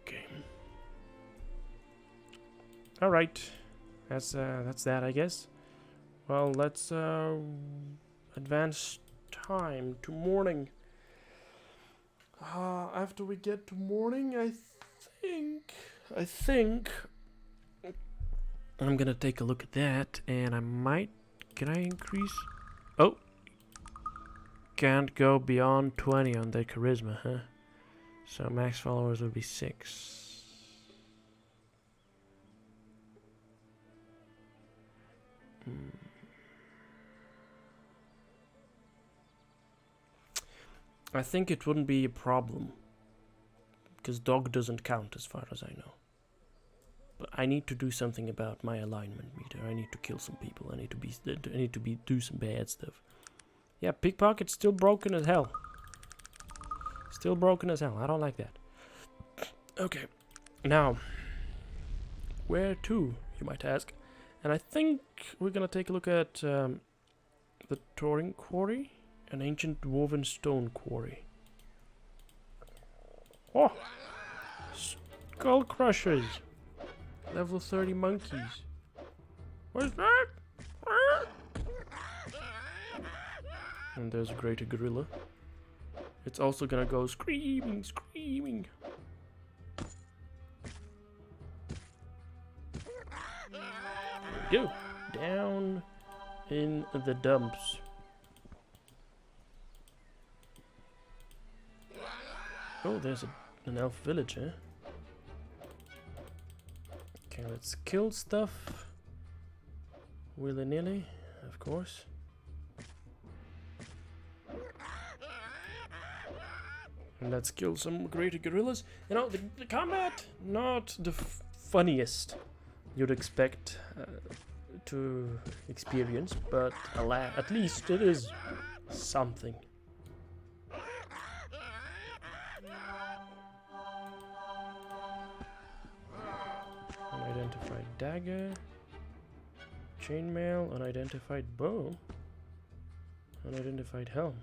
Okay. All right, that's that, I guess. Well, let's advance time to morning. After we get to morning, I think I'm gonna take a look at that, and I might. Can I increase? Oh. Can't go beyond 20 on their charisma, huh? So max followers would be 6. I think it wouldn't be a problem, because dog doesn't count as far as I know. But I need to do something about my alignment meter. I need to kill some people. I need to do some bad stuff. Yeah, pickpocket's still broken as hell. Still broken as hell. I don't like that. Okay. Now, where to, you might ask. And I think we're gonna take a look at the Touring Quarry. An ancient dwarven stone quarry. Oh! Skull crushers! Level 30 monkeys. What's that? And there's a greater gorilla. It's also gonna go screaming, screaming. There we go. Down in the dumps. Oh, there's an elf village, eh? Okay, let's kill stuff. Willy-nilly, of course. And let's kill some greater gorillas. You know, the combat, not the funniest you'd expect to experience, but at least it is something. Unidentified dagger, chainmail, unidentified bow, unidentified helm,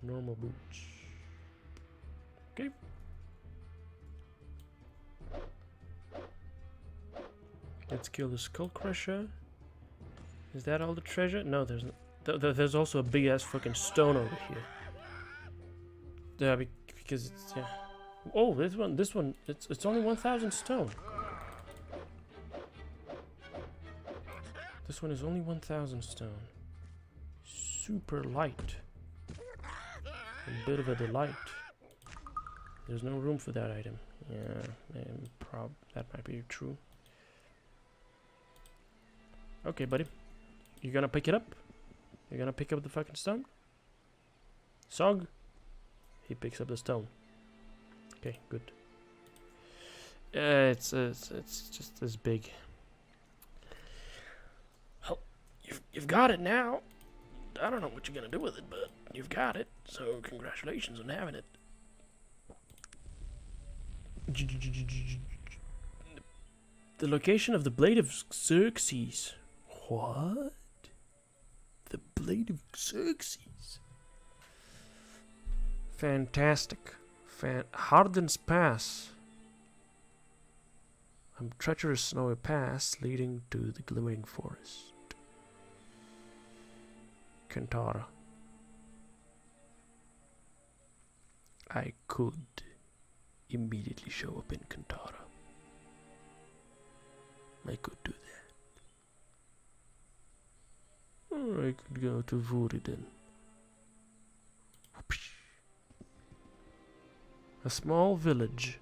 normal boots. Okay. Let's kill the skull crusher. Is that all the treasure? No, there's also a big ass fucking stone over here. Yeah, because it's yeah. Oh, this one, it's only 1,000 stone. This one is only 1,000 stone. Super light. A bit of a delight. There's no room for that item. Yeah, that might be true. Okay, buddy. You gonna pick it up? You gonna pick up the fucking stone? Sog? He picks up the stone. Okay, good. It's just as big. Well, you've got it now. I don't know what you're gonna do with it, but you've got it. So congratulations on having it. The location of the Blade of Xerxes. What? The Blade of Xerxes. Fantastic. Harden's Pass. A treacherous snowy pass leading to the glowing forest. Kantara. I could immediately show up in Kantara. I could do that. Or I could go to Vuriden. A small village.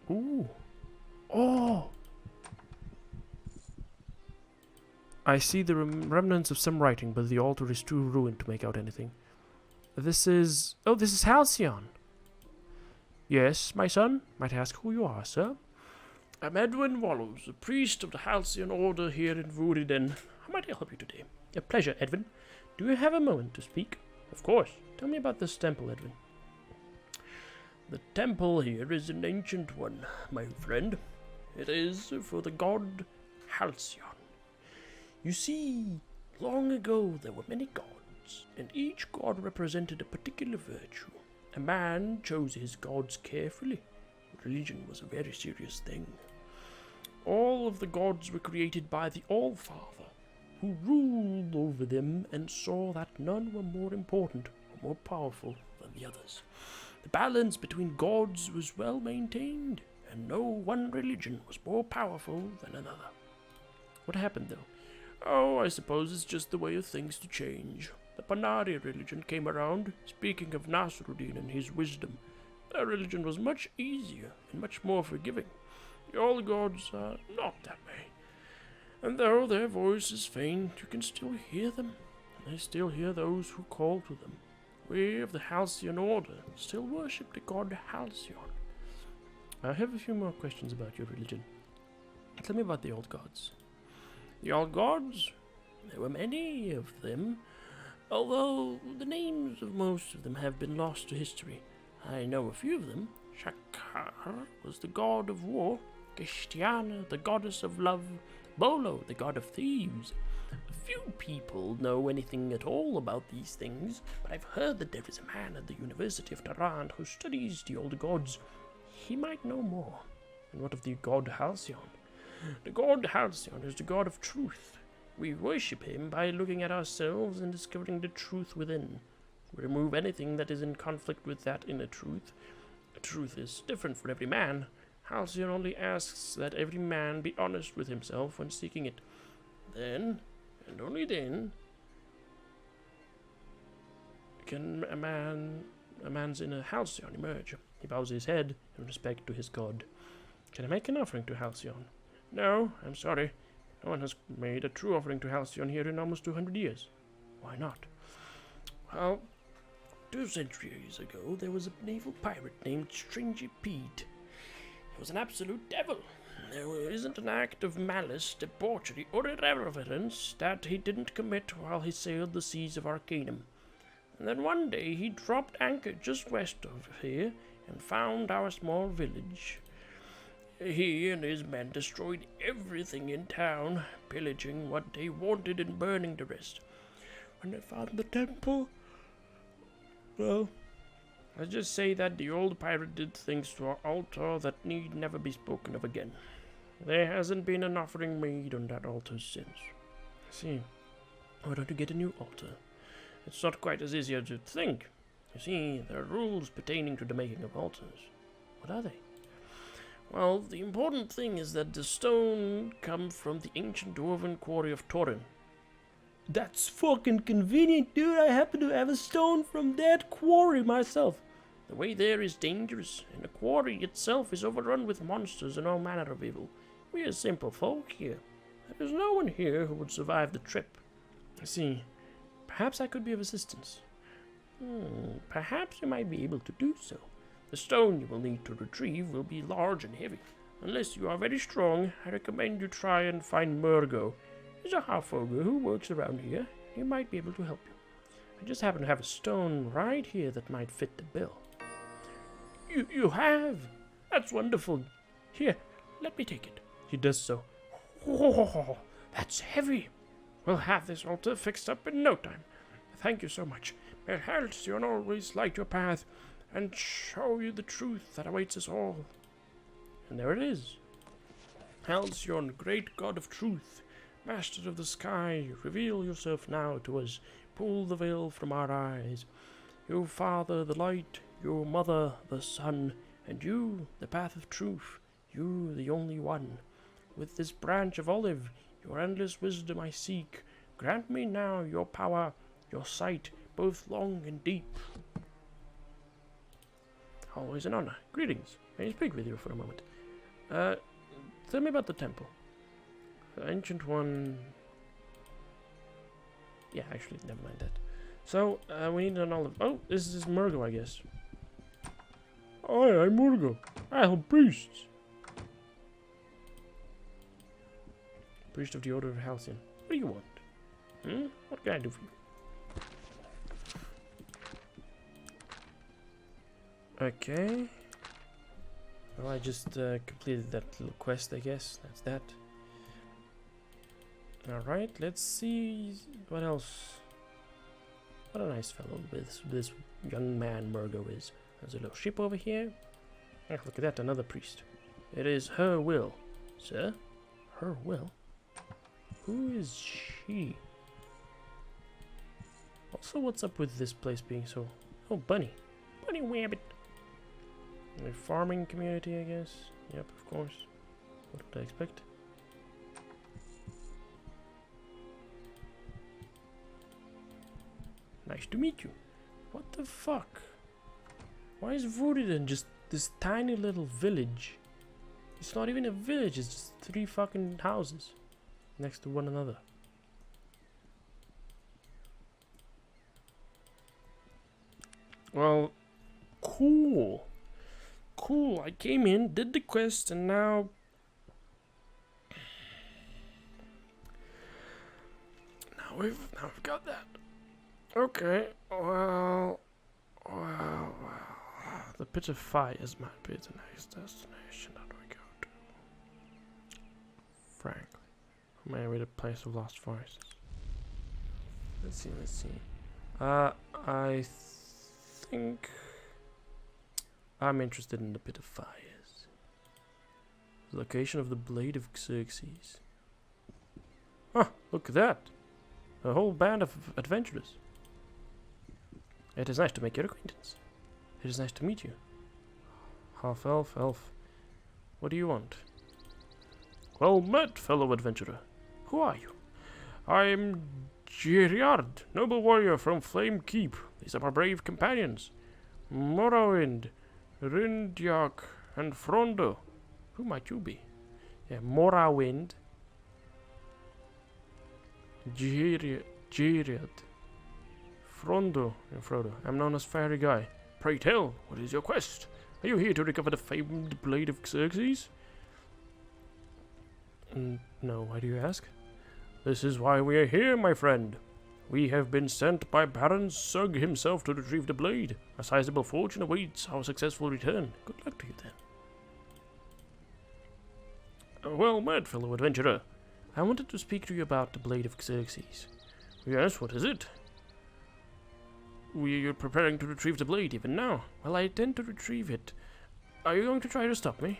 Ooh. Oh! I see the remnants of some writing, but the altar is too ruined to make out anything. This is... Oh, this is Halcyon. Yes, my son? Might ask who you are, sir? I'm Edwin Wallows, a priest of the Halcyon Order here in Vuriden. How might I help you today? A pleasure, Edwin. Do you have a moment to speak? Of course. Tell me about this temple, Edwin. The temple here is an ancient one, my friend. It is for the god Halcyon. You see, long ago there were many gods, and each god represented a particular virtue. A man chose his gods carefully. Religion was a very serious thing. All of the gods were created by the All-Father, who ruled over them and saw that none were more important or more powerful than the others. The balance between gods was well maintained, and no one religion was more powerful than another. What happened, though? Oh, I suppose it's just the way of things to change. The Panari religion came around, speaking of Nasruddin and his wisdom. Their religion was much easier and much more forgiving. The all gods are not that way. And though their voice is faint, you can still hear them. And I still hear those who call to them. We of the Halcyon Order still worship the god Halcyon. I have a few more questions about your religion. Tell me about the old gods. The old gods? There were many of them, although the names of most of them have been lost to history. I know a few of them. Shakar was the god of war, Gishtiana the goddess of love, Bolo the god of thieves, few people know anything at all about these things, but I've heard that there is a man at the University of Tarant who studies the old gods. He might know more. And what of the god Halcyon? The god Halcyon is the god of truth. We worship him by looking at ourselves and discovering the truth within. We remove anything that is in conflict with that inner truth. The truth is different for every man. Halcyon only asks that every man be honest with himself when seeking it. Then, and only then, can a man's inner Halcyon emerge. He bows his head in respect to his god. Can I make an offering to Halcyon? No, I'm sorry. No one has made a true offering to Halcyon here in almost 200 years. Why not? Well, 2 centuries ago there was a naval pirate named Stranger Pete. He was an absolute devil. There isn't an act of malice, debauchery, or irreverence that he didn't commit while he sailed the seas of Arcanum. And then one day he dropped anchor just west of here and found our small village. He and his men destroyed everything in town, pillaging what they wanted and burning the rest. When they found the temple, well, let's just say that the old pirate did things to our altar that need never be spoken of again. There hasn't been an offering made on that altar since. I see. Why don't you get a new altar? It's not quite as easy as you'd think. You see, there are rules pertaining to the making of altars. What are they? Well, the important thing is that the stone come from the ancient Dwarven quarry of Torin. That's fucking convenient, dude. I happen to have a stone from that quarry myself. The way there is dangerous, and the quarry itself is overrun with monsters and all manner of evil. We are simple folk here. There is no one here who would survive the trip. I see. Perhaps I could be of assistance. Perhaps you might be able to do so. The stone you will need to retrieve will be large and heavy. Unless you are very strong, I recommend you try and find Murgo. He's a half-ogre who works around here. He might be able to help you. I just happen to have a stone right here that might fit the bill. You have? That's wonderful. Here, let me take it. He does so. Oh, that's heavy. We'll have this altar fixed up in no time. Thank you so much. May Halcyon always light your path and show you the truth that awaits us all. And there it is. Halcyon, great god of truth, master of the sky, reveal yourself now to us. Pull the veil from our eyes. You, Father, the light, your Mother, the sun, and you, the path of truth, you, the only one. With this branch of olive, your endless wisdom I seek. Grant me now your power, your sight, both long and deep. Always an honor. Greetings. May I speak with you for a moment? Tell me about the temple. The ancient one... Yeah, actually, never mind that. So, we need an olive. Oh, this is Murgo, I guess. Hi, I'm Murgo. I help priests. Priest of the Order of Halcyon. What do you want? What can I do for you? Okay. Well, I just completed that little quest, I guess. That's that. Alright, let's see what else. What a nice fellow this young man Murgo is. There's a little ship over here. Oh, look at that, another priest. It is her will. Sir? Her will? Who is she? Also, what's up with this place being so... Oh, bunny. Bunny rabbit. A farming community, I guess. Yep, of course. What would I expect? Nice to meet you. What the fuck? Why is Vodiden just this tiny little village? It's not even a village, it's just 3 fucking houses next to one another. Well, cool. Cool, I came in, did the quest, and now... Now we've got that. Okay, well... The Pit of Fires might be the next destination that we go to. Frankly. Maybe the Place of Lost Forests. Let's see. I think I'm interested in the Pit of Fires. The location of the Blade of Xerxes. Huh, look at that. A whole band of adventurers. It is nice to make your acquaintance. It is nice to meet you. Half elf, elf. What do you want? Well met, fellow adventurer. Who are you? I'm Giriard, noble warrior from Flame Keep. These are my brave companions. Morrowind, Rindyak, and Frondo. Who might you be? Yeah, Morrowind, Giriard, Frondo, and Frodo. I'm known as Fairy Guy. Pray tell, what is your quest? Are you here to recover the famed Blade of Xerxes? No, why do you ask? This is why we are here, my friend. We have been sent by Baron Sugg himself to retrieve the blade. A sizable fortune awaits our successful return. Good luck to you then. Well met, fellow adventurer. I wanted to speak to you about the Blade of Xerxes. Yes, what is it? We are preparing to retrieve the blade even now. Well, I intend to retrieve it. Are you going to try to stop me?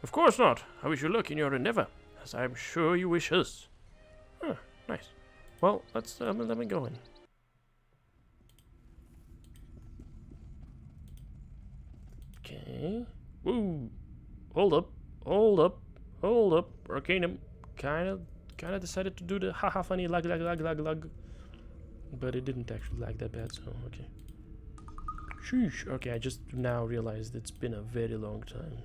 Of course not. I wish you luck in your endeavor, as I am sure you wish us. Oh, nice. Well, let me go in. Okay. Woo! Hold up. Arcanum kinda decided to do the haha funny lag. But it didn't actually lag that bad, so okay. Sheesh. Okay, I just now realized it's been a very long time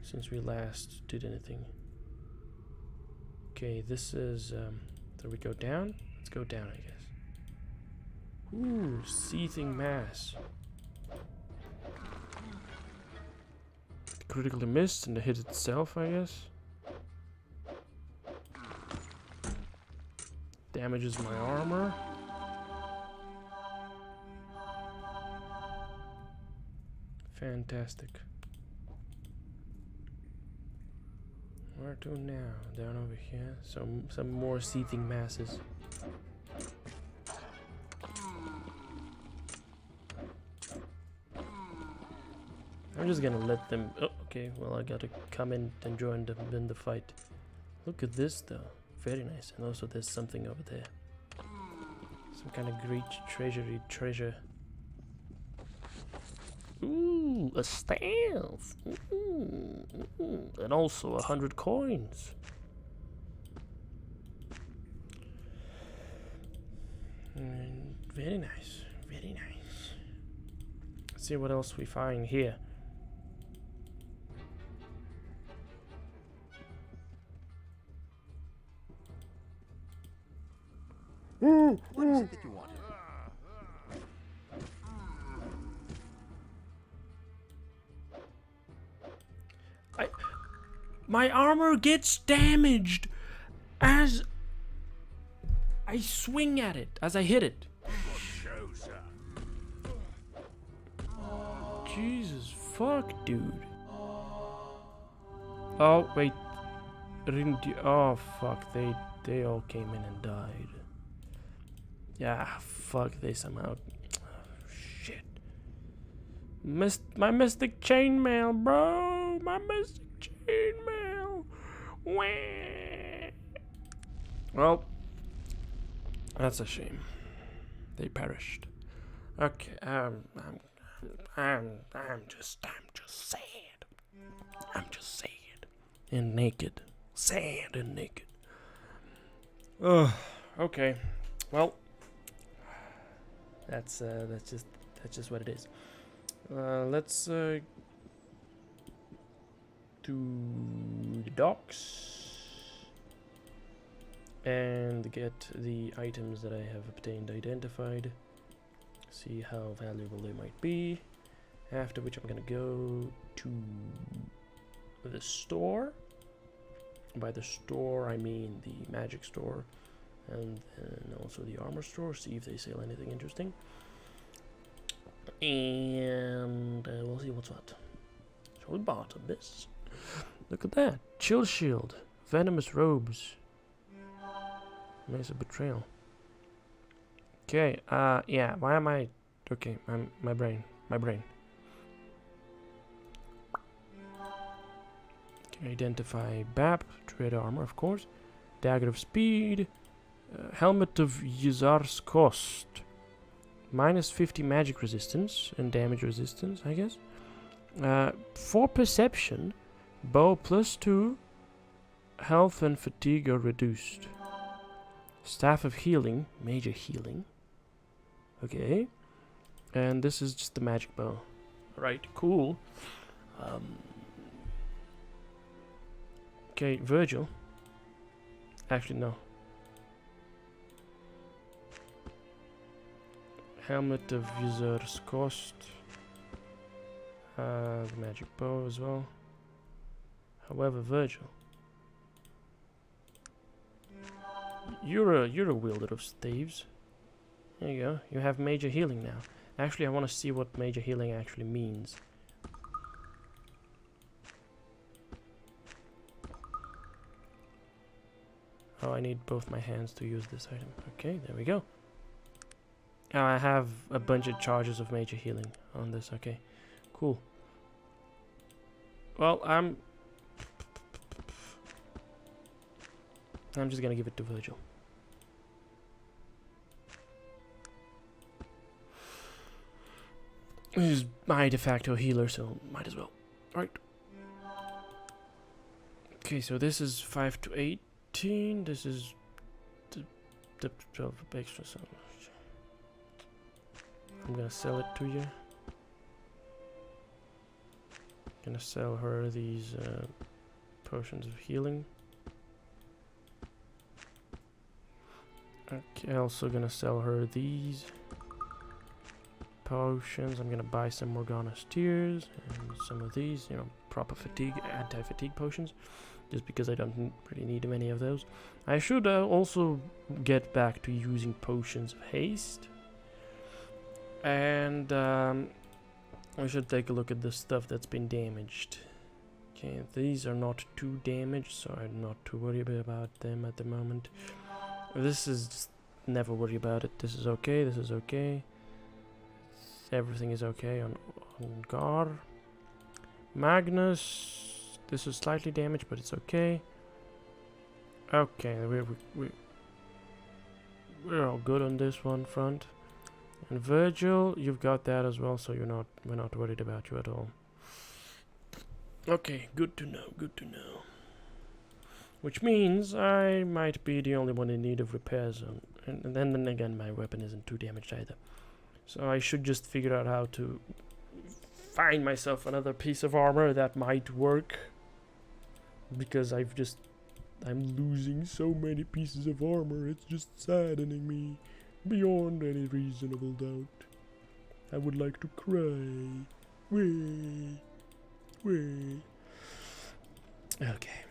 since we last did anything. Okay, this is, so we go down? Let's go down, I guess. Ooh, seething mass. Critically missed and the hit itself, I guess. Damages my armor. Fantastic. Where to now? Down over here. Some more seething masses. I'm just gonna let them. Oh, okay. Well, I gotta come in and join them in the fight. Look at this, though. Very nice. And also, there's something over there. Some kind of great treasure. Ooh, a staff. And also 100 coins. Very nice. Very nice. Let's see what else we find here. What is it that you wanted? My armor gets damaged as I swing at it, as I hit it. Jesus fuck, dude. Oh, wait. Oh, fuck. They all came in and died. Yeah, fuck. They somehow... Oh, shit. My mystic chainmail, bro. My mystic chainmail. Wah. Well, that's a shame. They perished. Okay, I'm just sad. I'm just sad and naked. Sad and naked. Ugh. Okay. Well, that's just what it is. Let's do the docks and get the items that I have obtained identified. See how valuable they might be. After which I'm gonna go to the store. By the store I mean the magic store, and then also the armor store. See if they sell anything interesting. And we'll see what's what. So we bought this. Look at that. Chill shield. Venomous robes. Mace of Betrayal. Okay, yeah, why am I... Okay, my brain. Can identify BAP, Dread Armor, of course. Dagger of Speed. Helmet of Yuzar's Cost. Minus 50 magic resistance and damage resistance, I guess. For perception, bow +2, health and fatigue are reduced. Staff of Healing, major healing. Okay. And this is just the magic bow. Right, cool. Okay, Virgil. Actually, no. Helmet of User's Cost. The magic bow as well. However, Virgil. You're a wielder of staves. There you go. You have major healing now. Actually, I want to see what major healing actually means. Oh, I need both my hands to use this item. Okay, there we go. Now I have a bunch of charges of major healing on this. Okay, cool. Well, I'm just gonna give it to Virgil. He's my de facto healer, so might as well. Right. Okay, so this is 5 to 18. This is the 12 extra. So I'm gonna sell it to you. Gonna sell her these potions of healing. Okay, also gonna sell her these potions. I'm gonna buy some Morgana's Tears and some of these, you know, proper fatigue, anti-fatigue potions, just because I don't really need many of those. I should also get back to using potions of haste, and I should take a look at the stuff that's been damaged. Okay, these are not too damaged, so I'm not too worried about them at the moment. This is just never worry about it. This is okay. This is okay. Everything is okay on Gar. Magnus, this is slightly damaged, but it's okay. Okay, we're all good on this one front. And Virgil, you've got that as well, so we're not worried about you at all. Okay, good to know. Good to know. Which means I might be the only one in need of repairs, and then again, my weapon isn't too damaged either. So I should just figure out how to find myself another piece of armor that might work. Because I'm losing so many pieces of armor, it's just saddening me beyond any reasonable doubt. I would like to cry. Way. Okay.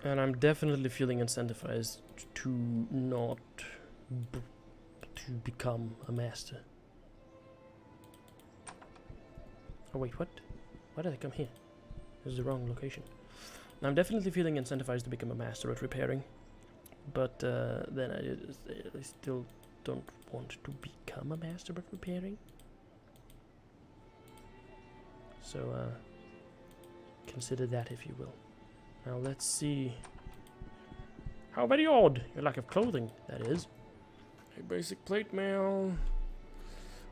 And I'm definitely feeling incentivized to not to become a master. Oh wait, what? Why did I come here? This is the wrong location. I'm definitely feeling incentivized to become a master at repairing, but then I still don't want to become a master at repairing. So consider that if you will. Now let's see. How very odd! Your lack of clothing, that is. A basic plate mail,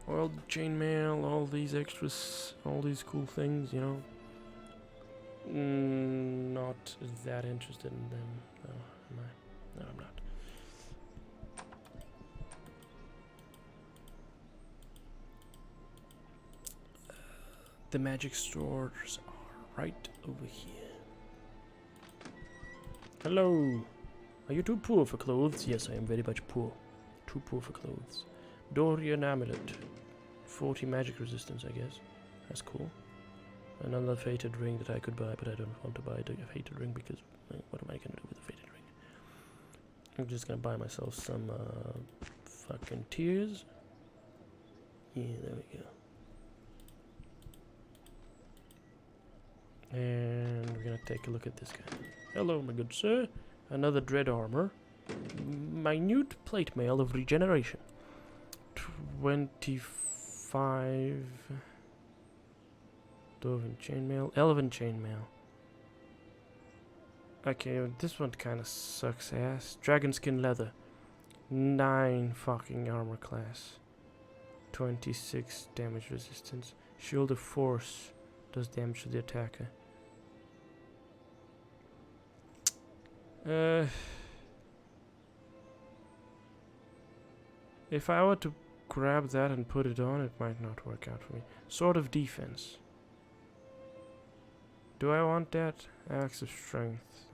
oiled chainmail, all these extras, all these cool things, you know. Not that interested in them. No, am I? No, I'm not. The magic stores are right over here. Hello. Are you too poor for clothes? Yes, I am very much poor. Too poor for clothes. Dorian amulet. 40 magic resistance, I guess. That's cool. Another fated ring that I could buy, but I don't want to buy a fated ring because what am I gonna do with a fated ring? I'm just gonna buy myself some fucking tears. Yeah, there we go. And we're gonna take a look at this guy. Hello, my good sir. Another dread armor. Minute plate mail of regeneration. 25. Dwarven chainmail. Elven chainmail. Okay, this one kind of sucks ass. Dragon skin leather. 9 fucking armor class. 26 damage resistance. Shield of force does damage to the attacker. If I were to grab that and put it on, it might not work out for me. Sword of defense. Do I want that? Axe of strength.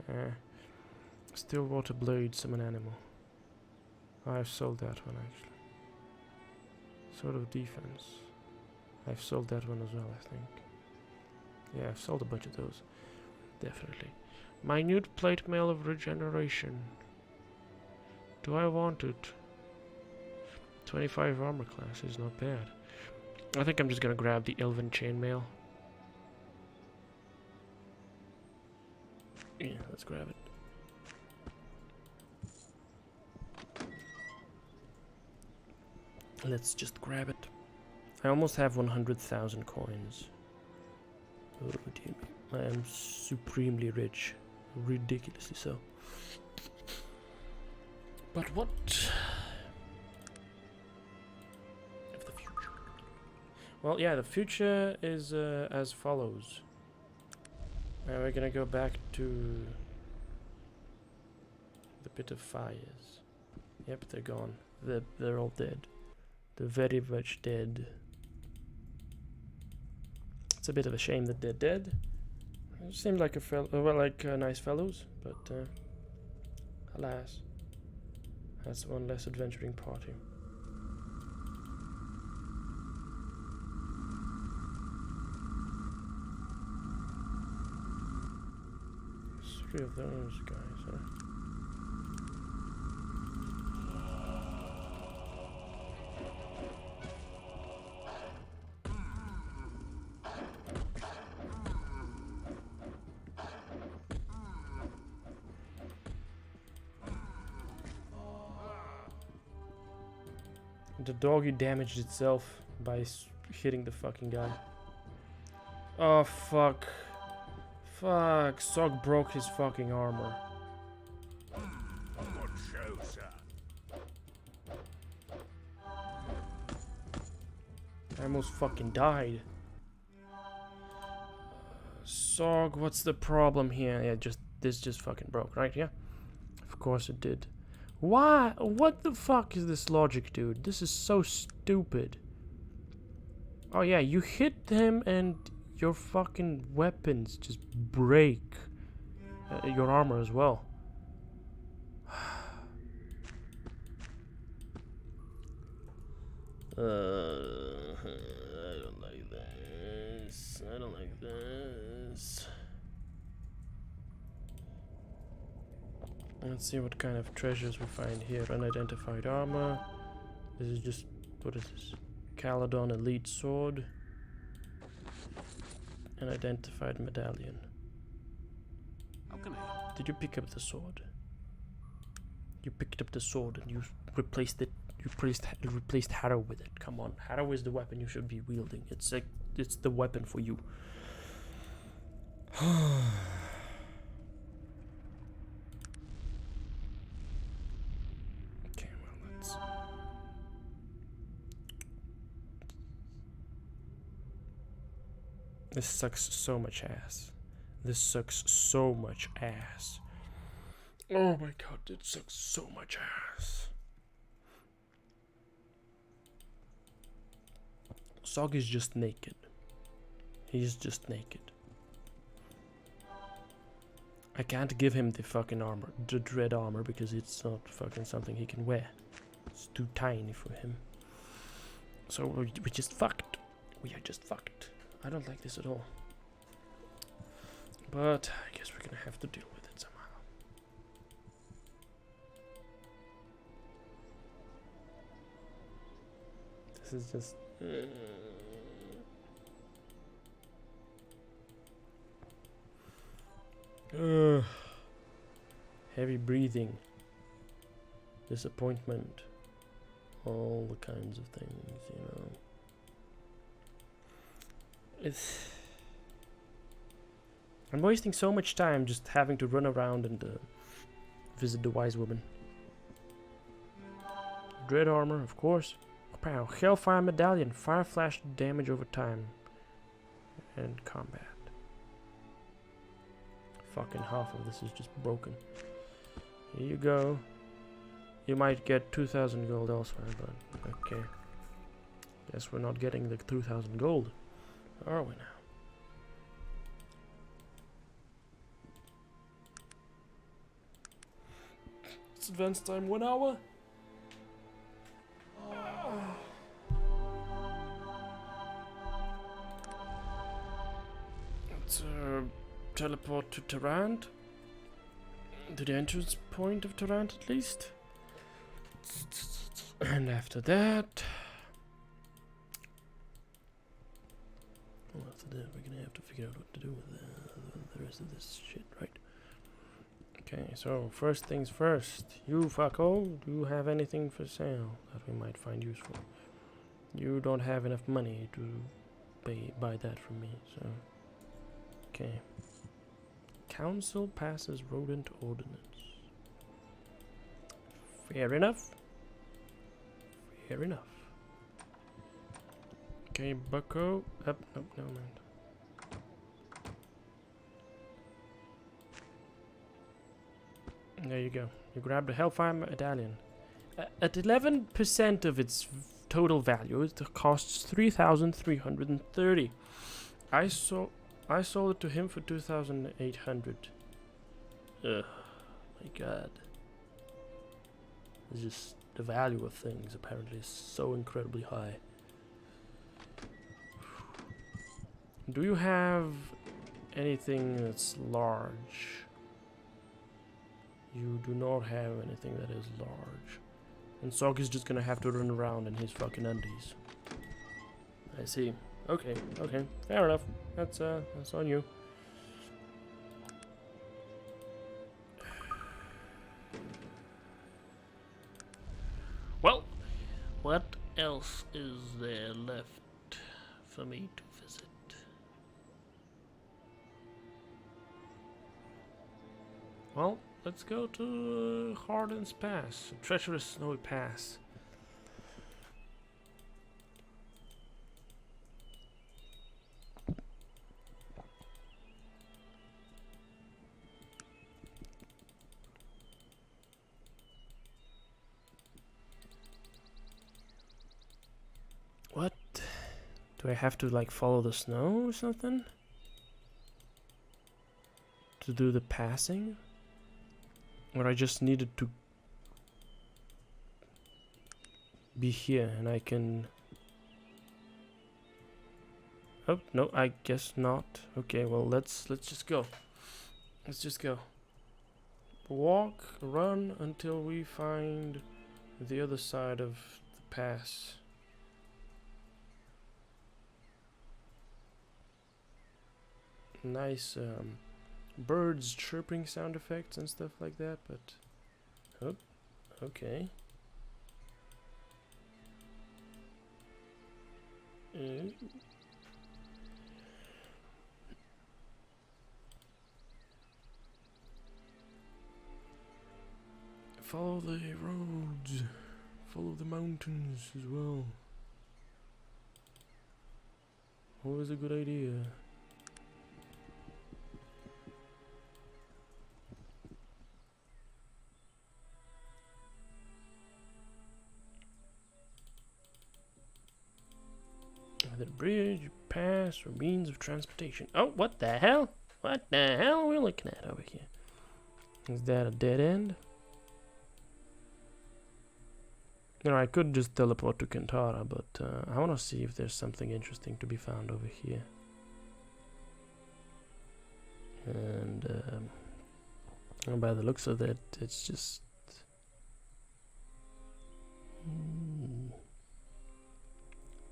Still water blade, summon animal. I've sold that one actually. Sword of defense. I've sold that one as well, I think. Yeah, I've sold a bunch of those. Definitely. Minute plate mail of regeneration. Do I want it? 25 armor class is not bad. I think I'm just gonna grab the elven chainmail. Yeah, let's grab it. Let's just grab it. I almost have 100,000 coins. Oh dear me. I am supremely rich. Ridiculously so. But what of the future? Well, yeah, the future is as follows. Now we're gonna go back to the pit of fires. Yep, they're gone. They're all dead. They're very much dead. It's a bit of a shame that they're dead. They seemed like nice fellows, but alas, that's one less adventuring party. Three of those guys, huh? The doggy damaged itself by hitting the fucking guy. Oh fuck. Fuck, Sog broke his fucking armor. I almost fucking died. Sog, what's the problem here? Yeah, this just fucking broke, right? Yeah. Of course it did. Why? What the fuck is this logic, dude? This is so stupid. Oh yeah, you hit him and your fucking weapons just break. Your armor as well. I don't like this. I don't like this. Let's see what kind of treasures we find here. Unidentified armor. This is just... what is this? Caledon Elite Sword. Unidentified medallion. How can I? Did you pick up the sword? You picked up the sword and you replaced it. You replaced Harrow with it. Come on, Harrow is the weapon you should be wielding. It's the weapon for you. Okay, well let's. This sucks so much ass. This sucks so much ass. Oh my god, it sucks so much ass. Sog is just naked. He's just naked. I can't give him the fucking armor, the dread armor, because it's not fucking something he can wear. It's too tiny for him. So we're just fucked. We are just fucked. I don't like this at all. But I guess we're gonna have to deal with it somehow. This is just... Heavy breathing. Disappointment. All the kinds of things, you know. I'm wasting so much time just having to run around and visit the wise woman. Dread armor, of course. Pow. Hellfire medallion. Fire flash damage over time. And combat. Fucking half of this is just broken. Here you go. You might get 2,000 gold elsewhere, but okay. Guess we're not getting the 2,000 gold, are we now? It's advance time 1 hour. Let's teleport to Tarant. To the entrance point of Tarant at least. And after that, well, after that we're gonna have to figure out what to do with the rest of this shit, right? Okay, so first things first. You fucko, do you have anything for sale that we might find useful? You don't have enough money to buy that from me, so okay. Council passes rodent ordinance. Fair enough. Fair enough. Okay, bucko. Up, nope, never mind. There you go. You grabbed a Hellfire Medallion. At 11% of its total value, it costs 3,330. I sold it to him for 2,800. Ugh, my god. It's just the value of things apparently is so incredibly high. Do you have anything that's large? You do not have anything that is large. And Sog is just gonna have to run around in his fucking undies. I see. Okay, okay. Fair enough. That's on you. Well, what else is there left for me to visit? Well, let's go to Harden's Pass, a treacherous snowy pass. What? Do I have to like follow the snow or something? To do the passing? Or I just needed to be here and I can... Oh, no, I guess not. Okay, well, let's just go. Let's just go. Walk, run until we find the other side of the pass. Nice, birds chirping sound effects and stuff like that, but oh, okay. Follow the roads, follow the mountains as well. Always a good idea. The bridge, pass, or means of transportation. Oh, what the hell? What the hell are we looking at over here? Is that a dead end? You know, I could just teleport to Kentara, but I want to see if there's something interesting to be found over here. And by the looks of it, it's just...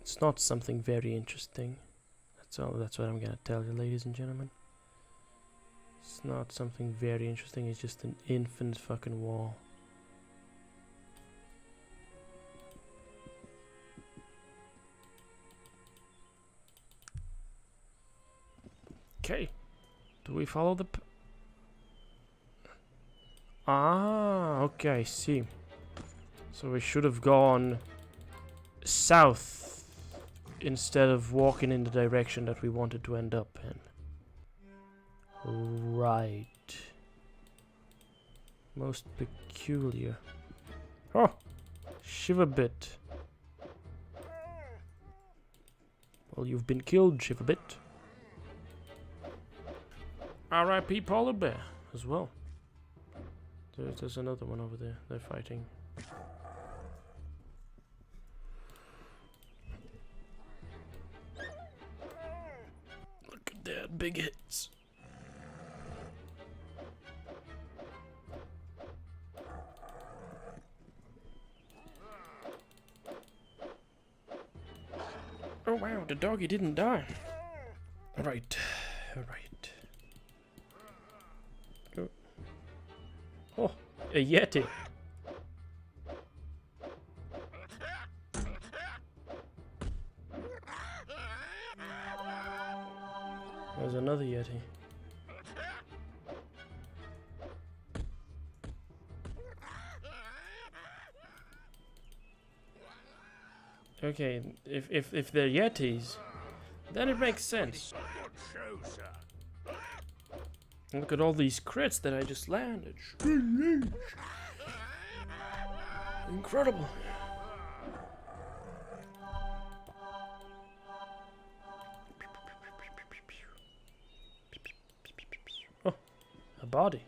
It's not something very interesting. That's all. That's what I'm gonna tell you, ladies and gentlemen. It's not something very interesting, it's just an infinite fucking wall. Okay. Do we follow the... okay, I see. So we should have gone south instead of walking in the direction that we wanted to end up in. Right. Most peculiar. Oh! Shiverbit. Well, you've been killed, Shiverbit. R.I.P. Polar Bear as well. There's another one over there. They're fighting. Look at that, big hits. Oh wow, the doggy didn't die. Alright, alright. Oh, a Yeti. There's another Yeti. Okay, if they're Yetis, then it makes sense. Look at all these crits that I just landed. Incredible. Oh, a body.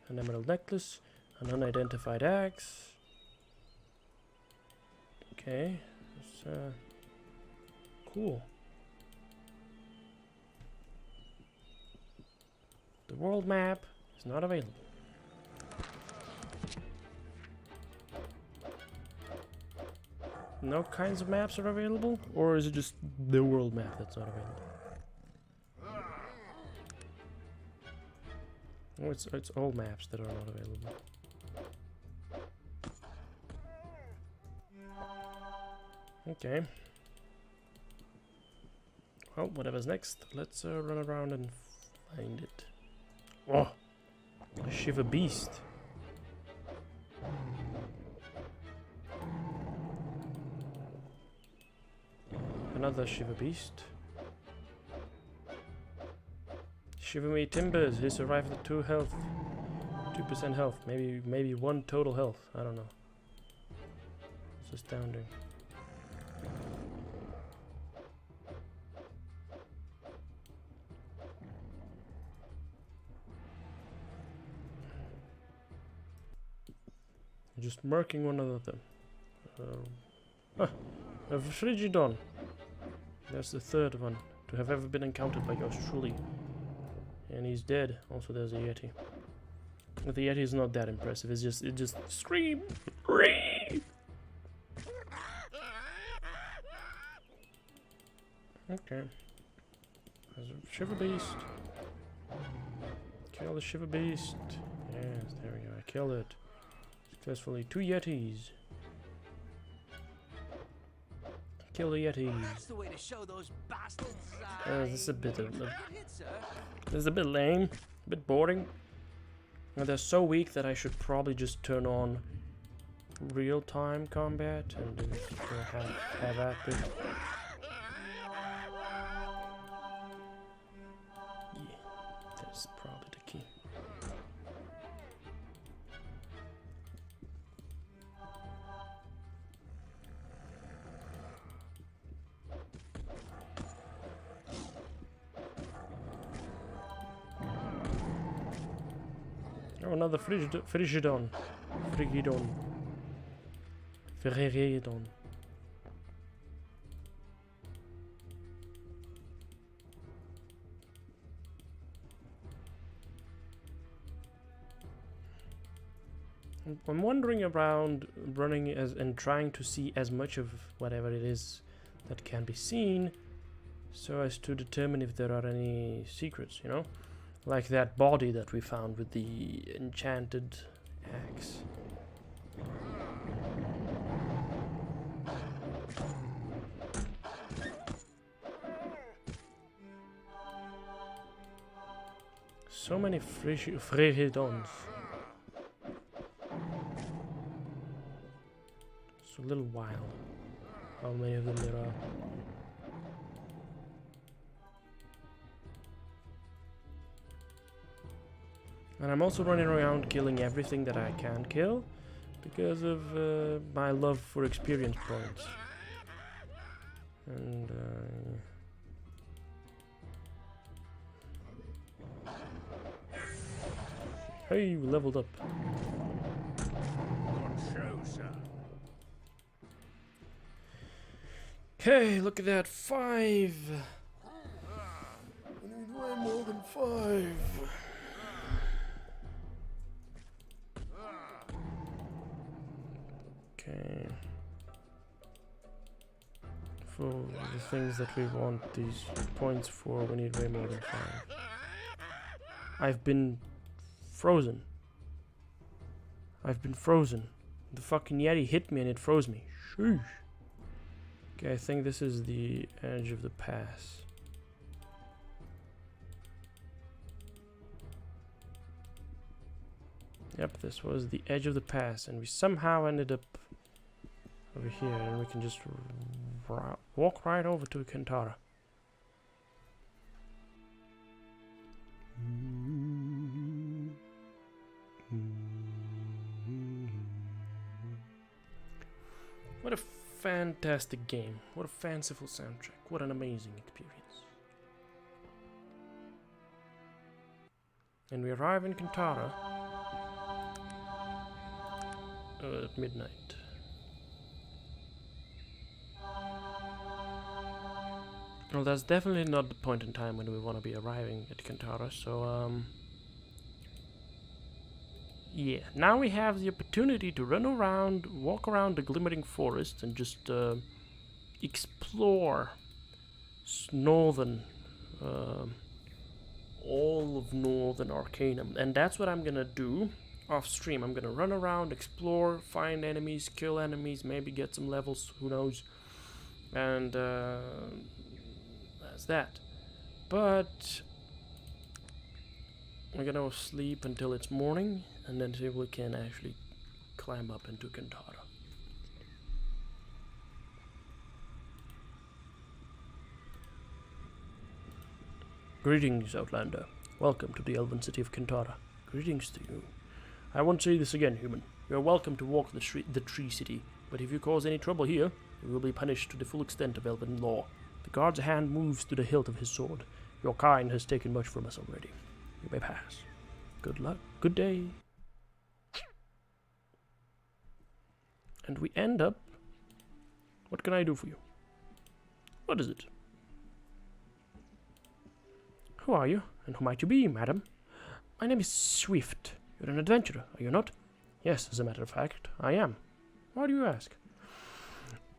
An emerald necklace, an unidentified axe. Okay, that's cool. The world map is not available. No kinds of maps are available? Or is it just the world map that's not available? Oh, it's all maps that are not available. Okay. Well, whatever's next, let's run around and find it. Oh, a Shiver Beast. Another Shiver Beast. Shiver me timbers. He survived at 2 health, 2% health, maybe 1 total health. I don't know. It's astounding. Just marking one another. A Frigidon. That's the 3rd one to have ever been encountered by yours truly. And he's dead. Also, there's a Yeti. But the Yeti is not that impressive. It just scream. Okay. There's a Shiver Beast. Kill the Shiver Beast. Yes, there we go. I killed it. Successfully. 2 Yetis. Kill the Yetis. That's the way to show those bastards. This is a bit lame, a bit boring. And they're so weak that I should probably just turn on real-time combat and just have at it. Yeah, that's probably the key. Oh, another Frigidon. Frigidon. Ferreridon. I'm wandering around, running and trying to see as much of whatever it is that can be seen so as to determine if there are any secrets, you know? Like that body that we found with the enchanted axe. So many Frehedons. It's a little wild how many of them there are. And I'm also running around killing everything that I can kill because of my love for experience points. And hey, we leveled up. Okay, look at that, 5. We need way more than 5. Okay. For the things that we want these points for, we need way more than 5. I've been frozen. I've been frozen. The fucking Yeti hit me and it froze me. Sheesh. Okay, I think this is the edge of the pass. Yep, this was the edge of the pass, and we somehow ended up over here, and we can just walk right over to Kantara. What a fantastic game. What a fanciful soundtrack. What an amazing experience. And we arrive in Kantara at midnight. Well, that's definitely not the point in time when we want to be arriving at Kantara, so yeah, now we have the opportunity to run around, walk around the glimmering forest and just explore northern, all of northern Arcanum. And that's what I'm gonna do off stream. I'm gonna run around, explore, find enemies, kill enemies, maybe get some levels, who knows. And that's that. But we're gonna sleep until it's morning, and then see if we can actually climb up into Kantara. Greetings, Outlander. Welcome to the elven city of Kantara. Greetings to you. I won't say this again, human. You are welcome to walk the tree city, but if you cause any trouble here, you will be punished to the full extent of elven law. The guard's hand moves to the hilt of his sword. Your kind has taken much from us already. You may pass. Good luck. Good day. And we end up... What can I do for you? What is it? Who are you, and who might you be, madam? My name is Swift. You're an adventurer, are you not? Yes, as a matter of fact, I am. Why do you ask?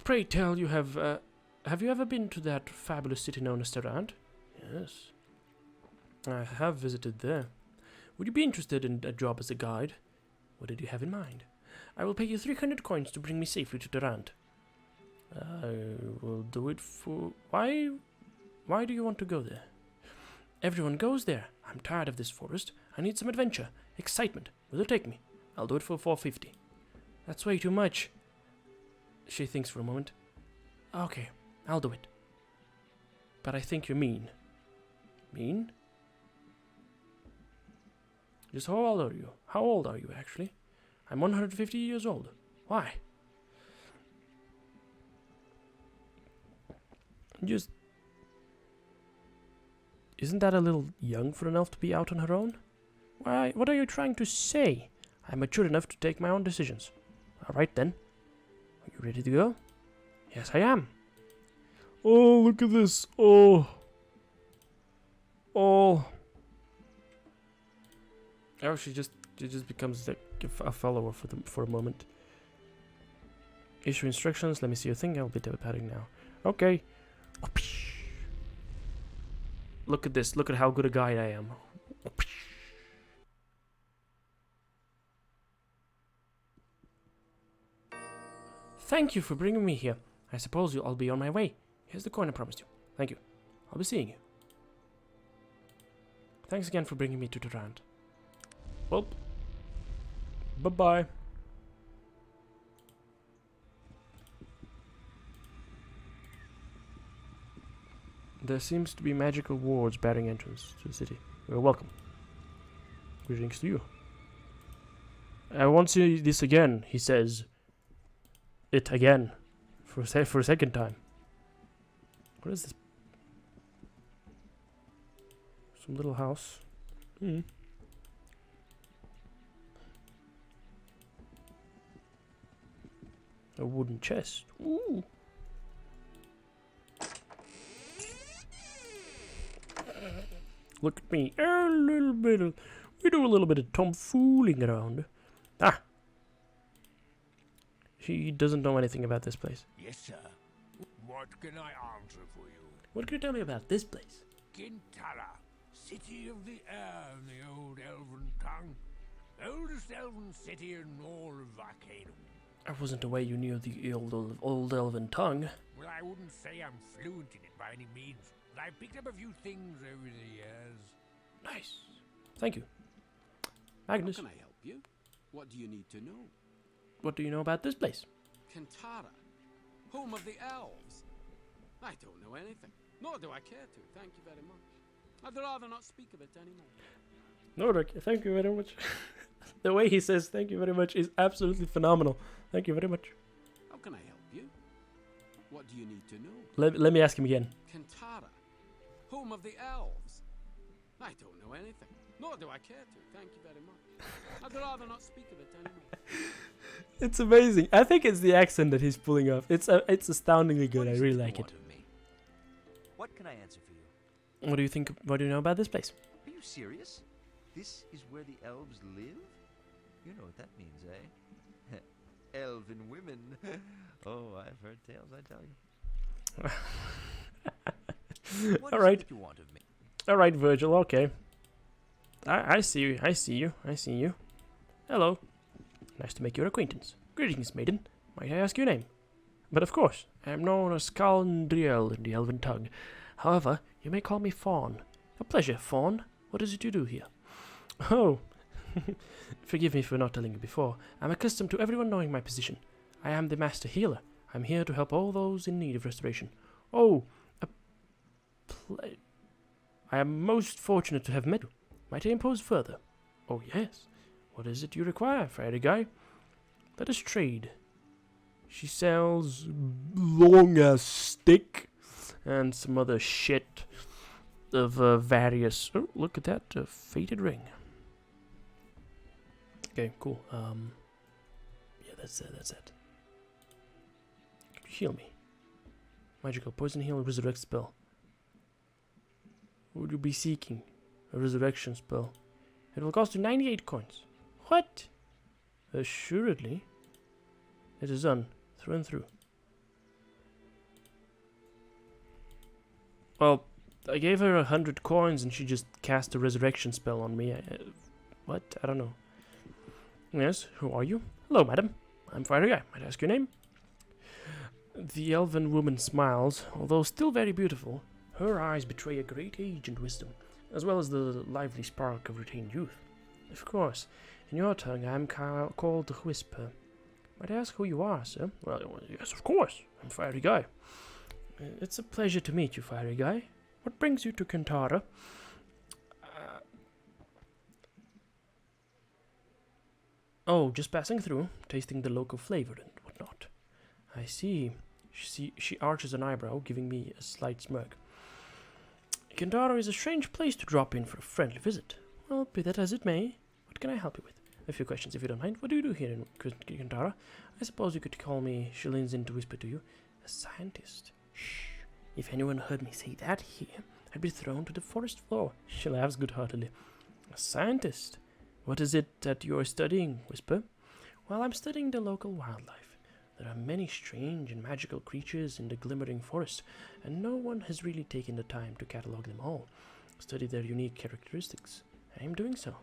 Pray tell, you have you ever been to that fabulous city known as Terrant? Yes. I have visited there. Would you be interested in a job as a guide? What did you have in mind? I will pay you 300 coins to bring me safely to Terrant. I will do it for... Why do you want to go there? Everyone goes there. I'm tired of this forest. I need some adventure, excitement. Will you take me? I'll do it for 450. That's way too much. She thinks for a moment. Okay, I'll do it. But I think you're mean. Mean? Just how old are you? How old are you, actually? I'm 150 years old. Why? Just... Isn't that a little young for an elf to be out on her own? Why, what are you trying to say? I'm mature enough to take my own decisions. Alright then. Are you ready to go? Yes, I am. Oh, look at this. Oh. Oh. Oh, she just becomes like a follower for a moment. Issue instructions. Let me see your thing. I'll be typing now. Okay. Look at this. Look at how good a guide I am. Thank you for bringing me here. I suppose I'll be on my way. Here's the coin I promised you. Thank you. I'll be seeing you. Thanks again for bringing me to Durant. Well, bye-bye. There seems to be magical wards barring entrance to the city. You're welcome. Greetings to you. I won't see this again, he says. It again. For a second time. What is this? Some little house. A wooden chest. Ooh. Look at me. We do a little bit of tomfooling around. Ah. She doesn't know anything about this place. Yes, sir. What can I answer for you? What can you tell me about this place? Gintara, city of the air in the old elven tongue. Oldest elven city in all of Arcanum. I wasn't aware you knew the old elven tongue. Well, I wouldn't say I'm fluent in it by any means, but I've picked up a few things over the years. Nice. Thank you. Magnus, How can I help you? What do you need to know? what do you know about this place? Kantara, home of the elves. I don't know anything, nor do I care to. Thank you very much. I'd rather not speak of it anymore. No, thank you very much. The way he says thank you very much is absolutely phenomenal. Thank you very much. How can I help you? What do you need to know? Let me ask him again. Kantara, home of the elves. I don't know anything, nor do I care to. Thank you very much. I'd rather not speak of it anymore. It's amazing. I think it's the accent that he's pulling off. It's astoundingly good. I really like it. What can I answer for you? What do you think? What do you know about this place? Are you serious? This is where the elves live? You know what that means, eh? Elven women. Oh, I've heard tales, I tell you. What All is right. it that you want of me? All right, Virgil. Okay. I see you. I see you. I see you. Hello. Nice to make your acquaintance. Greetings, maiden. Might I ask your name? But of course, I am known as Scaldriel in the elven tongue. However, you may call me Fawn. A pleasure, Fawn. What is it you do here? Oh, forgive me for not telling you before. I'm accustomed to everyone knowing my position. I am the Master Healer. I'm here to help all those in need of restoration. Oh, I am most fortunate to have met you. Might I impose further? Oh, yes. What is it you require, fairy guy? Let us trade. She sells long-ass stick and some other shit of various... Oh, look at that fated ring. Okay, cool. Yeah, that's it. Heal me. Magical poison heal, resurrect spell. Would you be seeking a resurrection spell? It will cost you 98 coins. What? Assuredly. It is done through and through. Well, I gave her 100 coins and she just cast a resurrection spell on me. What? I don't know. Yes, who are you? Hello, madam. I'm Fire Guy. Might I ask your name? The elven woman smiles, although still very beautiful. Her eyes betray a great age and wisdom, as well as the lively spark of retained youth. Of course, in your tongue I am called the Whisper. Might I ask who you are, sir? Well, yes, of course. I'm Fiery Guy. It's a pleasure to meet you, Fiery Guy. What brings you to Kantara? Oh, just passing through, tasting the local flavor and whatnot. I see. She arches an eyebrow, giving me a slight smirk. Kantara is a strange place to drop in for a friendly visit. Well, be that as it may, what can I help you with? A few questions, if you don't mind. What do you do here in Kantara? I suppose you could call me, she leans in to whisper to you, a scientist. Shh. If anyone heard me say that here, I'd be thrown to the forest floor. She laughs good-heartedly. A scientist? What is it that you're studying, Whisper? Well, I'm studying the local wildlife. There are many strange and magical creatures in the glimmering forest, and no one has really taken the time to catalog them all. Study their unique characteristics. I am doing so.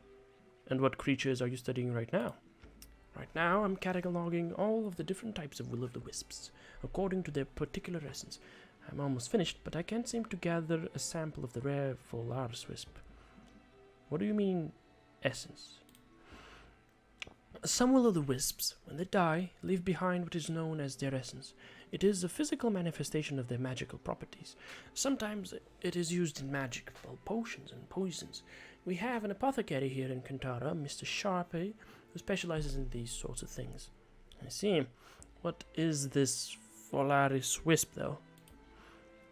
And what creatures are you studying right now? Right now, I'm cataloging all of the different types of will-o'-the-wisps, according to their particular essence. I'm almost finished, but I can't seem to gather a sample of the rare Volaris wisp. What do you mean, essence? Some will-o'-the-wisps, when they die, leave behind what is known as their essence. It is a physical manifestation of their magical properties. Sometimes it is used in magic, potions and poisons. We have an apothecary here in Kantara, Mr. Sharpey, who specializes in these sorts of things. I see. What is this Volaris wisp, though?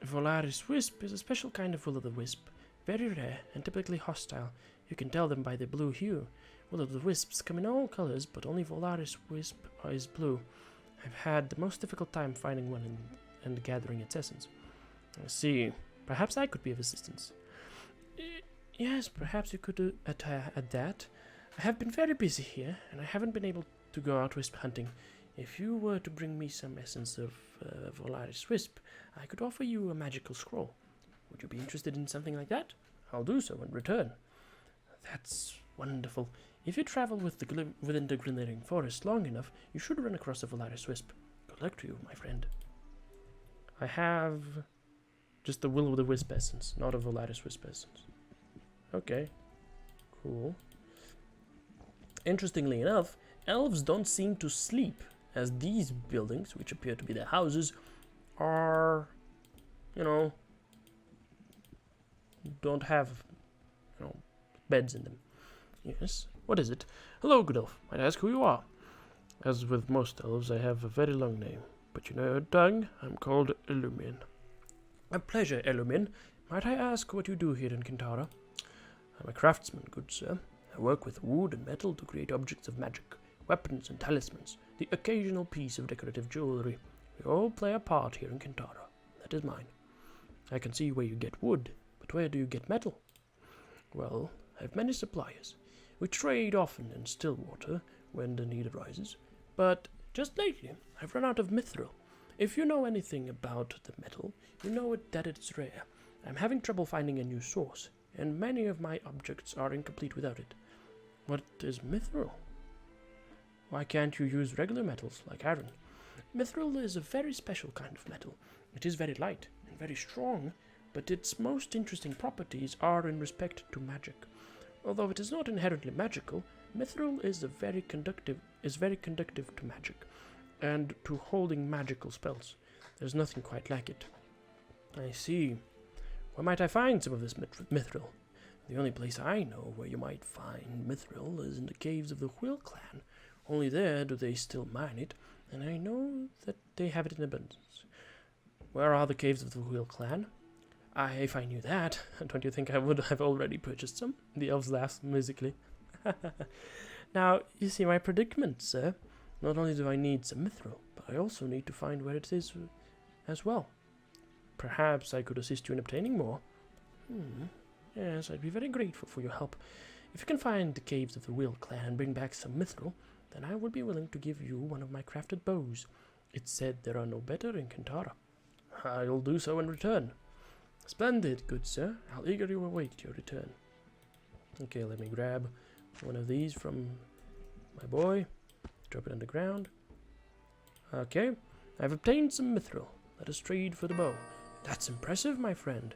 Volaris wisp is a special kind of will-o'-the-wisp, very rare and typically hostile. You can tell them by their blue hue. Will-o'-the-wisps come in all colors, but only Volaris wisp is blue. I've had the most difficult time finding one and gathering its essence. I see. Perhaps I could be of assistance. Yes, perhaps you could add that. I have been very busy here, and I haven't been able to go out wisp hunting. If you were to bring me some essence of Volaris wisp, I could offer you a magical scroll. Would you be interested in something like that? I'll do so in return. That's wonderful. If you travel within the Glimmering Forest long enough, you should run across a Volaris wisp. Good luck to you, my friend. I have just the will-o'-the-wisp essence, not a Volaris wisp essence. Okay, cool. Interestingly enough, elves don't seem to sleep, as these buildings, which appear to be their houses, are, don't have, beds in them. Yes, what is it? Hello, good elf. Might I ask who you are? As with most elves, I have a very long name, but you know your tongue. I'm called Illumin. A pleasure, Illumin. Might I ask what you do here in Kintara? I'm a craftsman, good sir. I work with wood and metal to create objects of magic, weapons and talismans, the occasional piece of decorative jewelry. We all play a part here in Kintara. That is mine. I can see where you get wood, but where do you get metal? Well, I have many suppliers. We trade often in Stillwater when the need arises, but just lately I've run out of mithril. If you know anything about the metal, you know that it's rare. I'm having trouble finding a new source, and many of my objects are incomplete without it. What is mithril? Why can't you use regular metals like iron? Mithril is a very special kind of metal. It is very light and very strong, but its most interesting properties are in respect to magic. Although it is not inherently magical, mithril is very conductive to magic and to holding magical spells. There's nothing quite like it. I see. Where might I find some of this mithril? The only place I know where you might find mithril is in the caves of the Quill clan. Only there do they still mine it, and I know that they have it in abundance. Where are the caves of the Quill clan? If I knew that, don't you think I would have already purchased some? The elves laughed musically. Now, you see my predicament, sir. Not only do I need some mithril, but I also need to find where it is as well. Perhaps I could assist you in obtaining more. Yes, I'd be very grateful for your help. If you can find the caves of the Will clan and bring back some mithril, then I would be willing to give you one of my crafted bows. It's said there are no better in Kantara. I'll do so in return. Splendid, good sir. I'll eagerly await your return. Okay, let me grab one of these from my boy. Drop it on the ground. Okay, I've obtained some mithril. Let us trade for the bow. That's impressive, my friend.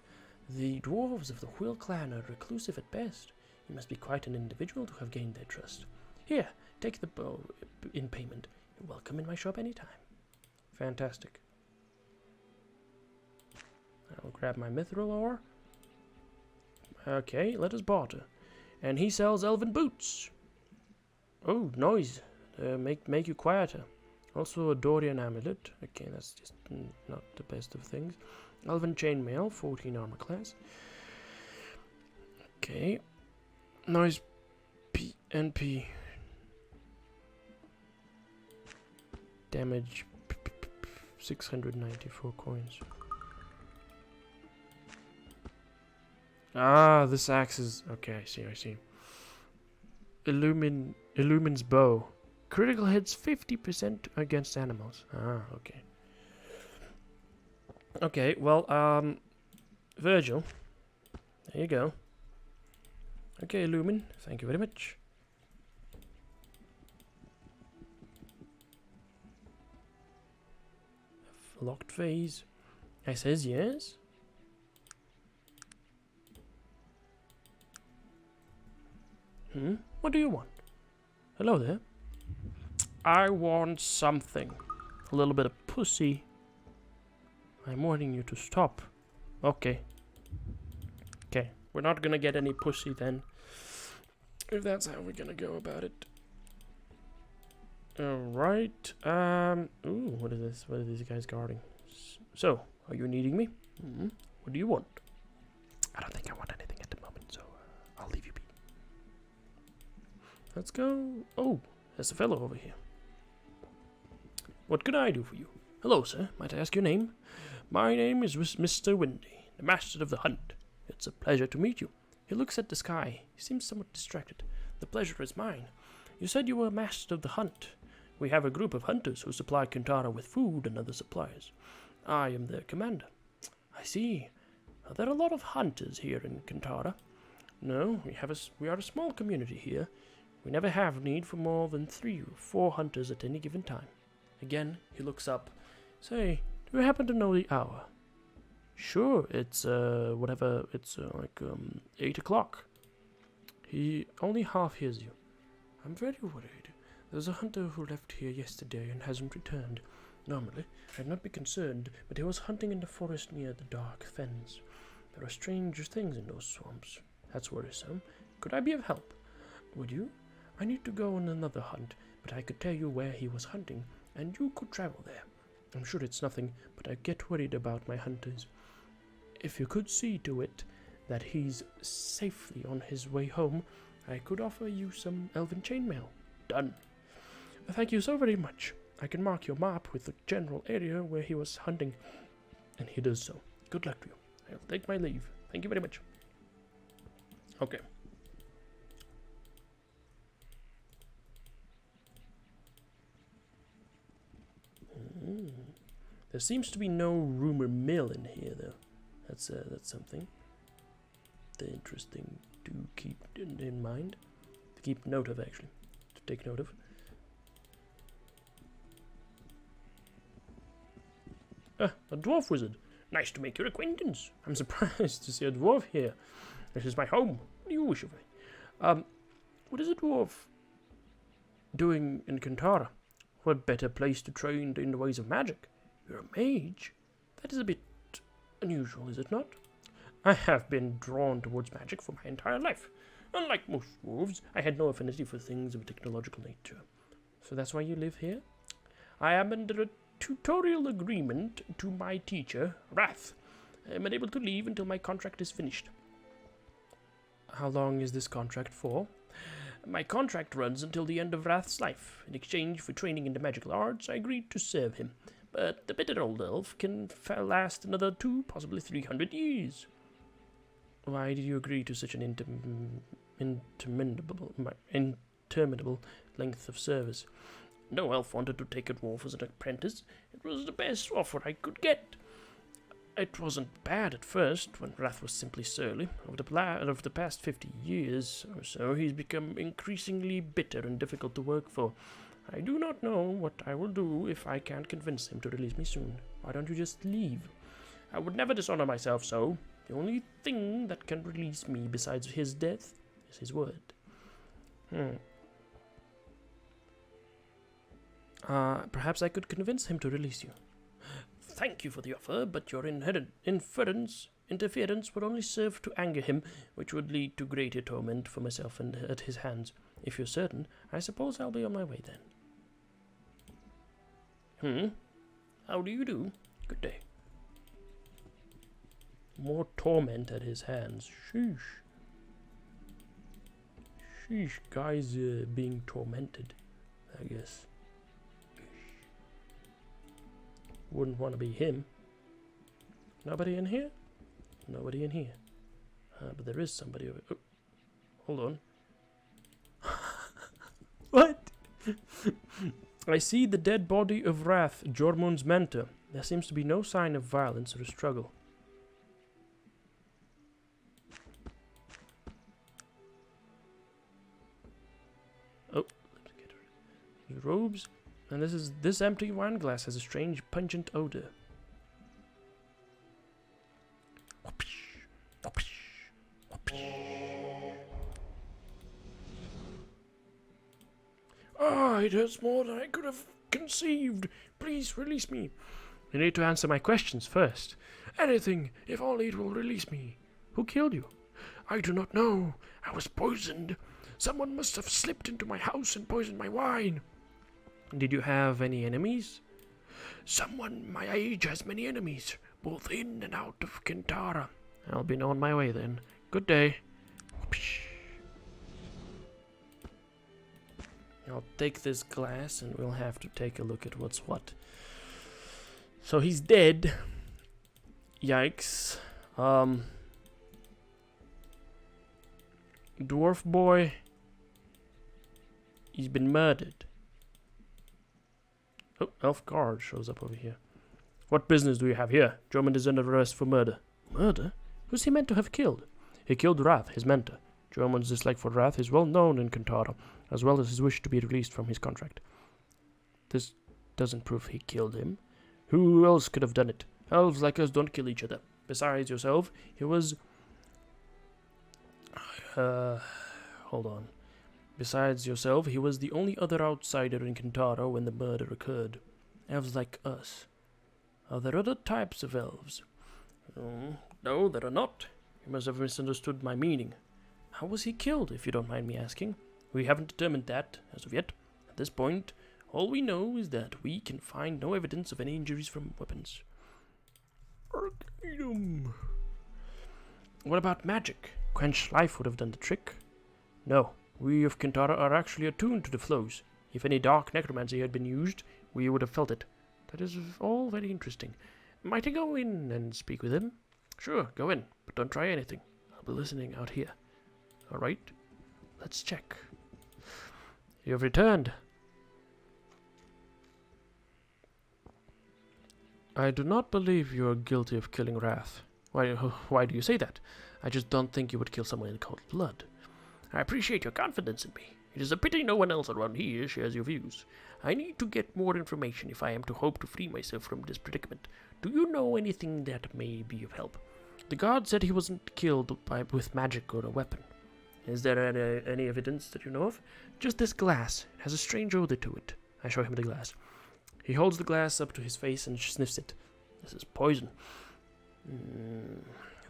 The dwarves of the Quill clan are reclusive at best. You must be quite an individual to have gained their trust. Here, take the bow in payment. You're welcome in my shop anytime. Fantastic. I'll grab my mithril ore. Okay, let us barter. And he sells elven boots. Oh, noise. Make you quieter. Also a Dorian amulet. Okay, that's just not the best of things. Elven chainmail, 14 armor class. Okay. Noise NP. Damage 694 coins. Ah, this axe is... Okay, I see. Illumin's bow. Critical hits 50% against animals. Ah, okay. Okay, well, Virgil. There you go. Okay, Lumen, thank you very much. Locked phase. I says yes. What do you want? Hello there. I want something. A little bit of pussy. I'm warning you to stop. Okay. Okay. We're not gonna get any pussy then. If that's how we're gonna go about it. Alright. Ooh, what is this? What are these guys guarding? So, are you needing me? What do you want? I don't think I want anything at the moment, so I'll leave you be. Let's go. Oh, there's a fellow over here. What can I do for you? Hello, sir. Might I ask your name? My name is Mr. Windy, the master of the hunt. It's a pleasure to meet you. He looks at the sky. He seems somewhat distracted. The pleasure is mine. You said you were master of the hunt. We have a group of hunters who supply Kintara with food and other supplies. I am their commander. I see. Are there a lot of hunters here in Kintara? No, we are a small community here. We never have need for more than 3 or 4 hunters at any given time. Again, he looks up. Say, do you happen to know the hour? Sure, it's, like 8 o'clock. He only half hears you. I'm very worried. There's a hunter who left here yesterday and hasn't returned. Normally, I'd not be concerned, but he was hunting in the forest near the dark fens. There are strange things in those swamps. That's worrisome. Could I be of help? Would you? I need to go on another hunt, but I could tell you where he was hunting, and you could travel there. I'm sure it's nothing, but I get worried about my hunters. If you could see to it that he's safely on his way home, I could offer you some elven chainmail. Done. Thank you so very much. I can mark your map with the general area where he was hunting, and he does so. Good luck to you. I'll take my leave. Thank you very much. Okay. There seems to be no rumor mill in here, though. That's something. Interesting to keep in mind. To keep note of, actually. To take note of. Ah, a dwarf wizard. Nice to make your acquaintance. I'm surprised to see a dwarf here. This is my home. What do you wish of me? What is a dwarf doing in Kintara? What better place to train in the ways of magic? You're a mage? That is a bit unusual, is it not? I have been drawn towards magic for my entire life. Unlike most dwarves, I had no affinity for things of a technological nature. So that's why you live here? I am under a tutorial agreement to my teacher, Wrath. I am unable to leave until my contract is finished. How long is this contract for? My contract runs until the end of Wrath's life. In exchange for training in the magical arts, I agreed to serve him. But the bitter old elf can last another 2, possibly 300 years. Why did you agree to such an interminable length of service? No elf wanted to take a dwarf as an apprentice. It was the best offer I could get. It wasn't bad at first, when Wrath was simply surly. Over the past 50 years or so, he's become increasingly bitter and difficult to work for. I do not know what I will do if I can't convince him to release me soon. Why don't you just leave? I would never dishonor myself so. The only thing that can release me besides his death is his word. Perhaps I could convince him to release you. Thank you for the offer, but your interference would only serve to anger him, which would lead to greater torment for myself and at his hands. If you're certain, I suppose I'll be on my way then. How do you do? Good day. More torment at his hands. Sheesh. Sheesh, guys being tormented, I guess. Wouldn't want to be him. Nobody in here? Nobody in here. But there is somebody over... Oh, hold on. What? I see the dead body of Wrath, Jormund's mentor. There seems to be no sign of violence or struggle. His robes. And this empty wine glass has a strange pungent odor. Ah, it hurts more than I could have conceived. Please release me. You need to answer my questions first. Anything, if only it will release me. Who killed you? I do not know. I was poisoned. Someone must have slipped into my house and poisoned my wine. Did you have any enemies? Someone my age has many enemies, both in and out of Kintara. I'll be on my way then. Good day. I'll take this glass and we'll have to take a look at what's what. So he's dead. Yikes. Dwarf boy. He's been murdered. Oh, elf guard shows up over here. What business do you have here? Drummond is under arrest for murder. Murder? Who's he meant to have killed? He killed Wrath, his mentor. Drummond's dislike for Wrath is well known in Kantara, as well as his wish to be released from his contract. This doesn't prove he killed him. Who else could have done it? Elves like us don't kill each other. Besides yourself, he was... hold on. Besides yourself, he was the only other outsider in Kintara when the murder occurred. Elves like us. Are there other types of elves? No, there are not. You must have misunderstood my meaning. How was he killed, if you don't mind me asking? We haven't determined that, as of yet. At this point, all we know is that we can find no evidence of any injuries from weapons. Arcanum. What about magic? Quench life would have done the trick. No, we of Kintara are actually attuned to the flows. If any dark necromancy had been used, we would have felt it. That is all very interesting. Might I go in and speak with him? Sure, go in, but don't try anything. I'll be listening out here. Alright, let's check. You've returned. I do not believe you are guilty of killing Wrath. Why do you say that? I just don't think you would kill someone in cold blood. I appreciate your confidence in me. It is a pity no one else around here shares your views. I need to get more information if I am to hope to free myself from this predicament. Do you know anything that may be of help? The guard said he wasn't killed with magic or a weapon. Is there any evidence that you know of? Just this glass. It has a strange odor to it. I show him the glass. He holds the glass up to his face and sniffs it. This is poison.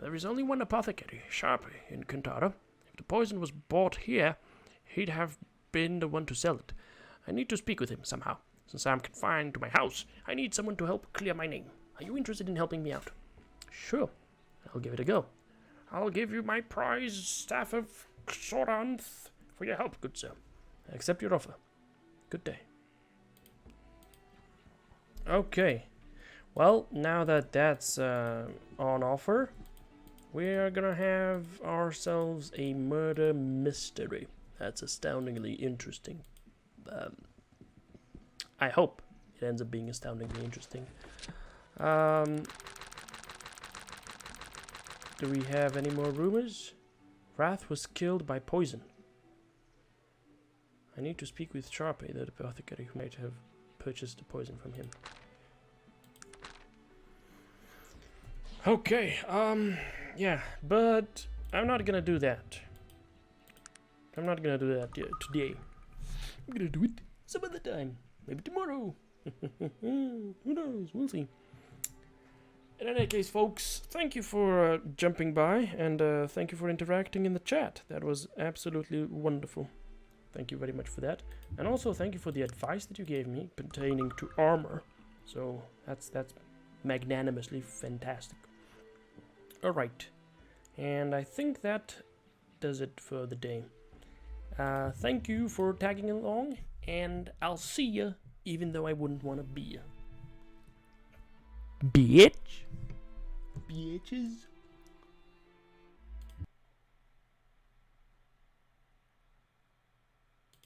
There is only one apothecary, Sharpie, in Kintara. If the poison was bought here, he'd have been the one to sell it. I need to speak with him somehow. Since I'm confined to my house, I need someone to help clear my name. Are you interested in helping me out? Sure. I'll give it a go. I'll give you my prize staff of Xoranth for your help, good sir. I accept your offer. Good day. Okay. Well, now that that's on offer, we are gonna have ourselves a murder mystery. That's astoundingly interesting. I hope it ends up being astoundingly interesting. Do we have any more rumors? Wrath was killed by poison. I need to speak with Sharpie, the apothecary who might have purchased the poison from him. Okay, yeah, but I'm not gonna do that. I'm not gonna do that today. I'm gonna do it some other time. Maybe tomorrow. Who knows? We'll see. In any case, folks, thank you for jumping by, and thank you for interacting in the chat. That was absolutely wonderful. Thank you very much for that. And also, thank you for the advice that you gave me pertaining to armor. So, that's magnanimously fantastic. Alright. And I think that does it for the day. Thank you for tagging along, and I'll see ya, even though I wouldn't want to be ya. Bitch. Bitches.